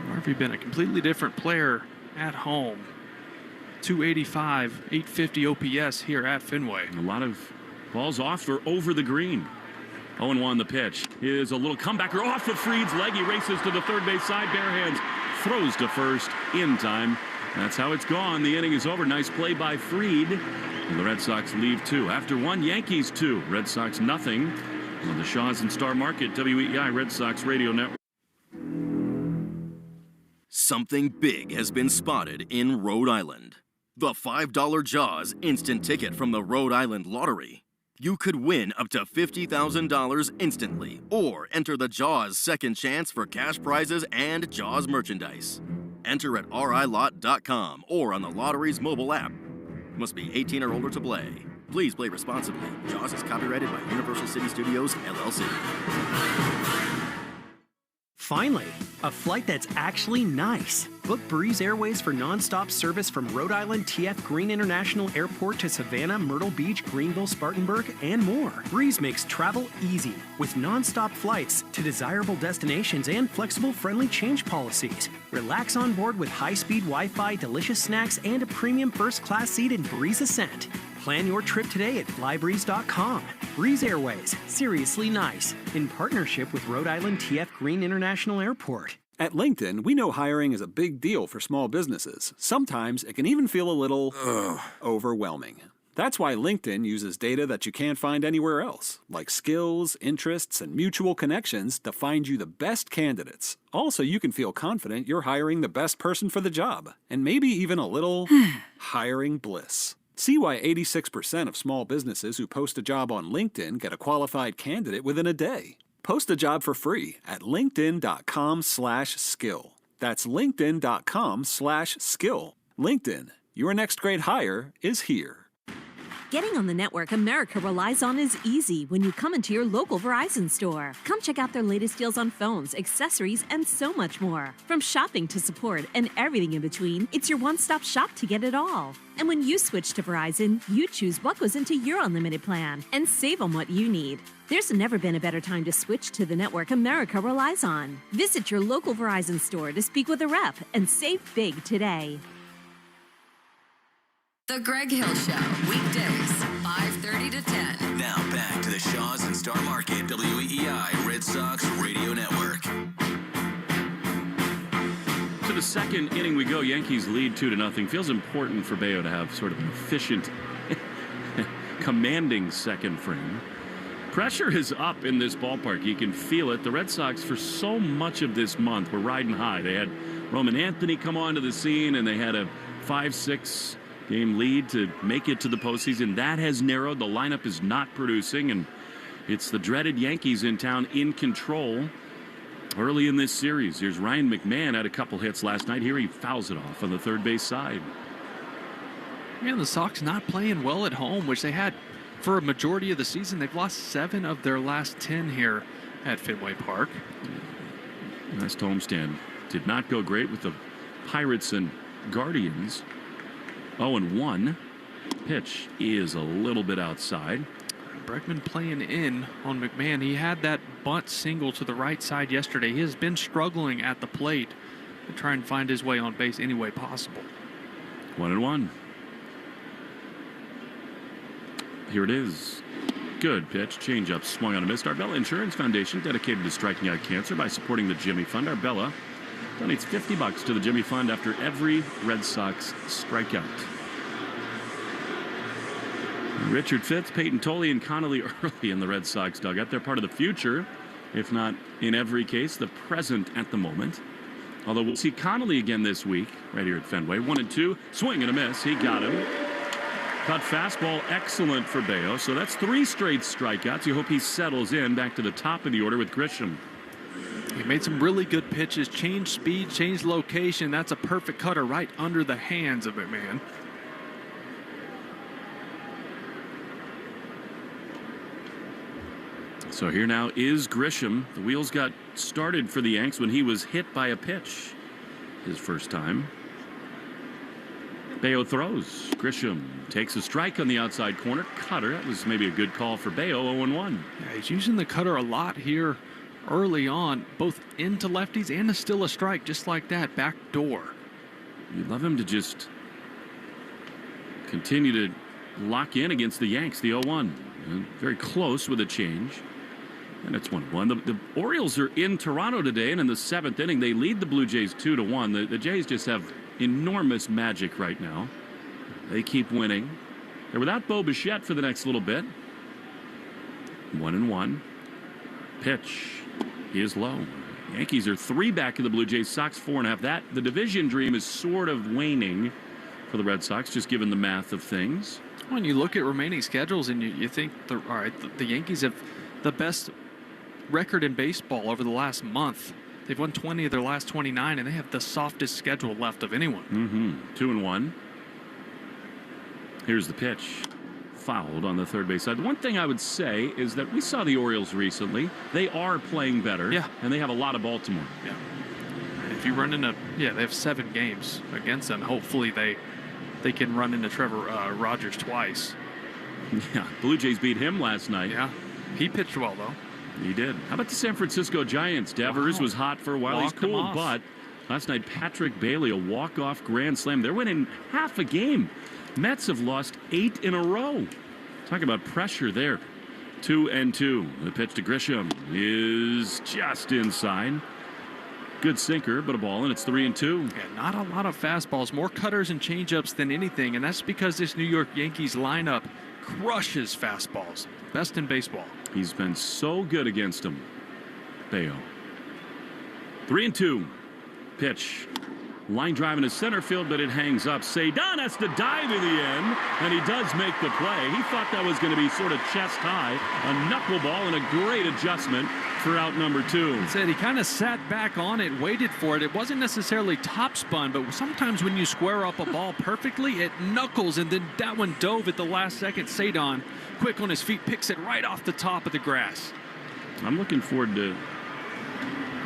Harvey been a completely different player at home. 285, 850 OPS here at Fenway. A lot of balls off or over the green. 0-1 the pitch. Is a little comebacker off of Fried's leg. He races to the third base side, bare hands, throws to first in time. That's how it's gone. The inning is over. Nice play by Fried. And the Red Sox leave 2. After 1, Yankees 2. Red Sox nothing. On the Shaws and Star Market, WEEI Red Sox Radio Network. Something big has been spotted in Rhode Island. The $5 Jaws instant ticket from the Rhode Island Lottery. You could win up to $50,000 instantly, or enter the Jaws second chance for cash prizes and Jaws merchandise. Enter at rilot.com or on the lottery's mobile app. Must be 18 or older to play. Please play responsibly. Jaws is copyrighted by Universal City Studios, LLC. Finally, a flight that's actually nice. Book Breeze Airways for nonstop service from Rhode Island TF Green International Airport to Savannah, Myrtle Beach, Greenville, Spartanburg, and more. Breeze makes travel easy with nonstop flights to desirable destinations and flexible, friendly change policies. Relax on board with high-speed Wi-Fi, delicious snacks, and a premium first-class seat in Breeze Ascent. Plan your trip today at flybreeze.com. Breeze Airways, seriously nice, in partnership with Rhode Island TF Green International Airport. At LinkedIn, we know hiring is a big deal for small businesses. Sometimes it can even feel a little overwhelming. That's why LinkedIn uses data that you can't find anywhere else, like skills, interests, and mutual connections to find you the best candidates. Also, you can feel confident you're hiring the best person for the job, and maybe even a little hiring bliss. See why 86% of small businesses who post a job on LinkedIn get a qualified candidate within a day. Post a job for free at linkedin.com/skill. That's linkedin.com/skill. LinkedIn, your next great hire is here. Getting on the network America relies on is easy when you come into your local Verizon store. Come check out their latest deals on phones, accessories, and so much more. From shopping to support and everything in between, it's your one-stop shop to get it all. And when you switch to Verizon, you choose what goes into your unlimited plan and save on what you need. There's never been a better time to switch to the network America relies on. Visit your local Verizon store to speak with a rep and save big today. The Greg Hill Show, weekdays, 5:30 to 10. Now back to the Shaws and Star Market WEEI Red Sox Radio Network. To the second inning we go. Yankees lead 2-0. Feels important for Bello to have sort of an efficient, commanding second frame. Pressure is up in this ballpark. You can feel it. The Red Sox, for so much of this month, were riding high. They had Roman Anthony come onto the scene, and they had a 5-6 game lead to make it to the postseason. That has narrowed. The lineup is not producing, and it's the dreaded Yankees in town in control early in this series. Here's Ryan McMahon, had a couple hits last night. Here he fouls it off on the third base side. Man, the Sox not playing well at home, which they had for a majority of the season. They've lost 7 of their last 10 here at Fenway Park. Last homestand did not go great with the Pirates and Guardians. 0-1. Pitch is a little bit outside. Bregman playing in on McMahon. He had that bunt single to the right side yesterday. He has been struggling at the plate to try and find his way on base any way possible. 1-1. Here it is. Good pitch. Changeup swung on a miss. Arbella Insurance Foundation, dedicated to striking out cancer by supporting the Jimmy Fund. Arbella donates $50 to the Jimmy Fund after every Red Sox strikeout. Richard Fitz, Peyton Tolley, and Connolly early in the Red Sox dugout. They're part of the future, if not in every case, the present at the moment. Although we'll see Connolly again this week, right here at Fenway. 1-2, swing and a miss. He got him. Cut fastball, excellent for Bello. So that's 3 straight strikeouts. You hope he settles in back to the top of the order with Grisham. He made some really good pitches, changed speed, changed location. That's a perfect cutter right under the hands of McMahon. So here now is Grisham. The wheels got started for the Yanks when he was hit by a pitch his first time. Bello throws. Grisham takes a strike on the outside corner. Cutter. That was maybe a good call for Bello. 0-1. Yeah, he's using the cutter a lot here early on, both into lefties and still a strike, just like that, back door. You'd love him to just continue to lock in against the Yanks. The 0-1. Very close with a change. And it's 1-1. The Orioles are in Toronto today, and in the 7th inning, they lead the Blue Jays 2-1. The Jays just have enormous magic right now. They keep winning. They're without Bo Bichette for the next little bit. 1-1. Pitch is low. Yankees are 3 back of the Blue Jays. Sox 4.5. The division dream is sort of waning for the Red Sox, just given the math of things. When you look at remaining schedules and you think, all right, the Yankees have the best record in baseball over the last month. They've won 20 of their last 29, and they have the softest schedule left of anyone. 2-1. Here's the pitch. fouled on the third base side. The one thing I would say is that we saw the Orioles recently. They are playing better. Yeah. And they have a lot of Baltimore. Yeah. If you run into, they have 7 games against them. Hopefully they can run into Trevor Rogers twice. Yeah. Blue Jays beat him last night. Yeah. He pitched well, though. He did. How about the San Francisco Giants? Devers was hot for a while. Walked He's cool, him off. but last night, Patrick Bailey, a walk-off grand slam. They're winning half a game. Mets have lost 8 in a row. Talk about pressure there. 2-2. The pitch to Grisham is just inside. Good sinker, but a ball, and it's 3-2. Yeah, not a lot of fastballs, more cutters and changeups than anything, and that's because this New York Yankees lineup crushes fastballs. Best in baseball. He's been so good against him. Bello. 3-2. Pitch. Line drive into center field, but it hangs up. Cedon has to dive in the end, and he does make the play. He thought that was going to be sort of chest high. A knuckleball and a great adjustment for out number 2. He said he kind of sat back on it, waited for it. It wasn't necessarily top spun, but sometimes when you square up a ball perfectly, it knuckles, and then that one dove at the last second. Cedon, quick on his feet, picks it right off the top of the grass. I'm looking forward to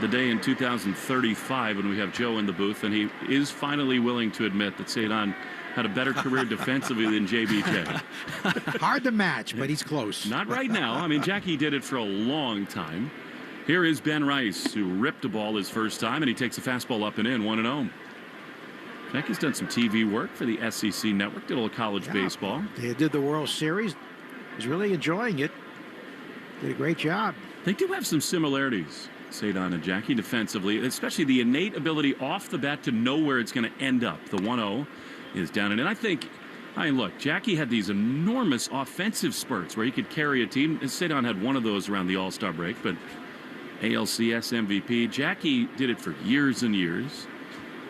the day in 2035 when we have Joe in the booth, and he is finally willing to admit that Cedon had a better career defensively than JBJ. Hard to match, but he's close. Not right now. I mean, Jackie did it for a long time. Here is Ben Rice, who ripped a ball his first time, and he takes a fastball up and in, 1-0. Jackie's done some TV work for the SEC Network, did a little college baseball. They did the World Series. Was really enjoying it. Did a great job. They do have some similarities, Cedon and Jackie, defensively, especially the innate ability off the bat to know where it's going to end up. The 1-0 is down and in. I mean, look, Jackie had these enormous offensive spurts where he could carry a team. Cedon had one of those around the All-Star break, but ALCS MVP. Jackie did it for years and years.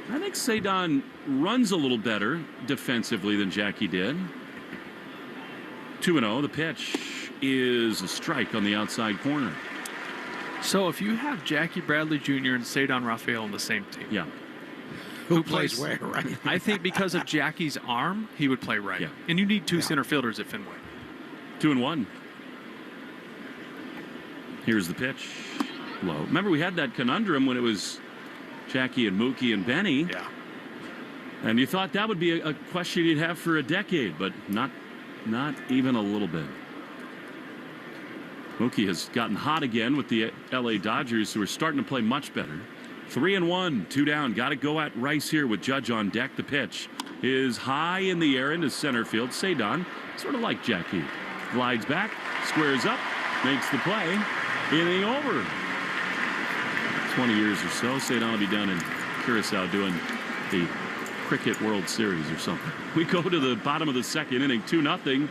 I think Cedon runs a little better defensively than Jackie did. 2-0. The pitch is a strike on the outside corner. So if you have Jackie Bradley Jr. and Cedon Rafael on the same team. Yeah. Who plays where, right? I think because of Jackie's arm, he would play right. Yeah. And you need 2 center fielders at Fenway. 2-1. Here's the pitch. Low. Remember, we had that conundrum when it was Jackie and Mookie and Benny. Yeah. And you thought that would be a question you'd have for a decade, but not even a little bit. Mookie has gotten hot again with the LA Dodgers, who are starting to play much better. 3-1, 2 down. Got to go at Rice here with Judge on deck. The pitch is high in the air into center field. Cedon, sort of like Jackie, glides back, squares up, makes the play. Inning over. 20 years or so, Cedon will be down in Curacao doing the Cricket World Series or something. We go to the bottom of the second inning, 2-0.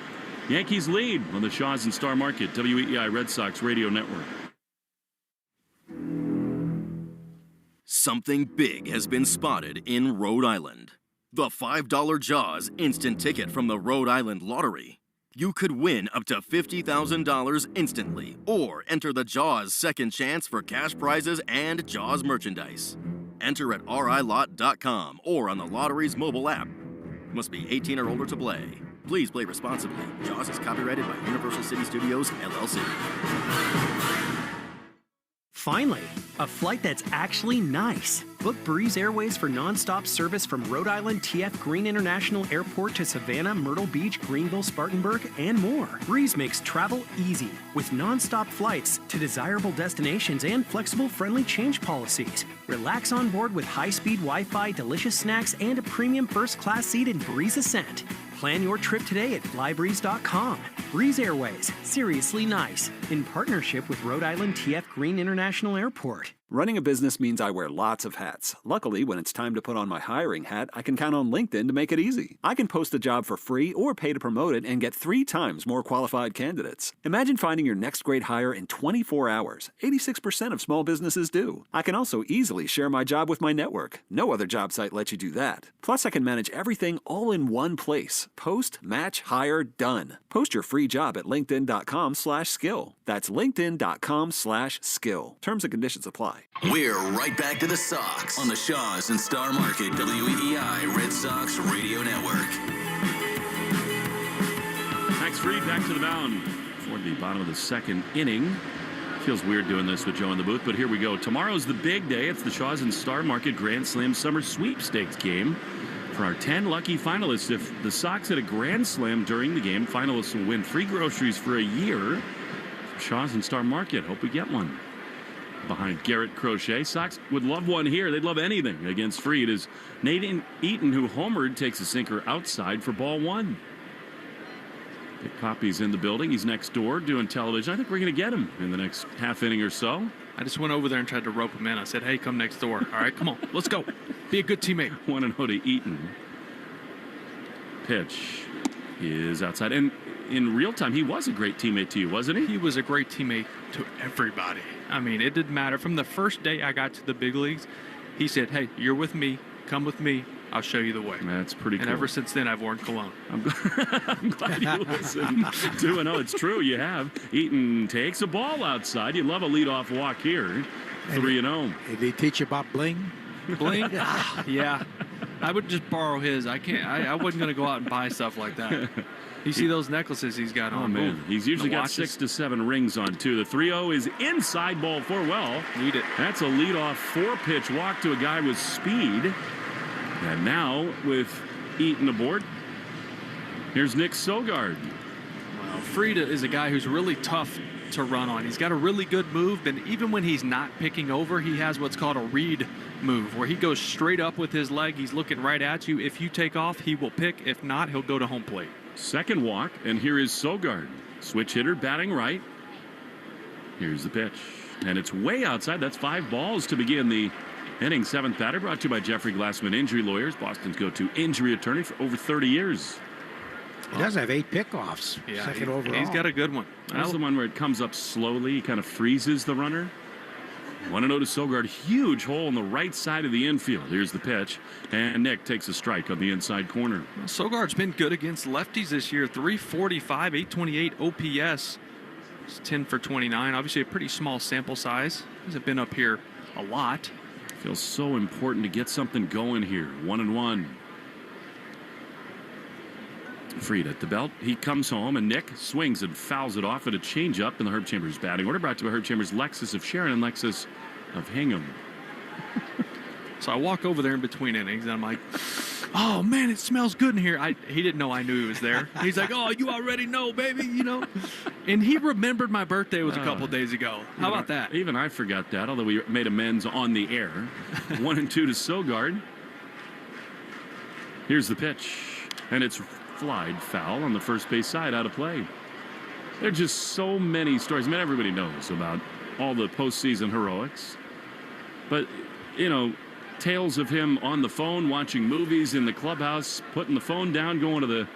Yankees lead on the Shaws and Star Market, WEEI Red Sox Radio Network. Something big has been spotted in Rhode Island. The $5 Jaws instant ticket from the Rhode Island Lottery. You could win up to $50,000 instantly, or enter the Jaws second chance for cash prizes and Jaws merchandise. Enter at rilot.com or on the lottery's mobile app. Must be 18 or older to play. Please play responsibly. Jaws is copyrighted by Universal City Studios, LLC. Finally, a flight that's actually nice. Book Breeze Airways for nonstop service from Rhode Island TF Green International Airport to Savannah, Myrtle Beach, Greenville, Spartanburg, and more. Breeze makes travel easy with nonstop flights to desirable destinations and flexible, friendly change policies. Relax on board with high-speed Wi-Fi, delicious snacks, and a premium first-class seat in Breeze Ascent. Plan your trip today at flybreeze.com. Breeze Airways, seriously nice, in partnership with Rhode Island TF Green International Airport. Running a business means I wear lots of hats. Luckily, when it's time to put on my hiring hat, I can count on LinkedIn to make it easy. I can post a job for free or pay to promote it and get 3 times more qualified candidates. Imagine finding your next great hire in 24 hours. 86% of small businesses do. I can also easily share my job with my network. No other job site lets you do that. Plus, I can manage everything all in one place. Post, match, hire, done. Post your free job at linkedin.com/skill. That's linkedin.com/skill. Terms and conditions apply. We're right back to the Sox on the Shaws and Star Market WEEI Red Sox Radio Network. Max Fried back to the mound toward the bottom of the second inning. Feels weird doing this with Joe in the booth, but here we go. Tomorrow's the big day. It's the Shaw's and Star Market Grand Slam Summer Sweepstakes game. For our 10 lucky finalists, if the Sox hit a Grand Slam during the game, finalists will win free groceries for a year from Shaw's and Star Market. Hope we get one. Behind Garrett Crochet, Sox would love one here. They'd love anything against Fried as Nathan Eaton, who homered, takes a sinker outside for ball one. Dick Poppy's in the building. He's next door doing television. I think we're going to get him in the next half inning or so. I just went over there and tried to rope him in. I said, hey, come next door. All right, come on. Let's go. Be a good teammate. 1-0 to Eaton. Pitch is outside. And in real time, he was a great teammate to you, wasn't he? He was a great teammate to everybody. I mean, it didn't matter. From the first day I got to the big leagues, he said, hey, you're with me. Come with me. I'll show you the way. That's pretty cool. And ever since then, I've worn cologne. I'm glad you listened. 2-0. It's true. You have. Eaton takes a ball outside. You love a leadoff walk here. 3-0. Did he teach you about bling? Bling? Yeah. I would just borrow his. I can't. I wasn't going to go out and buy stuff like that. You see those necklaces he's got on? Oh, man. He's usually got 6 to 7 rings on, too. The 3-0 is inside ball 4. Well, need it. That's a leadoff 4-pitch walk to a guy with speed. And now, with Eaton aboard, here's Nick Sogard. Well, Fried is a guy who's really tough to run on. He's got a really good move, and even when he's not picking over, he has what's called a read move, where he goes straight up with his leg. He's looking right at you. If you take off, he will pick. If not, he'll go to home plate. Second walk, and here is Sogard. Switch hitter batting right. Here's the pitch, and it's way outside. That's 5 balls to begin the inning. 7th batter, brought to you by Jeffrey Glassman Injury Lawyers, Boston's go-to injury attorney for over 30 years. He does have 8 pickoffs. Yeah, second overall. He's got a good one. That's the one where it comes up slowly. He kind of freezes the runner. 1-0 to Sogard. Huge hole on the right side of the infield. Here's the pitch. And Nick takes a strike on the inside corner. Well, Sogard's been good against lefties this year. 345, 828 OPS. It's 10 for 29. Obviously a pretty small sample size. Hasn't been up here a lot. Feels so important to get something going here. 1-1. Fried at the belt. He comes home, and Nick swings and fouls it off at a changeup in the Herb Chambers batting order. Brought to you by Herb Chambers, Lexus of Sharon and Lexus of Hingham. So I walk over there in between innings, and I'm like, oh, man, it smells good in here. He didn't know I knew he was there. He's like, oh, you already know, baby, you know. And he remembered my birthday was a couple days ago. How about that? Even I forgot that, although we made amends on the air. 1-2 to Sogard. Here's the pitch, and it's flied foul on the first base side, out of play. There are just so many stories. I mean, everybody knows about all the postseason heroics. But, you know, tales of him on the phone, watching movies in the clubhouse, putting the phone down, going to the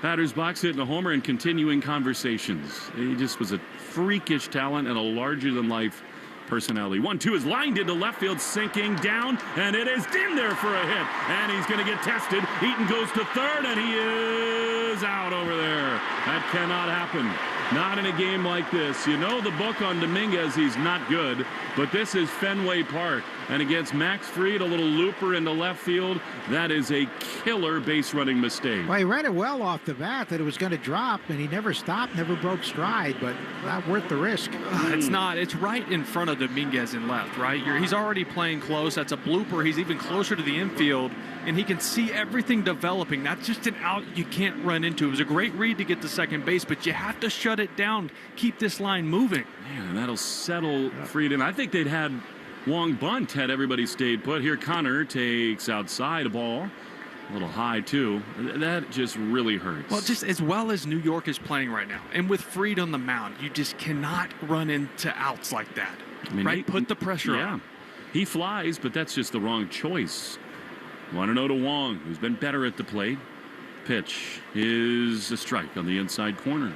batter's box, hitting a homer, and continuing conversations. He just was a freakish talent and a larger-than-life personality. 1-2 is lined into left field, sinking down, and it is in there for a hit. And he's going to get tested. Eaton goes to third, and he is out over there. That cannot happen. Not in a game like this. You know the book on Dominguez, he's not good, but this is Fenway Park. And against Max Fried, a little looper into left field, that is a killer base running mistake. Well, he read it well off the bat that it was going to drop, and he never stopped, never broke stride, but not worth the risk. It's not. It's right in front of Dominguez in left, right? He's already playing close. That's a blooper. He's even closer to the infield, and he can see everything developing. That's just an out you can't run into. It was a great read to get to second base, but you have to shut it down, keep this line moving. Man, and that'll settle Fried in. I think they'd had Wong bunt had everybody stayed put. Here Connor takes outside a ball. A little high, too. That just really hurts. Well, just as well as New York is playing right now, and with Fried on the mound, you just cannot run into outs like that. I mean, right? Put the pressure on. He flies, but that's just the wrong choice. 1-0 to Wong, who's been better at the plate. Pitch is a strike on the inside corner.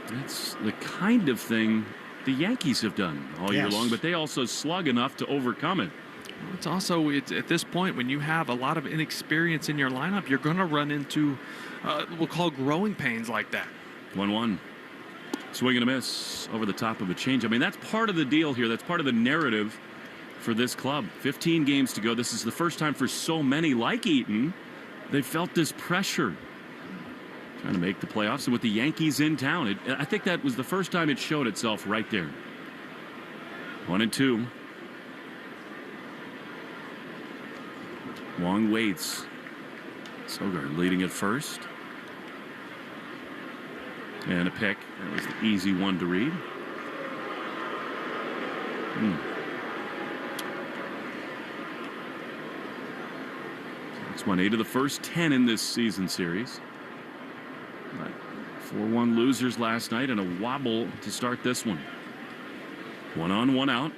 That's the kind of thing the Yankees have done all year long, but they also slug enough to overcome it. It's also, at this point, when you have a lot of inexperience in your lineup, you're going to run into we'll call growing pains like that. 1-1. Swing and a miss over the top of a change. I mean, that's part of the deal here. That's part of the narrative for this club. 15 games to go. This is the first time for so many, like Eaton, they felt this pressure Trying to make the playoffs and with the Yankees in town. I think that was the first time it showed itself right there. 1-2. Wong waits. Sogard leading at first. And a pick. That was the easy one to read. It's 1-8 of the first 10 in this season series. 4-1 losers last night and a wobble to start this one. 1 on, 1 out.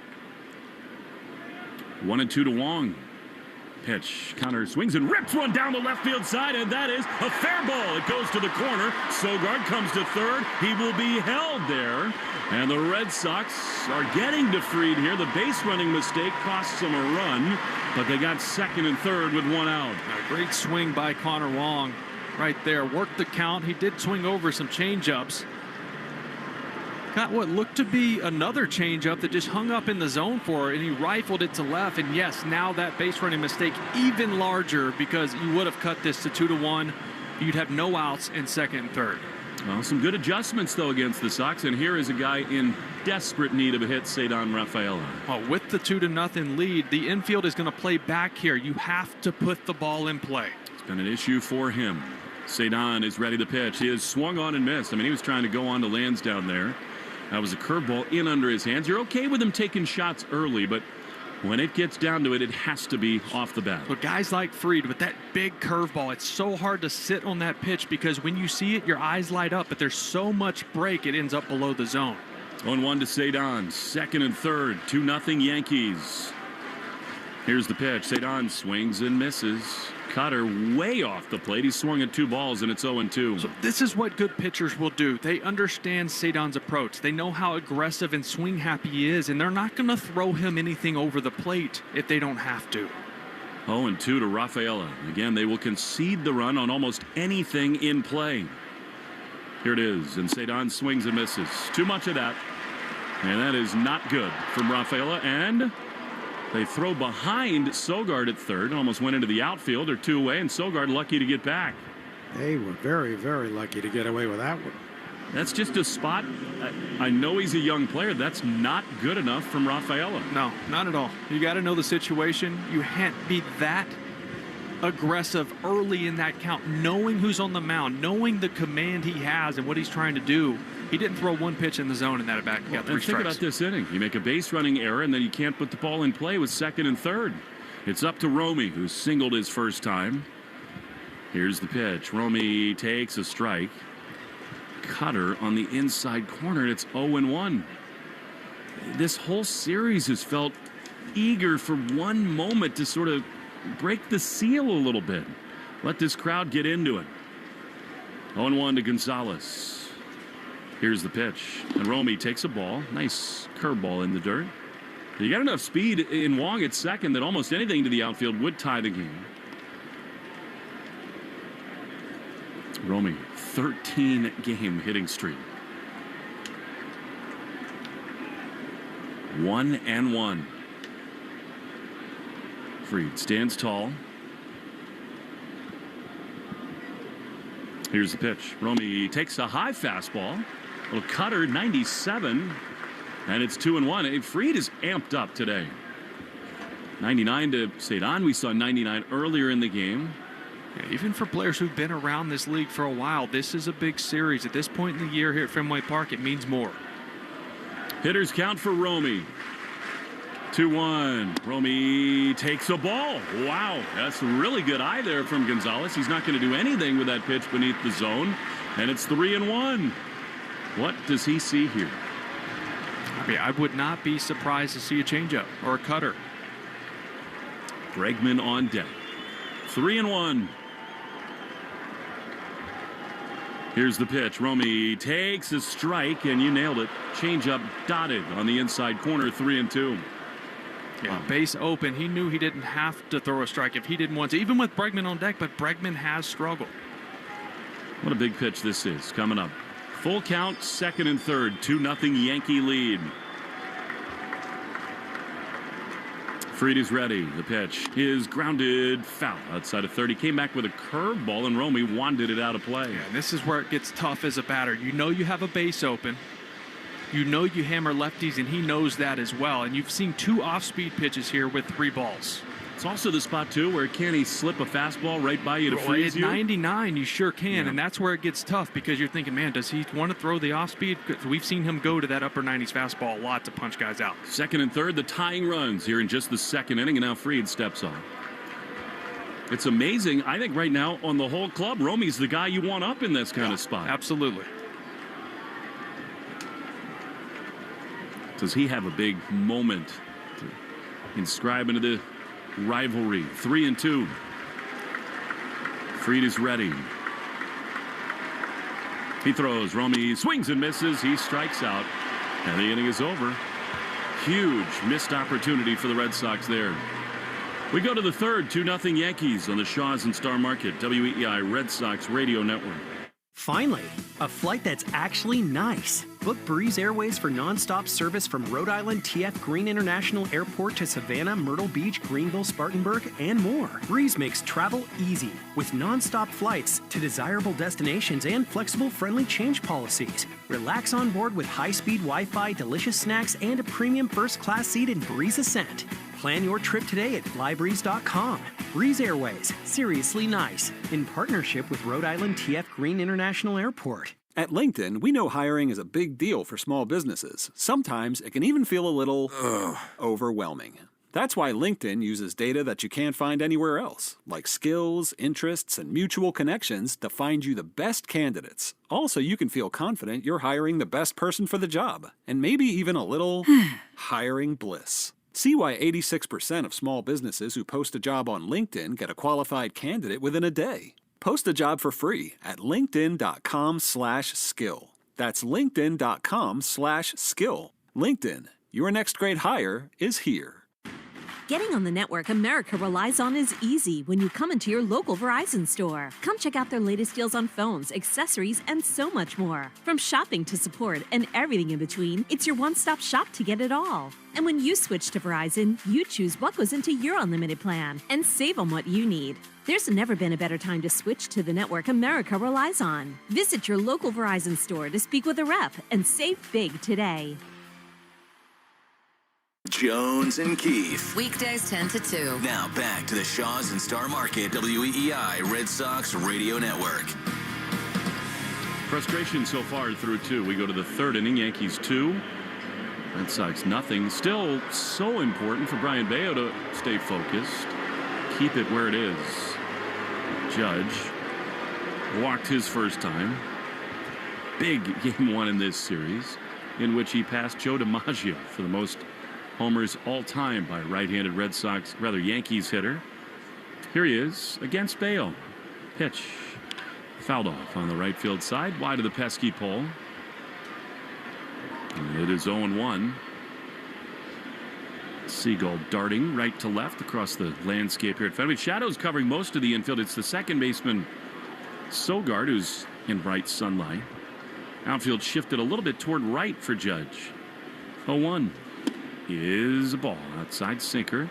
1-2 to Wong. Pitch. Connor swings and rips one down the left field side, and that is a fair ball. It goes to the corner. Sogard comes to third. He will be held there. And the Red Sox are getting to Fried here. The base running mistake costs them a run, but they got second and third with 1 out. A great swing by Connor Wong right there. Worked the count. He did swing over some changeups. Got what looked to be another changeup that just hung up in the zone for it, and he rifled it to left. And yes, now that base running mistake even larger because you would have cut this to 2-1. You'd have no outs in second and third. Well, some good adjustments, though, against the Sox. And here is a guy in desperate need of a hit, Cedon Rafaela. Well, with the 2-0 lead, the infield is going to play back here. You have to put the ball in play. It's been an issue for him. Cedon is ready to pitch. He has swung on and missed. I mean, he was trying to go on to Lansdowne there. That was a curveball in under his hands. You're okay with him taking shots early, but when it gets down to it, it has to be off the bat. But guys like Fried with that big curveball, it's so hard to sit on that pitch because when you see it, your eyes light up, but there's so much break, it ends up below the zone. 1-1 to Cedon. Second and third. 2-0 Yankees. Here's the pitch. Cedon swings and misses. Cutter way off the plate. He swung at 2 balls, and it's 0-2. So this is what good pitchers will do. They understand Cedon's approach. They know how aggressive and swing happy he is, and they're not going to throw him anything over the plate if they don't have to. 0-2 to Rafaela. Again, they will concede the run on almost anything in play. Here it is, and Cedon swings and misses. Too much of that, and that is not good from Rafaela, and they throw behind Sogard at third. Almost went into the outfield or 2 away, and Sogard lucky to get back. They were very, very lucky to get away with that one. That's just a spot. I know he's a young player. That's not good enough from Rafaela. No, not at all. You got to know the situation. You can't be that aggressive early in that count, knowing who's on the mound, knowing the command he has and what he's trying to do. He didn't throw one pitch in the zone in that at bat. He got 3 strikes. Think about this inning. You make a base running error, and then you can't put the ball in play with second and third. It's up to Romy, who singled his first time. Here's the pitch. Romy takes a strike. Cutter on the inside corner, and it's 0-1. This whole series has felt eager for one moment to sort of break the seal a little bit. Let this crowd get into it. 0-1 to Gonzalez. Here's the pitch. And Romy takes a ball. Nice curveball in the dirt. You got enough speed in Wong at second that almost anything to the outfield would tie the game. Romy, 13-game hitting streak. 1-1. Fried stands tall. Here's the pitch. Romy takes a high fastball. Little cutter, 97. And it's 2-1. Fried is amped up today. 99 to Cedon. We saw 99 earlier in the game. Yeah, even for players who've been around this league for a while, this is a big series. At this point in the year here at Fenway Park, it means more. Hitters count for Romy. 2-1. Romy takes a ball. Wow, that's a really good eye there from Gonzalez. He's not going to do anything with that pitch beneath the zone. And it's 3-1. What does he see here? I mean, I would not be surprised to see a changeup or a cutter. Bregman on deck. 3-1. Here's the pitch. Romy takes a strike, and you nailed it. Changeup dotted on the inside corner. 3-2. Yeah, base open. He knew he didn't have to throw a strike if he didn't want to, even with Bregman on deck, but Bregman has struggled. What a big pitch this is coming up. Full count, second and third. 2-0 Yankee lead. Fried is ready. The pitch is grounded foul outside of third. He came back with a curveball, and Romy wanted it out of play. Yeah, and this is where it gets tough as a batter. You know you have a base open. You know you hammer lefties, and he knows that as well. And you've seen 2 off-speed pitches here with 3 balls. It's also the spot, too, where can he slip a fastball right by you to freeze at you? 99, you sure can, Yeah. and that's where it gets tough because you're thinking, man, does he want to throw the off-speed? We've seen him go to that upper 90s fastball a lot to punch guys out. Second and third, the tying runs here in just the second inning, and now Fried steps on. It's amazing. I think right now on the whole club, Romy's the guy you want up in this kind of spot. Absolutely. Does he have a big moment to inscribe into the rivalry? 3-2. Fried is ready. He throws. Romy swings and misses. He strikes out. And the inning is over. Huge missed opportunity for the Red Sox there. We go to the third. 2-0 Yankees on the Shaws and Star Market. WEEI Red Sox Radio Network. Finally, a flight that's actually nice. Book Breeze Airways for nonstop service from Rhode Island TF Green International Airport to Savannah, Myrtle Beach, Greenville, Spartanburg, and more. Breeze makes travel easy with nonstop flights to desirable destinations and flexible, friendly change policies. Relax on board with high-speed Wi-Fi, delicious snacks, and a premium first-class seat in Breeze Ascent. Plan your trip today at flybreeze.com. Breeze Airways, seriously nice, in partnership with Rhode Island TF Green International Airport. At LinkedIn, we know hiring is a big deal for small businesses. Sometimes it can even feel a little overwhelming. That's why LinkedIn uses data that you can't find anywhere else, like skills, interests, and mutual connections to find you the best candidates. Also, you can feel confident you're hiring the best person for the job, and maybe even a little hiring bliss. See why 86% of small businesses who post a job on LinkedIn get a qualified candidate within a day. Post a job for free at linkedin.com/skill. That's linkedin.com/skill. LinkedIn, your next great hire is here. Getting on the network America relies on is easy when you come into your local Verizon store. Come check out their latest deals on phones, accessories, and so much more. From shopping to support and everything in between, it's your one-stop shop to get it all. And when you switch to Verizon, you choose what goes into your unlimited plan and save on what you need. There's never been a better time to switch to the network America relies on. Visit your local Verizon store to speak with a rep and save big today. Jones and Keith. Weekdays 10 to 2. Now back to the Shaws and Star Market WEEI Red Sox Radio Network. Frustration so far through 2. We go to the third inning. Yankees 2. Red Sox nothing. Still so important for Brayan Bello to stay focused. Keep it where it is. Judge walked his first time. Big game 1 in this series, in which he passed Joe DiMaggio for the most homers all time by a right-handed Yankees hitter. Here he is against Bello. Pitch fouled off on the right field side, wide of the pesky pole. And it is 0-1. Seagull darting right to left across the landscape here at Fenway. Shadows covering most of the infield. It's the second baseman, Sogard, who's in bright sunlight. Outfield shifted a little bit toward right for Judge. 0-1 is a ball. Outside sinker.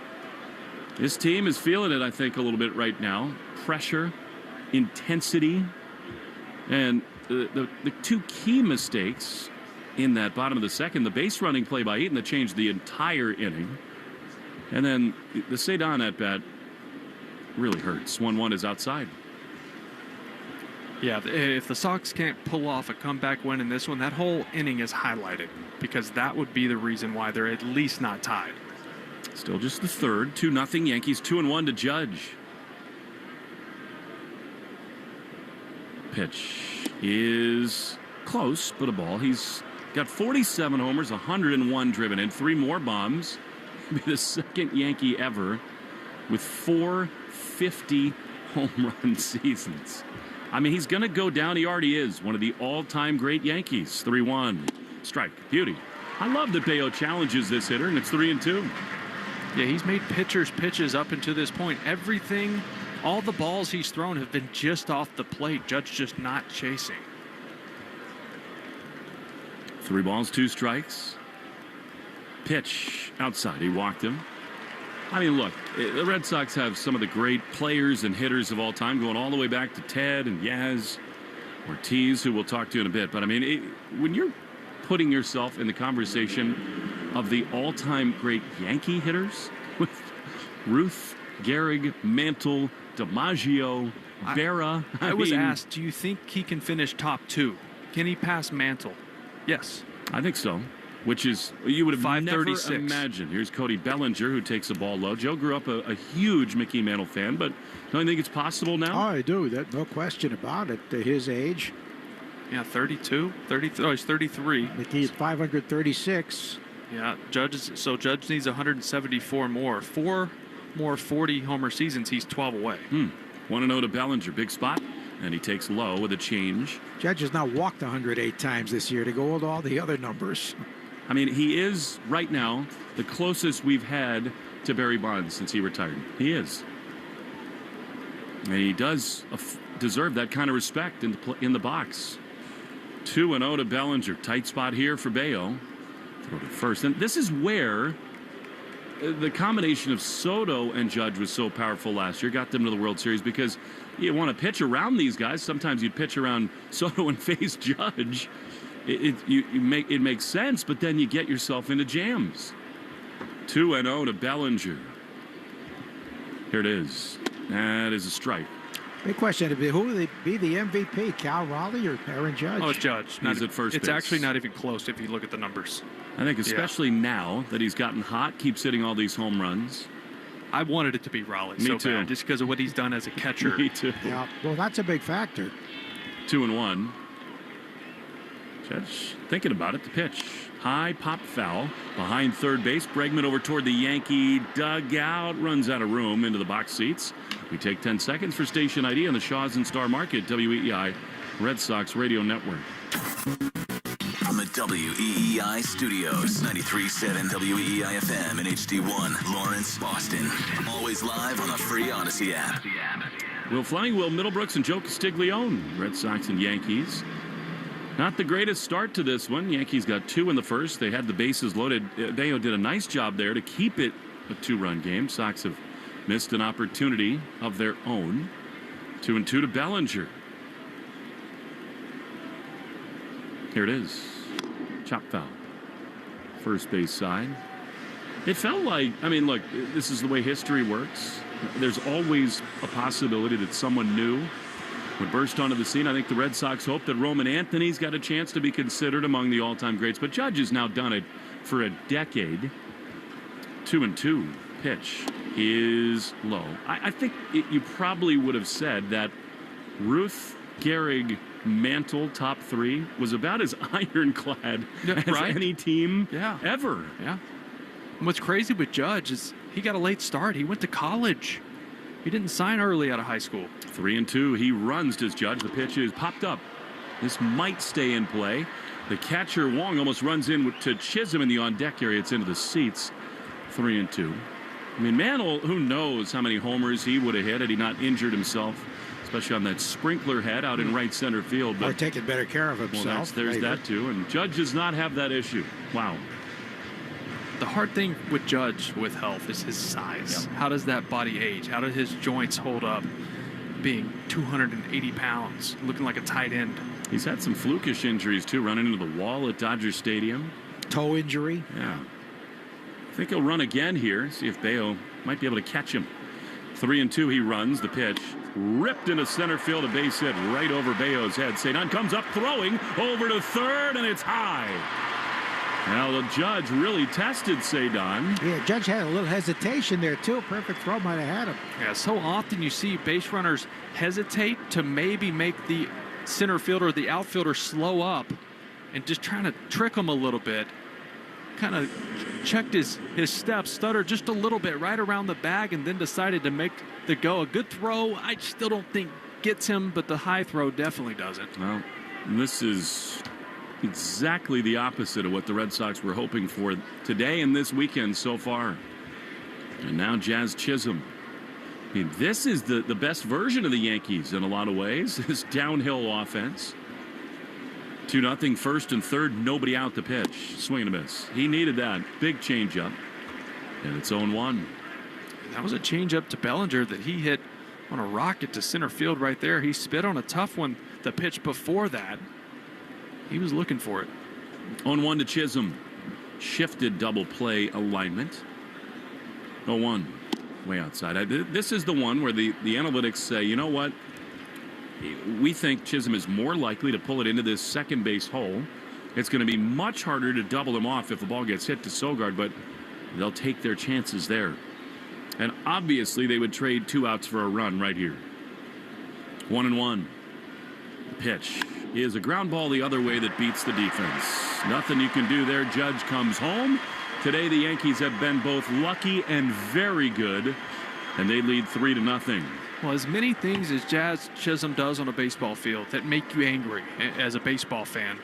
This team is feeling it, I think, a little bit right now. Pressure, intensity, and the 2 key mistakes in that bottom of the second. The base running play by Eaton that changed the entire inning. And then the Cedon at bat really hurts. 1-1 is outside. Yeah, if the Sox can't pull off a comeback win in this one, that whole inning is highlighted because that would be the reason why they're at least not tied. Still just the third. 2-0 Yankees. 2-1 to Judge. Pitch is close, but a ball. He's got 47 homers, 101 driven in, 3 more bombs. He'll be the second Yankee ever with 450 home run seasons. I mean, he's going to go down. He already is one of the all-time great Yankees. 3-1. Strike. Beauty. I love that Bello challenges this hitter, and it's 3-2. Yeah, he's made pitches up until this point. Everything, all the balls he's thrown have been just off the plate. Judge just not chasing. 3 balls, 2 strikes. Pitch outside. He walked him. I mean, look, the Red Sox have some of the great players and hitters of all time, going all the way back to Ted and Yaz, Ortiz, who we'll talk to in a bit. But, I mean, when you're putting yourself in the conversation of the all-time great Yankee hitters with Ruth, Gehrig, Mantle, DiMaggio, Berra. I was asked, do you think he can finish top 2? Can he pass Mantle? Yes. I think so. Which is, you would have never 536. imagined. Here's Cody Bellinger, who takes the ball low. Joe grew up a huge Mickey Mantle fan, but don't you think it's possible now? Oh, I do. No question about it. At his age. Yeah, 32, 33. Oh, he's 33. Mickey's 536. Yeah, Judge needs 174 more. 4 more 40-homer seasons. He's 12 away. 1-0 to Bellinger. Big spot. And he takes low with a change. Judge has now walked 108 times this year to go with all the other numbers. I mean, he is, right now, the closest we've had to Barry Bonds since he retired. He is. And he does deserve that kind of respect in the box. 2-0 to Bellinger. Tight spot here for Bello. Throw to first. And this is where the combination of Soto and Judge was so powerful last year. Got them to the World Series because you want to pitch around these guys. Sometimes you'd pitch around Soto and face Judge. It makes sense, but then you get yourself into jams. 2-0 to Bellinger. Here it is. That is a strike. Big question to be, who would be the MVP, Cal Raleigh or Aaron Judge? Oh, Judge. He's at first It's base. actually not even close if you look at the numbers. I think especially now that he's gotten hot, keeps hitting all these home runs. I wanted it to be Raleigh Me so too. bad, just because of what he's done as a catcher. Me too. Yeah, well, that's a big factor. 2-1. Judge thinking about it. The pitch. High pop foul. Behind third base. Bregman over toward the Yankee dugout. Runs out of room into the box seats. We take 10 seconds for station ID on the Shaws and Star Market. WEEI Red Sox Radio Network. From the WEEI studios, 93.7 WEEI FM and HD1, Lawrence, Boston. Always live on the free Odyssey app. Will Fleming, Will Middlebrooks, and Joe Castiglione. Red Sox and Yankees. Not the greatest start to this one. Yankees got 2 in the first. They had the bases loaded. Bello did a nice job there to keep it a 2-run game. Sox have missed an opportunity of their own. 2-2 to Bellinger. Here it is. Chop foul. First base side. It felt like, I mean, look, this is the way history works. There's always a possibility that someone new would burst onto the scene. I think the Red Sox hope that Roman Anthony's got a chance to be considered among the all-time greats, but Judge has now done it for a decade. 2-2. Pitch is low. I think you probably would have said that Ruth, Gehrig, Mantle, top 3 was about as ironclad as any team ever. Yeah. And what's crazy with Judge is he got a late start. He went to college. He didn't sign early out of high school. 3-2. He runs, does Judge. The pitch is popped up. This might stay in play. The catcher, Wong, almost runs in to Chisholm in the on-deck area. It's into the seats. 3-2. I mean, Mantle, who knows how many homers he would have hit had he not injured himself, especially on that sprinkler head out in right center field. But, or taking better care of himself. Well, there's that, too. And Judge does not have that issue. Wow. The hard thing with Judge with health is his size. Yep. How does that body age? How do his joints hold up being 280 pounds, looking like a tight end? He's had some flukish injuries, too, running into the wall at Dodger Stadium. Toe injury. Yeah. I think he'll run again here. See if Bello might be able to catch him. 3-2, he runs. The pitch ripped into center field. A base hit right over Bello's head. Cedon comes up throwing over to third, and it's high. Now the Judge really tested Cedon. Yeah, Judge had a little hesitation there, too. A perfect throw might have had him. Yeah, so often you see base runners hesitate to maybe make the center fielder or the outfielder slow up and just trying to trick him a little bit. Kind of checked his steps, stuttered just a little bit right around the bag, and then decided to make the go. A good throw, I still don't think gets him, but the high throw definitely doesn't. Well, this is exactly the opposite of what the Red Sox were hoping for today and this weekend so far. And now Jazz Chisholm. I mean, this is the best version of the Yankees in a lot of ways. This downhill offense. 2-0, first and third, nobody out the pitch. Swing and a miss. He needed that. Big changeup. And it's 0-1. That was a changeup to Bellinger that he hit on a rocket to center field right there. He spit on a tough one the pitch before that. He was looking for it. 0-1 to Chisholm. Shifted double play alignment. 0-1. Way outside. This is the one where the analytics say, you know what? We think Chisholm is more likely to pull it into this second base hole. It's going to be much harder to double him off if the ball gets hit to Sogard, but they'll take their chances there. And obviously they would trade 2 outs for a run right here. 1-1. The pitch is a ground ball the other way that beats the defense. Nothing you can do there. Judge comes home. Today the Yankees have been both lucky and very good, and they lead 3-0. Well, as many things as Jazz Chisholm does on a baseball field that make you angry as a baseball fan,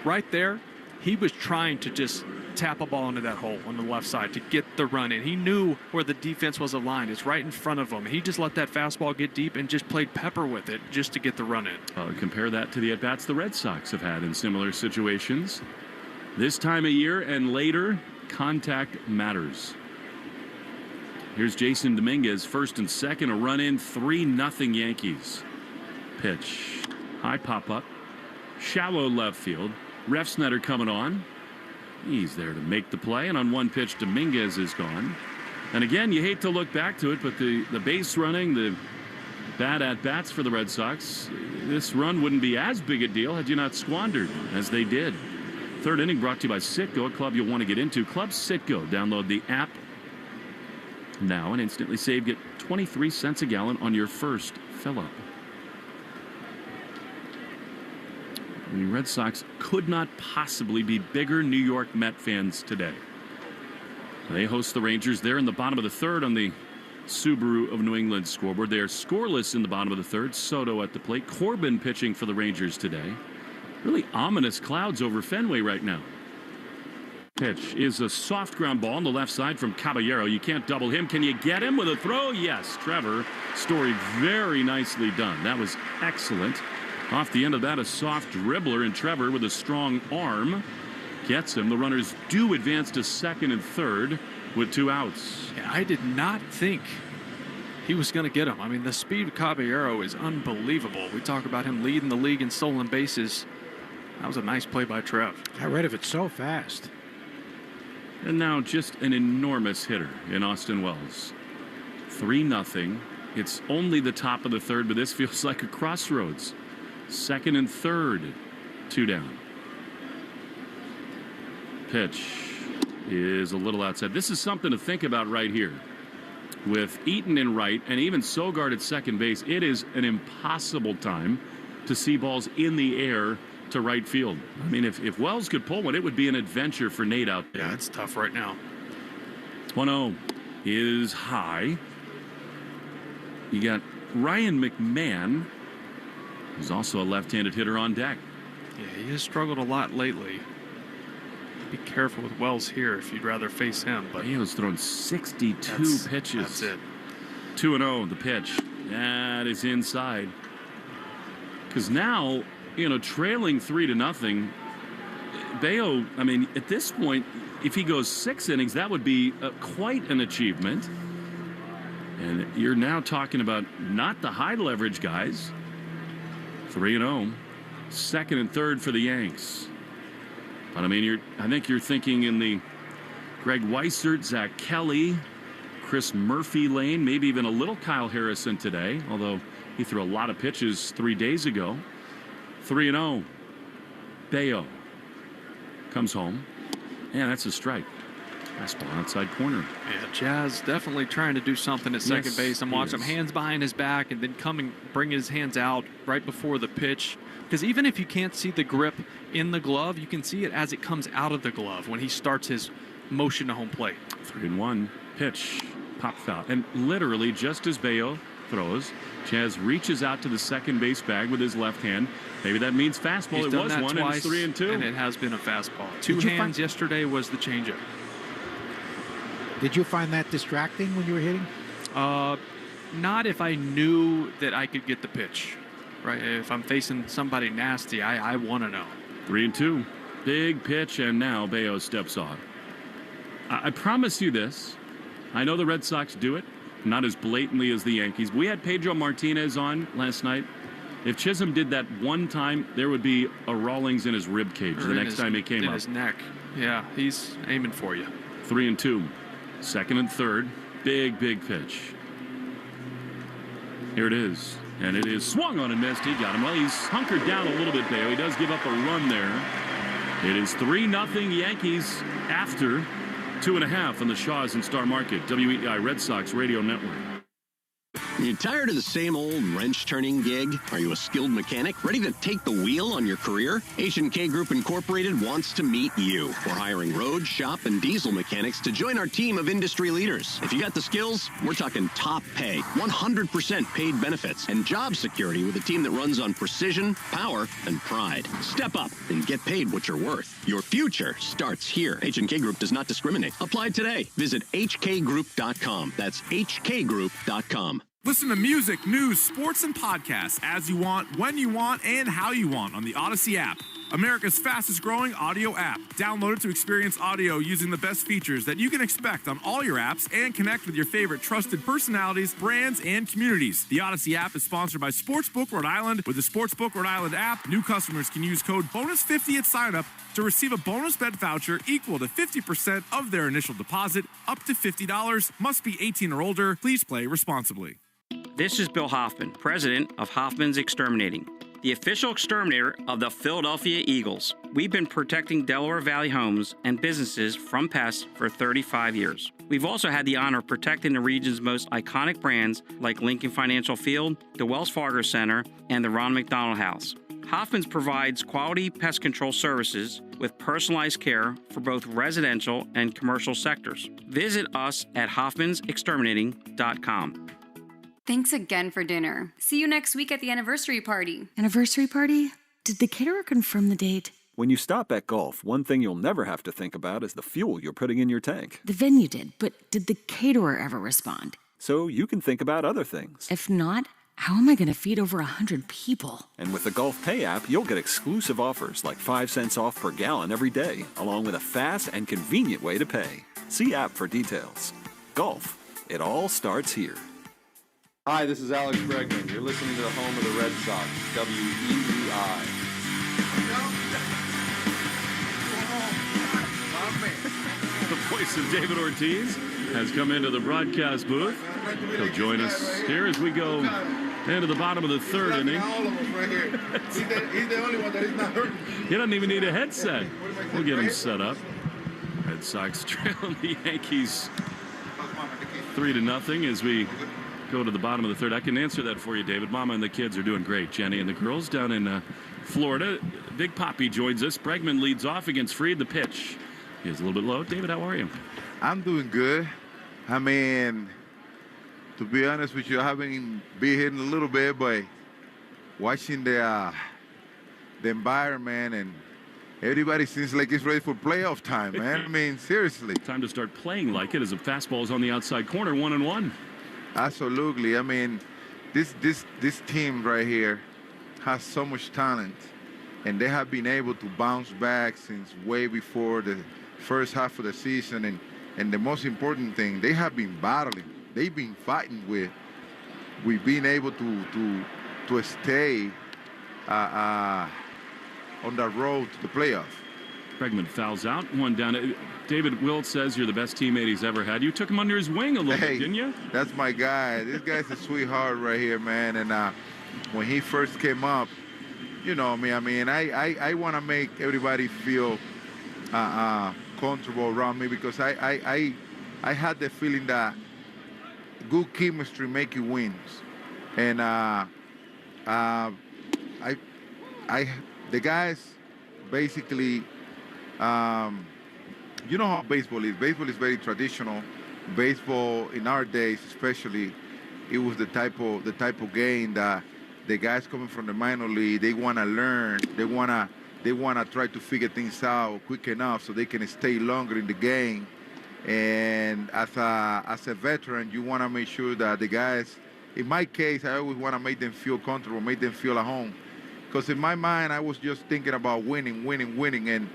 right there, he was trying to just tap a ball into that hole on the left side to get the run in. He knew where the defense was aligned. It's right in front of him. He just let that fastball get deep and just played pepper with it just to get the run in. Compare that to the at-bats the Red Sox have had in similar situations. This time of year and later, contact matters. Here's Jason Dominguez, first and second, a run in, 3-0 Yankees. Pitch, high pop up, shallow left field. Refsnyder coming on. He's there to make the play, and on one pitch, Dominguez is gone. And again, you hate to look back to it, but the base running, the bad at-bats for the Red Sox, this run wouldn't be as big a deal had you not squandered, as they did. Third inning brought to you by Citgo, a club you'll want to get into. Club Citgo. Download the app now and instantly save. Get 23 cents a gallon on your first fill-up. The Red Sox could not possibly be bigger New York Met fans today. They host the Rangers there in the bottom of the third on the Subaru of New England scoreboard. They are scoreless in the bottom of the third. Soto at the plate. Corbin pitching for the Rangers today. Really ominous clouds over Fenway right now. Pitch is a soft ground ball on the left side from Caballero. You can't double him. Can you get him with a throw? Yes. Trevor Story, very nicely done. That was excellent. Off the end of that, a soft dribbler, and Trevor with a strong arm gets him. The runners do advance to second and third with 2 outs. Yeah, I did not think he was going to get him. I mean, the speed of Caballero is unbelievable. We talk about him leading the league in stolen bases. That was a nice play by Trev. I read of it so fast. And now just an enormous hitter in Austin Wells. 3-0. It's only the top of the third, but this feels like a crossroads. Second and third, 2 down. Pitch is a little outside. This is something to think about right here. With Eaton in right and even Sogard at second base, it is an impossible time to see balls in the air to right field. I mean, if Wells could pull one, it would be an adventure for Nate out there. Yeah, it's tough right now. 1-0 is high. You got Ryan McMahon, who's also a left-handed hitter on deck. Yeah, he has struggled a lot lately. Be careful with Wells here if you'd rather face him. But he was thrown 62 pitches. That's it. 2-0, the pitch. That is inside. Because now, trailing 3-0, Bello, I mean, at this point, if he goes 6 innings, that would be quite an achievement. And you're now talking about not the high leverage guys. 3-0. Second and third for the Yanks. But I mean, I think you're thinking in the Greg Weissert, Zach Kelly, Chris Murphy lane, maybe even a little Kyle Harrison today, although he threw a lot of pitches 3 days ago. 3-0. Bello comes home, and that's a strike. Fastball outside corner. Yeah, Jazz definitely trying to do something at second base. I'm watching him hands behind his back and then bring his hands out right before the pitch. Because even if you can't see the grip in the glove, you can see it as it comes out of the glove when he starts his motion to home plate. 3-1 pitch, pop foul, and literally just as Bello throws, Jazz reaches out to the second base bag with his left hand. Maybe that means fastball. He's it was one, twice, and it's 3-2, and it has been a fastball. Two hands yesterday was the changeup. Did you find that distracting when you were hitting? Not if I knew that I could get the pitch. Right, if I'm facing somebody nasty, I want to know. 3-2, big pitch, and now Bello steps off. I promise you this. I know the Red Sox do it. Not as blatantly as the Yankees. We had Pedro Martinez on last night. If Chisholm did that one time, there would be a Rawlings in his rib cage the next time he came up. In his neck. Yeah, he's aiming for you. 3-2. Second and third. Big pitch. Here it is. And it is swung on and missed. He got him. Well, he's hunkered down a little bit, Bayo. He does give up a run there. It is 3-0 Yankees after 2.5 on the Shaws and Star Market. WEI Red Sox Radio Network. Are you tired of the same old wrench-turning gig? Are you a skilled mechanic ready to take the wheel on your career? H&K Group Incorporated wants to meet you. We're hiring road, shop, and diesel mechanics to join our team of industry leaders. If you got the skills, we're talking top pay, 100% paid benefits, and job security with a team that runs on precision, power, and pride. Step up and get paid what you're worth. Your future starts here. H&K Group does not discriminate. Apply today. Visit hkgroup.com. That's hkgroup.com. Listen to music, news, sports, and podcasts as you want, when you want, and how you want on the Odyssey app. America's fastest growing audio app. Download it to experience audio using the best features that you can expect on all your apps and connect with your favorite trusted personalities, brands, and communities. The Odyssey app is sponsored by Sportsbook Rhode Island. With the Sportsbook Rhode Island app, new customers can use code BONUS50 at sign-up to receive a bonus bet voucher equal to 50% of their initial deposit, up to $50. Must be 18 or older. Please play responsibly. This is Bill Hoffman, president of Hoffman's Exterminating, the official exterminator of the Philadelphia Eagles. We've been protecting Delaware Valley homes and businesses from pests for 35 years. We've also had the honor of protecting the region's most iconic brands like Lincoln Financial Field, the Wells Fargo Center, and the Ron McDonald House. Hoffman's provides quality pest control services with personalized care for both residential and commercial sectors. Visit us at hoffmansexterminating.com. Thanks again for dinner. See you next week at the anniversary party. Anniversary party? Did the caterer confirm the date? When you stop at Gulf, one thing you'll never have to think about is the fuel you're putting in your tank. The venue did, but did the caterer ever respond? So you can think about other things. If not, how am I going to feed over 100 people? And with the Gulf Pay app, you'll get exclusive offers like 5 cents off per gallon every day, along with a fast and convenient way to pay. See app for details. Gulf, it all starts here. Hi, this is Alex Bregman. You're listening to the home of the Red Sox, WEEI. The voice of David Ortiz has come into the broadcast booth. He'll join us here as we go into the bottom of the third inning. He's the only one that is not hurt. He doesn't even need a headset. We'll get him set up. Red Sox trailing the Yankees 3-0 as we go to the bottom of the third. I can answer that for you, David. Mama and the kids are doing great. Jenny and the girls down in Florida. Big Poppy joins us. Bregman leads off against Fried. The pitch is a little bit low. David, how are you? I'm doing good. I mean, to be honest with you, I haven't been hitting a little bit, but watching the environment and everybody seems like it's ready for playoff time, man. I mean, seriously. Time to start playing like it as a fastball is on the outside corner, 1-1. Absolutely. I mean, this team right here has so much talent, and they have been able to bounce back since way before the first half of the season. And the most important thing, they have been battling. They've been fighting with being able to stay on the road to the playoff. Bregman fouls out, one down. David Wilt says you're the best teammate he's ever had. You took him under his wing a little bit, didn't you? That's my guy. This guy's a sweetheart right here, man. And when he first came up, you know me. I mean, I want to make everybody feel comfortable around me because I had the feeling that good chemistry make you wins. And the guys basically. You know how baseball is. Baseball is very traditional. Baseball in our days, especially, it was the type of game that the guys coming from the minor league, they want to learn. They want to try to figure things out quick enough so they can stay longer in the game. And as a veteran, you want to make sure that the guys. In my case, I always want to make them feel comfortable, make them feel at home. Because in my mind, I was just thinking about winning, and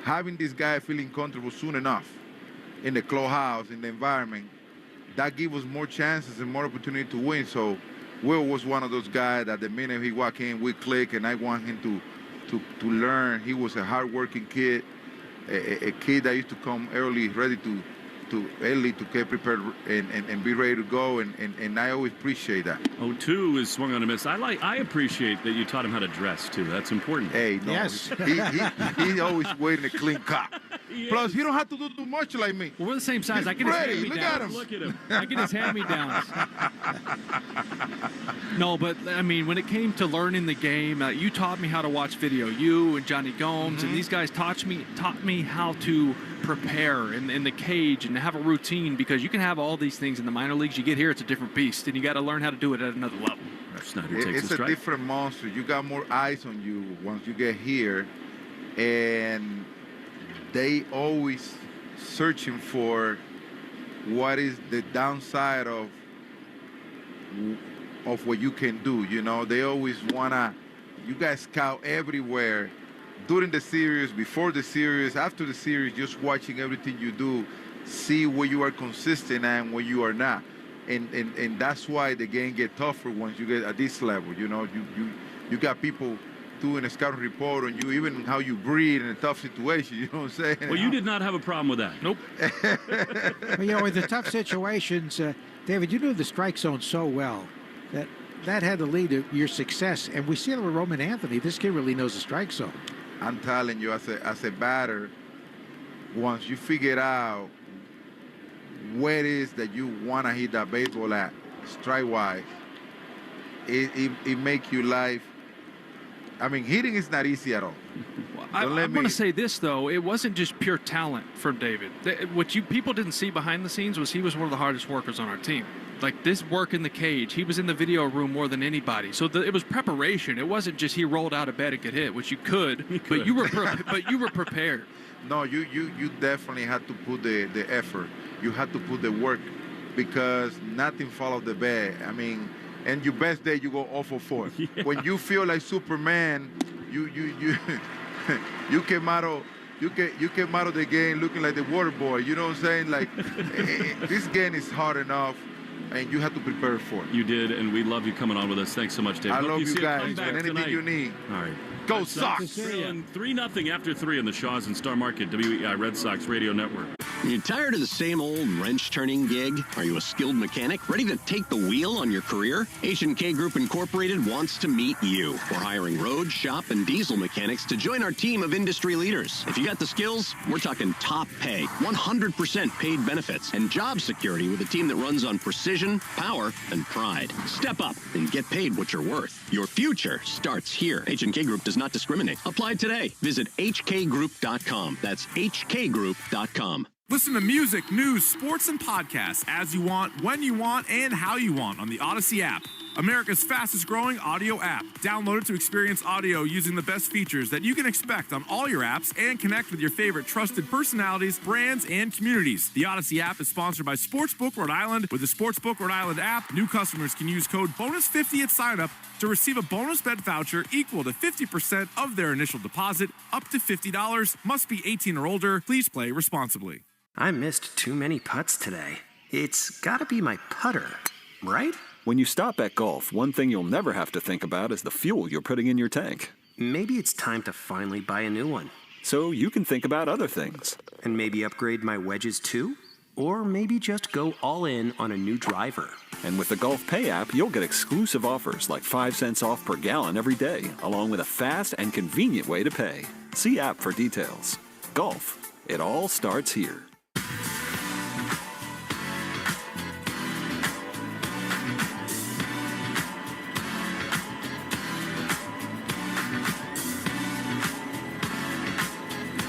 having this guy feeling comfortable soon enough in the clubhouse, in the environment, that gives us more chances and more opportunity to win. So Will was one of those guys that the minute he walked in, we click, and I want him to learn. He was a hard-working kid, a kid that used to come early, ready to get prepared and be ready to go, and I always appreciate that. 0-2 is swung on a miss. I appreciate that you taught him how to dress too. That's important. Hey, no, Yes. he's always waiting a clean cop. Plus, he don't have to do too much like me. Well, we're the same size. He's I get his ready. hand-me-downs. Look at him. Look at him. I get his hand-me-downs. No, but I mean, when it came to learning the game, you taught me how to watch video. You and Johnny Gomes and these guys taught me how to prepare in the cage and have a routine, because you can have all these things in the minor leagues. You get here, it's a different beast, and you got to learn how to do it at another level. Snyder takes It's the a strike. different monster. You got more eyes on you once you get here, and they always searching for what is the downside of what you can do. You know, they always wanna. You guys scout everywhere during the series, before the series, after the series, just watching everything you do, see where you are consistent and where you are not. And that's why the game get tougher once you get at this level. You know, you got people doing a scouting report on you, even how you breathe in a tough situation. You know what I'm saying? Well, you did not have a problem with that. Nope. Well, you know, with the tough situations, David, you knew the strike zone so well that had to lead to your success. And we see it with Roman Anthony. This kid really knows the strike zone. I'm telling you, as a batter, once you figure out where it is that you want to hit that baseball at, strike-wise, it makes your life. I mean, hitting is not easy at all. I want to say this, though. It wasn't just pure talent from David. What people didn't see behind the scenes was he was one of the hardest workers on our team. Like this work in the cage, he was in the video room more than anybody. So it was preparation. It wasn't just he rolled out of bed and could hit, which you could. But you were prepared. No, you definitely had to put the effort. You had to put the work, because nothing followed the bed. I mean, and your best day you go 0 for 4. Yeah. When you feel like Superman, you came out of the game looking like the water boy. You know what I'm saying? Like this game is hard enough, and you have to prepare for it. You did, and we love you coming on with us. Thanks so much, David. I love you see guys. And anything tonight. you need. All right. Go Red Sox! 3-0 after 3 on the Shaws and Star Market WEI Red Sox Radio Network. You tired of the same old wrench-turning gig? Are you a skilled mechanic ready to take the wheel on your career? H&K Group Incorporated wants to meet you. We're hiring road, shop, and diesel mechanics to join our team of industry leaders. If you got the skills, we're talking top pay, 100% paid benefits, and job security with a team that runs on precision, power, and pride. Step up and get paid what you're worth. Your future starts here. H&K Group does not discriminate. Apply today. Visit hkgroup.com. That's hkgroup.com. Listen to music, news, sports, and podcasts as you want, when you want, and how you want on the Odyssey app. America's fastest growing audio app. Download it to experience audio using the best features that you can expect on all your apps and connect with your favorite trusted personalities, brands, and communities. The Odyssey app is sponsored by Sportsbook Rhode Island. With the Sportsbook Rhode Island app, new customers can use code BONUS50 at sign-up to receive a bonus bet voucher equal to 50% of their initial deposit, up to $50. Must be 18 or older. Please play responsibly. I missed too many putts today. It's gotta be my putter, right? When you stop at golf, one thing you'll never have to think about is the fuel you're putting in your tank. Maybe it's time to finally buy a new one. So you can think about other things. And maybe upgrade my wedges too? Or maybe just go all in on a new driver. And with the Golf Pay app, you'll get exclusive offers like 5 cents off per gallon every day, along with a fast and convenient way to pay. See app for details. Golf, it all starts here.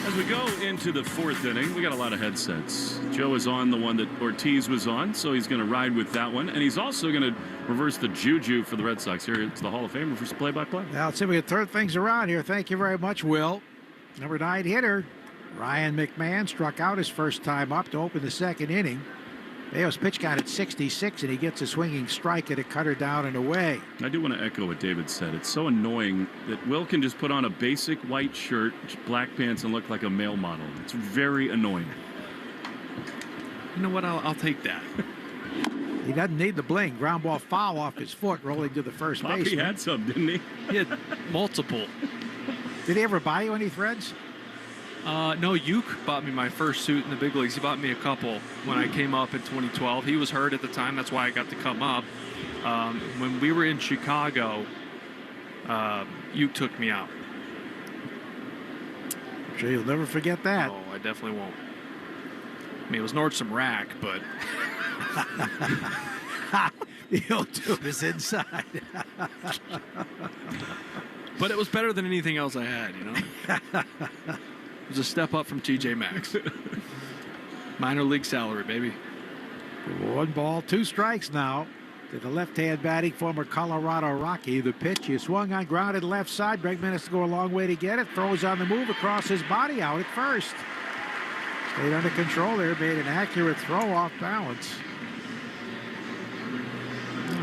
As we go into the 4th inning, we got a lot of headsets. Joe is on the one that Ortiz was on, so he's going to ride with that one. And he's also going to reverse the juju for the Red Sox. Here it's the Hall of Famer for play-by-play. Now, let's see if we can turn things around here. Thank you very much, Will. Number 9 hitter, Ryan McMahon, struck out his first time up to open the 2nd inning. Bello's pitch count at 66, and he gets a swinging strike at a cutter down and away. I do want to echo what David said. It's so annoying that Will can just put on a basic white shirt, black pants, and look like a male model. It's very annoying. You know what? I'll take that. He doesn't need the bling. Ground ball foul off his foot, rolling to the first Poppy baseman. had some, didn't he? He had multiple. Did he ever buy you any threads? No, Uke bought me my first suit in the big leagues. He bought me a couple when I came up in 2012. He was hurt at the time. That's why I got to come up. When we were in Chicago, Uke took me out. I'm sure you'll never forget that. Oh, I definitely won't. I mean, it was Nordstrom Rack, but... The O2 is inside. But it was better than anything else I had, you know? It was a step up from TJ Maxx. Minor league salary, baby. 1 ball, 2 strikes now to the left-hand batting former Colorado Rocky. The pitch is swung on, grounded left side. Bregman has to go a long way to get it. Throws on the move across his body, out at first. Stayed under control there, made an accurate throw off balance.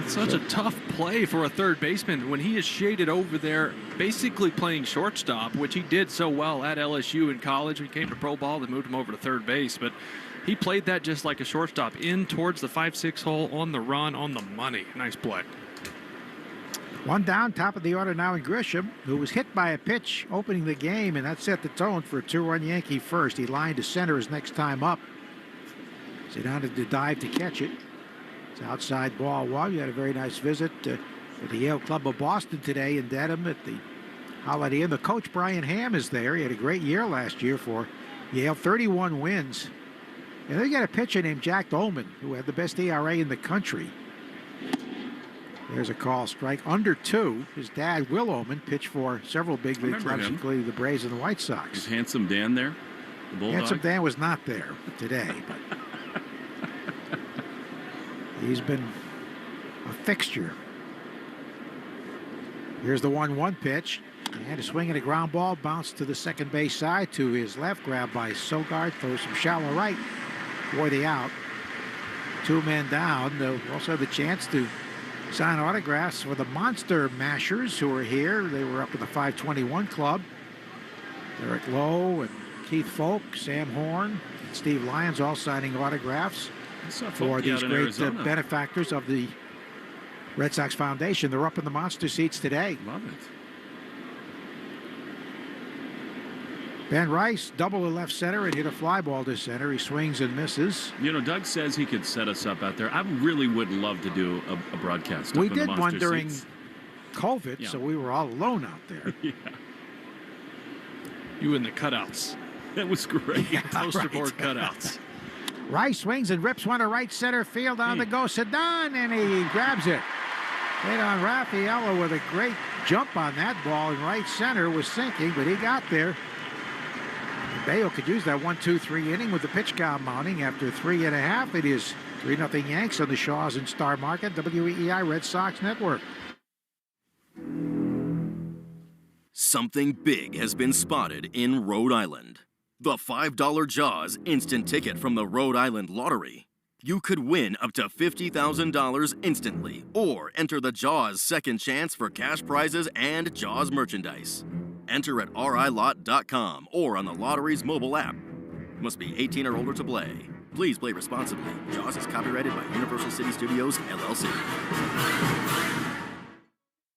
It's such a tough play for a third baseman when he is shaded over there, basically playing shortstop, which he did so well at LSU in college. When he came to pro ball, they moved him over to third base, but he played that just like a shortstop, in towards the 5-6 hole, on the run, on the money. Nice play. 1 down, top of the order now in Grisham, who was hit by a pitch opening the game, and that set the tone for a 2-run Yankee first. He lined to center his next time up. Zidane to dive to catch it. It's outside ball 1. We had a very nice visit to the Yale Club of Boston today in Dedham at the Holiday Inn. The coach, Brian Ham, is there. He had a great year last year for Yale, 31 wins. And they got a pitcher named Jack Dolman, who had the best ERA in the country. There's a call strike under 2. His dad, Will Oman, pitched for several big league clubs, including the Braves and the White Sox. Is Handsome Dan there? The Bulldog? Handsome Dan was not there today, but he's been a fixture. Here's the 1-1 pitch. And a swing and a ground ball, bounced to the second base side to his left, grabbed by Sogard, throws some shallow right for the out. 2 men down. They'll also have the chance to sign autographs for the Monster Mashers who are here. They were up at the 521 Club. Eric Lowe and Keith Folk, Sam Horn, and Steve Lyons all signing autographs for these great benefactors of the Red Sox Foundation. They're up in the Monster seats today. Love it. Ben Rice, double to left center and hit a fly ball to center. He swings and misses. You know, Doug says he could set us up out there. I really would love to do a broadcast. We up in did the one during seats. COVID, so we were all alone out there. Yeah. You and the cutouts. That was great. Poster board cutouts. Rice swings and rips one to right center field on the go. Zidane, and he grabs it. Hit on Raffaello with a great jump on that ball, and right center was sinking, but he got there. Bello could use that 1-2-3 inning with the pitch count mounting. After 3.5, it is 3-0 Yanks on the Shaws and Star Market, WEEI Red Sox Network. Something big has been spotted in Rhode Island. The $5 Jaws instant ticket from the Rhode Island Lottery. You could win up to $50,000 instantly, or enter the Jaws second chance for cash prizes and Jaws merchandise. Enter at rilot.com or on the lottery's mobile app. Must be 18 or older to play. Please play responsibly. Jaws is copyrighted by Universal City Studios, LLC.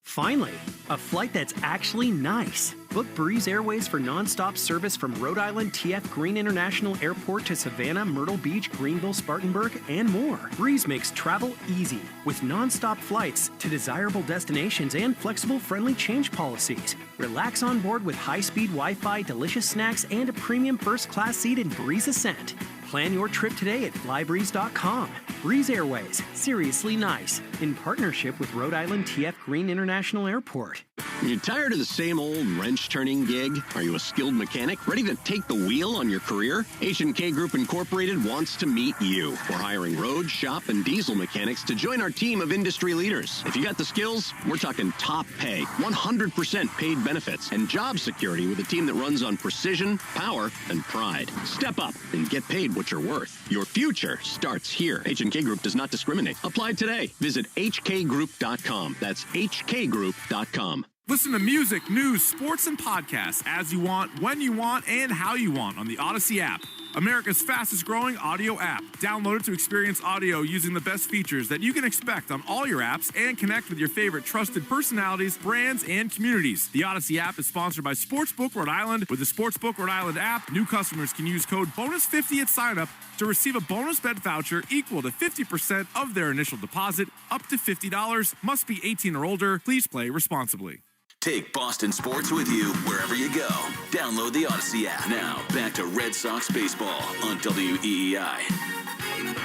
Finally, a flight that's actually nice. Book Breeze Airways for nonstop service from Rhode Island TF Green International Airport to Savannah, Myrtle Beach, Greenville, Spartanburg, and more. Breeze makes travel easy with nonstop flights to desirable destinations and flexible, friendly change policies. Relax on board with high-speed Wi-Fi, delicious snacks, and a premium first-class seat in Breeze Ascent. Plan your trip today at flybreeze.com. Breeze Airways, seriously nice, in partnership with Rhode Island TF Green International Airport. You tired of the same old wrench-turning gig? Are you a skilled mechanic ready to take the wheel on your career? H&K Group Incorporated wants to meet you. We're hiring road, shop, and diesel mechanics to join our team of industry leaders. If you got the skills, we're talking top pay, 100% paid benefits, and job security with a team that runs on precision, power, and pride. Step up and get paid what you're worth. Your future starts here. H&K Group does not discriminate. Apply today. Visit hkgroup.com. That's hkgroup.com. Listen to music, news, sports, and podcasts as you want, when you want, and how you want on the Odyssey app. America's fastest growing audio app. Download it to experience audio using the best features that you can expect on all your apps and connect with your favorite trusted personalities, brands, and communities. The Odyssey app is sponsored by Sportsbook Rhode Island. With the Sportsbook Rhode Island app, new customers can use code BONUS50 at sign-up to receive a bonus bet voucher equal to 50% of their initial deposit, up to $50. Must be 18 or older. Please play responsibly. Take Boston sports with you wherever you go. Download the Odyssey app. Now, back to Red Sox baseball on WEEI.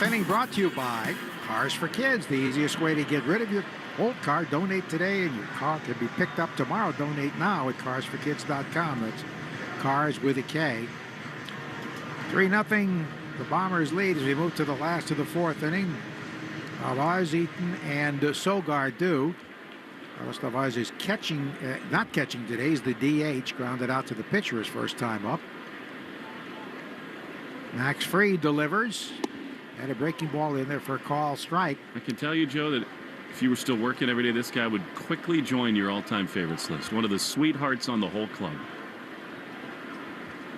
Inning brought to you by Cars for Kids. The easiest way to get rid of your old car. Donate today and your car can be picked up tomorrow. Donate now at carsforkids.com. That's Cars with a K. 3-0. The Bombers lead as we move to the last of the fourth inning. Alvarez, Eaton, and Sogard do. Carlos Alvarez is catching, not catching today. He's the DH, grounded out to the pitcher his first time up. Max Fried delivers. Had a breaking ball in there for a call strike. I can tell you, Joe, that if you were still working every day, this guy would quickly join your all-time favorites list. One of the sweethearts on the whole club.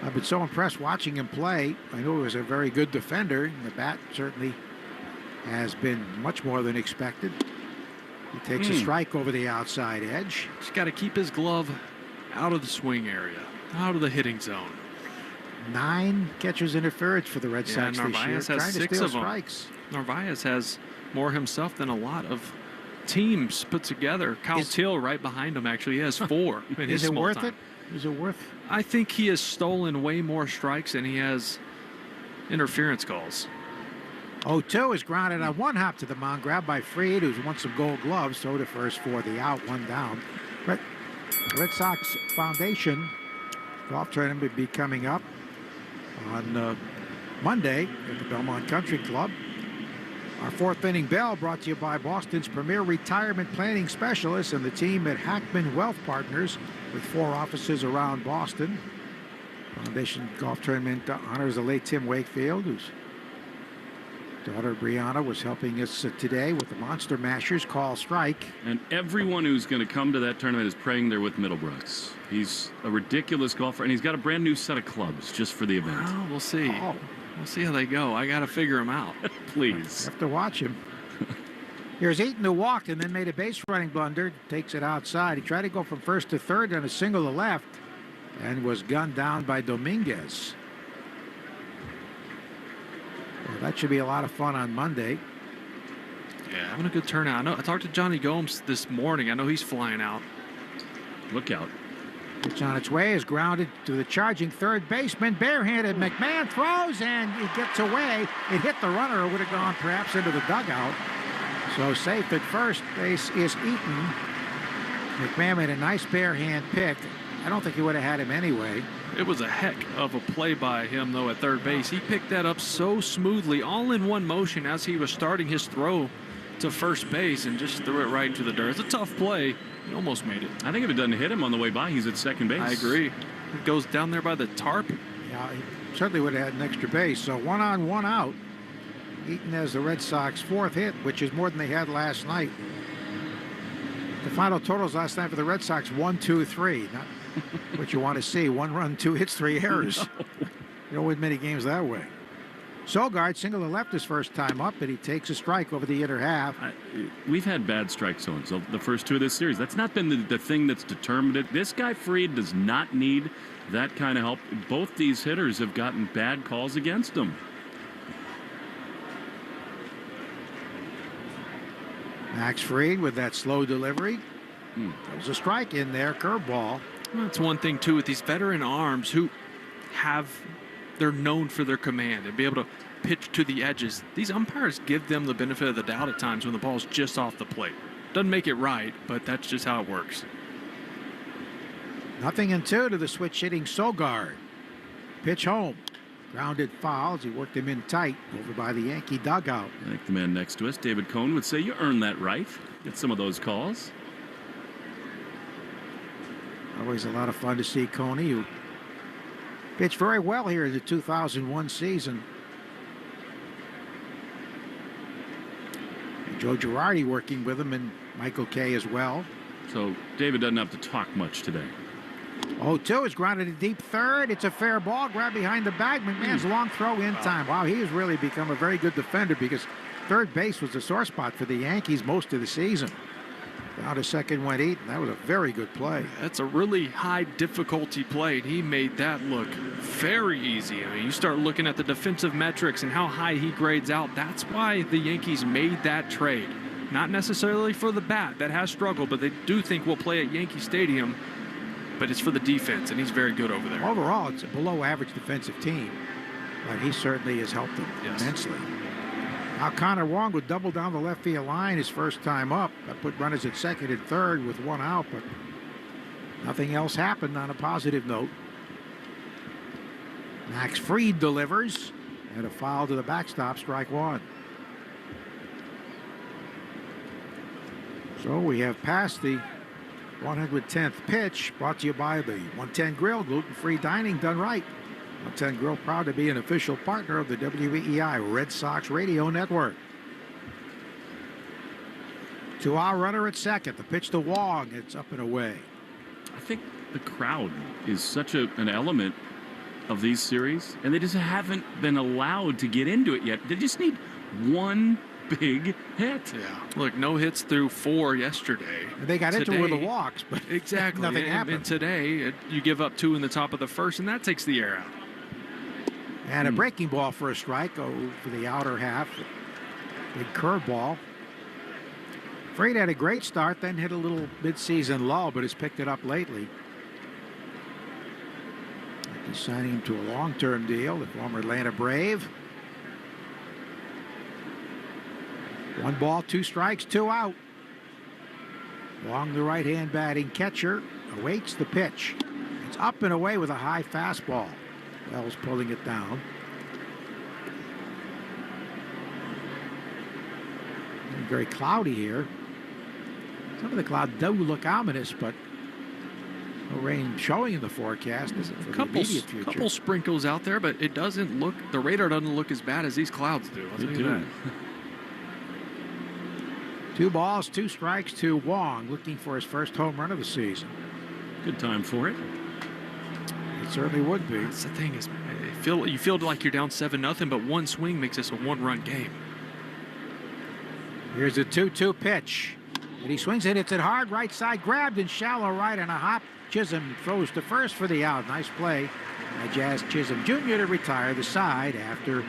I've been so impressed watching him play. I know he was a very good defender. The bat certainly has been much more than expected. He takes a strike over the outside edge. He's got to keep his glove out of the swing area, out of the hitting zone. 9 catcher's interference for the Red Sox this year. Narvaez has 6 of them. Strikes. Narvaez has more himself than a lot of teams put together. Kyle Till right behind him actually has 4 in his small time. Is it worth? I think he has stolen way more strikes than he has interference calls. 0-2 is grounded on one hop to the mound, grabbed by Fried, who's won some Gold Gloves. So to first for the out, 1 down. Red Sox Foundation golf tournament will be coming up on Monday at the Belmont Country Club. Our fourth inning bell brought to you by Boston's premier retirement planning specialist and the team at Hackman Wealth Partners with 4 offices around Boston. Foundation Golf Tournament honors the late Tim Wakefield, whose daughter Brianna was helping us today with the Monster Mashers call strike. And everyone who's going to come to that tournament is praying they're with Middlebrooks. He's a ridiculous golfer, and he's got a brand new set of clubs just for the event. Oh, we'll see. We'll see how they go. I got to figure them out. Please. Have to watch him. Here's Eaton, who walked and then made a base running blunder. Takes it outside. He tried to go from first to third on a single to left and was gunned down by Dominguez. Well, that should be a lot of fun on Monday. Yeah, having a good turnout. I talked to Johnny Gomes this morning. I know he's flying out. Look out. It's on its way, is grounded to the charging third baseman. Barehanded, McMahon throws, and it gets away. It hit the runner, or would have gone perhaps into the dugout. So safe at first base is Eaton. McMahon made a nice barehand pick. I don't think he would have had him anyway. It was a heck of a play by him, though, at third base. He picked that up so smoothly, all in one motion as he was starting his throw to first base and just threw it right into the dirt. It's a tough play. He almost made it. I think if it doesn't hit him on the way by, he's at second base. I agree. It goes down there by the tarp. Yeah, he certainly would have had an extra base. So 1 on, 1 out. Eaton has the Red Sox 4th hit, which is more than they had last night. The final totals last night for the Red Sox, 1, 2, 3. Not what you want to see. 1 run, 2 hits, 3 errors. No. You don't win many games that way. Sogard single to left his first time up, and he takes a strike over the inner half. We've had bad strike zones the first 2 of this series. That's not been the thing that's determined it. This guy, Fried, does not need that kind of help. Both these hitters have gotten bad calls against him. Max Fried with that slow delivery. There was a strike in there, curveball. Well, that's one thing, too, with these veteran arms who they're known for their command and be able to pitch to the edges. These umpires give them the benefit of the doubt at times when the ball's just off the plate. Doesn't make it right, but that's just how it works. 0-2 to the switch hitting Sogard. Pitch home. Grounded foul as he worked him in tight over by the Yankee dugout. I think the man next to us, David Cohn, would say you earned that right. Get some of those calls. Always a lot of fun to see Coney, who pitched very well here in the 2001 season. And Joe Girardi working with him, and Michael Kay as well. So David doesn't have to talk much today. 0-2 is grounded to deep third. It's a fair ball. Grab behind the bag. McMahon's long throw in time. Wow, he has really become a very good defender because third base was a sore spot for the Yankees most of the season. Down to second, went Eaton. That was a very good play. That's a really high difficulty play. He made that look very easy. I mean, you start looking at the defensive metrics and how high he grades out. That's why the Yankees made that trade. Not necessarily for the bat that has struggled, but they do think we'll play at Yankee Stadium. But it's for the defense, and he's very good over there. Overall, it's a below-average defensive team, but he certainly has helped them immensely. Now Connor Wong would double down the left field line his first time up. That put runners at second and third with one out, but nothing else happened on a positive note. Max Fried delivers, and a foul to the backstop, strike one. So we have passed the 110th pitch, brought to you by the 110 Grill, gluten-free dining done right. 110 Grill, proud to be an official partner of the WEEI Red Sox Radio Network. 2-out runner at second. The pitch to Wong. It's up and away. I think the crowd is such an element of these series, and they just haven't been allowed to get into it yet. They just need one big hit. Yeah. Look, no hits through 4 yesterday. They got into it with the walks, but exactly nothing happened. And today, you give up 2 in the top of the first, and that takes the air out. And a breaking ball for a strike over the outer half. Big curveball. Fried had a great start, then hit a little mid-season lull, but has picked it up lately. He's signing him to a long-term deal, the former Atlanta Brave. 1 ball, 2 strikes, 2 out. Long, the right-hand batting catcher, awaits the pitch. It's up and away with a high fastball. Wells pulling it down. Very cloudy here. Some of the clouds do look ominous, but no rain showing in the forecast. For the immediate future. Couple sprinkles out there, but it doesn't look, the radar doesn't look as bad as these clouds do. I'll tell you that. 2 balls, 2 strikes to Wong, looking for his first home run of the season. Good time for it. It certainly would be. That's the thing is, you feel like you're down 7-0, but one swing makes this a 1-run game. Here's a 2-2 pitch. And he swings it. It's at hard right side, grabbed in shallow right and a hop. Chisholm throws to first for the out. Nice play by Jazz Chisholm Jr. to retire the side after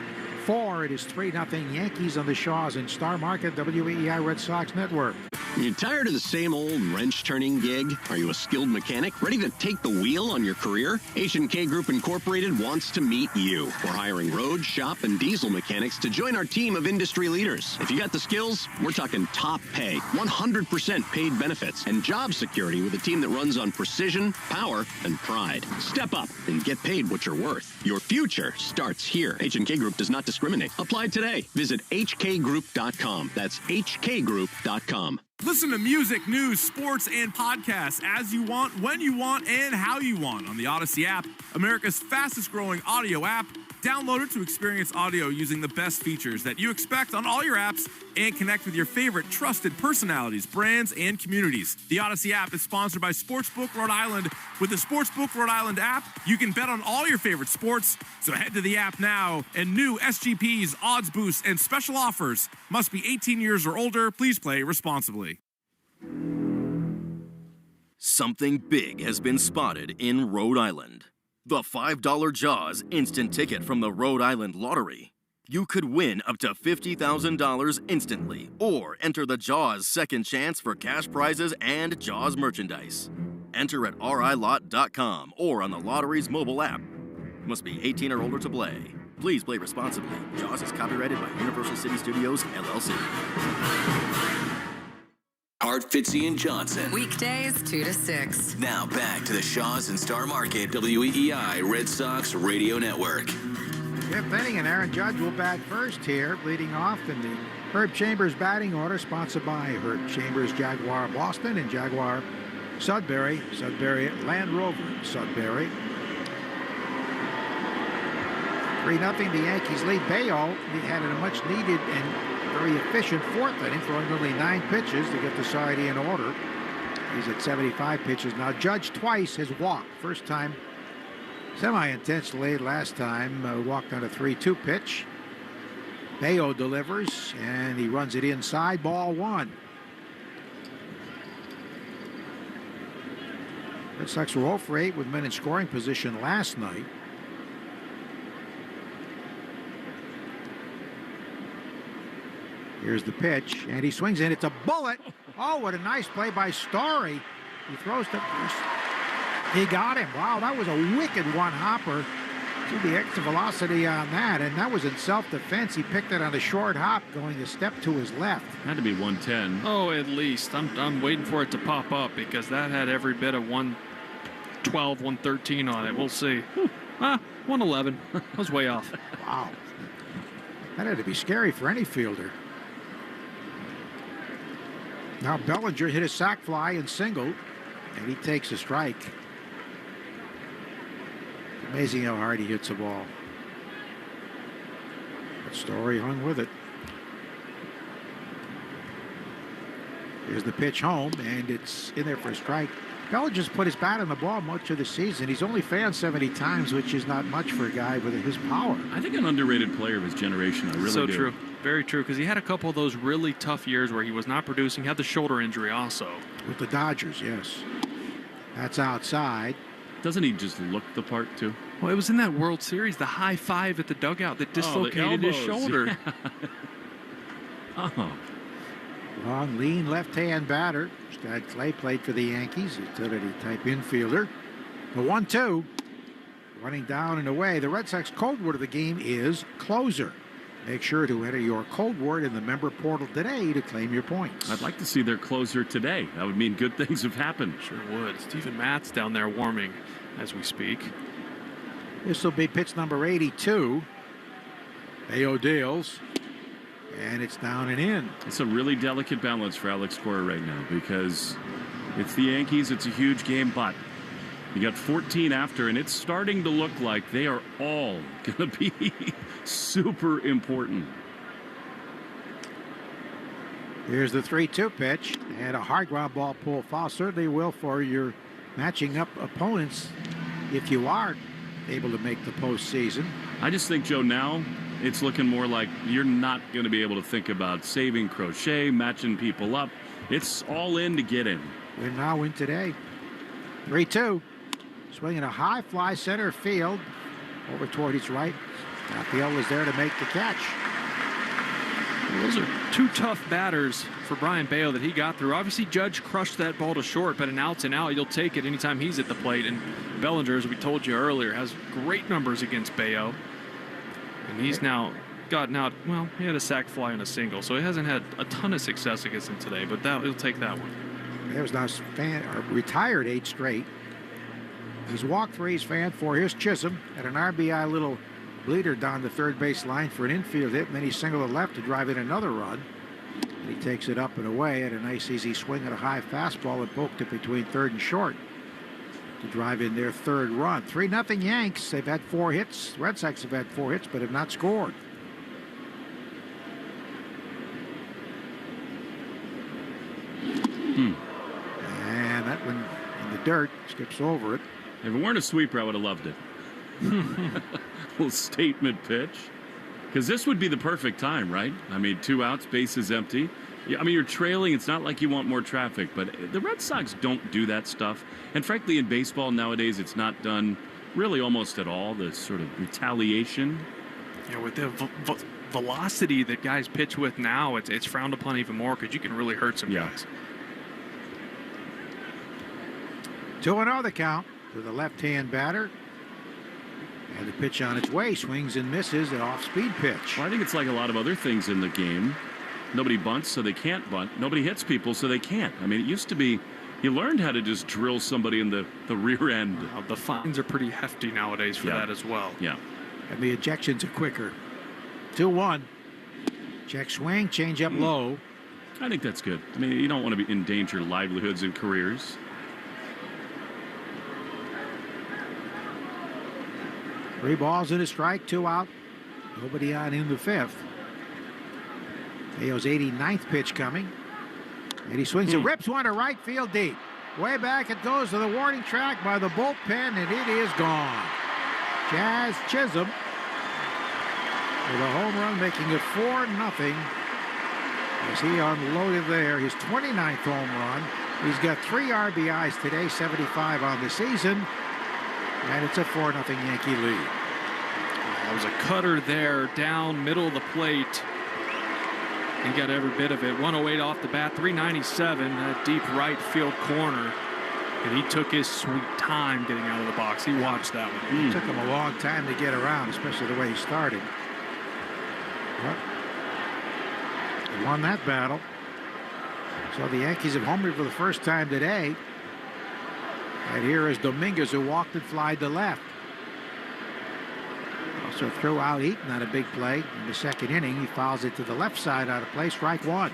4. It is 3-0 Yankees on the Shaws in Star Market, WEEI Red Sox Network. You tired of the same old wrench-turning gig? Are you a skilled mechanic ready to take the wheel on your career? H&K Group Incorporated wants to meet you. We're hiring road, shop, and diesel mechanics to join our team of industry leaders. If you got the skills, we're talking top pay, 100% paid benefits, and job security with a team that runs on precision, power, and pride. Step up and get paid what you're worth. Your future starts here. H&K Group does not discriminate. Apply today. Visit hkgroup.com. That's hkgroup.com. Listen to music, news, sports, and podcasts as you want, when you want, and how you want on the Odyssey app, America's fastest-growing audio app. Download it to experience audio using the best features that you expect on all your apps and connect with your favorite trusted personalities, brands, and communities. The Odyssey app is sponsored by Sportsbook Rhode Island. With the Sportsbook Rhode Island app, you can bet on all your favorite sports. So head to the app now, and new SGPs, odds boosts, and special offers. Must be 18 years or older. Please play responsibly. Something big has been spotted in Rhode Island. The $5 Jaws instant ticket from the Rhode Island Lottery. You could win up to $50,000 instantly, or enter the Jaws second chance for cash prizes and Jaws merchandise. Enter at rilot.com or on the lottery's mobile app. Must be 18 or older to play. Please play responsibly. Jaws is copyrighted by Universal City Studios, LLC. Hart, Fitzy, and Johnson. Weekdays 2 to 6. Now back to the Shaws and Star Market WEEI Red Sox Radio Network. Fifth inning, and Aaron Judge will bat first here, leading off in the Herb Chambers batting order, sponsored by Herb Chambers Jaguar Boston and Jaguar Sudbury. Sudbury Land Rover Sudbury. 3-0 the Yankees lead. Bello, he had a much needed and very efficient 4th inning, throwing only 9 pitches to get the side in order. He's at 75 pitches now. Judge twice has walked. First time semi-intentionally. Last time walked on a 3-2 pitch. Bello delivers, and he runs it inside. Ball 1. Red Sox were 0 for 8 with men in scoring position last night. Here's the pitch, and he swings in. It's a bullet. Oh, what a nice play by Story. He throws to first. He got him. Wow, that was a wicked one-hopper. See the extra velocity on that, and that was in self-defense. He picked it on a short hop, going a step to his left. Had to be 110. Oh, at least. I'm waiting for it to pop up because that had every bit of 112, 113 on it. We'll see. 111. I was way off. Wow. That had to be scary for any fielder. Now Bellinger hit a sac fly and singled, and he takes a strike. Amazing how hard he hits the ball. But Story hung with it. Here's the pitch home, and it's in there for a strike. Bellinger's put his bat on the ball much of the season. He's only fanned 70 times, which is not much for a guy with his power. I think an underrated player of his generation. I really do. So true. Very true, because he had a couple of those really tough years where he was not producing. He had the shoulder injury also. With the Dodgers, yes. That's outside. Doesn't he just look the part, too? Well, it was in that World Series, the high five at the dugout that dislocated his shoulder. Yeah. Oh. Long, lean left-hand batter. Scott Clay played for the Yankees, utility-type infielder. The 1-2. Running down and away. The Red Sox code word of the game is closer. Make sure to enter your code word in the member portal today to claim your points. I'd like to see their closer today. That would mean good things have happened. Sure would. Stephen Matt's down there warming as we speak. This will be pitch number 82. Bello deals, and it's down and in. It's a really delicate balance for Alex Cora right now because it's the Yankees. It's a huge game, but you got 14 after, and it's starting to look like they are all going to be super important. Here's the 3-2 pitch, and a hard ground ball pull foul. Certainly will for your matching up opponents if you are able to make the postseason. I just think, Joe, now it's looking more like you're not going to be able to think about saving Crochet, matching people up. It's all in to get in. Win now, win today. 3-2. Swinging a high fly center field over toward his right. Rafael was there to make the catch. Those are two tough batters for Brayan Bello that he got through. Obviously, Judge crushed that ball to short, but an out's an out. You'll take it anytime he's at the plate. And Bellinger, as we told you earlier, has great numbers against Bello. And he's now gotten out. Well, he had a sac fly and a single, so he hasn't had a ton of success against him today, but he'll take that one. He was now retired 8 straight. He's walked 3, he's fanned 4. Here's Chisholm at an RBI little bleeder down the third base line for an infield hit, and then he singled to left to drive in another run. And he takes it up and away at a nice easy swing at a high fastball and poked it between third and short to drive in their third run. 3-0 Yanks. They've had 4 hits. Red Sox have had 4 hits, but have not scored. And that one in the dirt, skips over it. If it weren't a sweeper, I would have loved it. Little statement pitch. Because this would be the perfect time, right? I mean, 2 outs, bases empty. I mean, you're trailing. It's not like you want more traffic, but the Red Sox don't do that stuff. And frankly, in baseball nowadays, it's not done really almost at all, the sort of retaliation. Yeah, with the velocity that guys pitch with now, it's frowned upon even more because you can really hurt some guys. 2-0 the count to the left-hand batter. And the pitch on its way, swings and misses, an off-speed pitch. Well, I think it's like a lot of other things in the game. Nobody bunts, so they can't bunt. Nobody hits people, so they can't. I mean, it used to be you learned how to just drill somebody in the rear end. The fines are pretty hefty nowadays for that as well. Yeah. And the ejections are quicker. 2-1. Check swing, change up low. I think that's good. I mean, you don't want to endanger livelihoods and careers. Three balls and a strike, 2 out. Nobody on in the 5th. Bello's 89th pitch coming. And he swings and rips one to right field deep. Way back it goes to the warning track by the bullpen, and it is gone. Jazz Chisholm with a home run, making it 4-0 as he unloaded there his 29th home run. He's got 3 RBIs today, 75 on the season, and it's a 4-0 Yankee lead. There was a cutter there down middle of the plate. He got every bit of it. 108 off the bat, 397, that deep right field corner. And he took his sweet time getting out of the box. He watched that one. It took him a long time to get around, especially the way he started. But he won that battle. So the Yankees have homered for the first time today. And here is Dominguez, who walked and flied to left. Also threw out Eaton on a big play in the second inning. He fouls it to the left side out of play. Strike one.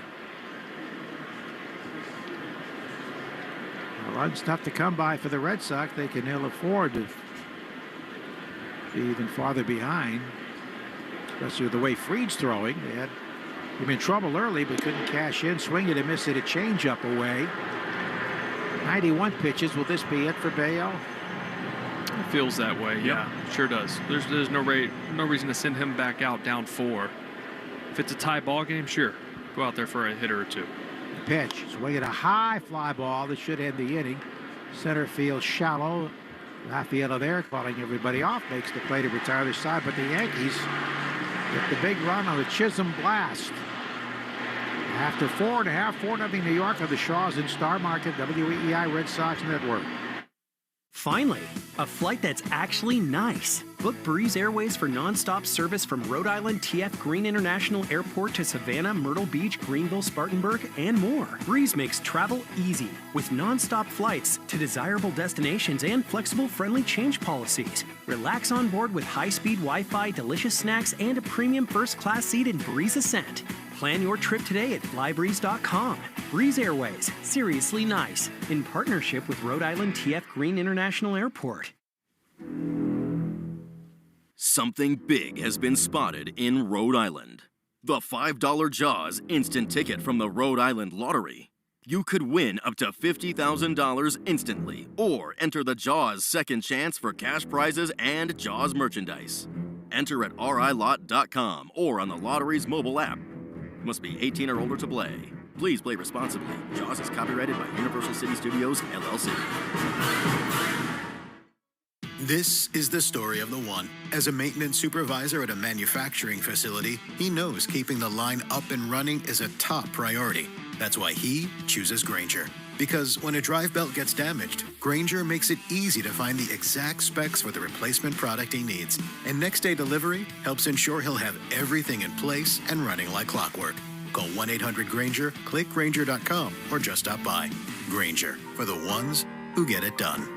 A run's tough to come by for the Red Sox. They can ill afford to be even farther behind, especially with the way Fried's throwing. They had him in trouble early, but couldn't cash in. Swing it and miss it. A changeup away. 91 pitches. Will this be it for Bello? It feels that way. Yeah, sure does. There's no reason to send him back out down 4. If it's a tie ball game, sure, go out there for a hitter or two. Pitch, swinging a high fly ball that should end the inning. Center field shallow. Raffaello there calling everybody off, makes the play to retire the side, but the Yankees get the big run on the Chisholm blast. After 4.5, 4-0 New York on the Shaws and Star Market, WEEI Red Sox Network. Finally, a flight that's actually nice. Book Breeze Airways for nonstop service from Rhode Island TF Green International Airport to Savannah, Myrtle Beach, Greenville, Spartanburg, and more. Breeze makes travel easy with nonstop flights to desirable destinations and flexible, friendly change policies. Relax on board with high-speed Wi-Fi, delicious snacks, and a premium first-class seat in Breeze Ascent. Plan your trip today at flybreeze.com. Breeze Airways, seriously nice, in partnership with Rhode Island TF Green International Airport. Something big has been spotted in Rhode Island. The $5 Jaws instant ticket from the Rhode Island Lottery. You could win up to $50,000 instantly, or enter the Jaws second chance for cash prizes and Jaws merchandise. Enter at rilot.com or on the lottery's mobile app. Must be 18 or older to play. Please play responsibly. Jaws is copyrighted by Universal City Studios, LLC. This is the story of the one. As a maintenance supervisor at a manufacturing facility, he knows keeping the line up and running is a top priority. That's why he chooses Grainger. Because when a drive belt gets damaged, Grainger makes it easy to find the exact specs for the replacement product he needs. And next day delivery helps ensure he'll have everything in place and running like clockwork. Call 1-800-GRAINGER, click Grainger.com, or just stop by. Grainger, for the ones who get it done.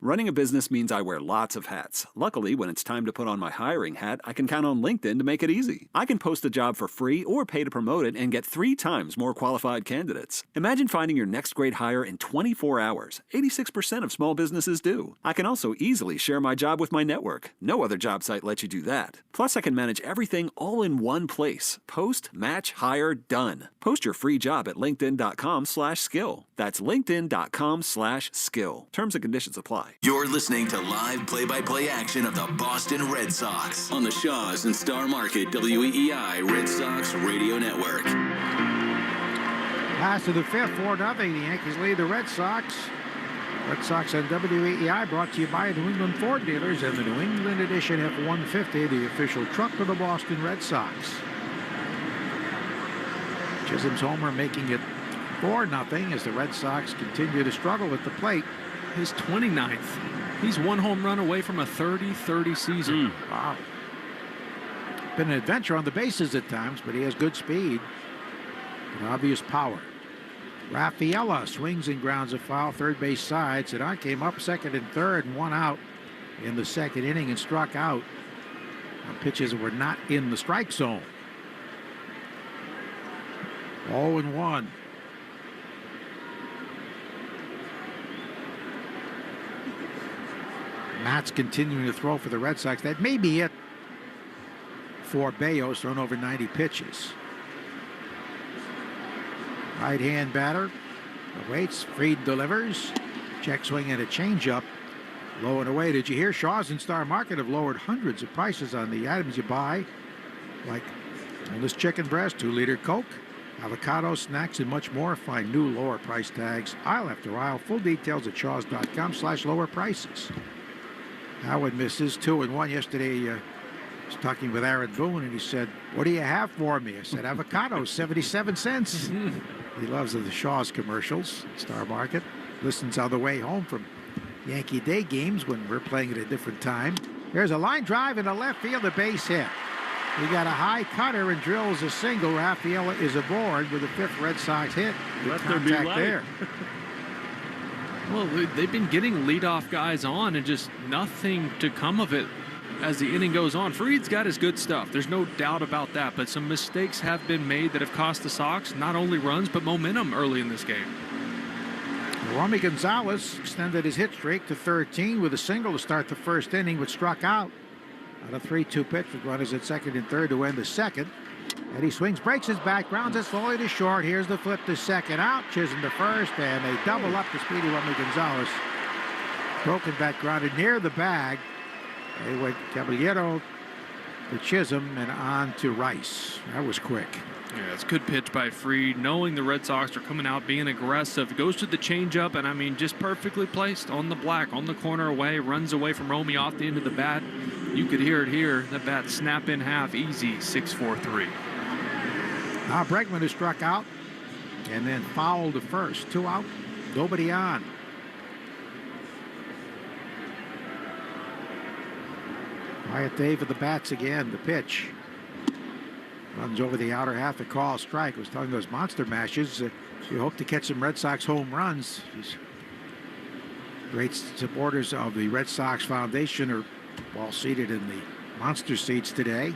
Running a business means I wear lots of hats. Luckily, when it's time to put on my hiring hat, I can count on LinkedIn to make it easy. I can post a job for free or pay to promote it and get 3 times more qualified candidates. Imagine finding your next great hire in 24 hours. 86% of small businesses do. I can also easily share my job with my network. No other job site lets you do that. Plus, I can manage everything all in one place. Post, match, hire, done. Post your free job at linkedin.com/skill. That's linkedin.com/skill. Terms and conditions apply. You're listening to live play-by-play action of the Boston Red Sox on the Shaws and Star Market WEEI Red Sox Radio Network. Last of the 5th, 4-0. The Yankees lead the Red Sox. Red Sox on WEEI, brought to you by New England Ford dealers and the New England Edition F-150, the official truck of the Boston Red Sox. Chisholm's homer making it 4-0 as the Red Sox continue to struggle with the plate. His 29th. He's 1 home run away from a 30-30 season. Wow. Been an adventure on the bases at times, but he has good speed and obvious power. Raffaello swings and grounds a foul, third base side. Sedon came up second and third and 1 out in the second inning and struck out on pitches that were not in the strike zone. 0-1. Matt's continuing to throw for the Red Sox. That may be it for Bello, thrown over 90 pitches. Right-hand batter Waits. Fried delivers. Check swing and a changeup. Low and away. Did you hear Shaw's and Star Market have lowered hundreds of prices on the items you buy, like boneless chicken breast, 2-liter Coke, avocado, snacks, and much more. Find new lower price tags aisle after aisle. Full details at shaws.com/lower prices. Howard misses 2-1 yesterday. I was talking with Aaron Boone, and he said, "What do you have for me?" I said, "Avocados, 77 cents." He loves the Shaw's commercials. Star Market listens on the way home from Yankee Day games when we're playing at a different time. There's a line drive in the left field, a base hit. We got a high cutter and drills a single. Rafaela is aboard with the 5th Red Sox hit. Let there be light. There. Well, they've been getting leadoff guys on and just nothing to come of it as the inning goes on. Fried's got his good stuff. There's no doubt about that. But some mistakes have been made that have cost the Sox not only runs but momentum early in this game. Romy Gonzalez extended his hit streak to 13 with a single to start the first inning, but struck out on a 3-2 pitch with runners at second and third to end the second. And he swings, breaks his back, grounds it slowly to short. Here's the flip to second out. Chisholm to first, and they double up the speedy Romy Gonzalez. Broken back grounded near the bag. They went Caballero to Chisholm and on to Rice. That was quick. Yeah, it's a good pitch by Fried, knowing the Red Sox are coming out, being aggressive. Goes to the changeup, and I mean, just perfectly placed on the black, on the corner away, runs away from Romy off the end of the bat. You could hear it here. The bat snap in half, easy, 6-4-3. Now Bregman is struck out and then fouled to first. 2 out, nobody on. Wyatt Dave at the bats again. The pitch. Runs over the outer half, a call strike. I was telling those monster mashes, you hope to catch some Red Sox home runs. These great supporters of the Red Sox Foundation are all seated in the monster seats today.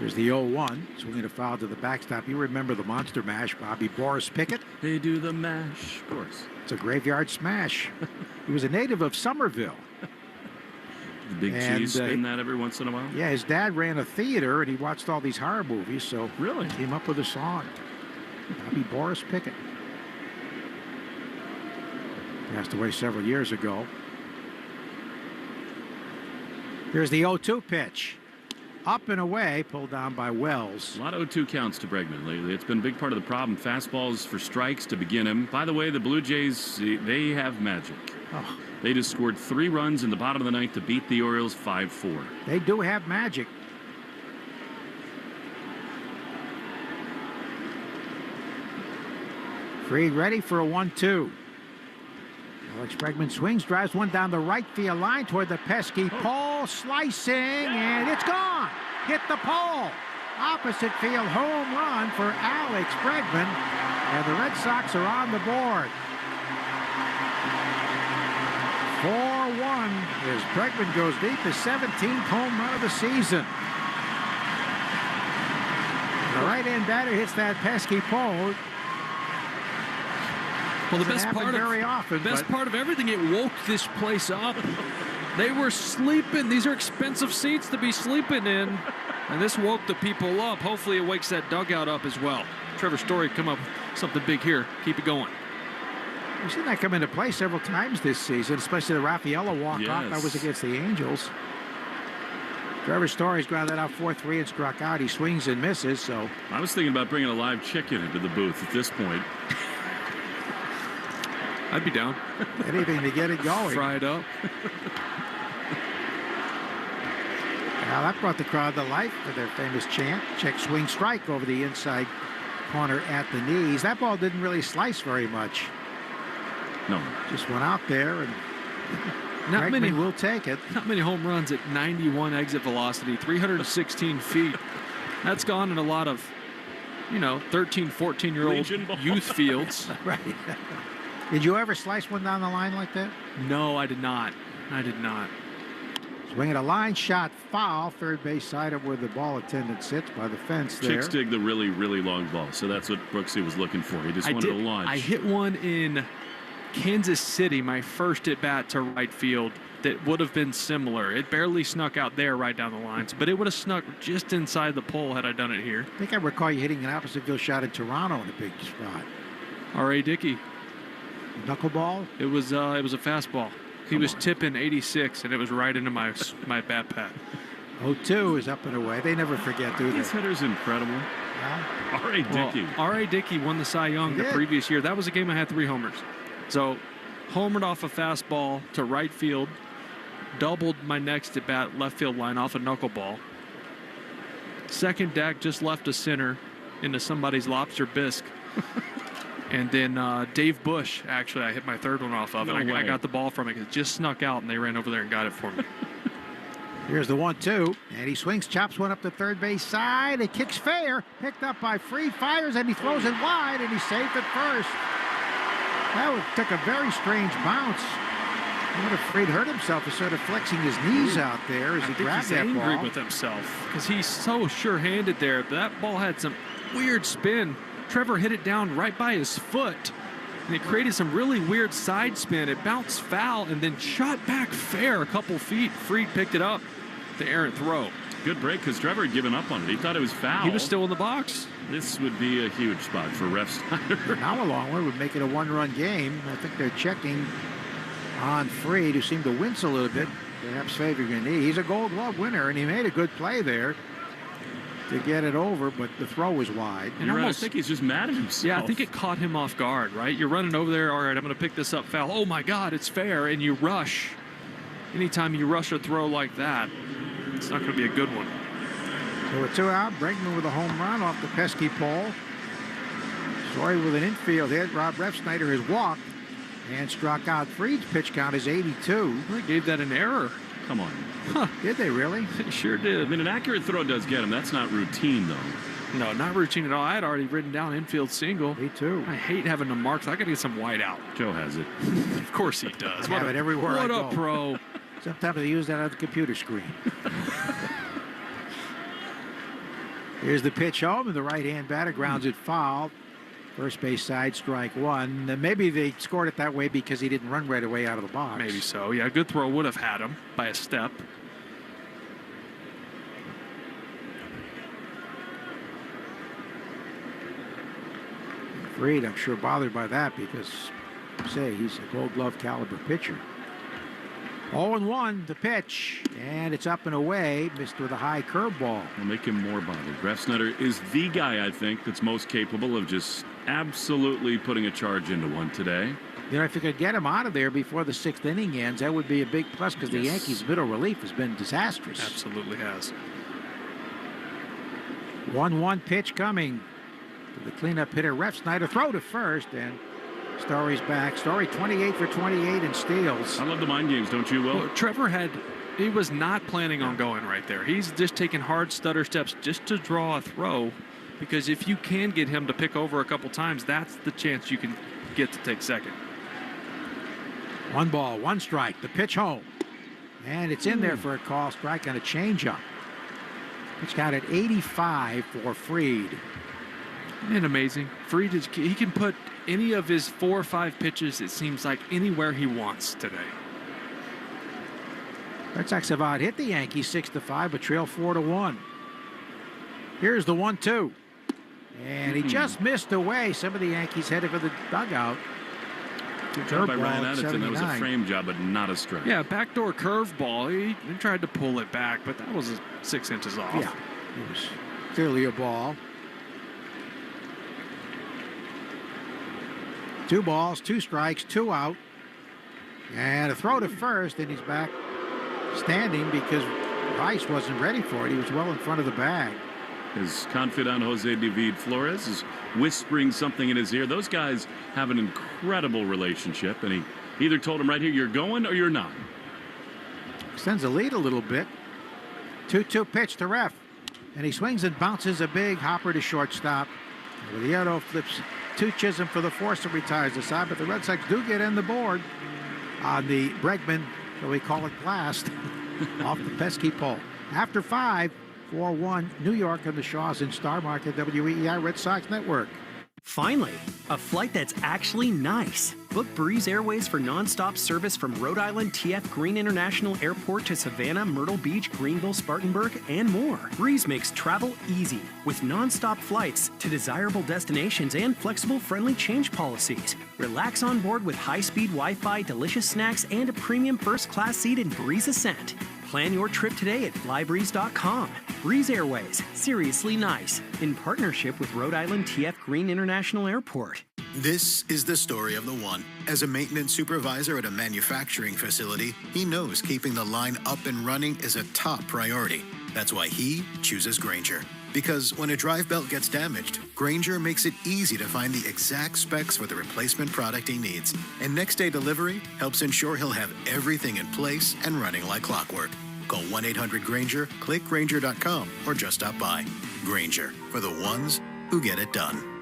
Here's the 0-1, swinging a foul to the backstop. You remember the monster mash, Bobby Boris Pickett? They do the mash, of course. It's a graveyard smash. He was a native of Somerville. The big cheese spin that every once in a while? Yeah, his dad ran a theater and he watched all these horror movies, so really came up with a song. Bobby Boris Pickett. Passed away several years ago. Here's the 0-2 pitch. Up and away, pulled down by Wells. A lot of 0-2 counts to Bregman lately. It's been a big part of the problem. Fastballs for strikes to begin him. By the way, the Blue Jays, they have magic. Oh. They just scored 3 runs in the bottom of the ninth to beat the Orioles 5-4. They do have magic. Fried ready for a 1-2. Alex Bregman swings, drives one down the right field line toward the pesky pole, slicing, and it's gone. Hit the pole. Opposite field home run for Alex Bregman, and the Red Sox are on the board. 4-1 as Bregman goes deep, his 17th home run of the season. The right-hand batter hits that pesky pole. Well, the best part of everything, it woke this place up. They were sleeping. These are expensive seats to be sleeping in, and this woke the people up. Hopefully, it wakes that dugout up as well. Trevor Story come up with something big here. Keep it going. We've seen that come into play several times this season, especially the Rafaela walk-off. That was against the Angels. Trevor Story's grounded that out 4-3 and struck out. He swings and misses. So I was thinking about bringing a live chicken into the booth at this point. I'd be down. Anything to get it going. Fry it up. Now that brought the crowd to life for their famous chant. Check swing strike over the inside corner at the knees. That ball didn't really slice very much. No. Just went out there, and not many will take it. Not many home runs at 91 exit velocity, 316 feet. That's gone in a lot of, 13, 14-year-old youth fields. Right. Did you ever slice one down the line like that? No, I did not. Swinging a line shot foul, third base side of where the ball attendant sits by the fence there. Chicks dig the really, really long ball, so that's what Brooksy was looking for. He just wanted to launch. I hit one in Kansas City, my first at bat to right field, that would have been similar. It barely snuck out there right down the lines, but it would have snuck just inside the pole had I done it here. I think I recall you hitting an opposite field shot in Toronto in a big spot. R.A. Dickey. Knuckleball? It was a fastball. He was tipping 86, and it was right into my bat pad. 0-2 is up and away. They never forget, do they? This hitter's incredible. R.A. Dickey. Well, R.A. Dickey won the Cy Young the previous year. That was a game I had 3 homers. So, homered off a fastball to right field, doubled my next at bat left field line off a knuckleball. Second deck just left a center into somebody's lobster bisque. And then Dave Bush, actually, I hit my third one off of, and I got the ball from it. It just snuck out, and they ran over there and got it for me. Here's the 1-2, and he swings, chops one up the third base side. It kicks fair, picked up by Fried, fires, and he throws it wide, and he's safe at first. That took a very strange bounce. I wonder if Fried hurt himself. He's sort of flexing his knees out there as he grabbed that ball. He's angry with himself because he's so sure-handed there. That ball had some weird spin. Trevor hit it down right by his foot, and it created some really weird side spin. It bounced foul and then shot back fair a couple feet. Fried picked it up. The errant throw. Good break because Trevor had given up on it. He thought it was foul. He was still in the box. This would be a huge spot for Ref Snyder. Now a long one would make it a one-run game. I think they're checking on Fried, who seemed to wince a little bit, perhaps favoring a knee. He's a Gold Glove winner, and he made a good play there to get it over, but the throw was wide. And I think he's just mad at himself. Yeah, I think it caught him off guard, right? You're running over there, all right, I'm going to pick this up foul. Oh, my God, it's fair, and you rush. Anytime you rush a throw like that, it's not going to be a good one. So a 2-out, Bregman with a home run off the pesky pole. Story with an infield hit. Ref Snyder has walked and struck out. Fried's pitch count is 82. They gave that an error. Come on. Huh, did they really? They sure did. I mean, an accurate throw does get him. That's not routine, though. No, not routine at all. I had already written down infield single. Me too. I hate having to mark. So I got to get some white out. Joe has it. Of course he does. I have it everywhere I go. What a pro. Sometimes they use that on the computer screen. Here's the pitch home, and the right-hand batter grounds it foul. First base side, strike one. Maybe they scored it that way because he didn't run right away out of the box. Maybe so. Yeah, a good throw would have had him by a step. Fried, I'm sure, bothered by that because, say, he's a Gold Glove caliber pitcher. 0-1, the pitch, and it's up and away. Missed with a high curveball. Will make him more bothered. Ref Snyder is the guy, I think, that's most capable of just absolutely putting a charge into one today. You know, if you could get him out of there before the 6th inning ends, that would be a big plus because the Yankees' middle relief has been disastrous. Absolutely has. 1-1 pitch coming to the cleanup hitter. Ref Snyder throw to first, and Story's back. Story 28 for 28 in steals. I love the mind games, don't you, Will? Well, Trevor he was not planning on going right there. He's just taking hard stutter steps just to draw a throw, because if you can get him to pick over a couple times, that's the chance you can get to take second. 1 ball, 1 strike. The pitch home. And it's in there for a call strike on a changeup. Pitch count at 85 for Fried. Isn't it amazing? Fried, he can put any of his 4 or 5 pitches, it seems like, anywhere he wants today. Red Sox have out hit the Yankees 6-5, but trail 4-1. Here's the 1-2. And he just missed away. Some of the Yankees headed for the dugout. Good job by Ryan Addison. That was a frame job, but not a strike. Yeah, backdoor curveball. He tried to pull it back, but that was 6 inches off. Yeah, it was clearly a ball. 2 balls, 2 strikes, 2 out. And a throw to first, and he's back standing because Rice wasn't ready for it. He was well in front of the bag. His confidant, Jose David Flores, is whispering something in his ear. Those guys have an incredible relationship, and he either told him right here, you're going or you're not. Extends the lead a little bit. 2-2 pitch to Ref. And he swings and bounces a big hopper to shortstop. Villano flips to Chisholm for the force and retires the side, but the Red Sox do get in the board on the Bregman, so we call it blast, off the pesky pole. After 5, 4-1 New York on the Shaws in Star Market, WEEI Red Sox Network. Finally, a flight that's actually nice. Book Breeze Airways for nonstop service from Rhode Island TF Green International Airport to Savannah, Myrtle Beach, Greenville, Spartanburg, and more. Breeze makes travel easy with nonstop flights to desirable destinations and flexible, friendly change policies. Relax on board with high-speed Wi-Fi, delicious snacks, and a premium first-class seat in Breeze Ascent. Plan your trip today at flybreeze.com. Breeze Airways, seriously nice, in partnership with Rhode Island TF Green International Airport. This is the story of the one. As a maintenance supervisor at a manufacturing facility, he knows keeping the line up and running is a top priority. That's why he chooses Grainger. Because when a drive belt gets damaged, Grainger makes it easy to find the exact specs for the replacement product he needs. And next day delivery helps ensure he'll have everything in place and running like clockwork. Call 1-800-GRAINGER, click Grainger.com, or just stop by. Grainger, for the ones who get it done.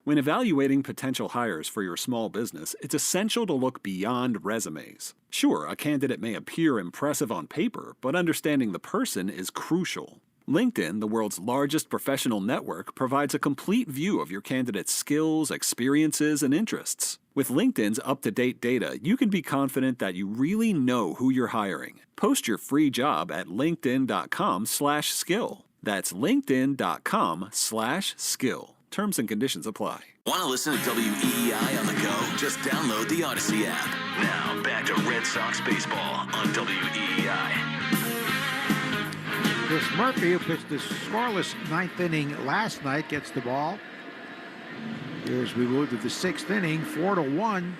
When evaluating potential hires for your small business, it's essential to look beyond resumes. Sure, a candidate may appear impressive on paper, but understanding the person is crucial. LinkedIn, the world's largest professional network, provides a complete view of your candidate's skills, experiences, and interests. With LinkedIn's up-to-date data, you can be confident that you really know who you're hiring. Post your free job at linkedin.com/skill. That's linkedin.com/skill. Terms and conditions apply. Want to listen to WEEI on the go? Just download the Odyssey app. Now, back to Red Sox baseball on WEEI. Chris Murphy, who pitched the scoreless ninth inning last night, gets the ball. Here's we move to the sixth inning, 4-1.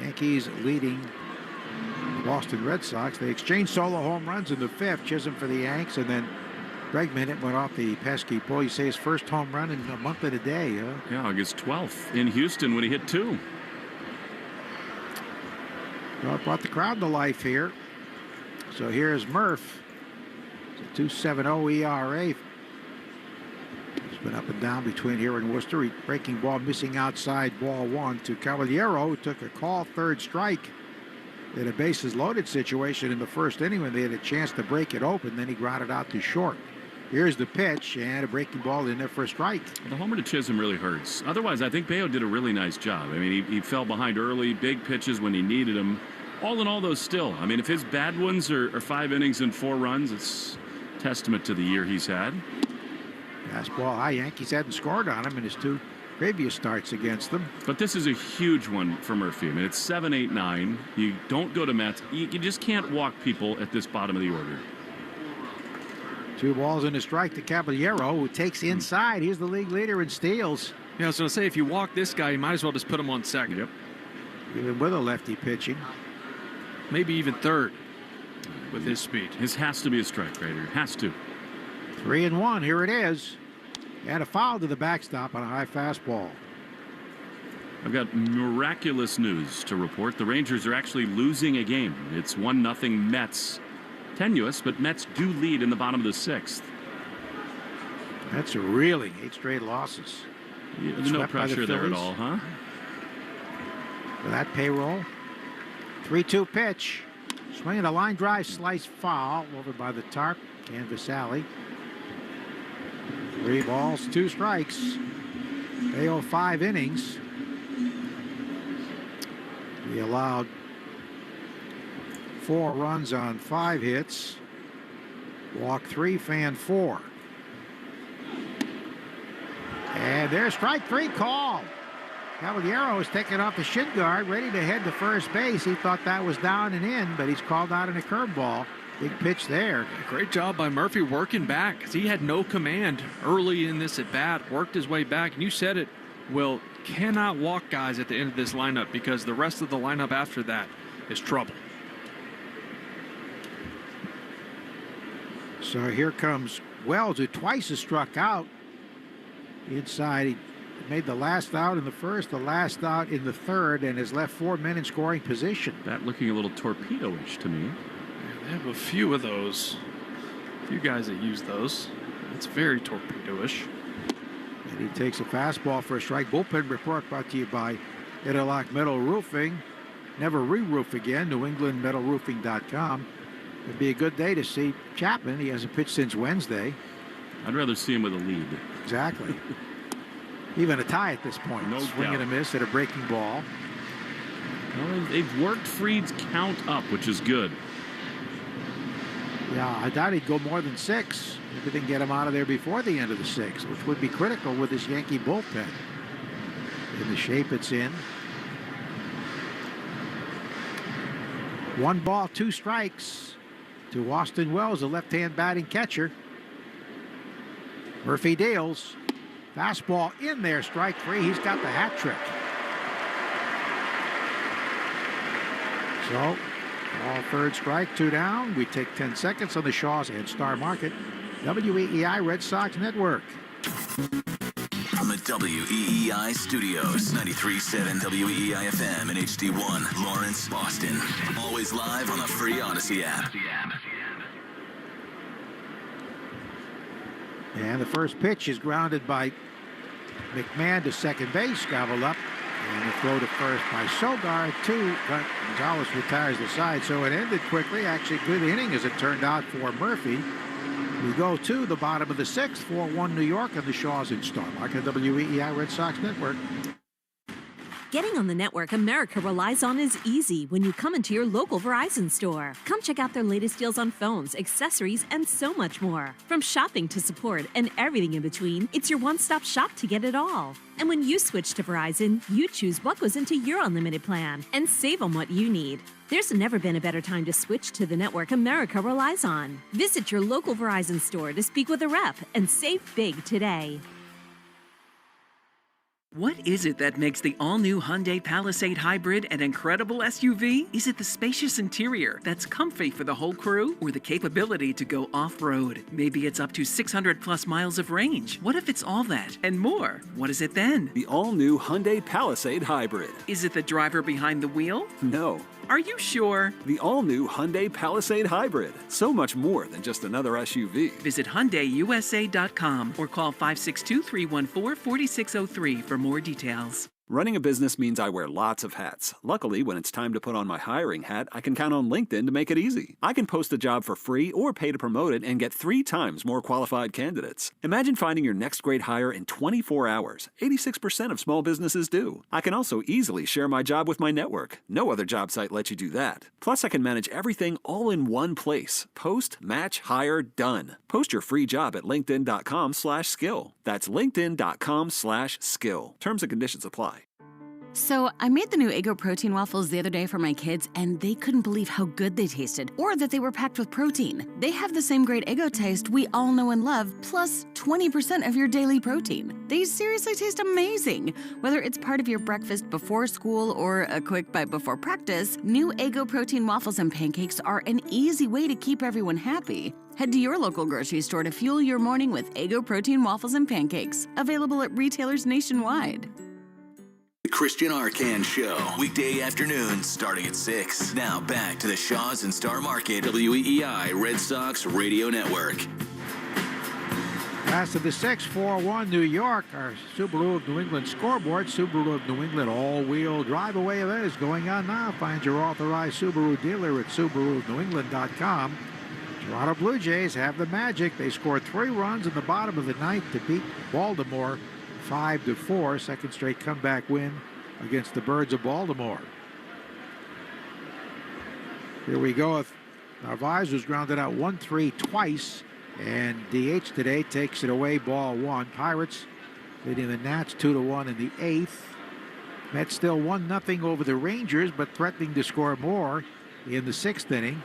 Yankees leading the Boston Red Sox. They exchanged solo home runs in the fifth. Chisholm for the Yanks, and then Bregman went off the pesky pull. You say his first home run in a month and a day, huh? Yeah, August 12th in Houston when he hit 2. Well, it brought the crowd to life here. So here's Murph. It's a 2.70 ERA. He's been up and down between here and Worcester. Breaking ball missing outside, ball 1 to Caballero, who took a call, third strike. They had a bases loaded situation in the first inning when they had a chance to break it open. Then he grounded out to short. Here's the pitch, and a breaking ball in there for a strike. The homer to Chisholm really hurts. Otherwise, I think Bello did a really nice job. I mean, he fell behind early, big pitches when he needed them. All in all, though, still, I mean, if his bad ones are 5 innings and 4 runs, it's testament to the year he's had. Fastball high. Yankees hadn't scored on him in his 2 previous starts against them. But this is a huge one for Murphy. I mean, it's 7, 8, 9. You don't go to Mets. You just can't walk people at this bottom of the order. 2 balls and a strike to Caballero, who takes inside. He's the league leader in steals. Yeah, I was going to say, if you walk this guy, you might as well just put him on second. Yep. Even with a lefty pitching. Maybe even third with his speed. His has to be a strike rate. Has to. 3-1. Here it is. And a foul to the backstop on a high fastball. I've got miraculous news to report. The Rangers are actually losing a game. It's 1-0 Mets. Tenuous, but Mets do lead in the bottom of the 6th. That's really 8 straight losses. Yeah, there's no pressure there at all, huh? For that payroll. 3-2 pitch. Swinging a line drive, slice foul over by the tarp. Canvas alley. 3 balls, 2 strikes. Bello 5 innings. He allowed 4 runs on 5 hits. Walk 3, fan 4. And there's strike 3 call. Caballero is taken off the shin guard, ready to head to first base. He thought that was down and in, but he's called out in a curveball. Big pitch there. Great job by Murphy working back, because he had no command early in this at bat. Worked his way back, and you said it, Will, cannot walk guys at the end of this lineup because the rest of the lineup after that is trouble. So here comes Wells, who twice has struck out. Inside, he made the last out in the first, the last out in the third, and has left 4 men in scoring position. That looking a little torpedo-ish to me. They have a few of those. A few guys that use those. It's very torpedo-ish. And he takes a fastball for a strike. Bullpen report brought to you by Interlock Metal Roofing. Never re-roof again. NewEnglandMetalRoofing.com. It'd be a good day to see Chapman. He hasn't pitched since Wednesday. I'd rather see him with a lead. Exactly. Even a tie at this point. No Swing doubt. and a miss at a breaking ball. Well, they've worked Fried's count up, which is good. Yeah, I doubt he'd go more than 6. Maybe they can get him out of there before the end of the 6th, which would be critical with this Yankee bullpen. In the shape it's in. 1 ball, 2 strikes to Austin Wells, a left-hand batting catcher. Murphy deals. Fastball in there, strike 3. He's got the hat trick. So, all 3rd strike, 2 down. We take 10 seconds on the Shaws and Star Market. WEEI Red Sox Network. From the WEEI studios, 93.7 WEEI FM and HD1, Lawrence, Boston. Always live on the free Odyssey app. And the first pitch is grounded by McMahon to second base, gobbled up. And the throw to first by Sogard, 2. Gonzalez retires the side, so it ended quickly. Actually, good inning as it turned out for Murphy. We go to the bottom of the 6th, 4-1 New York on the Shaws and Star Market, WEEI Red Sox Network. Getting on the network America relies on is easy when you come into your local Verizon store. Come check out their latest deals on phones, accessories, and so much more. From shopping to support and everything in between, it's your one-stop shop to get it all. And when you switch to Verizon, you choose what goes into your unlimited plan and save on what you need. There's never been a better time to switch to the network America relies on. Visit your local Verizon store to speak with a rep and save big today. What is it that makes the all-new Hyundai Palisade Hybrid an incredible SUV? Is it the spacious interior that's comfy for the whole crew? Or the capability to go off-road? Maybe it's up to 600-plus miles of range. What if it's all that and more? What is it then? The all-new Hyundai Palisade Hybrid. Is it the driver behind the wheel? No. Are you sure? The all-new Hyundai Palisade Hybrid. So much more than just another SUV. Visit HyundaiUSA.com or call 562-314-4603 for more details. Running a business means I wear lots of hats. Luckily, when it's time to put on my hiring hat, I can count on LinkedIn to make it easy. I can post a job for free or pay to promote it and get 3 times more qualified candidates. Imagine finding your next great hire in 24 hours. 86% of small businesses do. I can also easily share my job with my network. No other job site lets you do that. Plus, I can manage everything all in one place. Post, match, hire, done. Post your free job at linkedin.com/skill. That's linkedin.com/skill. Terms and conditions apply. So, I made the new Eggo protein waffles the other day for my kids, and they couldn't believe how good they tasted, or that they were packed with protein. They have the same great Eggo taste we all know and love, plus 20% of your daily protein. They seriously taste amazing. Whether it's part of your breakfast before school or a quick bite before practice, new Eggo protein waffles and pancakes are an easy way to keep everyone happy. Head to your local grocery store to fuel your morning with Eggo protein waffles and pancakes, available at retailers nationwide. The Christian Arcan Show, weekday afternoons starting at 6. Now back to the Shaws and Star Market, WEEI Red Sox Radio Network. Last of the 6, 4-1 New York. Our Subaru of New England scoreboard. Subaru of New England all-wheel drive away event is going on now. Find your authorized Subaru dealer at SubaruofNewEngland.com. Toronto Blue Jays have the magic. They scored 3 runs in the bottom of the 9th to beat Baltimore 5-4, second straight comeback win against the Birds of Baltimore. Here we go. Narvaez was grounded out 1-3 twice, and DH today takes it away, ball 1. Pirates leading the Nats 2-1 in the 8th. Mets still 1-0 over the Rangers, but threatening to score more in the 6th inning.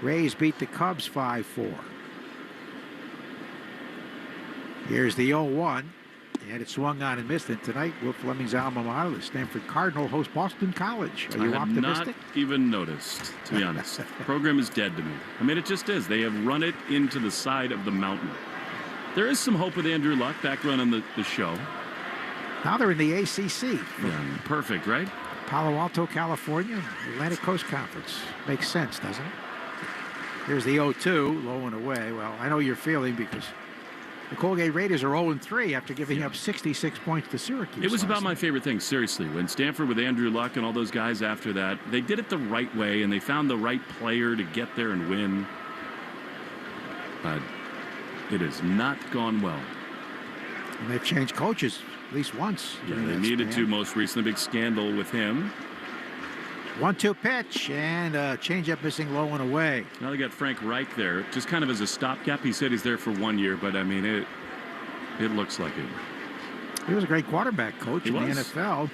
Rays beat the Cubs 5-4. Here's the 0-1. And it swung on and missed. And tonight, Will Fleming's alma mater, the Stanford Cardinal, host Boston College. Are you optimistic? Not even noticed, to be honest. The program is dead to me. I mean, it just is. They have run it into the side of the mountain. There is some hope with Andrew Luck back running the show. Now they're in the ACC. Yeah, perfect, right? Palo Alto, California, Atlantic Coast Conference. Makes sense, doesn't it? Here's the 0-2, low and away. Well, I know you're feeling because the Colgate Raiders are 0-3 after giving up 66 points to Syracuse. It was about my favorite thing, seriously. When Stanford with Andrew Luck and all those guys after that, they did it the right way, and they found the right player to get there and win. But it has not gone well. And they've changed coaches at least once. Yeah, they needed to. Most recently, big scandal with him. 1-2 pitch and a changeup missing low and away. Now they got Frank Reich there, just kind of as a stopgap. He said he's there for 1 year, but I mean, it looks like it. He was a great quarterback coach in the NFL.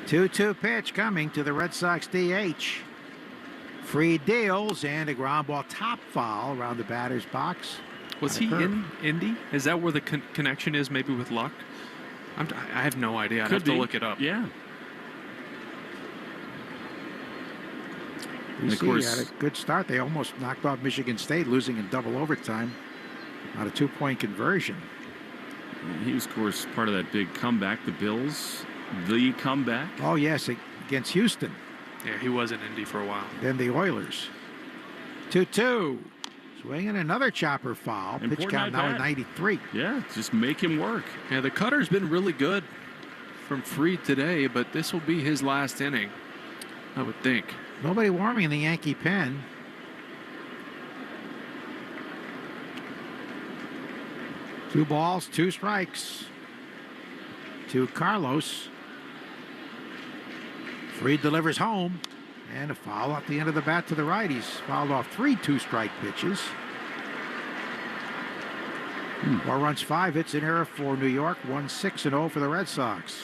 2-2 pitch coming to the Red Sox DH. Fried deals and a ground ball top foul around the batter's box. Was he in Indy? Is that where the connection is, maybe with Luck? I have no idea. I'd have to look it up. Yeah. And of course, had a good start. They almost knocked off Michigan State, losing in double overtime on a 2-point conversion. He was, of course, part of that big comeback. The Bills, the comeback. Oh, yes, against Houston. Yeah, he was in Indy for a while. Then the Oilers. 2-2. Swinging another chopper foul. Important pitch count now at 93. Yeah, just make him work. Yeah, the cutter's been really good from Fried today, but this will be his last inning, I would think. Nobody warming in the Yankee pen. Two balls, two strikes to Carlos. Fried delivers home. And a foul at the end of the bat to the right. He's fouled off 3 two-strike pitches. 4 runs, 5 hits in error for New York. 1-6-0 for the Red Sox.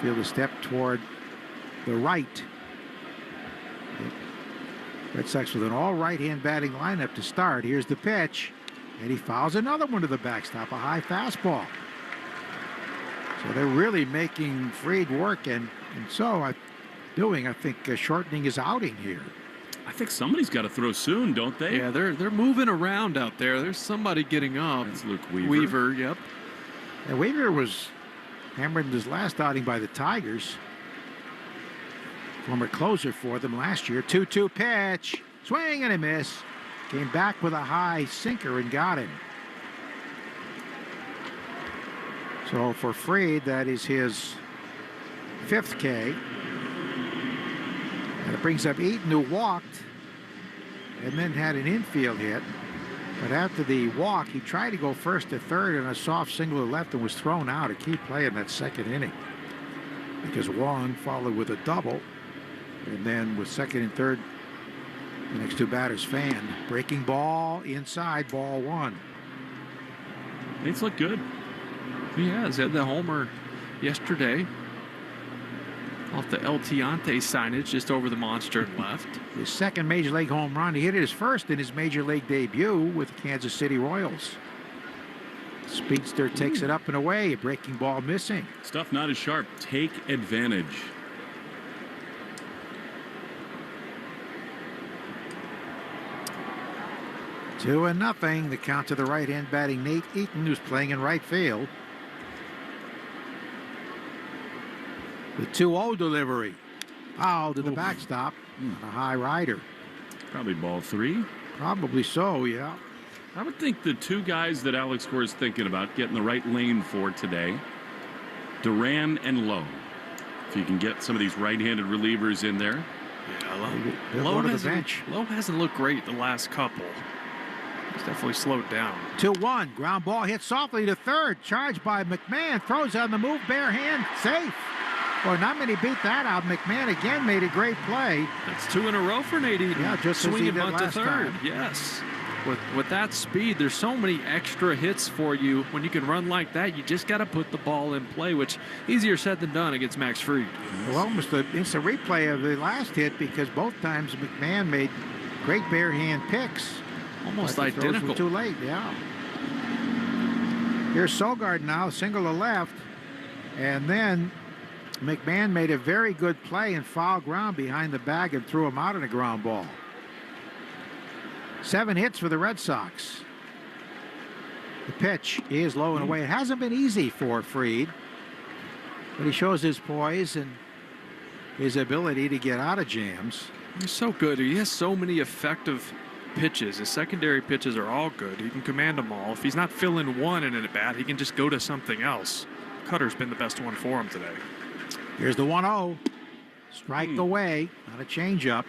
Field a step toward the right. Red Sox with an all right-hand batting lineup to start. Here's the pitch. And he fouls another one to the backstop, a high fastball. So they're really making Fried work, and so I think shortening his outing here. I think somebody's got to throw soon, don't they? Yeah, they're moving around out there. There's somebody getting up. That's Luke Weaver. Weaver, yep. And Weaver was hammered in his last outing by the Tigers. Former closer for them last year. 2-2 pitch. Swing and a miss. Came back with a high sinker and got him. So for Fried, that is his 5th K. And it brings up Eaton, who walked and then had an infield hit. But after the walk, he tried to go first to third and a soft single to left and was thrown out. A key play in that second inning because Wong followed with a double. And then with second and third, the next two batters fanned. Breaking ball inside, ball 1. It's looked good. He has had the homer yesterday off the El Tiante signage just over the monster left. His second major league home run. He hit it his first in his major league debut with the Kansas City Royals. Speedster takes it up and away. A breaking ball missing. Stuff not as sharp. Take advantage. Two and nothing. The count to the right-hand batting Nate Eaton, who's playing in right field. The 2-0 delivery. Foul to the backstop on a high rider. Probably ball 3. Probably so, yeah. I would think the two guys that Alex Gore is thinking about getting the right lane for today, Duran and Lowe. If you can get some of these right-handed relievers in there. Yeah, Lowe hasn't looked great the last couple. He's definitely slowed down. 2-1. Ground ball hit softly to third. Charged by McMahon. Throws on the move. Bare hand. Safe. Boy, not many beat that out. McMahon again made a great play. That's 2 in a row for Nate Eaton. Yeah, just swinging bunt to third. Time. Yes. With that speed, there's so many extra hits for you. When you can run like that, you just got to put the ball in play, which easier said than done against Max Fried. Well, almost an instant replay of the last hit because both times McMahon made great bare hand picks. Almost identical. Too late, yeah. Here's Sogard now, single to left, and then McMahon made a very good play in foul ground behind the bag and threw him out in a ground ball. 7 hits for the Red Sox. The pitch is low and away. It hasn't been easy for Fried, but he shows his poise and his ability to get out of jams. He's so good. He has so many effective pitches. His secondary pitches are all good. He can command them all. If he's not filling one in a bat, he can just go to something else. Cutter's been the best one for him today. Here's the 1-0. Strike away on a changeup.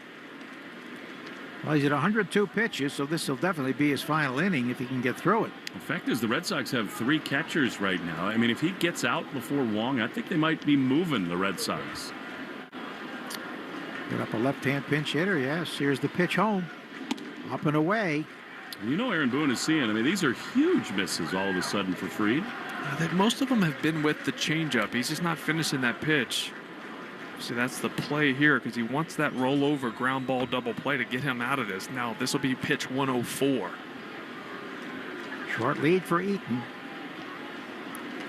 Well, he's at 102 pitches, so this will definitely be his final inning if he can get through it. The fact is the Red Sox have 3 catchers right now. I mean, if he gets out before Wong, I think they might be moving the Red Sox. Get up a left-hand pinch hitter, yes. Here's the pitch home. Up and away. And you know Aaron Boone is seeing. I mean, these are huge misses all of a sudden for Fried. Most of them have been with the changeup. He's just not finishing that pitch. See, that's the play here because he wants that rollover ground ball double play to get him out of this. Now, this will be pitch 104. Short lead for Eaton.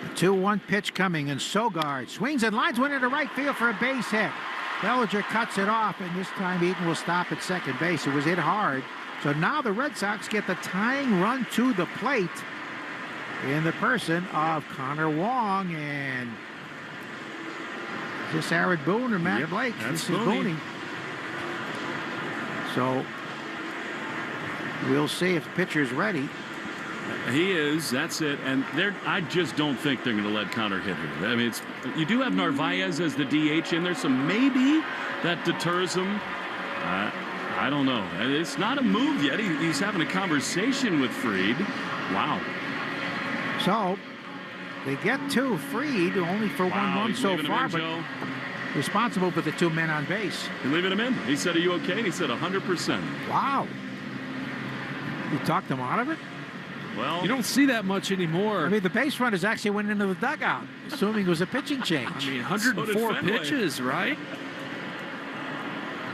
The 2-1 pitch coming, and Sogard swings and lines one into right field for a base hit. Bellinger cuts it off, and this time Eaton will stop at second base. It was hit hard. So now the Red Sox get the tying run to the plate in the person of Connor Wong. And is this Aaron Boone or Matt Blake? This is Boone. So we'll see if the pitcher's ready. He is. That's it. And I just don't think they're going to let Connor hit here. I mean, you do have Narvaez as the DH in there, so maybe that deters him. I don't know. It's not a move yet. He's having a conversation with Fried. Wow. So they get to Fried, only for 1 run so far, but responsible for the 2 men on base. You're leaving him in. He said, "Are you okay?" And he said, 100%. Wow. You talked him out of it? Well, you don't see that much anymore. I mean, the base runners actually went into the dugout, assuming it was a pitching change. I mean, 104 pitches, right?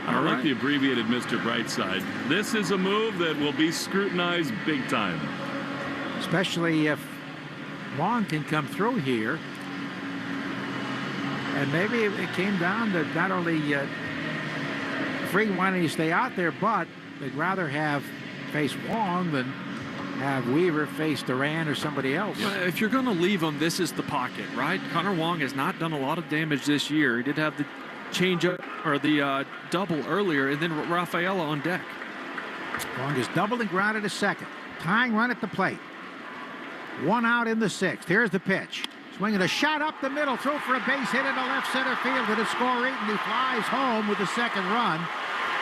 I like the abbreviated Mr. Brightside. This is a move that will be scrutinized big time. Especially if Wong can come through here. And maybe it came down to not only Fried wanting to stay out there, but they'd rather have face Wong than have Weaver face Duran or somebody else. If you're going to leave him, this is the pocket, right? Connor Wong has not done a lot of damage this year. He did have the change-up or the double earlier, and then Rafaela on deck. Wong is doubled and grounded to second. Tying run at the plate. 1 out in the 6th. Here's the pitch. Swinging a shot up the middle. Throw for a base hit into left center field to the score. Eaton. He flies home with the second run.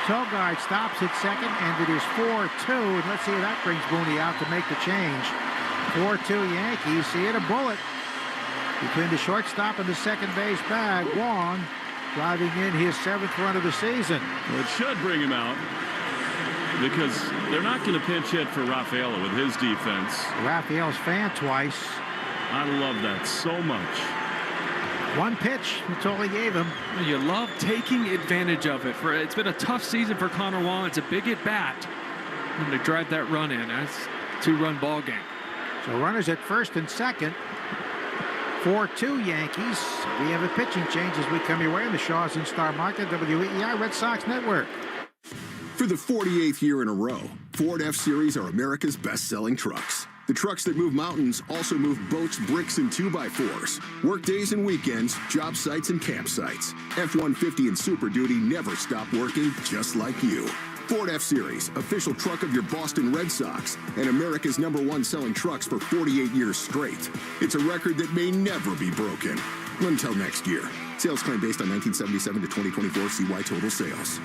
Sogard stops at second, and it is 4-2. Let's see if that brings Boone out to make the change. 4-2 Yankees. See it, a bullet between the shortstop and the second base bag. Wong driving in his 7th run of the season. Well, it should bring him out because they're not going to pinch hit for Rafaela with his defense. Rafael's fan twice. I love that so much. 1 pitch, that's all he gave him. You love taking advantage of it. It's been a tough season for Connor Wong. It's a big at-bat. And to drive that run in, that's a 2-run ball game. So runners at first and second. 4-2 Yankees. We have a pitching change as we come your way in the Shaws and Star Market, WEEI Red Sox Network. For the 48th year in a row, Ford F-Series are America's best-selling trucks. The trucks that move mountains also move boats, bricks, and 2x4s. Work days and weekends, job sites and campsites. F-150 and Super Duty never stop working, just like you. Ford F-Series, official truck of your Boston Red Sox, and America's #1 selling trucks for 48 years straight. It's a record that may never be broken. Until next year. Sales claim based on 1977 to 2024 CY total sales.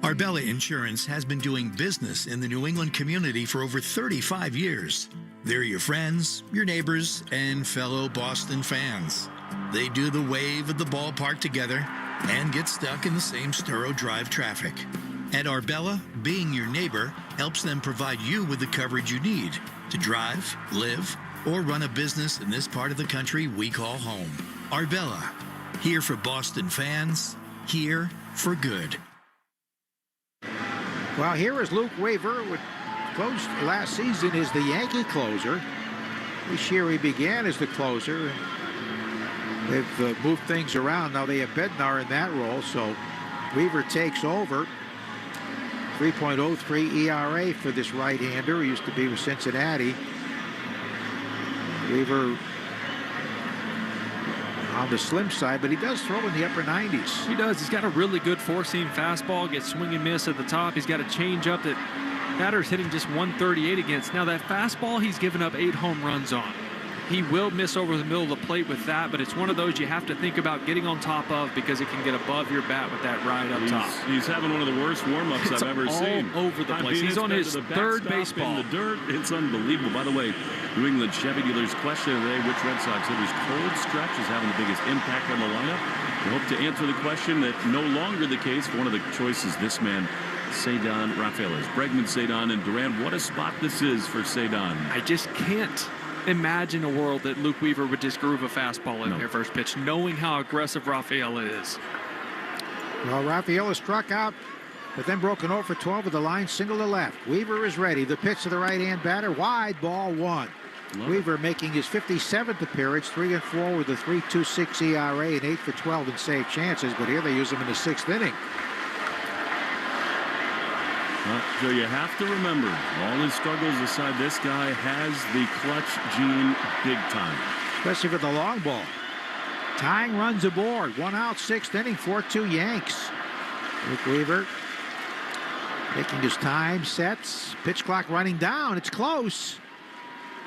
Arbella Insurance has been doing business in the New England community for over 35 years. They're your friends, your neighbors, and fellow Boston fans. They do the wave at the ballpark together and get stuck in the same Sturrow Drive traffic. At Arbella, being your neighbor helps them provide you with the coverage you need to drive, live, or run a business in this part of the country we call home. Arbella, here for Boston fans, here for good. Well, here is Luke Weaver, with closed last season as the Yankee closer. This year he began as the closer. They've moved things around. Now they have Bednar in that role, so Weaver takes over. 3.03 ERA for this right-hander. He used to be with Cincinnati. Weaver on the slim side, but he does throw in the upper 90s. He does. He's got a really good four-seam fastball, gets swing and miss at the top. He's got a changeup that batter's hitting just 138 against. Now that fastball he's given up 8 home runs on. He will miss over the middle of the plate with that, but it's one of those you have to think about getting on top of because it can get above your bat with that right up top. He's having one of the worst warm-ups I've ever seen. All over the place. He's on his third baseball. In the dirt. It's unbelievable. By the way, New England Chevy dealers question today which Red Sox hitter's cold stretch is having the biggest impact on the lineup. We hope to answer the question that no longer the case for one of the choices this man, Ceddanne Rafael, is. Bregman, Ceddanne, and Duran. What a spot this is for Ceddanne. I just can't imagine a world that Luke Weaver would just groove a fastball in their first pitch, knowing how aggressive Rafaela is. Well, Rafaela struck out, but then broken over for 12 with the line single to left. Weaver is ready. The pitch to the right-hand batter, wide, ball one. Weaver making his 57th appearance, 3-4 with a 3.26 ERA and 8 for 12 in save chances, but here they use him in the 6th inning. Well, so you have to remember, all his struggles aside, this guy has the clutch gene big time. Especially for the long ball. Tying runs aboard. 1 out, 6th inning, 4-2 Yanks. Luke Weaver taking his time, sets, pitch clock running down. It's close.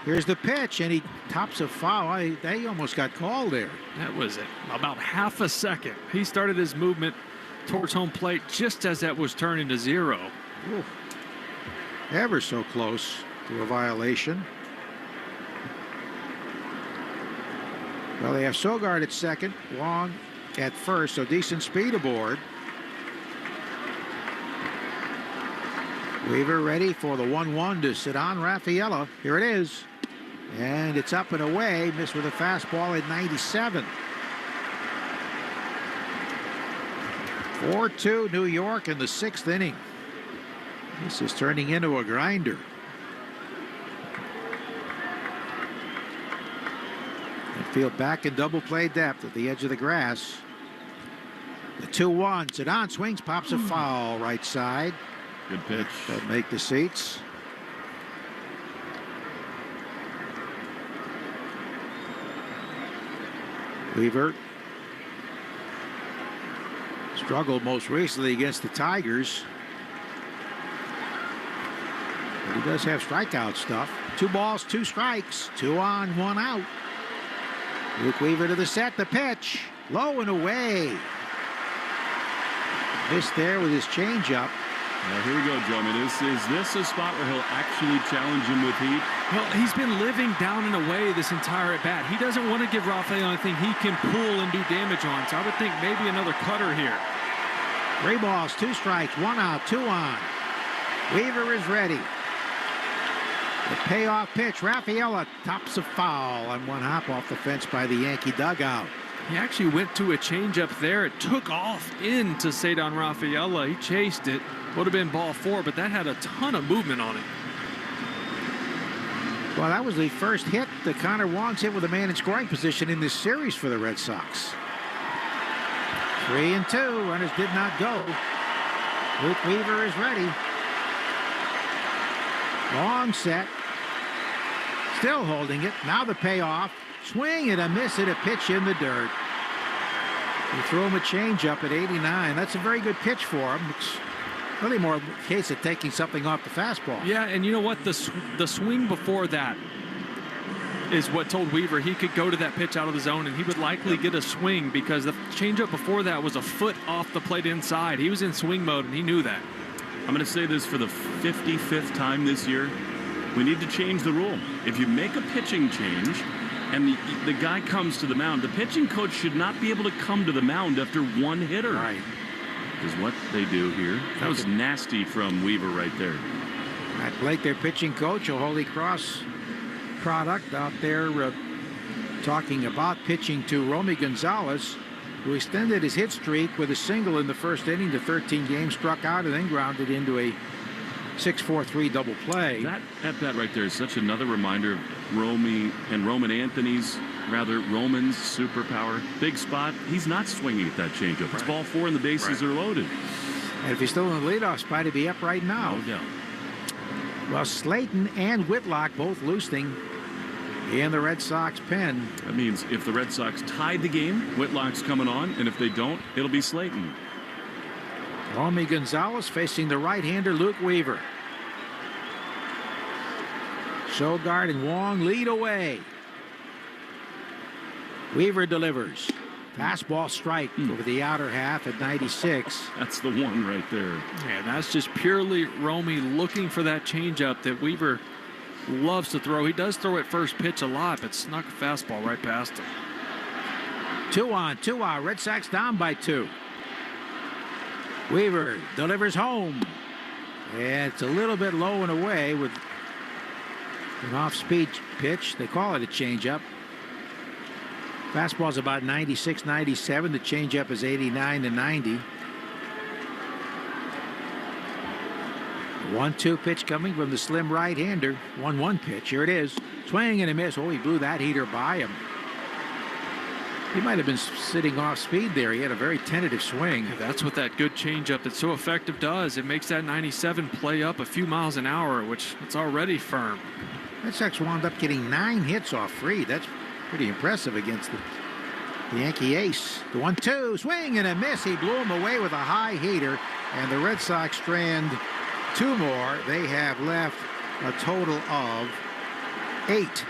Here's the pitch, and he tops a foul. They almost got called there. That was it. About half a second. He started his movement towards home plate just as that was turning to 0. Ooh. Ever so close to a violation. Well, they have Sogard at second, Wong at first, so decent speed aboard. Weaver ready for the 1-1 to Ceddanne Rafaela. Here it is. And it's up and away. Missed with a fastball at 97. 4-2 New York in the 6th inning. This is turning into a grinder. Field back in double play depth at the edge of the grass. The 2-1. Ceddanne swings, pops a foul right side. Good pitch. That'll make the seats. Weaver struggled most recently against the Tigers. But he does have strikeout stuff. 2 balls, 2 strikes. 2 on, 1 out. Luke Weaver to the set. The pitch. Low and away. Missed there with his changeup. Well, here we go, Joe. I mean, is this a spot where he'll actually challenge him with heat? Well, he's been living down and away this entire at-bat. He doesn't want to give Rafael anything he can pull and do damage on, so I would think maybe another cutter here. 3 balls, 2 strikes, 1 out, 2 on. Weaver is ready. The payoff pitch. Rafaela tops a foul on 1 hop off the fence by the Yankee dugout. He actually went to a changeup there. It took off into Ceddanne Rafaela. He chased it. Would have been ball 4, but that had a ton of movement on it. Well, that was the first hit that Connor Wong's hit with a man in scoring position in this series for the Red Sox. 3-2. Runners did not go. Luke Weaver is ready. Long set. Still holding it. Now the payoff. Swing and a miss at a pitch in the dirt. He threw him a changeup at 89. That's a very good pitch for him. It's really more a case of taking something off the fastball. Yeah, and you know what? The swing before that is what told Weaver he could go to that pitch out of the zone and he would likely get a swing because the changeup before that was a foot off the plate inside. He was in swing mode and he knew that. I'm going to say this for the 55th time this year. We need to change the rule. If you make a pitching change and the guy comes to the mound, the pitching coach should not be able to come to the mound after 1 hitter. Right. Is what they do here. That was nasty from Weaver right there. Matt Blake, their pitching coach, a Holy Cross product out there talking about pitching to Romy Gonzalez, who extended his hit streak with a single in the first inning to 13 games, struck out and then grounded into a 6-4-3 double play. That at-bat right there is such another reminder of Roman's superpower. Big spot. He's not swinging at that changeup. It's ball 4 and the bases are loaded. And if he's still in the leadoff spot, he'd be up right now. No doubt. Well, Slayton and Whitlock both losing in the Red Sox pen. That means if the Red Sox tied the game, Whitlock's coming on, and if they don't, it'll be Slayton. Romy Gonzalez facing the right-hander Luke Weaver. Sogard and Wong lead away. Weaver delivers. Fastball strike over the outer half at 96. That's the one right there. Yeah, that's just purely Romy looking for that changeup that Weaver loves to throw. He does throw at first pitch a lot, but snuck a fastball right past him. 2 out. Red Sox down by 2. Weaver delivers home. And it's a little bit low and away with an off-speed pitch. They call it a changeup. Fastball's about 96, 97. The changeup is 89 to 90. 1-2 pitch coming from the slim right-hander. 1-1 pitch. Here it is. Swing and a miss. Oh, he blew that heater by him. He might have been sitting off speed there. He had a very tentative swing. Yeah, that's what that good changeup that's so effective does. It makes that 97 play up a few miles an hour, which it's already firm. Red Sox wound up getting 9 hits off Fried. That's pretty impressive against the Yankee ace. The 1-2, swing and a miss. He blew him away with a high heater, and the Red Sox strand 2 more. They have left a total of 8.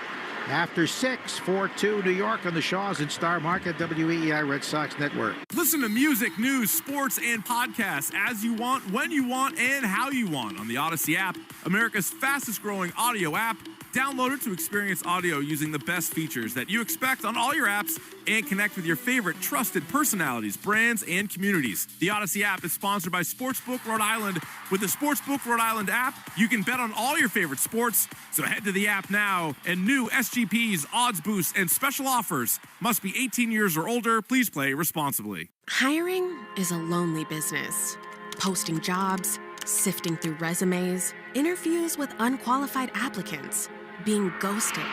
After 6, 4-2 New York on the Shaws and Star Market, WEEI Red Sox Network. Listen to music, news, sports, and podcasts as you want, when you want, and how you want on the Odyssey app, America's fastest-growing audio app. Download it to experience audio using the best features that you expect on all your apps and connect with your favorite trusted personalities, brands, and communities. The Odyssey app is sponsored by Sportsbook Rhode Island. With the Sportsbook Rhode Island app, you can bet on all your favorite sports. So head to the app now, and new SGPs, odds boosts, and special offers. Must be 18 years or older. Please play responsibly. Hiring is a lonely business. Posting jobs, sifting through resumes, interviews with unqualified applicants, being ghosted.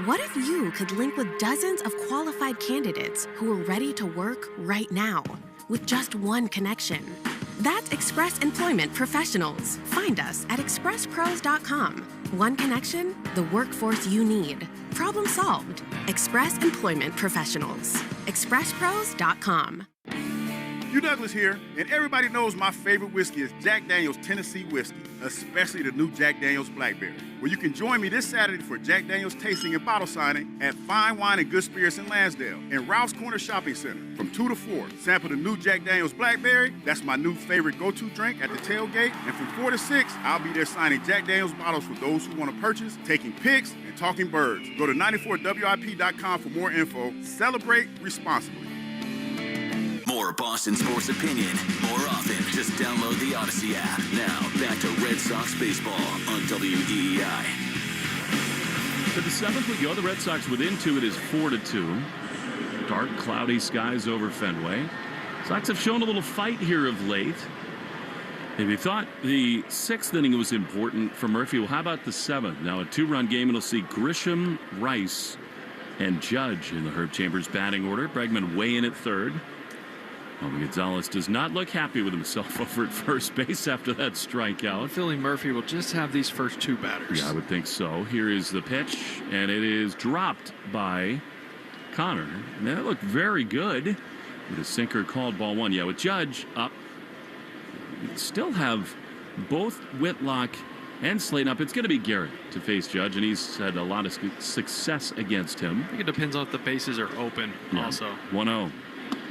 What if you could link with dozens of qualified candidates who are ready to work right now with just one connection? That's Express Employment Professionals. Find us at expresspros.com. One connection, the workforce you need. Problem solved. Express Employment Professionals. expresspros.com. Hugh Douglas here, and everybody knows my favorite whiskey is Jack Daniel's Tennessee Whiskey, especially the new Jack Daniel's Blackberry. Well, you can join me this Saturday for Jack Daniel's tasting and bottle signing at Fine Wine and Good Spirits in Lansdale and Ralph's Corner Shopping Center from 2 to 4. Sample the new Jack Daniel's Blackberry. That's my new favorite go-to drink at the tailgate. And from 4 to 6, I'll be there signing Jack Daniel's bottles for those who want to purchase, taking pics, and talking birds. Go to 94WIP.com for more info. Celebrate responsibly. More Boston sports opinion, more often. Just download the Odyssey app. Now, back to Red Sox baseball on WEEI. To the 7th we go. The Red Sox within 2. It is 4-2. Dark, cloudy skies over Fenway. Sox have shown a little fight here of late. If you thought the 6th inning was important for Murphy, well, how about the 7th? Now a 2-run game, and it'll see Grisham, Rice, and Judge in the Herb Chambers batting order. Bregman way in at third. Gonzalez does not look happy with himself over at first base after that strikeout. Philly Murphy will just have these first 2 batters. Yeah, I would think so. Here is the pitch, and it is dropped by Connor. And that looked very good with a sinker called ball 1. Yeah, with Judge up, we still have both Whitlock and Slayton up. It's going to be Garrett to face Judge, and he's had a lot of success against him. I think it depends on if the bases are open also. 1-0.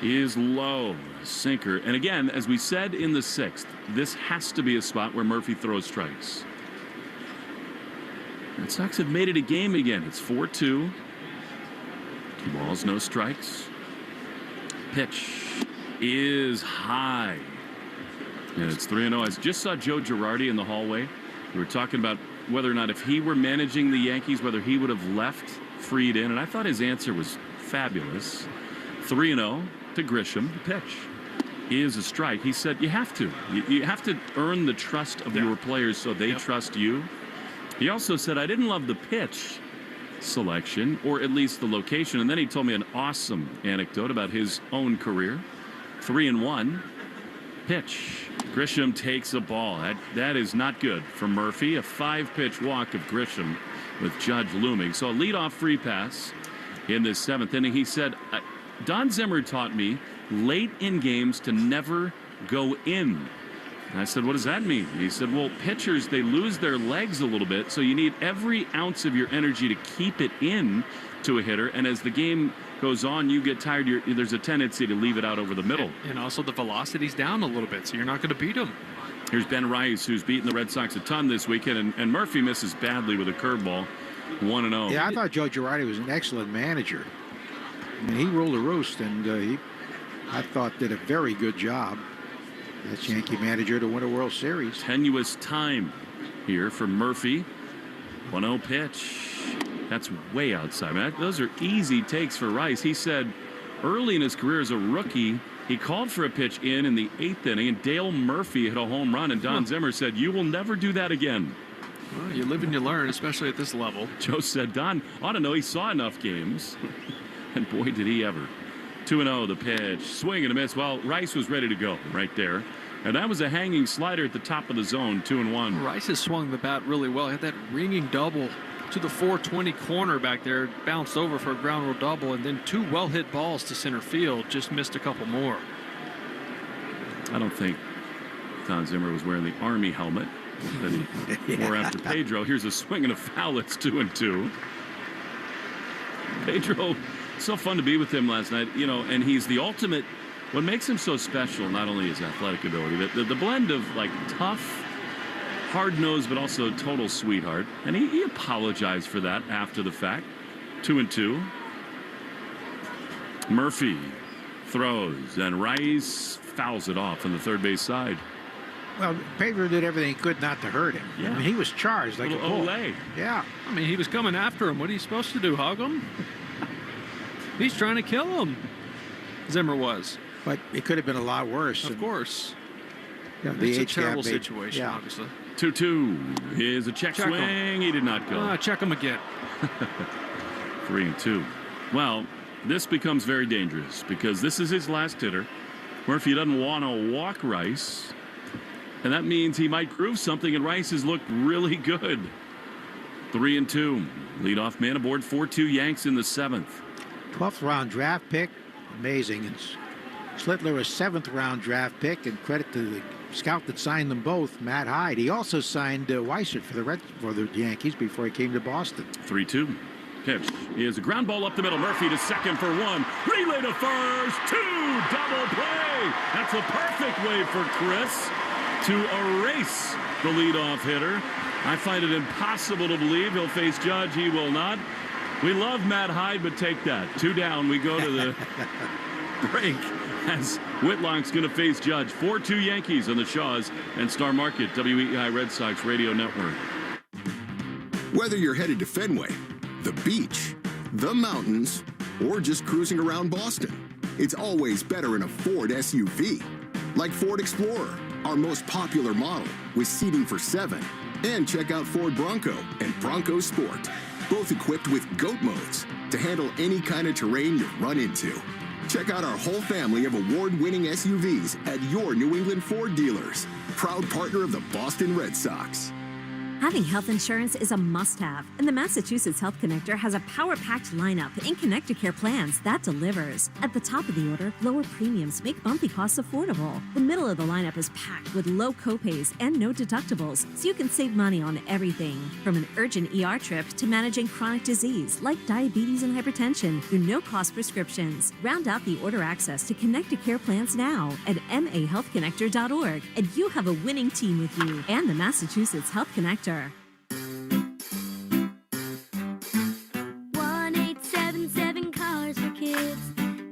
Is low, sinker. And again, as we said in the 6th, this has to be a spot where Murphy throws strikes. Red Sox have made it a game again. It's 4-2. 2 balls, no strikes. Pitch is high. And it's 3-0. I just saw Joe Girardi in the hallway. We were talking about whether or not if he were managing the Yankees, whether he would have left Fried in. And I thought his answer was fabulous. 3-0. To Grisham. The pitch is a strike. He said you have to. You have to earn the trust of your players so they trust you. He also said, I didn't love the pitch selection, or at least the location. And then he told me an awesome anecdote about his own career. 3-1. Pitch. Grisham takes a ball. That is not good for Murphy. A 5-pitch walk of Grisham with Judge looming. So a leadoff free pass in this 7th inning. He said, Don Zimmer taught me late in games to never go in. And I said, what does that mean? He said, well, pitchers, they lose their legs a little bit, so you need every ounce of your energy to keep it in to a hitter, and as the game goes on, you get tired. There's a tendency to leave it out over the middle. And also the velocity's down a little bit, so you're not going to beat him. Here's Ben Rice, who's beaten the Red Sox a ton this weekend, and Murphy misses badly with a curveball. 1-0. Yeah, I thought Joe Girardi was an excellent manager. I mean, he ruled the roost, and I thought did a very good job. That's Yankee manager to win a World Series. Tenuous time here for Murphy. 1-0 pitch. That's way outside. Man, those are easy takes for Rice. He said early in his career as a rookie, he called for a pitch in the 8th inning, and Dale Murphy hit a home run, and Don Zimmer said, "You will never do that again." Well, you live and you learn, especially at this level. Joe said Don ought to know he saw enough games. And boy, did he ever. 2-0 the pitch. Swing and a miss. Well, Rice was ready to go right there. And that was a hanging slider at the top of the zone, 2-1. Rice has swung the bat really well. He had that ringing double to the 420 corner back there. Bounced over for a ground rule double, and then 2 well-hit balls to center field. Just missed a couple more. I don't think Don Zimmer was wearing the Army helmet that he wore after Pedro. Here's a swing and a foul. It's 2-2. Pedro, so fun to be with him last night, and he's the ultimate. What makes him so special, not only his athletic ability, the blend of like tough, hard-nosed, but also total sweetheart. And he apologized for that after the fact. 2-2. Murphy throws, and Rice fouls it off on the third base side. Well, Pedro did everything he could not to hurt him. Yeah. I mean, he was charged like a bull. Yeah. I mean, he was coming after him. What are you supposed to do, hug him? He's trying to kill him. Zimmer was. But it could have been a lot worse. Of course. Yeah, it's a terrible situation, obviously. 2-2. Here's a check swing. Him. He did not go. Check him again. 3-2. Well, this becomes very dangerous because this is his last hitter. Murphy doesn't want to walk Rice. And that means he might prove something, and Rice has looked really good. 3-2. Leadoff man aboard. 4-2 Yanks in the 7th. 12th round draft pick. Amazing. And Schlittler, a 7th round draft pick, and credit to the scout that signed them both, Matt Hyde. He also signed Weissert for the Yankees before he came to Boston. 3-2. Pitch is a ground ball up the middle. Murphy to second for 1. Relay to first. 2. Double play. That's a perfect way for Chris to erase the leadoff hitter. I find it impossible to believe he'll face Judge. He will not. We love Matt Hyde, but take that. 2 down. We go to the break as Whitlock's going to face Judge. 4-2 Yankees on the Shaws and Star Market WEEI Red Sox Radio Network. Whether you're headed to Fenway, the beach, the mountains, or just cruising around Boston, it's always better in a Ford SUV. Like Ford Explorer, our most popular model with seating for 7. And check out Ford Bronco and Bronco Sport, both equipped with GOAT modes to handle any kind of terrain you run into. Check out our whole family of award-winning SUVs at your New England Ford dealers. Proud partner of the Boston Red Sox. Having health insurance is a must-have, and the Massachusetts Health Connector has a power-packed lineup in Connecticut plans that delivers. At the top of the order, lower premiums make monthly costs affordable. The middle of the lineup is packed with low copays and no deductibles, so you can save money on everything. From an urgent ER trip to managing chronic disease like diabetes and hypertension through no-cost prescriptions. Round out the order access to Connecticut plans now at mahealthconnector.org, and you have a winning team with you and the Massachusetts Health Connector. 1-877 Cars for Kids.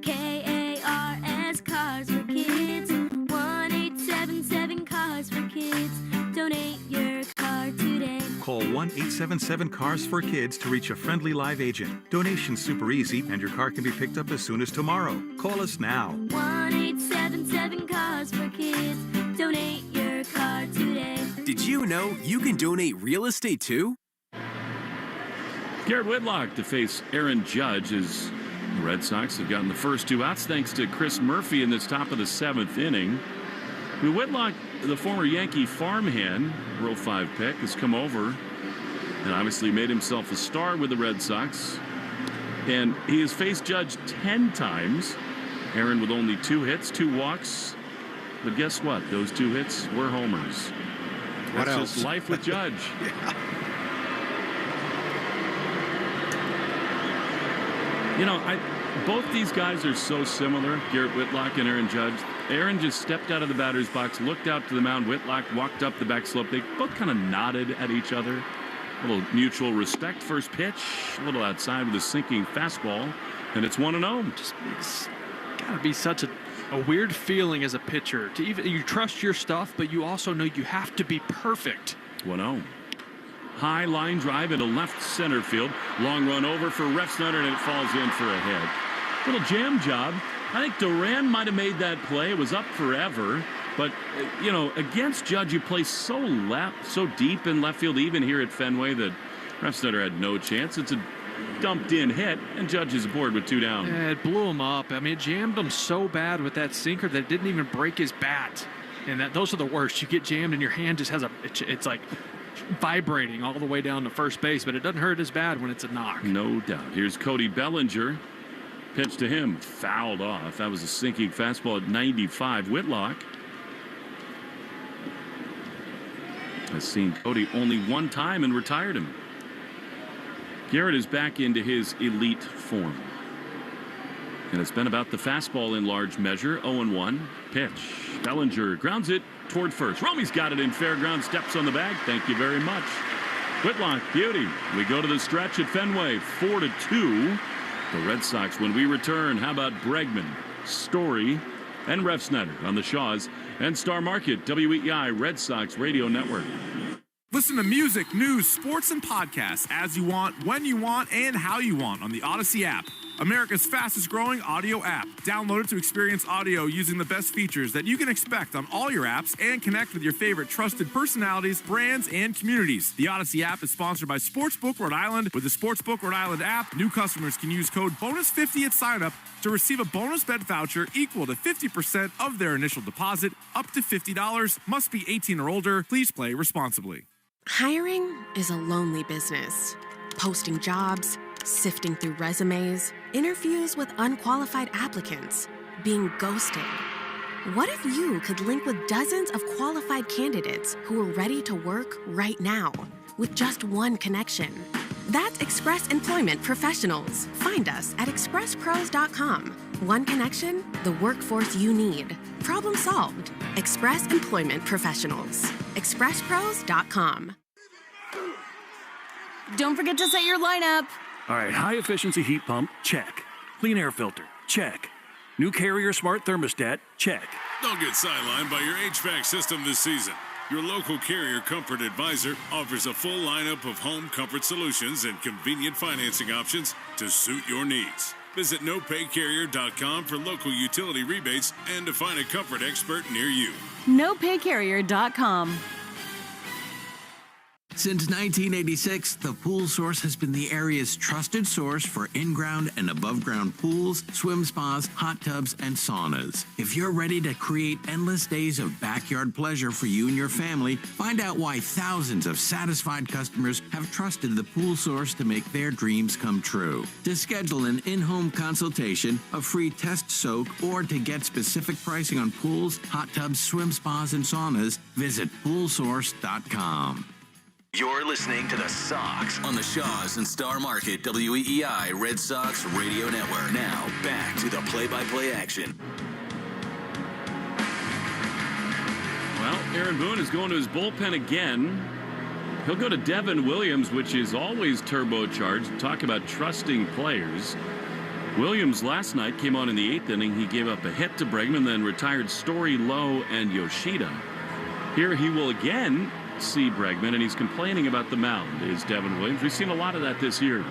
KARS Cars for Kids. 1-877 Cars for Kids. Donate your car today. Call 1-877 Cars for Kids to reach a friendly live agent. Donation's super easy, and your car can be picked up as soon as tomorrow. Call us now. 1-877 Cars for Kids. Donate your car today. Did you know you can donate real estate too? Garrett Whitlock to face Aaron Judge as the Red Sox have gotten the first 2 outs thanks to Chris Murphy in this top of the 7th inning. Whitlock, the former Yankee farmhand, Rule 5 pick, has come over and obviously made himself a star with the Red Sox. And he has faced Judge 10 times. Aaron with only 2 hits, 2 walks. But guess what? Those 2 hits were homers. What That's else? just life with Judge. Both these guys are so similar, Garrett Whitlock and Aaron Judge. Aaron just stepped out of the batter's box, looked out to the mound. Whitlock walked up the back slope. They both kind of nodded at each other. A little mutual respect. First pitch, a little outside with a sinking fastball, and it's 1-0. It's got to be such a weird feeling as a pitcher to you trust your stuff, but you also know you have to be perfect. 1-0. High line drive into left center field. Long run over for Refsnyder, and it falls in for a hit. Little jam job. I think Duran might have made that play. It was up forever. But, against Judge, you play so deep in left field, even here at Fenway, that Refsnyder had no chance. It's a dumped-in hit, and Judge is aboard with 2 down. Yeah, it blew him up. I mean, it jammed him so bad with that sinker that it didn't even break his bat. And those are the worst. You get jammed, and your hand just has it's like vibrating all the way down to first base, but it doesn't hurt as bad when it's a knock. No doubt. Here's Cody Bellinger. Pitch to him, fouled off. That was a sinking fastball at 95. Whitlock has seen Cody only one time and retired him. Garrett is back into his elite form. And it's been about the fastball in large measure. 0-1. Pitch. Bellinger grounds it toward first. Romey's got it in fair ground. Steps on the bag. Thank you very much. Whitlock, beauty. We go to the stretch at Fenway. 4-2. The Red Sox when we return. How about Bregman, Story, and Refsnyder on the Shaws and Star Market, WEEI Red Sox Radio Network. Listen to music, news, sports, and podcasts as you want, when you want, and how you want on the Odyssey app. America's fastest growing audio app. Download it to experience audio using the best features that you can expect on all your apps and connect with your favorite trusted personalities, brands, and communities. The Odyssey app is sponsored by Sportsbook Rhode Island. With the Sportsbook Rhode Island app, new customers can use code BONUS50 at sign-up to receive a bonus bet voucher equal to 50% of their initial deposit, up to $50. Must be 18 or older. Please play responsibly. Hiring is a lonely business. Posting jobs, sifting through resumes, interviews with unqualified applicants, being ghosted. What if you could link with dozens of qualified candidates who are ready to work right now with just one connection? That's Express Employment Professionals. Find us at expresspros.com. One connection, the workforce you need. Problem solved. Express Employment Professionals. expresspros.com. Don't forget to set your lineup. All right, high efficiency heat pump, check. Clean air filter, check. New Carrier smart thermostat, check. Don't get sidelined by your HVAC system this season. Your local Carrier Comfort Advisor offers a full lineup of home comfort solutions and convenient financing options to suit your needs. Visit nopaycarrier.com for local utility rebates and to find a comfort expert near you. nopaycarrier.com. Since 1986, the Pool Source has been the area's trusted source for in-ground and above-ground pools, swim spas, hot tubs, and saunas. If you're ready to create endless days of backyard pleasure for you and your family, find out why thousands of satisfied customers have trusted the Pool Source to make their dreams come true. To schedule an in-home consultation, a free test soak, or to get specific pricing on pools, hot tubs, swim spas, and saunas, visit poolsource.com. You're listening to the Sox on the Shaws and Star Market WEEI Red Sox Radio Network. Now, back to the play-by-play action. Well, Aaron Boone is going to his bullpen again. He'll go to Devin Williams, which is always turbocharged. Talk about trusting players. Williams last night came on in the 8th inning. He gave up a hit to Bregman, then retired Story, Lowe, and Yoshida. Here he will again see Bregman, and he's complaining about the mound, is Devin Williams. We've seen a lot of that this year.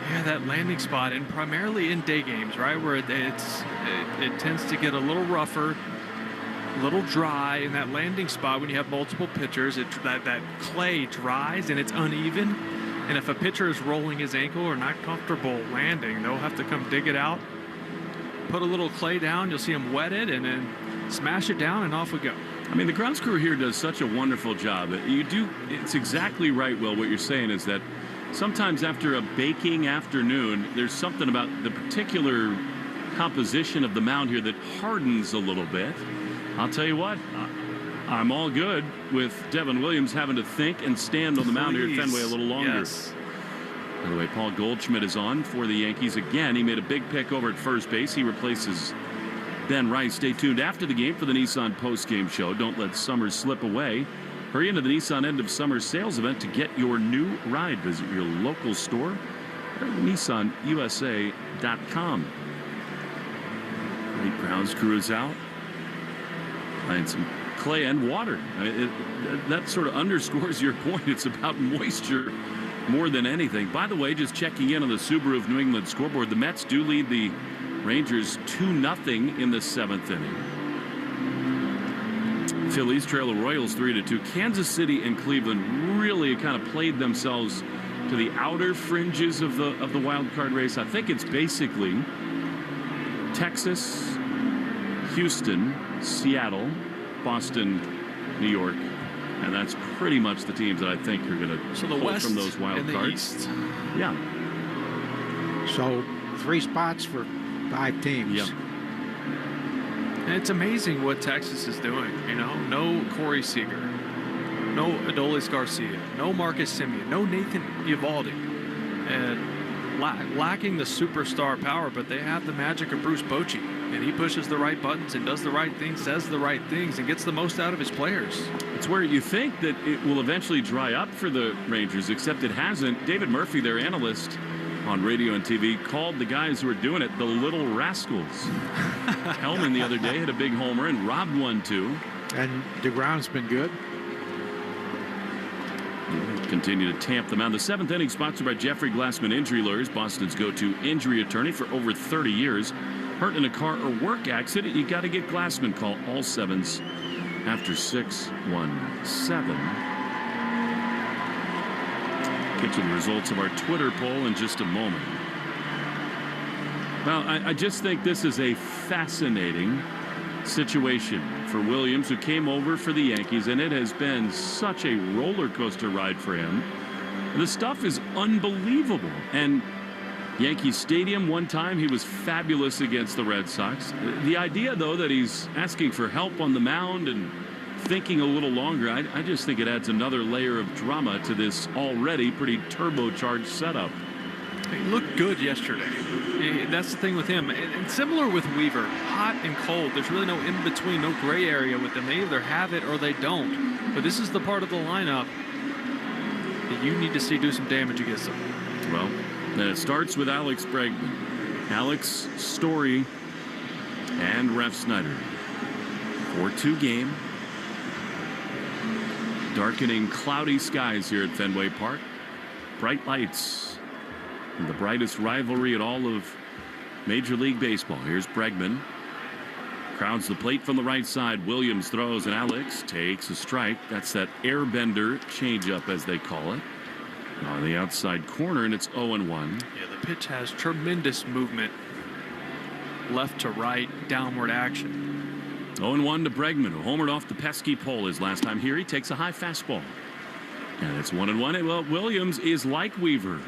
Yeah, that landing spot, and primarily in day games, right, where it tends to get a little rougher, a little dry in that landing spot when you have multiple pitchers. That clay dries and it's uneven, and if a pitcher is rolling his ankle or not comfortable landing, they'll have to come dig it out, put a little clay down, you'll see him wet it, and then smash it down, and off we go. I mean, the grounds crew here does such a wonderful job. It's exactly right, Will. What you're saying is that sometimes after a baking afternoon, there's something about the particular composition of the mound here that hardens a little bit. I'll tell you what, I'm all good with Devin Williams having to think and stand on the mound here at Fenway a little longer. Yes. By the way, Paul Goldschmidt is on for the Yankees again. He made a big pick over at first base. He replaces Ben Rice. Stay tuned after the game for the Nissan postgame show. Don't let summer slip away. Hurry into the Nissan end of summer sales event to get your new ride. Visit your local store or NissanUSA.com. Great grounds crew is out. Playing some clay and water. That sort of underscores your point. It's about moisture more than anything. By the way, just checking in on the Subaru of New England scoreboard, the Mets do lead the Rangers 2-0 in the 7th inning. Phillies trail the Royals 3-2. Kansas City and Cleveland really kind of played themselves to the outer fringes of the wild card race. I think it's basically Texas, Houston, Seattle, Boston, New York, and that's pretty much the teams that I think are going to pull from those wild cards. East. Yeah. So 3 spots for 5 teams. Yep. And it's amazing what Texas is doing. You know, no Corey Seager, no Adolis Garcia, no Marcus Semien, no Nathan Eovaldi, and lacking the superstar power, but they have the magic of Bruce Bochy, and he pushes the right buttons and does the right things, says the right things, and gets the most out of his players. It's where you think that it will eventually dry up for the Rangers, except it hasn't. David Murphy, their analyst on radio and TV, called the guys who are doing it the little rascals. Hellman the other day hit a big homer and robbed one too. And DeGrom's been good. Continue to tamp them out. The 7th inning sponsored by Jeffrey Glassman Injury Lawyers, Boston's go-to injury attorney for over 30 years. Hurt in a car or work accident, you got to get Glassman. Call all 7s after 617. Get you the results of our Twitter poll in just a moment. Well, I just think this is a fascinating situation for Williams, who came over for the Yankees, and it has been such a roller coaster ride for him. The stuff is unbelievable. And Yankee Stadium, one time he was fabulous against the Red Sox. The idea, though, that he's asking for help on the mound and thinking a little longer, I just think it adds another layer of drama to this already pretty turbocharged setup. He looked good yesterday. That's the thing with him. And similar with Weaver, hot and cold. There's really no in-between, no gray area with them. They either have it or they don't. But this is the part of the lineup that you need to see do some damage against them. Well, then it starts with Alex Bregman. Alex, Story, and Ref Snyder. 4-2 game. Darkening cloudy skies here at Fenway Park. Bright lights. And the brightest rivalry at all of Major League Baseball. Here's Bregman. Crowds the plate from the right side. Williams throws, and Alex takes a strike. That's that airbender changeup, as they call it. On the outside corner, and it's 0-1. Yeah, the pitch has tremendous movement. Left to right, downward action. 0-1 to Bregman, who homered off the pesky pole his last time here. He takes a high fastball. And it's 1-1. Well, Williams is like Weaver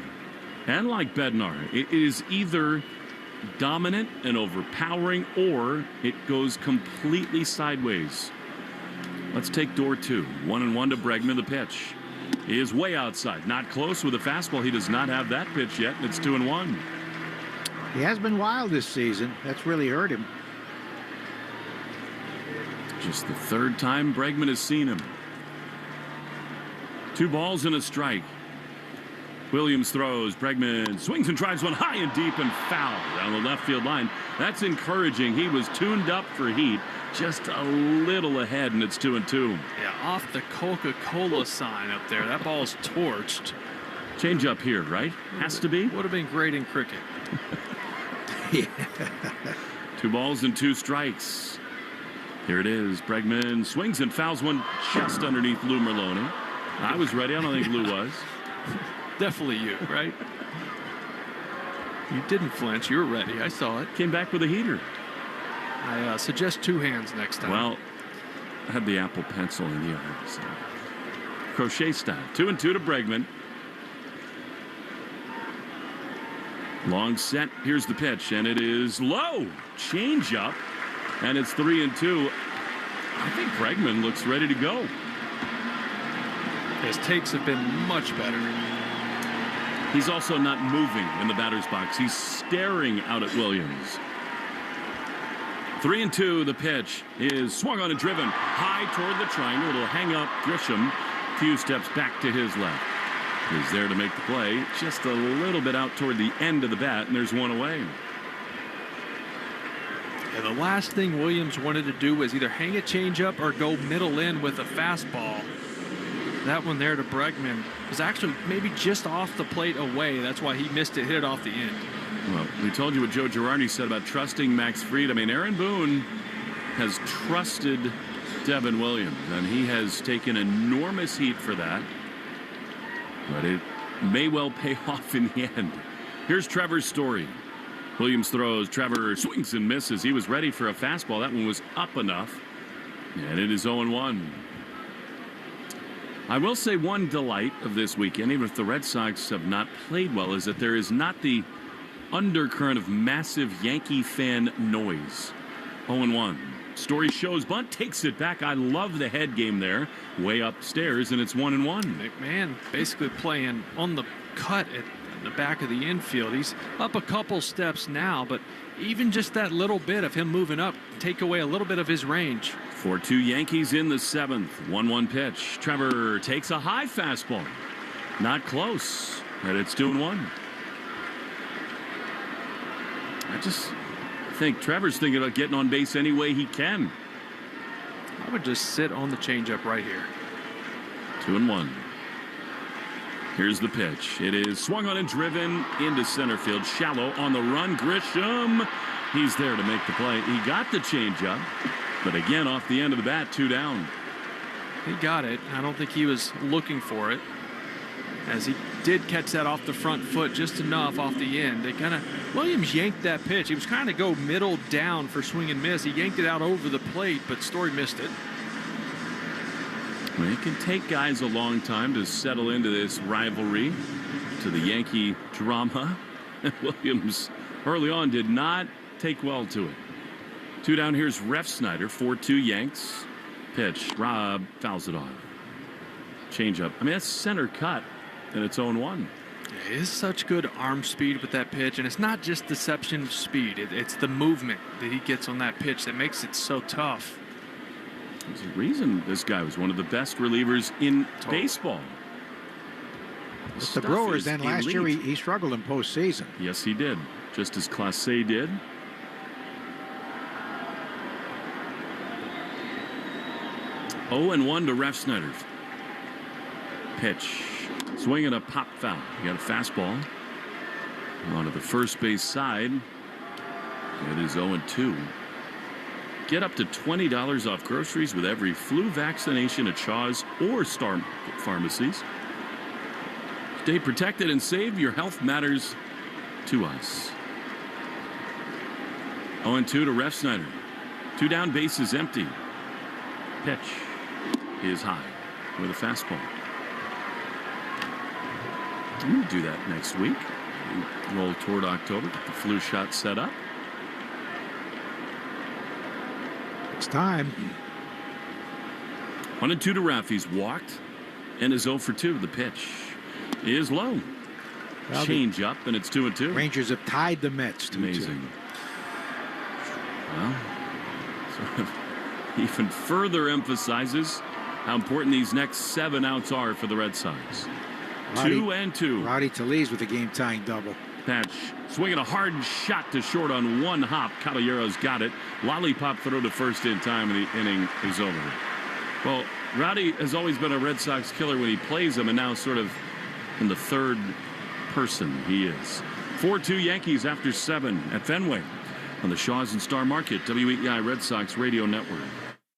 and like Bednar. It is either dominant and overpowering, or it goes completely sideways. Let's take door 2. 1-1 to Bregman. The pitch is way outside. Not close with a fastball. He does not have that pitch yet, and it's 2-1. He has been wild this season. That's really hurt him. Just the 3rd time Bregman has seen him. 2 balls and a strike. Williams throws. Bregman swings and drives one high and deep and foul down the left field line. That's encouraging. He was tuned up for heat, just a little ahead, and it's 2-2. Yeah, off the Coca-Cola sign up there. That ball's torched. Change up here, right? Has to be. Would have been great in cricket. 2 balls and 2 strikes. Here it is. Bregman swings and fouls one just underneath Lou Merlone. I was ready. I don't think Lou was. Definitely you, right? You didn't flinch. You were ready. I saw it. Came back with a heater. I suggest 2 hands next time. Well, I had the Apple Pencil in the other. So. Crochet style. 2-2 to Bregman. Long set. Here's the pitch, and it is low. Change up, and it's 3-2. I think Bregman looks ready to go. His takes have been much better. He's also not moving in the batter's box. He's staring out at Williams. 3-2, the pitch is swung on and driven high toward the triangle. It'll hang up Grisham. A few steps back to his left. He's there to make the play. Just a little bit out toward the end of the bat, and there's one away. And the last thing Williams wanted to do was either hang a changeup or go middle in with a fastball. That one there to Bregman was actually maybe just off the plate away. That's why he missed it, hit it off the end. Well, we told you what Joe Girardi said about trusting Max Fried. I mean, Aaron Boone has trusted Devin Williams, and he has taken enormous heat for that. But it may well pay off in the end. Here's Trevor's story. Williams throws. Trevor swings and misses. He was ready for a fastball. That one was up enough. And it is 0-1. I will say one delight of this weekend, even if the Red Sox have not played well, is that there is not the undercurrent of massive Yankee fan noise. 0-1. Story shows bunt, takes it back. I love the head game there. Way upstairs, and it's 1-1. McMahon basically playing on the cut at the back of the infield. He's up a couple steps now, but even just that little bit of him moving up take away a little bit of his range. 4-2 Yankees in the 7th. 1-1 pitch. Trevor takes a high fastball. Not close, and it's 2-1. I just think Trevor's thinking about getting on base any way he can. I would just sit on the changeup right here. 2-1. Here's the pitch. It is swung on and driven into center field. Shallow on the run. Grisham. He's there to make the play. He got the changeup, but again off the end of the bat, 2 down. He got it. I don't think he was looking for it, as he did catch that off the front foot just enough off the end. They kind of, Williams yanked that pitch. He was trying to go middle down for swing and miss. He yanked it out over the plate, but Story missed it. It can take guys a long time to settle into this rivalry, to the Yankee drama. Williams early on did not take well to it. 2 down. Here's Ref Snyder. 4-2 Yanks. Pitch. Rob fouls it off. Changeup. I mean, that's center cut, and it's 0-1. It is such good arm speed with that pitch, and it's not just deception of speed. It's the movement that he gets on that pitch that makes it so tough. There's a reason this guy was one of the best relievers in baseball. With the Brewers, then last year he struggled in postseason. Yes, he did. Just as Clase did. Oh, and 1 to Ref Snyder. Pitch. Swinging a pop foul. You got a fastball. Onto the first base side. It is 0-2. Get up to $20 off groceries with every flu vaccination at Shaw's or Star Market pharmacies. Stay protected and safe. Your health matters to us. 0-2 to Ref Snyder. 2 down, bases empty. Pitch is high with a fastball. I'm going to do that next week. Roll toward October. Get the flu shot set up. It's time. 1-2 to Ref. He's walked and is 0 for 2. The pitch is low. Well, change up, and it's 2-2. Rangers have tied the Mets. Amazing. Well, sort of even further emphasizes how important these next 7 outs are for the Red Sox. 2-2. Rowdy Tellez with a game-tying double. Patch swinging a hard shot to short on 1 hop. Caballero's got it. Lollipop throw to first in time, and the inning is over. Well, Rowdy has always been a Red Sox killer when he plays them, and now sort of in the third person he is. 4-2 Yankees after 7 at Fenway on the Shaw's and Star Market WEEI Red Sox Radio Network.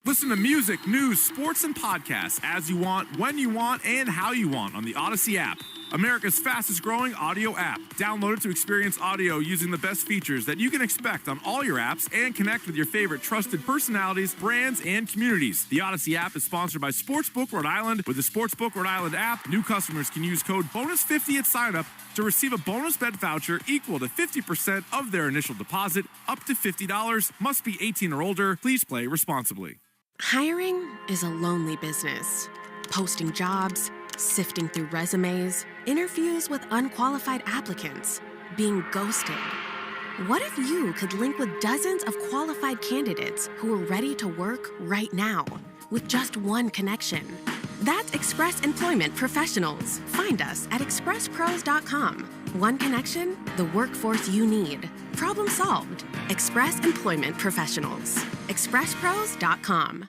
Listen to music, news, sports, and podcasts as you want, when you want, and how you want on the Odyssey app. America's fastest growing audio app. Download it to experience audio using the best features that you can expect on all your apps and connect with your favorite trusted personalities, brands, and communities. The Odyssey app is sponsored by Sportsbook Rhode Island. With the Sportsbook Rhode Island app, new customers can use code BONUS50 at sign-up to receive a bonus bet voucher equal to 50% of their initial deposit, up to $50. Must be 18 or older. Please play responsibly. Hiring is a lonely business. Posting jobs, sifting through resumes, interviews with unqualified applicants, being ghosted. What if you could link with dozens of qualified candidates who are ready to work right now with just one connection? That's Express Employment Professionals. Find us at expresspros.com. One connection, the workforce you need. Problem solved. Express Employment Professionals. expresspros.com.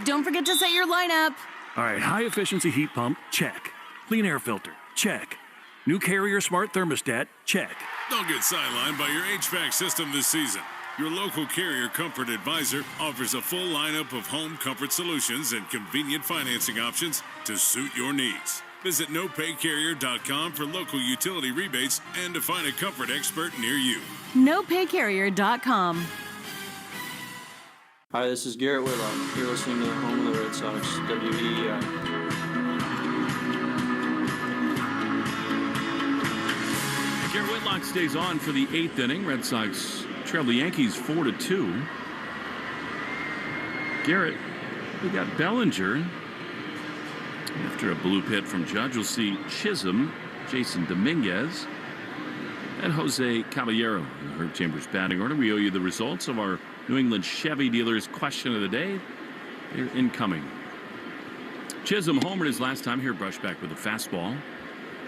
Don't forget to set your lineup. All right, high efficiency heat pump, check. Clean air filter, check. New Carrier smart thermostat, check. Don't get sidelined by your HVAC system this season. Your local Carrier Comfort Advisor offers a full lineup of home comfort solutions and convenient financing options to suit your needs. Visit nopaycarrier.com for local utility rebates and to find a comfort expert near you. NoPayCarrier.com. Hi, this is Garrett Whitlock. You're listening to the home of the Red Sox, WEEI. Garrett Whitlock stays on for the 8th inning. Red Sox trail the Yankees 4-2. Garrett, we got Bellinger. After a blue hit from Judge, we'll see Chisholm, Jason Dominguez, and Jose Caballero in the Herb Chambers batting order. We owe you the results of our New England Chevy dealers question of the day. They're incoming. Chisholm homered his last time here, brushed back with a fastball.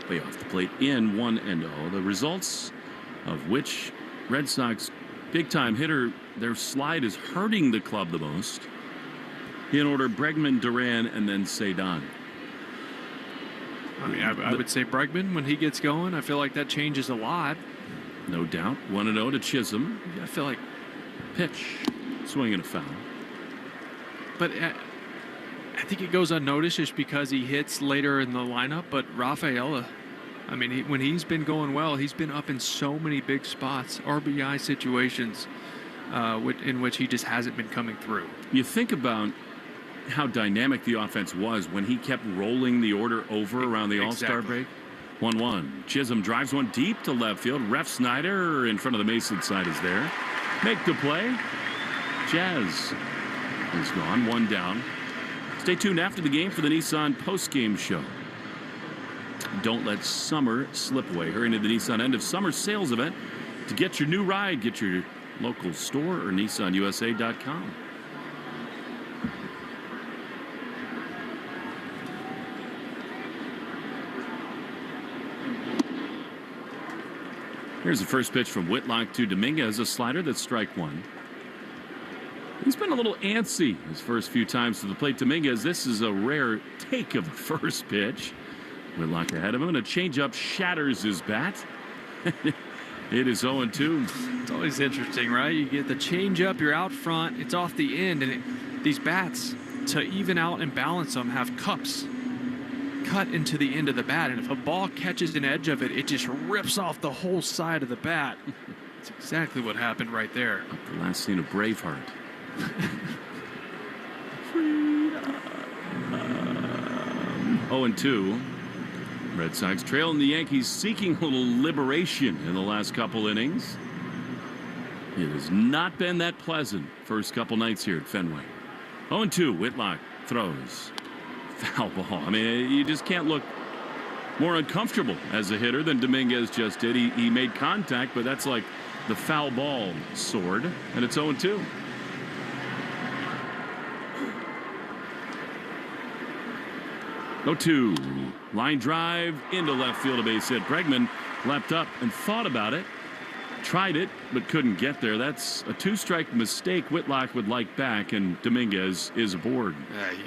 Way off the plate in 1-0. The results of which Red Sox big-time hitter, their slide is hurting the club the most. In order, Bregman, Duran, and then Cedon. I mean, I would say Bregman, when he gets going, I feel like that changes a lot. No doubt. 1-0 to Chisholm. I feel like pitch, swing and a foul. But I think it goes unnoticed just because he hits later in the lineup. But Rafaela, I mean, when he's been going well, he's been up in so many big spots, RBI situations, in which he just hasn't been coming through. You think about how dynamic the offense was when he kept rolling the order over around the All-Star break. 1-1. Chisholm drives one deep to left field. Ref Snyder in front of the Mason side is there. Make the play. Jazz is gone. One down. Stay tuned after the game for the Nissan post-game show. Don't let summer slip away. Hurry into the Nissan end of summer sales event to get your new ride. Get your local store or nissanusa.com. Here's the first pitch from Whitlock to Dominguez, a slider that's strike one. He's been a little antsy his first few times to the plate. Dominguez, this is a rare take of the first pitch. Whitlock ahead of him, and a changeup shatters his bat. It is 0-2. It's always interesting, right? You get the changeup, you're out front, it's off the end, and these bats, to even out and balance them, have cups cut into the end of the bat, and if a ball catches an edge of it, it just rips off the whole side of the bat. It's exactly what happened right there. Like the last scene of Braveheart. 0-2. Red Sox trailing the Yankees, seeking a little liberation in the last couple innings. It has not been that pleasant first couple nights here at Fenway. 0-2. Whitlock throws. Foul ball. I mean, you just can't look more uncomfortable as a hitter than Dominguez just did. He made contact, but that's like the foul ball sword, and it's 0-2. No 2. Line drive into left field, a base hit. Bregman leapt up and thought about it. Tried it, but couldn't get there. That's a 2-strike mistake Whitlock would like back, and Dominguez is aboard.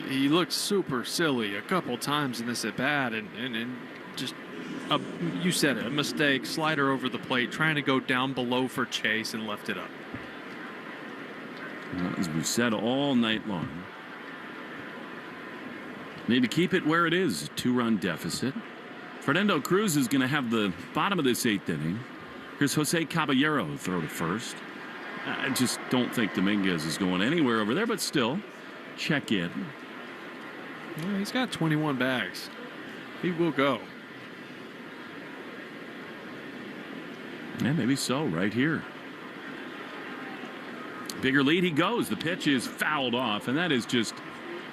He looked super silly a couple times in this at bat, and just, you said it, a mistake, slider over the plate, trying to go down below for chase and left it up. Well, as we've said all night long, need to keep it where it is, a 2-run deficit. Fernando Cruz is going to have the bottom of this 8th inning. Here's Jose Caballero throw to first. I just don't think Dominguez is going anywhere over there, but still, check in. Well, he's got 21 bags. He will go. Yeah, maybe so, right here. Bigger lead, he goes. The pitch is fouled off, and that is just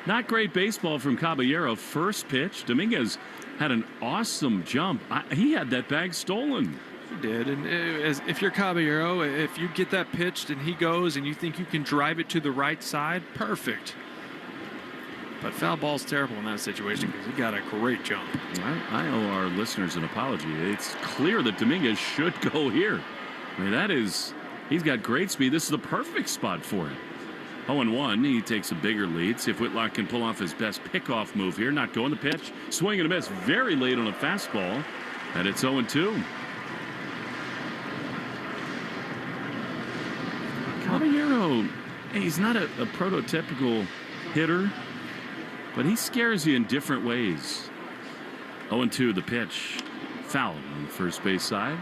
Not great baseball from Caballero. First pitch. Dominguez had an awesome jump. He had that bag stolen. He did. And if you're Caballero, if you get that pitched and he goes and you think you can drive it to the right side, perfect. But foul ball's terrible in that situation because he got a great jump. I owe our listeners an apology. It's clear that Dominguez should go here. I mean, he's got great speed. This is the perfect spot for him. 0-1, he takes a bigger lead. See if Whitlock can pull off his best pickoff move here. Not going the pitch. Swing and a miss very late on a fastball. And it's 0-2. Caballero, he's not a prototypical hitter, but he scares you in different ways. 0-2 the pitch. Foul on the first base side.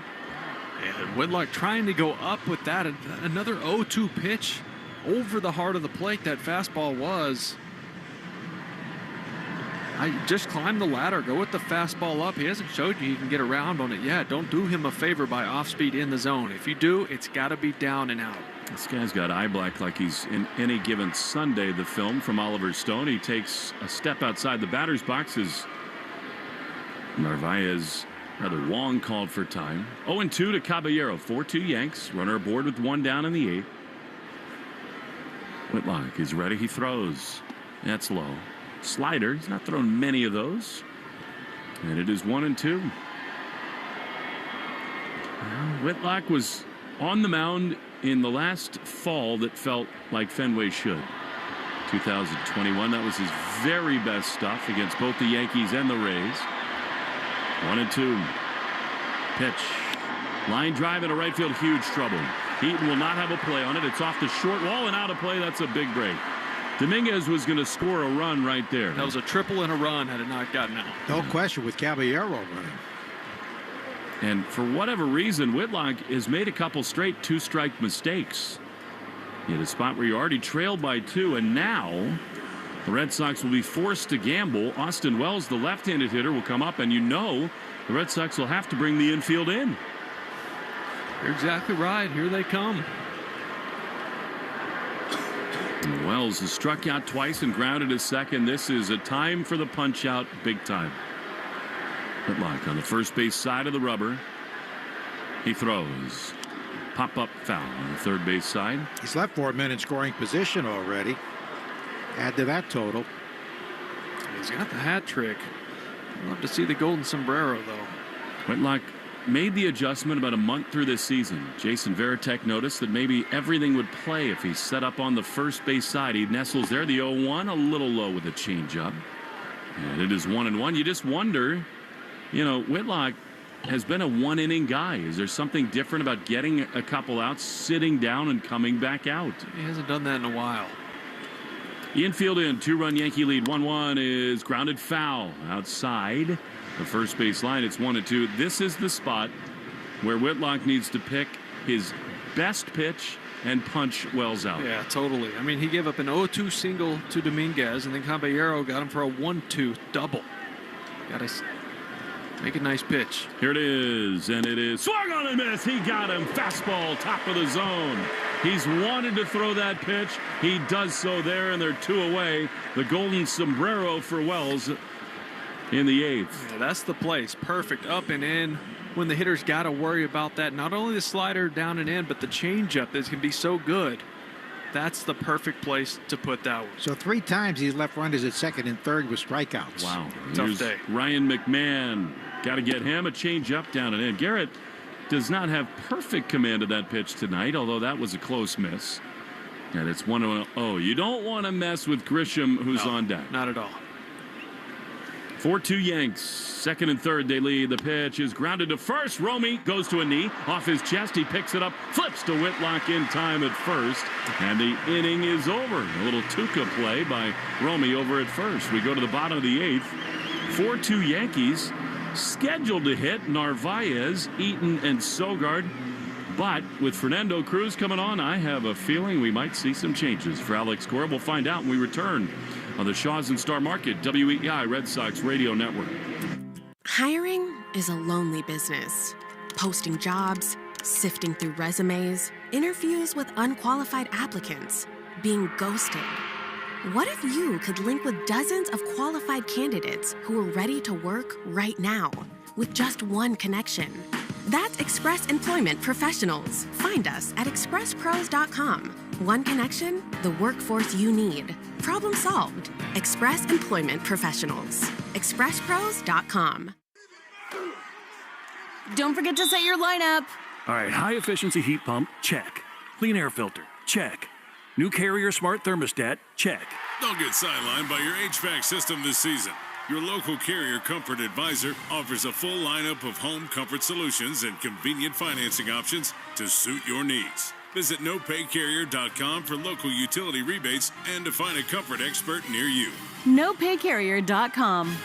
And Whitlock trying to go up with that. Another 0-2 pitch over the heart of the plate. That fastball was. I just climb the ladder. Go with the fastball up. He hasn't showed you can get around on it yet. Don't do him a favor by off speed in the zone. If you do, it's got to be down and out. This guy's got eye black like he's in Any Given Sunday, the film from Oliver Stone. He takes a step outside the batter's box as Narvaez, rather Wong, called for time. 0-2 to Caballero. 4-2 Yanks. Runner aboard with one down in the 8th. Whitlock is ready. He throws. That's low. Slider. He's not thrown many of those. And it is 1-2. Whitlock was on the mound in the last fall that felt like Fenway should. 2021. That was his very best stuff against both the Yankees and the Rays. 1-2. Pitch. Line drive into right field. Huge trouble. Heaton will not have a play on it. It's off the short wall and out of play. That's a big break. Dominguez was going to score a run right there. That was a triple and a run had it not gotten out. No question with Caballero running. And for whatever reason, Whitlock has made a couple straight two-strike mistakes. He had a spot where you already trailed by 2, and now the Red Sox will be forced to gamble. Austin Wells, the left-handed hitter, will come up, and the Red Sox will have to bring the infield in. You're exactly right. Here they come. And Wells has struck out twice and grounded a second. This is a time for the punch-out, big time. Whitlock on the first base side of the rubber. He throws. Pop-up foul on the third base side. He's left 4 men in scoring position already. Add to that total. He's got the hat trick. I'd love to see the golden sombrero, though. Whitlock made the adjustment about a month through this season. Jason Varitek noticed that maybe everything would play if he set up on the first base side. He nestles there. The 0-1, a little low with a changeup. And it is 1-1. You just wonder, Whitlock has been a one-inning guy. Is there something different about getting a couple outs, sitting down, and coming back out? He hasn't done that in a while. Infield in, 2-run Yankee lead. 1-1 is grounded foul outside the first base line. It's 1-2. This is the spot where Whitlock needs to pick his best pitch and punch Wells out. Yeah, totally. I mean, he gave up an 0-2 single to Dominguez, and then Caballero got him for a 1-2 double. Got to make a nice pitch. Here it is, and it is swung on and miss. He got him. Fastball, top of the zone. He's wanted to throw that pitch. He does so there, and they're 2 away. The golden sombrero for Wells in the 8th. Yeah, that's the place. Perfect. Up and in. When the hitter's got to worry about that. Not only the slider down and in, but the changeup that can be so good. That's the perfect place to put that one. So 3 times he's left runners at second and third with strikeouts. Wow. Tough day. Ryan McMahon. Got to get him a changeup down and in. Garrett does not have perfect command of that pitch tonight, although that was a close miss. And it's 1-0. You don't want to mess with Grisham, who's on deck. Not at all. 4-2 Yanks. Second and third, they lead. The pitch is grounded to first. Romy goes to a knee. Off his chest, he picks it up. Flips to Whitlock in time at first. And the inning is over. A little Tuca play by Romy over at first. We go to the bottom of the 8th. 4-2 Yankees. Scheduled to hit Narvaez, Eaton, and Sogard. But with Fernando Cruz coming on, I have a feeling we might see some changes for Alex Cora. We'll find out when we return on the Shaws and Star Market, WEEI Red Sox Radio Network. Hiring is a lonely business. Posting jobs, sifting through resumes, interviews with unqualified applicants, being ghosted. What if you could link with dozens of qualified candidates who are ready to work right now with just one connection? That's Express Employment Professionals. Find us at expresspros.com. One connection, the workforce you need. Problem solved. Express Employment Professionals. expresspros.com. Don't forget to set your lineup. All right, high efficiency heat pump, check. Clean air filter, check. New Carrier smart thermostat, check. Don't get sidelined by your HVAC system this season. Your local Carrier Comfort Advisor offers a full lineup of home comfort solutions and convenient financing options to suit your needs. Visit nopaycarrier.com for local utility rebates and to find a comfort expert near you. NoPayCarrier.com.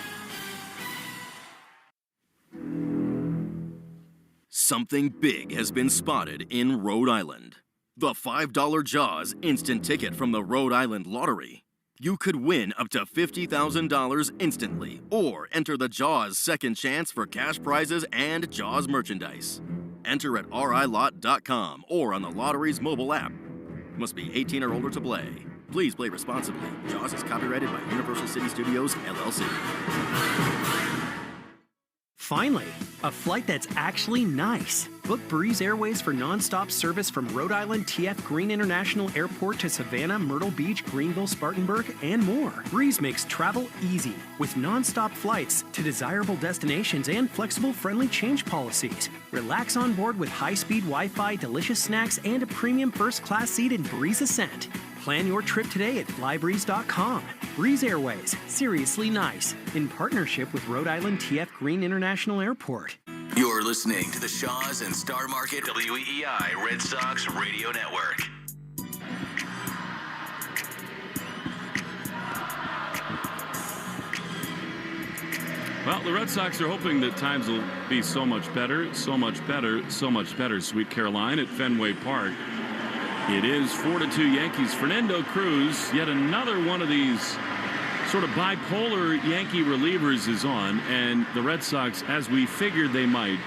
Something big has been spotted in Rhode Island. The $5 Jaws instant ticket from the Rhode Island Lottery. You could win up to $50,000 instantly, or enter the Jaws second chance for cash prizes and Jaws merchandise. Enter at rilot.com or on the lottery's mobile app. Must be 18 or older to play. Please play responsibly. Jaws is copyrighted by Universal City Studios, LLC. Finally, a flight that's actually nice. Book Breeze Airways for nonstop service from Rhode Island TF Green International Airport to Savannah, Myrtle Beach, Greenville, Spartanburg, and more. Breeze makes travel easy with nonstop flights to desirable destinations and flexible, friendly change policies. Relax on board with high-speed Wi-Fi, delicious snacks, and a premium first-class seat in Breeze Ascent. Plan your trip today at flybreeze.com. Breeze Airways, seriously nice, in partnership with Rhode Island TF Green International Airport. You're listening to the Shaws and Star Market WEEI Red Sox Radio Network. Well, the Red Sox are hoping that times will be so much better, so much better, so much better. Sweet Caroline at Fenway Park. It is 4-2 Yankees. Fernando Cruz, yet another one of these sort of bipolar Yankee relievers is on, and the Red Sox, as we figured they might,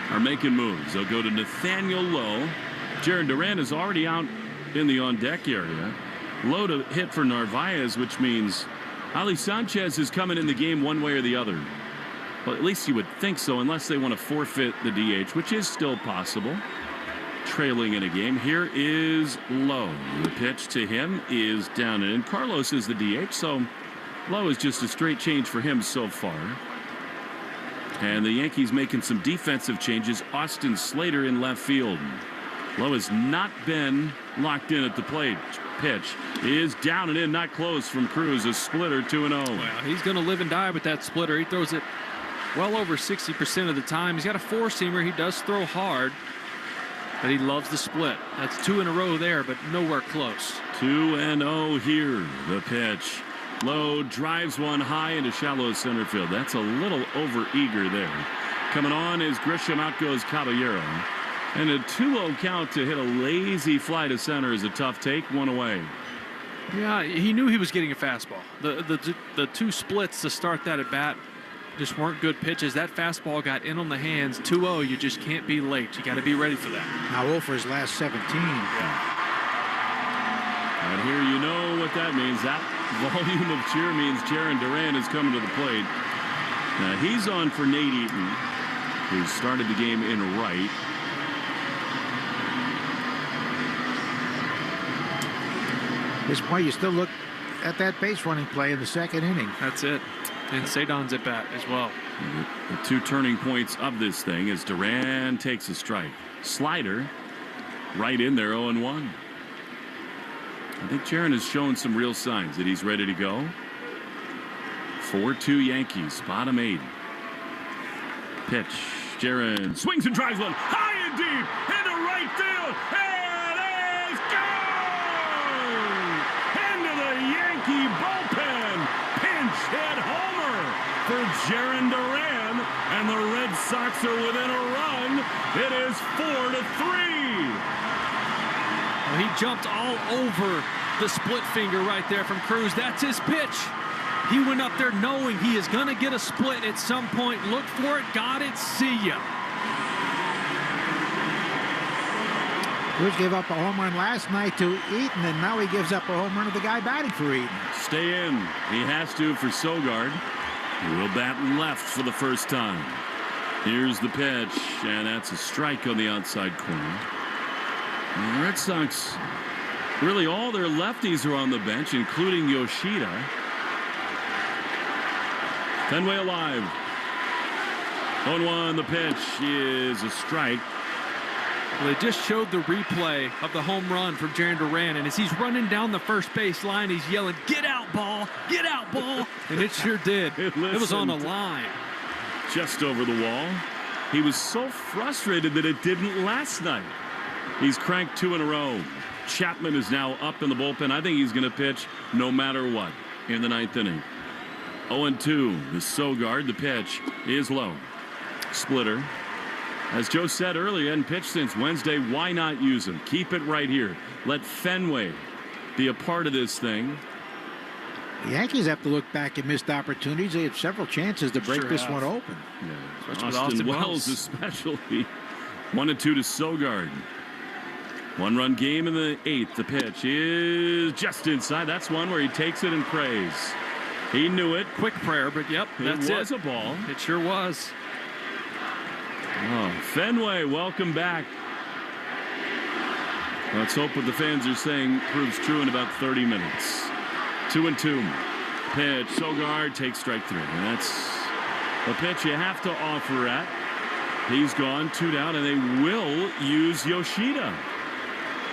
are making moves. They'll go to Nathaniel Lowe. Jaron Duran is already out in the on-deck area. Lowe to hit for Narvaez, which means Ali Sanchez is coming in the game one way or the other. Well, at least you would think so, unless they want to forfeit the DH, which is still possible. Trailing in a game. Here is Lowe. The pitch to him is down and in. Carlos is the DH, so Lowe is just a straight change for him so far. And the Yankees making some defensive changes. Austin Slater in left field. Lowe has not been locked in at the plate. Pitch is down and in, not close from Cruz. A splitter, 2-0. Well, he's going to live and die with that splitter. He throws it well over 60% of the time. He's got a four-seamer. He does throw hard, but he loves the split. That's 2 in a row there, but nowhere close. 2-0 here. The pitch. Lowe drives one high into shallow center field. That's a little over-eager there. Coming on is Grisham. Out goes Caballero. And a 2-0 count to hit a lazy fly to center is a tough take. One away. Yeah, he knew he was getting a fastball. The two splits to start that at bat just weren't good pitches. That fastball got in on the hands. 2-0, you just can't be late. You got to be ready for that. Now 0 for his last 17. Yeah. And here you know what that means. That volume of cheer means Jaron Duran is coming to the plate. Now he's on for Nate Eaton, who started the game in right. This point, you still look at that base running play in the second inning. That's it. And Cedon's at bat as well. The two turning points of this thing as Duran takes a strike. Slider right in there, 0-1. I think Jaron has shown some real signs that he's ready to go. 4-2 Yankees, bottom 8. Pitch. Jaron swings and drives one high and deep into right field. And it is gone! Into the Yankee bullpen. Pinch hit homer for Jaron Duran. And the Red Sox are within a run. It is 4-3. Well, he jumped all over the split finger right there from Cruz. That's his pitch. He went up there knowing he is going to get a split at some point. Looked for it, got it, see ya. Cruz gave up a home run last night to Eaton, and now he gives up a home run to the guy batting for Eaton. Stay in. He has to for Sogard. He will bat left for the first time. Here's the pitch, and that's a strike on the outside corner. And the Red Sox, really all their lefties are on the bench, including Yoshida. Fenway alive. 0-1, the pitch is a strike. Well, they just showed the replay of the home run from Jarren Duran, and as he's running down the first base line, he's yelling, "Get out, ball! Get out, ball!" And it sure did. It was on the line. Just over the wall. He was so frustrated that it didn't last night. He's cranked 2 in a row. Chapman is now up in the bullpen. I think he's going to pitch no matter what in the 9th inning. 0-2, the Sogard. The pitch is low. Splitter. As Joe said earlier, hadn't pitched since Wednesday. Why not use him? Keep it right here. Let Fenway be a part of this thing. The Yankees have to look back at missed opportunities. They had several chances to break this one open. Yeah. Austin Wells especially. 1-2 to Sogard. 1-run game in the 8th. The pitch is just inside. That's one where he takes it and prays. He knew it. Quick prayer, but yep, that's it. It was a ball. It sure was. Oh, Fenway, welcome back. Let's hope what the fans are saying proves true in about 30 minutes. 2-2. Pitch. Sogard takes strike 3. And that's a pitch you have to offer at. He's gone, 2 down, and they will use Yoshida.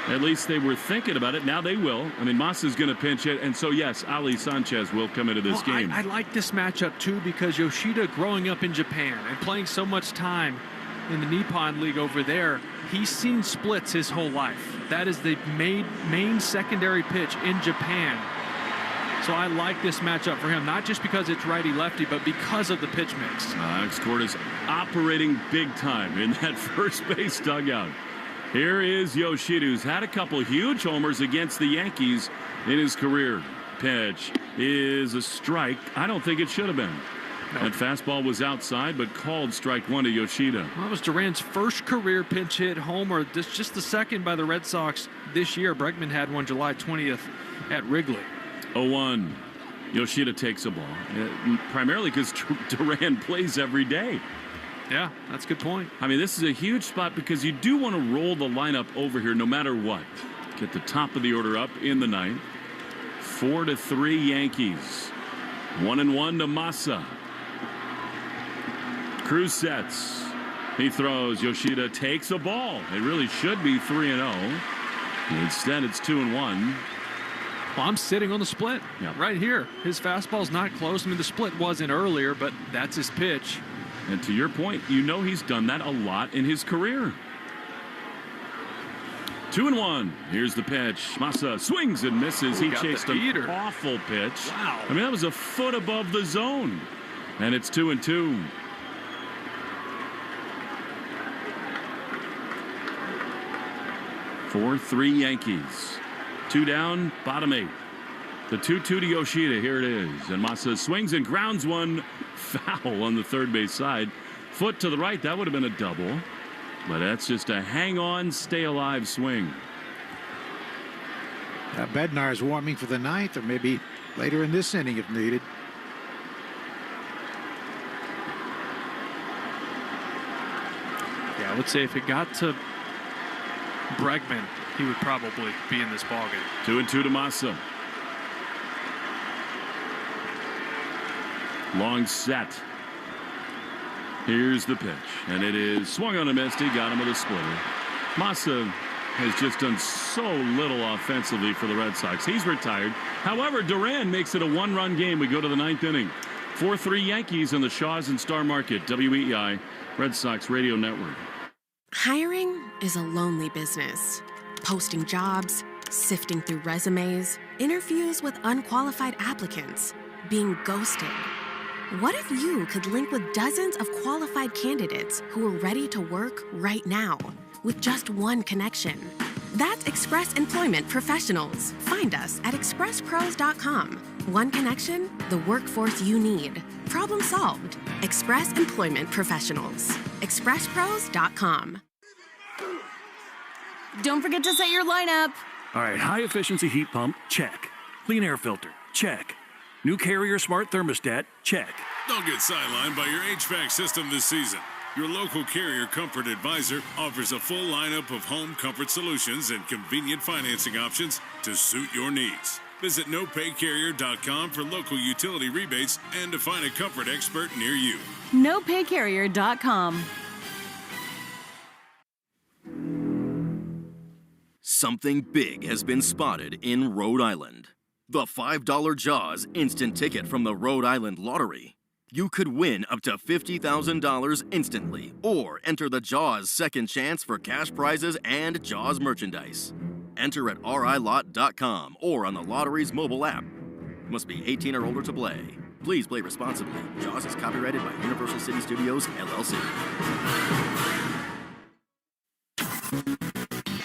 At least they were thinking about it. Now they will. I mean, Masa's going to pinch it. And so, yes, Ali Sanchez will come into this game. I like this matchup, too, because Yoshida growing up in Japan and playing so much time in the Nippon League over there, he's seen splits his whole life. That is the main secondary pitch in Japan. So I like this matchup for him, not just because it's righty-lefty, but because of the pitch mix. Alex Cordes operating big time in that first base dugout. Here is Yoshida, who's had a couple huge homers against the Yankees in his career. Pitch is a strike. I don't think it should have been. That fastball was outside, but called strike 1 to Yoshida. Well, that was Duran's first career pinch hit homer. This just the second by the Red Sox this year. Bregman had one July 20th at Wrigley. 0-1. Yoshida takes a ball, primarily because Duran plays every day. Yeah, that's a good point. I mean, this is a huge spot because you do want to roll the lineup over here no matter what. Get the top of the order up in the 9th. 4-3 Yankees. 1-1 to Masa. Cruz sets. He throws. Yoshida takes a ball. It really should be 3-0. Instead, it's 2-1. Well, I'm sitting on the split right here. His fastball's not close. I mean, the split wasn't earlier, but that's his pitch. And to your point, you know he's done that a lot in his career. 2-1. Here's the pitch. Masa swings and misses. He chased an awful pitch. Wow. I mean, that was a foot above the zone. And it's 2-2. Four, 3 Yankees. 2 down, bottom 8. The 2-2 to Yoshida. Here it is. And Masa swings and grounds one foul on the third base side. Foot to the right. That would have been a double. But that's just a hang-on, stay-alive swing. Bednar's warming for the 9th, or maybe later in this inning if needed. Yeah, I would say if it got to Bregman, he would probably be in this ballgame. 2-2 to Masa. Long set. Here's the pitch, and it is swung on and missed. He got him with a splitter. Masa has just done so little offensively for the Red Sox. He's retired. However, Duran makes it a 1-run game. We go to the 9th inning. 4-3 Yankees in the Shaws and Star Market. WEEI Red Sox Radio Network. Hiring is a lonely business. Posting jobs, sifting through resumes, interviews with unqualified applicants, being ghosted. What if you could link with dozens of qualified candidates who are ready to work right now with just one connection? That's Express Employment Professionals. Find us at expresspros.com. One connection, the workforce you need. Problem solved. Express Employment Professionals. expresspros.com. Don't forget to set your lineup. All right, high efficiency heat pump, check. Clean air filter, check. New Carrier smart thermostat, check. Don't get sidelined by your HVAC system this season. Your local Carrier Comfort Advisor offers a full lineup of home comfort solutions and convenient financing options to suit your needs. Visit nopaycarrier.com for local utility rebates and to find a comfort expert near you. nopaycarrier.com. Something big has been spotted in Rhode Island. The $5 Jaws instant ticket from the Rhode Island Lottery. You could win up to $50,000 instantly, or enter the Jaws second chance for cash prizes and Jaws merchandise. Enter at rilot.com or on the lottery's mobile app. Must be 18 or older to play. Please play responsibly. Jaws is copyrighted by Universal City Studios, LLC.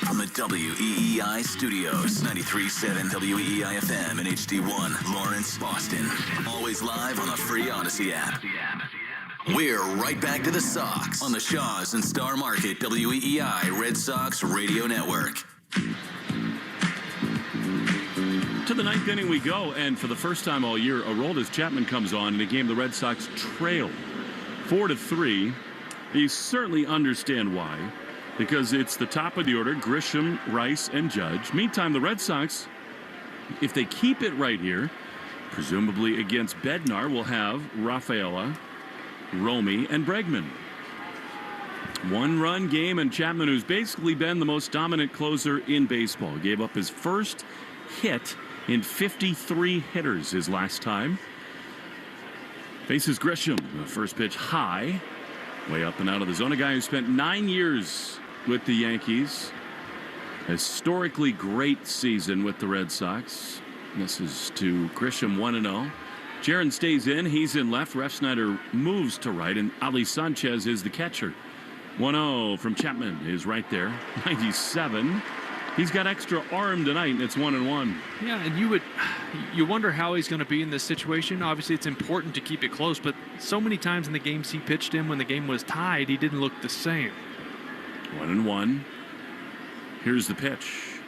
From the WEEI studios, 93.7 WEEI FM and HD1, Lawrence, Boston. Always live on the free Odyssey app. We're right back to the Sox on the Shaws and Star Market WEEI Red Sox Radio Network. To the ninth inning we go, and for the first time all year, Aroldis Chapman comes on in a game the Red Sox trail 4-3. You certainly understand why, because it's the top of the order, Grisham, Rice, and Judge. Meantime, the Red Sox, if they keep it right here, presumably against Bednar, will have Rafaela, Romy, and Bregman. One-run game, and Chapman, who's basically been the most dominant closer in baseball, gave up his first hit in 53 hitters his last time. Faces Grisham. The first pitch high, way up and out of the zone. A guy who spent 9 years with the Yankees. Historically great season with the Red Sox. This is to Grisham, 1-0. Jaron stays in. He's in left. Refsnyder moves to right, and Ali Sanchez is the catcher. 1-0 from Chapman is right there. 97. He's got extra arm tonight, and it's 1-1. Yeah, and you wonder how he's going to be in this situation. Obviously, it's important to keep it close, but so many times in the games he pitched in when the game was tied, he didn't look the same. 1-1. Here's the pitch,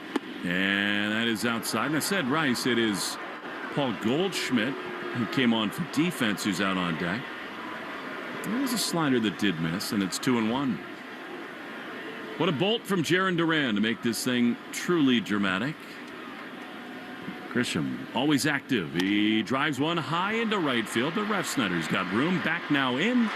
and that is outside. And I said Rice. It is Paul Goldschmidt who came on for defense, who's out on deck. There was a slider that did miss, and it's 2-1. What a bolt from Jarren Duran to make this thing truly dramatic. Grisham, always active. He drives one high into right field. The Refsnyder's got room. Back now in.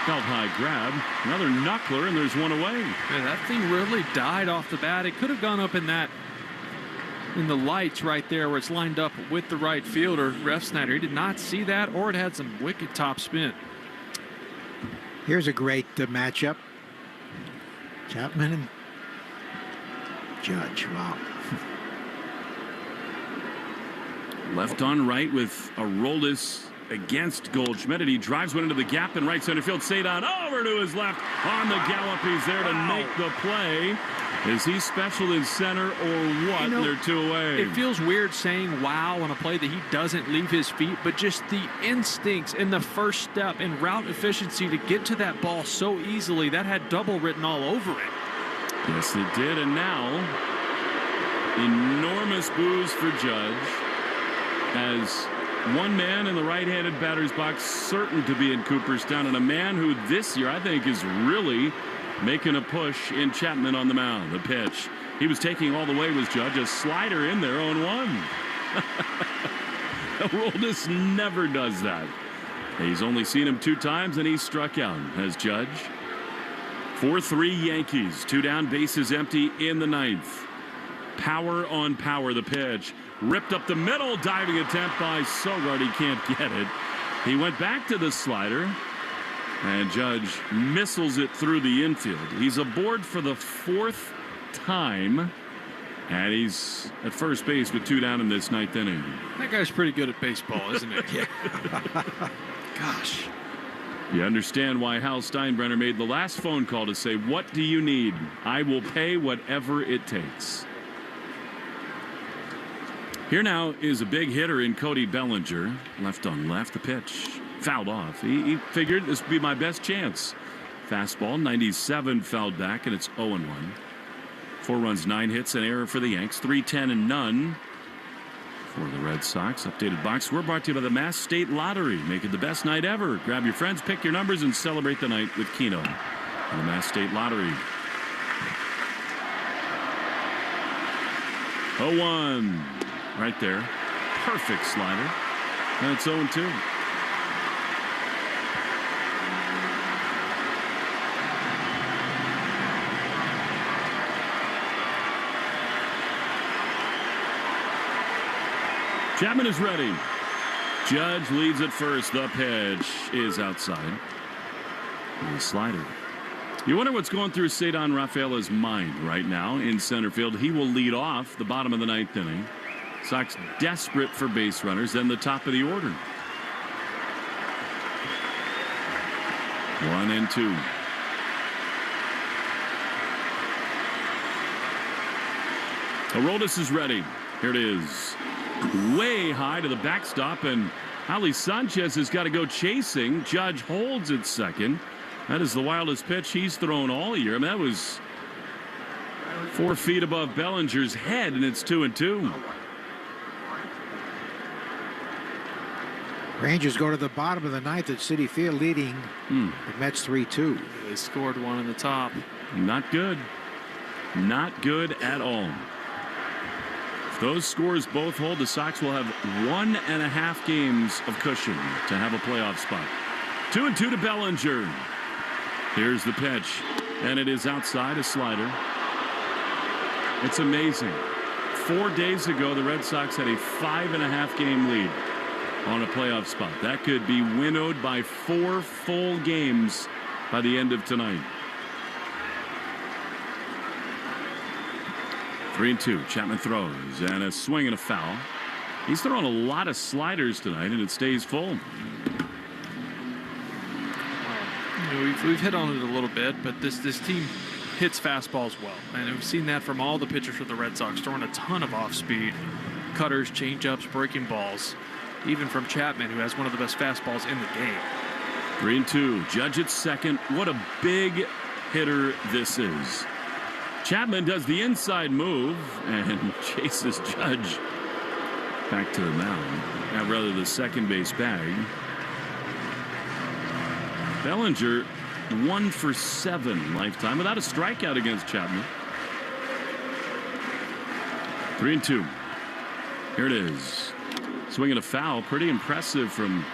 Felt high grab. Another knuckler, and there's one away. Yeah, that thing really died off the bat. It could have gone up in the lights right there where it's lined up with the right fielder, Refsnyder. He did not see that, or it had some wicked top spin. Here's a great matchup. Chapman and Judge. Wow. Left on right with Aroldis against Goldschmidt, and he drives one into the gap in right center field. Cedon over to his left on the gallop. He's there to make the play. Is he special in center or what? They're two away. It feels weird saying wow on a play that he doesn't leave his feet, but just the instincts and the first step and route efficiency to get to that ball so easily, that had double written all over it. Yes, it did. And now, enormous boos for Judge as one man in the right-handed batter's box certain to be in Cooperstown, and a man who this year I think is really making a push in Chapman on the mound. The pitch. He was taking all the way was Judge. A slider in there, 0-1. Aroldis never does that. He's only seen him 2 times, and he's struck out as Judge. 4-3 Yankees. 2 down, bases empty in the 9th. Power on power, the pitch. Ripped up the middle, diving attempt by Sogard. He can't get it. He went back to the slider. And Judge missiles it through the infield. He's aboard for the 4th time. And he's at first base with 2 down in this 9th inning. That guy's pretty good at baseball, isn't he? Yeah. Gosh. You understand why Hal Steinbrenner made the last phone call to say, what do you need? I will pay whatever it takes. Here now is a big hitter in Cody Bellinger. Left on left, the pitch. Fouled off. He figured this would be my best chance. Fastball, 97 fouled back, and it's 0-1. 4 runs, 9 hits, an error for the Yanks. 3-10 and none for the Red Sox. Updated box score brought to you by the Mass State Lottery. Make it the best night ever. Grab your friends, pick your numbers, and celebrate the night with Keno and the Mass State Lottery. 0-1 right there. Perfect slider. And it's 0-2. Chapman is ready. Judge leads at first. The pitch is outside. The slider. You wonder what's going through Cedar Rafaela's mind right now in center field. He will lead off the bottom of the 9th inning. Sox desperate for base runners, then the top of the order. 1-2. Aroldis is ready. Here it is. Way high to the backstop, and Ali Sanchez has got to go chasing. Judge holds at second. That is the wildest pitch he's thrown all year. I mean, that was 4 feet above Bellinger's head, and it's 2-2. Rangers go to the bottom of the 9th at Citi Field, leading the Mets 3-2. They scored one in the top. Not good. Not good at all. If those scores both hold, the Sox will have 1.5 games of cushion to have a playoff spot. 2-2 to Bellinger. Here's the pitch, and it is outside, a slider. It's amazing. 4 days ago, the Red Sox had a 5.5 game lead on a playoff spot. That could be winnowed by 4 full games by the end of tonight. 3-2. Chapman throws, and a swing and a foul. He's throwing a lot of sliders tonight, and it stays full. You know, we've hit on it a little bit, but this team hits fastballs well, and we've seen that from all the pitchers for the Red Sox, throwing a ton of off-speed cutters, changeups, breaking balls, even from Chapman, who has one of the best fastballs in the game. 3-2. Judge at second. What a big hitter this is. Chapman does the inside move and chases Judge back to the mound. Rather the second base bag. Bellinger 1 for 7 lifetime without a strikeout against Chapman. 3-2. Here it is. Swinging a foul. Pretty impressive from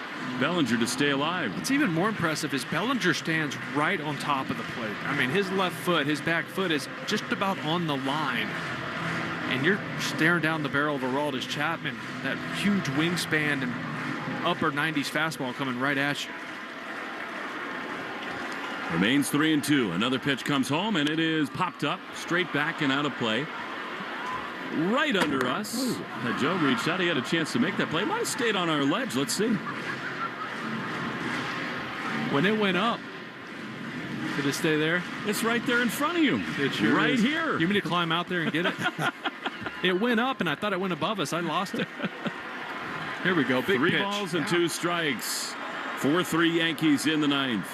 Bellinger to stay alive. What's even more impressive is Bellinger stands right on top of the plate. I mean, his left foot, his back foot is just about on the line. And you're staring down the barrel of Aroldis Chapman. That huge wingspan and upper 90s fastball coming right at you. Remains 3-2. Another pitch comes home, and it is popped up straight back and out of play. Right under us. Joe reached out. He had a chance to make that play. Might have stayed on our ledge. Let's see. When it went up, did it stay there? It's right there in front of you. It sure right is. here. You want me to climb out there and get it? It went up, and I thought it went above us. I lost it. Here we go. Big 3 pitch. balls and 2 strikes. 4-3 Yankees in the 9th.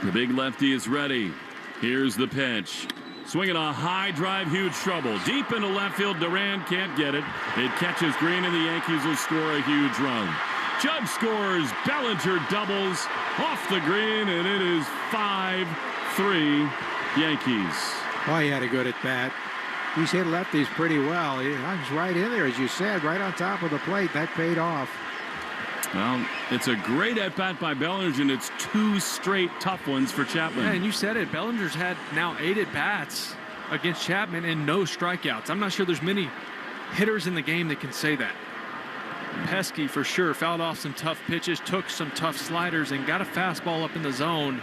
The big lefty is ready. Here's the pitch. Swinging a high drive, huge trouble. Deep into left field, Duran can't get it. It catches Green, and the Yankees will score a huge run. Judge scores. Bellinger doubles off the green, and it is 5-3 Yankees. Oh, he had a good at bat. He's hit lefties pretty well. He was right in there, as you said, right on top of the plate. That paid off. Well, it's a great at-bat by Bellinger, and it's 2 straight tough ones for Chapman. Yeah, and you said it. Bellinger's had now 8 at-bats against Chapman and no strikeouts. I'm not sure there's many hitters in the game that can say that. Pesky for sure. Fouled off some tough pitches, took some tough sliders, and got a fastball up in the zone.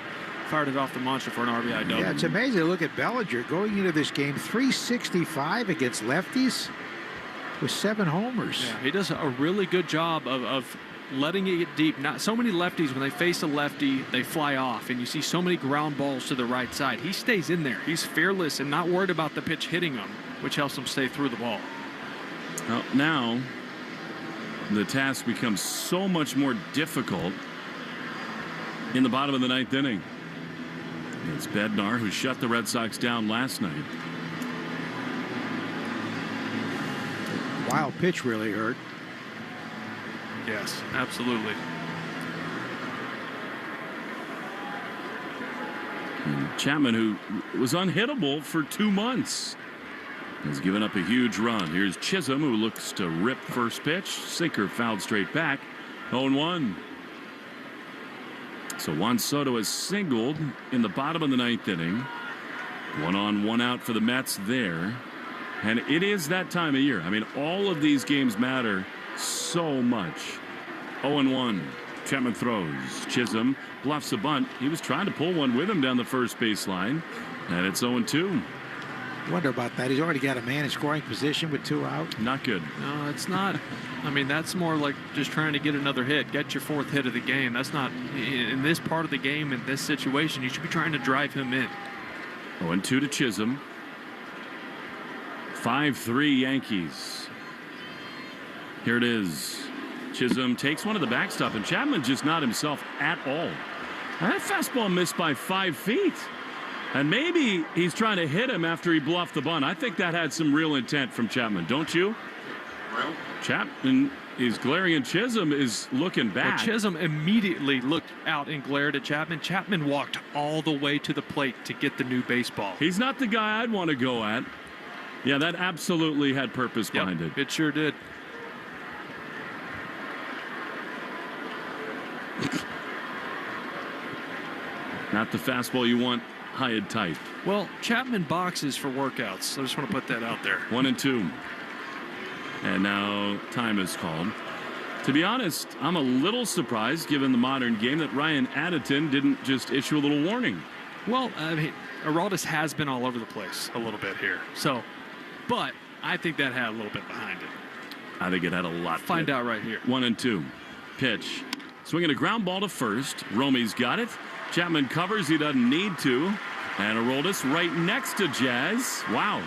Fired it off the monster for an RBI double. Yeah, it's amazing to look at Bellinger going into this game. 365 against lefties with 7 homers. Yeah, he does a really good job of letting it get deep. Not so many lefties, when they face a lefty, they fly off, and you see so many ground balls to the right side. He stays in there. He's fearless and not worried about the pitch hitting him, which helps him stay through the ball. Well, now the task becomes so much more difficult in the bottom of the 9th inning. It's Bednar who shut the Red Sox down last night. Wild pitch really hurt. Yes, absolutely. And Chapman, who was unhittable for 2 months, has given up a huge run. Here's Chisholm, who looks to rip first pitch. Sinker fouled straight back. 0-1. So Juan Soto has singled in the bottom of the 9th inning. 1 on, 1 out for the Mets there. And it is that time of year. I mean, all of these games matter so much. 0-1. Chapman throws. Chisholm bluffs a bunt. He was trying to pull one with him down the first baseline. And it's 0-2. Wonder about that. He's already got a man in scoring position with 2 out. Not good. No, it's not. I mean, that's more like just trying to get another hit, get your 4th hit of the game. That's not in this part of the game, in this situation. You should be trying to drive him in. 0-2 to Chisholm. 5-3 Yankees. Here it is. Chisholm takes one of the backstop, and Chapman just not himself at all. And that fastball missed by 5 feet. And maybe he's trying to hit him after he bluffed the bunt. I think that had some real intent from Chapman, don't you? Well, Chapman is glaring, and Chisholm is looking back. Well, Chisholm immediately looked out and glared at Chapman. Chapman walked all the way to the plate to get the new baseball. He's not the guy I'd want to go at. Yeah, that absolutely had purpose behind it. It sure did. Not the fastball you want high and tight. Well, Chapman boxes for workouts. I just want to put that out there. 1-2. And now time is called. To be honest, I'm a little surprised, given the modern game, that Ryan Addington didn't just issue a little warning. Well, I mean, Aroldis has been all over the place a little bit here. So, but I think that had a little bit behind it. I think it had a lot. Find out right here. 1-2. Pitch. Swinging a ground ball to first. Romey's got it. Chapman covers. He doesn't need to. And Aroldis right next to Jazz. Wow.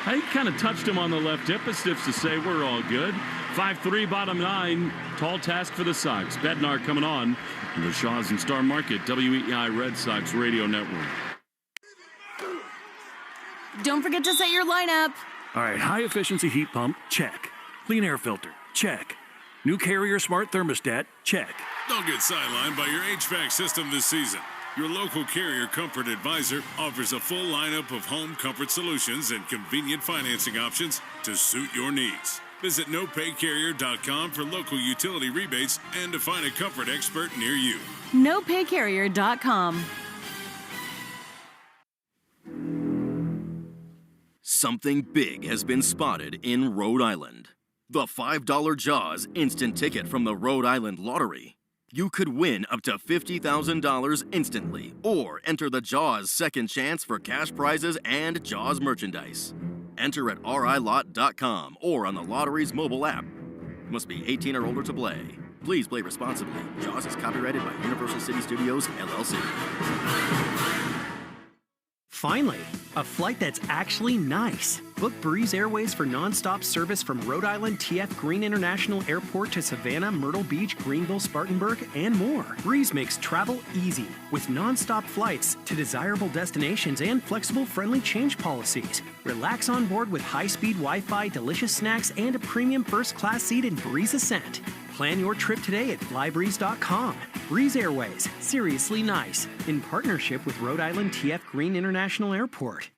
He kind of touched him on the left hip, as stiff to say we're all good. 5-3, bottom 9. Tall task for the Sox. Bednar coming on the Shaws and Star Market, WEEI Red Sox Radio Network. Don't forget to set your lineup. All right, high efficiency heat pump, check. Clean air filter, check. New Carrier smart thermostat, check. Don't get sidelined by your HVAC system this season. Your local Carrier Comfort Advisor offers a full lineup of home comfort solutions and convenient financing options to suit your needs. Visit nopaycarrier.com for local utility rebates and to find a comfort expert near you. nopaycarrier.com. Something big has been spotted in Rhode Island. The $5 Jaws instant ticket from the Rhode Island Lottery. You could win up to $50,000 instantly, or enter the Jaws second chance for cash prizes and Jaws merchandise. Enter at rilot.com or on the lottery's mobile app. Must be 18 or older to play. Please play responsibly. Jaws is copyrighted by Universal City Studios, LLC. Finally, a flight that's actually nice. Book Breeze Airways for nonstop service from Rhode Island TF Green International Airport to Savannah, Myrtle Beach, Greenville, Spartanburg, and more. Breeze makes travel easy with nonstop flights to desirable destinations and flexible, friendly change policies. Relax on board with high-speed Wi-Fi, delicious snacks, and a premium first-class seat in Breeze Ascent. Plan your trip today at flybreeze.com. Breeze Airways, seriously nice, in partnership with Rhode Island TF Green International Airport.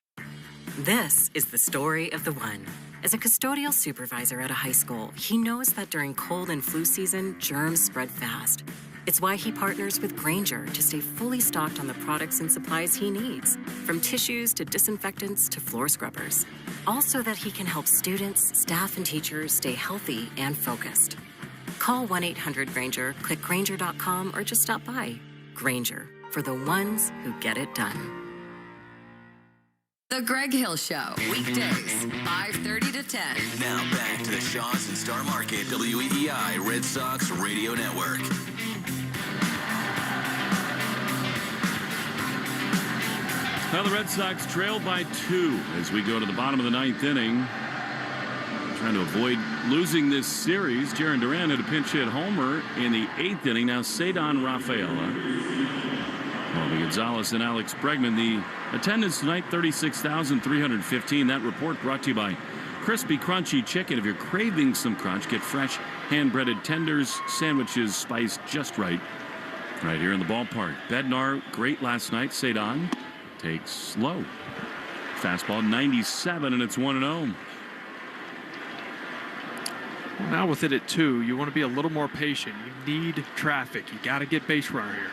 This is the story of the one. As a custodial supervisor at a high school, he knows that during cold and flu season, germs spread fast. It's why he partners with Grainger to stay fully stocked on the products and supplies he needs, from tissues to disinfectants to floor scrubbers. All so that he can help students, staff, and teachers stay healthy and focused. Call 1-800-GRAINGER, click Grainger.com, or just stop by. Grainger, for the ones who get it done. The Greg Hill Show, weekdays, 5:30 to 10. Now back to the Shaws and Star Market, WEEI Red Sox Radio Network. Now the Red Sox trail by 2 as we go to the bottom of the 9th inning. Trying to avoid losing this series. Jaron Duran had a pinch hit homer in the 8th inning. Now Cedon Rafaela. Well, we get Gonzalez and Alex Bregman. The attendance tonight, 36,315. That report brought to you by Crispy Crunchy Chicken. If you're craving some crunch, get fresh hand-breaded tenders, sandwiches spiced just right. Right here in the ballpark. Bednar, great last night. Cedon takes low. Fastball 97, and it's 1-0. Well, now with it at 2, you want to be a little more patient. You need traffic. You got to get base runner here.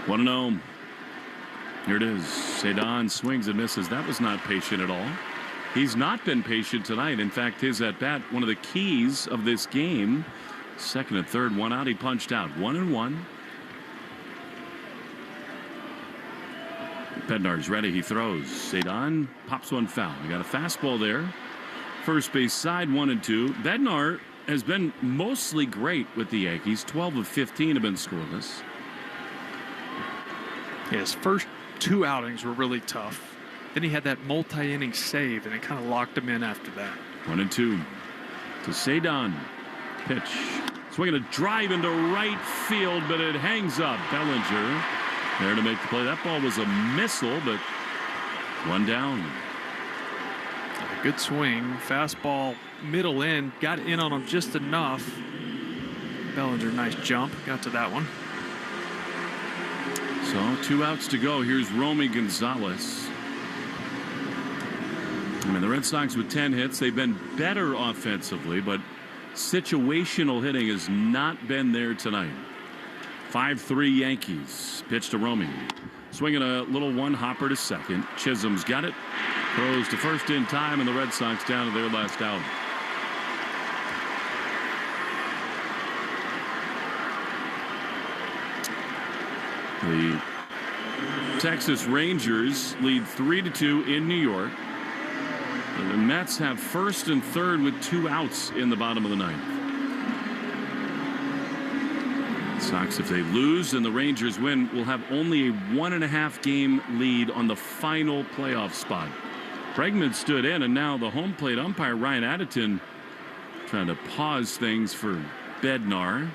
1-0. Here it is. Cedon swings and misses. That was not patient at all. He's not been patient tonight. In fact, his at-bat, one of the keys of this game. Second and third, one out. He punched out. 1-1. Bednar's ready. He throws. Cedon pops one foul. We got a fastball there. First base side, 1-2. Bednar has been mostly great with the Yankees. 12 of 15 have been scoreless. His first 2 outings were really tough. Then he had that multi-inning save, and it kind of locked him in after that. 1-2 to Cedon. Pitch. Swinging a drive into right field, but it hangs up. Bellinger there to make the play. That ball was a missile, but one down. A good swing. Fastball middle in. Got in on him just enough. Bellinger, nice jump. Got to that one. So 2 outs to go. Here's Romy Gonzalez. I mean, the Red Sox with 10 hits. They've been better offensively, but situational hitting has not been there tonight. 5-3 Yankees. Pitch to Romy. Swinging a little one-hopper to second. Chisholm's got it. Throws to first in time, and the Red Sox down to their last out. The Texas Rangers lead 3-2 in New York. And the Mets have first and third with 2 outs in the bottom of the 9th. Sox, if they lose and the Rangers win, will have only a 1.5 game lead on the final playoff spot. Bregman stood in, and now the home plate umpire Ryan Addington trying to pause things for Bednar.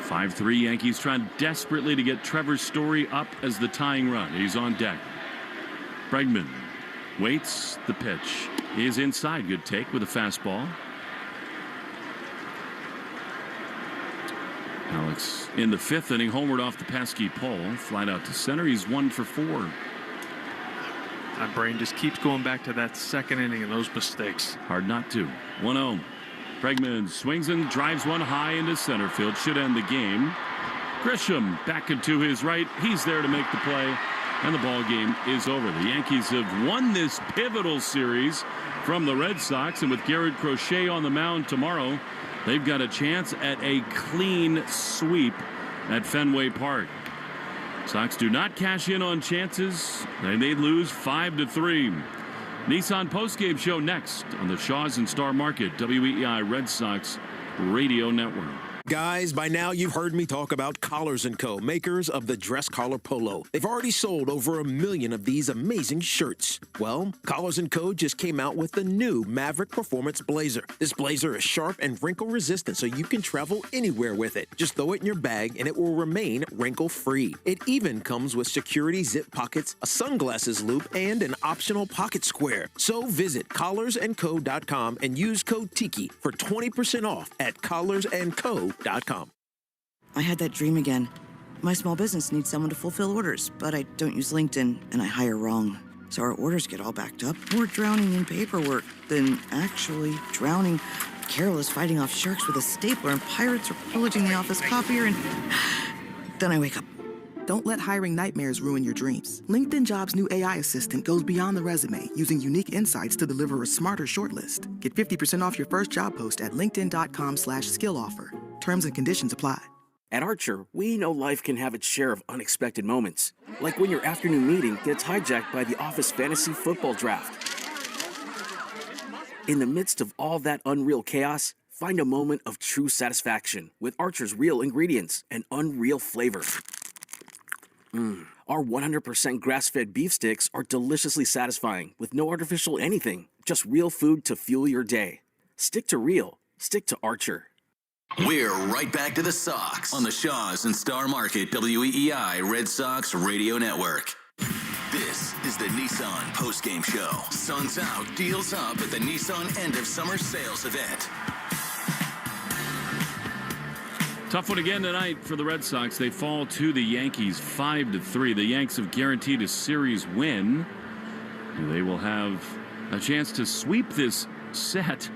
5-3 Yankees trying desperately to get Trevor Story up as the tying run. He's on deck. Bregman waits. The pitch is inside. Good take with a fastball. Alex in the 5th inning, homeward off the pesky pole. Flight out to center. He's 1 for 4. My brain just keeps going back to that 2nd inning and those mistakes. Hard not to. 1-0. Bregman swings and drives one high into center field. Should end the game. Grisham back into his right. He's there to make the play, and the ball game is over. The Yankees have won this pivotal series from the Red Sox, and with Garrett Crochet on the mound tomorrow, they've got a chance at a clean sweep at Fenway Park. Sox do not cash in on chances, and they lose 5-3. Nissan postgame show next on the Shaw's and Star Market WEEI Red Sox Radio Network. Guys, by now you've heard me talk about Collars & Co., makers of the dress collar polo. They've already sold over 1 million of these amazing shirts. Well, Collars & Co. just came out with the new Maverick Performance Blazer. This blazer is sharp and wrinkle resistant, so you can travel anywhere with it. Just throw it in your bag and it will remain wrinkle-free. It even comes with security zip pockets, a sunglasses loop, and an optional pocket square. So visit collarsandco.com and use code TIKI for 20% off at collarsandco.com. I had that dream again. My small business needs someone to fulfill orders, but I don't use LinkedIn, and I hire wrong. So our orders get all backed up. We're drowning in paperwork, then actually drowning. Carol is fighting off sharks with a stapler, and pirates are pillaging the office copier, and then I wake up. Don't let hiring nightmares ruin your dreams. LinkedIn Jobs' new AI assistant goes beyond the resume, using unique insights to deliver a smarter shortlist. Get 50% off your first job post at linkedin.com/skill offer. Terms and conditions apply. At Archer, we know life can have its share of unexpected moments. Like when your afternoon meeting gets hijacked by the office fantasy football draft. In the midst of all that unreal chaos, find a moment of true satisfaction with Archer's real ingredients and unreal flavor. Our 100% grass-fed beef sticks are deliciously satisfying with no artificial anything, just real food to fuel your day. Stick to real. Stick to Archer. We're right back to the Sox on the Shaws and Star Market WEEI Red Sox Radio Network. This is the Nissan postgame show. Sun's out, deals up at the Nissan end of summer sales event. Tough one again tonight for the Red Sox. They fall to the Yankees 5-3. The Yanks have guaranteed a series win. They will have a chance to sweep this set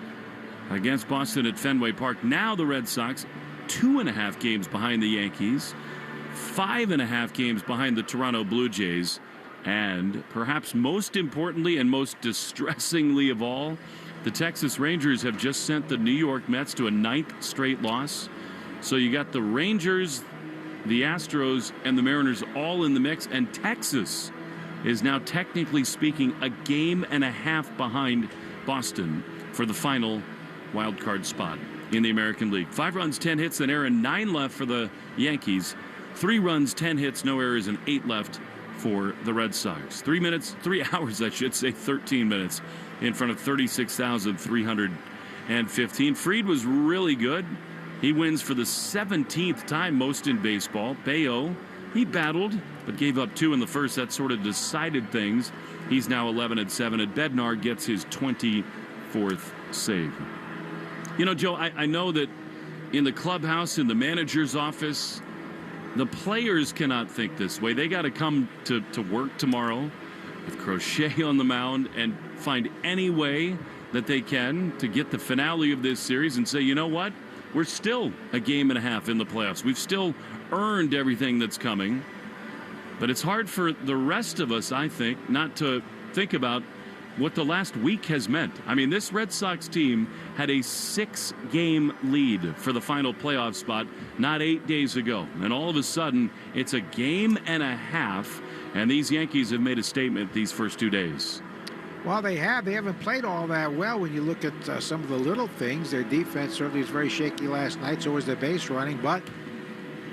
against Boston at Fenway Park. Now the Red Sox 2.5 games behind the Yankees, 5.5 games behind the Toronto Blue Jays, and perhaps most importantly and most distressingly of all, the Texas Rangers have just sent the New York Mets to a 9th straight loss. So you got the Rangers, the Astros, and the Mariners all in the mix, and Texas is now technically speaking a game and a half behind Boston for the final wild card spot in the American League. 5 runs, 10 hits, an error, 9 left for the Yankees. 3 runs, 10 hits, no errors, and 8 left for the Red Sox. 3 hours, I should say, 13 minutes in front of 36,315. Fried was really good. He wins for the 17th time, most in baseball. Bello, he battled, but gave up 2 in the first. That sort of decided things. He's now 11-7, and Bednar gets his 24th save. You know, Joe, I know that in the clubhouse, in the manager's office, the players cannot think this way. They got to come to work tomorrow with Crochet on the mound and find any way that they can to get the finale of this series and say, you know what? We're still a game and a half in the playoffs. We've still earned everything that's coming. But it's hard for the rest of us, I think, not to think about what the last week has meant. I mean, this Red Sox team had a 6-game lead for the final playoff spot not 8 days ago. And all of a sudden, it's a game and a half, and these Yankees have made a statement these first 2 days. Well, they have. They haven't played all that well when you look at some of the little things. Their defense certainly was very shaky last night, so was their base running, but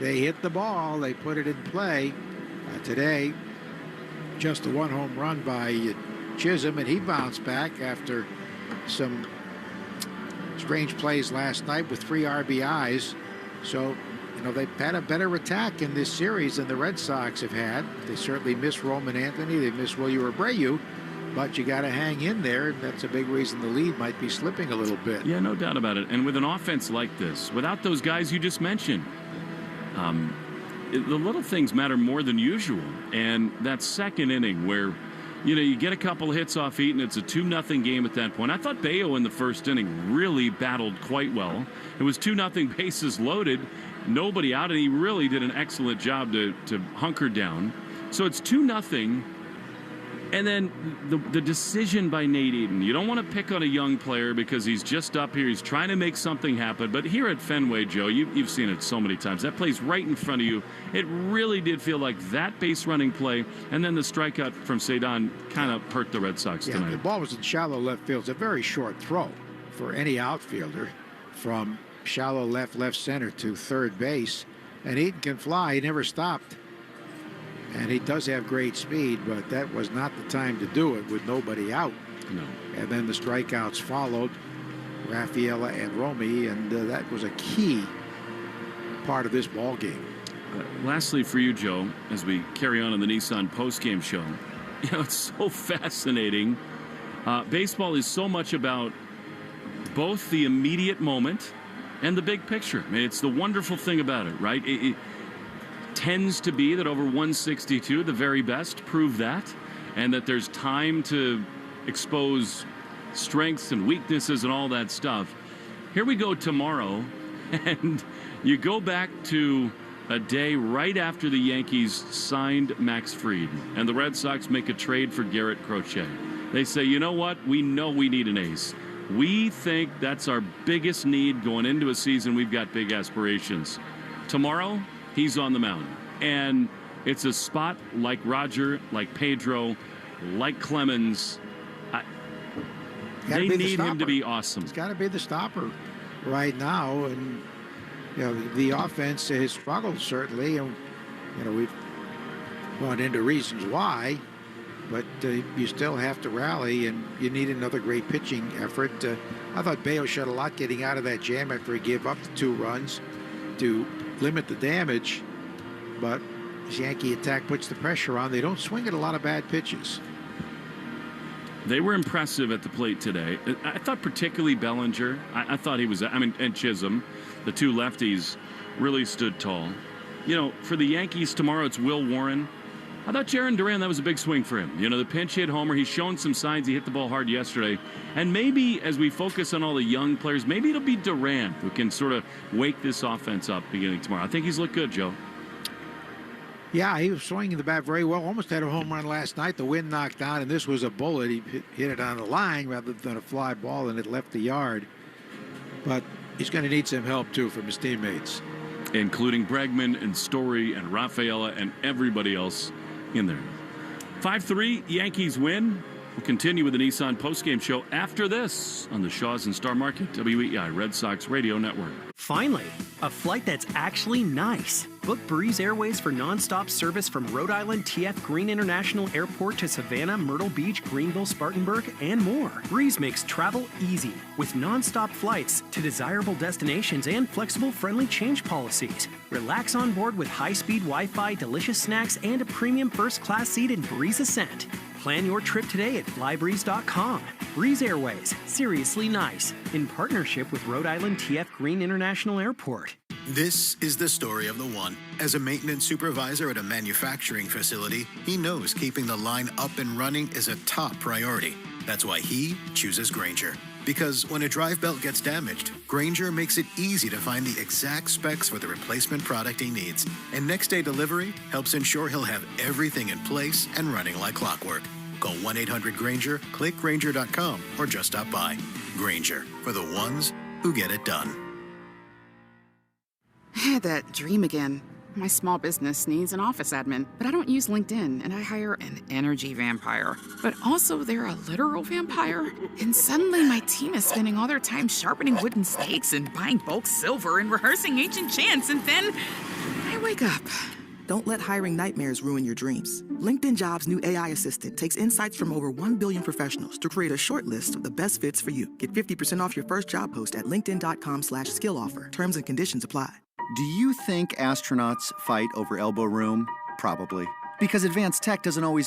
they hit the ball. They put it in play. Today, just a 1 home run by Chisholm, and he bounced back after some strange plays last night with 3 RBIs. So, you know, they've had a better attack in this series than the Red Sox have had. They certainly miss Roman Anthony. They miss Wilyer Abreu. But you got to hang in there. That's a big reason the lead might be slipping a little bit. Yeah, no doubt about it. And with an offense like this, without those guys you just mentioned, the little things matter more than usual. And that second inning where, you know, you get a couple hits off Eaton, it's a 2-0 game at that point. I thought Bello in the first inning really battled quite well. It was 2-0 bases loaded, nobody out, and he really did an excellent job to hunker down. So it's 2-0. And then the decision by Nate Eaton. You don't want to pick on a young player because he's just up here. He's trying to make something happen. But here at Fenway, Joe, you've seen it so many times. That play's right in front of you. It really did feel like that base running play. And then the strikeout from Cedon kind of hurt the Red Sox tonight. The ball was in shallow left field. It's a very short throw for any outfielder from shallow left center to third base. And Eaton can fly. He never stopped. And he does have great speed, but that was not the time to do it with nobody out. No. And then the strikeouts followed, Rafaela and Romy, and that was a key part of this ball game. Lastly for you, Joe, as we carry on in the Nissan postgame show, you know, it's so fascinating. Baseball is so much about both the immediate moment and the big picture. I mean, it's the wonderful thing about it, right? It tends to be that over 162, the very best prove that, and that there's time to expose strengths and weaknesses and all that stuff. Here we go tomorrow, and you go back to a day right after the Yankees signed Max Fried, and the Red Sox make a trade for Garrett Crochet. They say, you know what? We know we need an ace. We think that's our biggest need going into a season. We've got big aspirations. Tomorrow, he's on the mound, and it's a spot like Roger, like Pedro, like Clemens. They need him to be awesome. He's got to be the stopper right now, and you know the offense has struggled certainly, and you know we've gone into reasons why. but you still have to rally, and you need another great pitching effort. I thought Bello showed a lot getting out of that jam after he gave up the 2 runs to limit the damage, but as Yankee attack puts the pressure on, they don't swing at a lot of bad pitches. They were impressive at the plate today. I thought particularly Bellinger. I thought he was, and Chisholm, the 2 lefties, really stood tall. You know, for the Yankees tomorrow, it's Will Warren. I thought Jaron Duran, that was a big swing for him. You know, the pinch hit homer, he's shown some signs. He hit the ball hard yesterday. And maybe as we focus on all the young players, maybe it'll be Duran who can sort of wake this offense up beginning tomorrow. I think he's looked good, Joe. Yeah, he was swinging the bat very well. Almost had a home run last night. The wind knocked down, and this was a bullet. He hit it on the line rather than a fly ball, and it left the yard. But he's going to need some help, too, from his teammates. Including Bregman and Story and Rafaela and everybody else in there. 5-3, Yankees win. We'll continue with the Nissan postgame show after this on the Shaws and Star Market WEI Red Sox Radio Network. Finally, a flight that's actually nice. Book Breeze Airways for nonstop service from Rhode Island TF Green International Airport to Savannah, Myrtle Beach, Greenville, Spartanburg, and more. Breeze makes travel easy with nonstop flights to desirable destinations and flexible, friendly change policies. Relax on board with high-speed Wi-Fi, delicious snacks, and a premium first-class seat in Breeze Ascent. Plan your trip today at flybreeze.com. Breeze Airways, seriously nice, in partnership with Rhode Island TF Green International Airport. This is the story of the one. As a maintenance supervisor at a manufacturing facility, he knows keeping the line up and running is a top priority. That's why he chooses Grainger. Because when a drive belt gets damaged, Grainger makes it easy to find the exact specs for the replacement product he needs. And next day delivery helps ensure he'll have everything in place and running like clockwork. Call 1-800-GRAINGER, click Grainger.com, or just stop by. Grainger, for the ones who get it done. I had that dream again. My small business needs an office admin, but I don't use LinkedIn, and I hire an energy vampire. But also, they're a literal vampire. And suddenly, my team is spending all their time sharpening wooden stakes and buying bulk silver and rehearsing ancient chants, and then I wake up. Don't let hiring nightmares ruin your dreams. LinkedIn Jobs' new AI assistant takes insights from over 1 billion professionals to create a short list of the best fits for you. Get 50% off your first job post at linkedin.com/skill offer. Terms and conditions apply. Do you think astronauts fight over elbow room? Probably. Because advanced tech doesn't always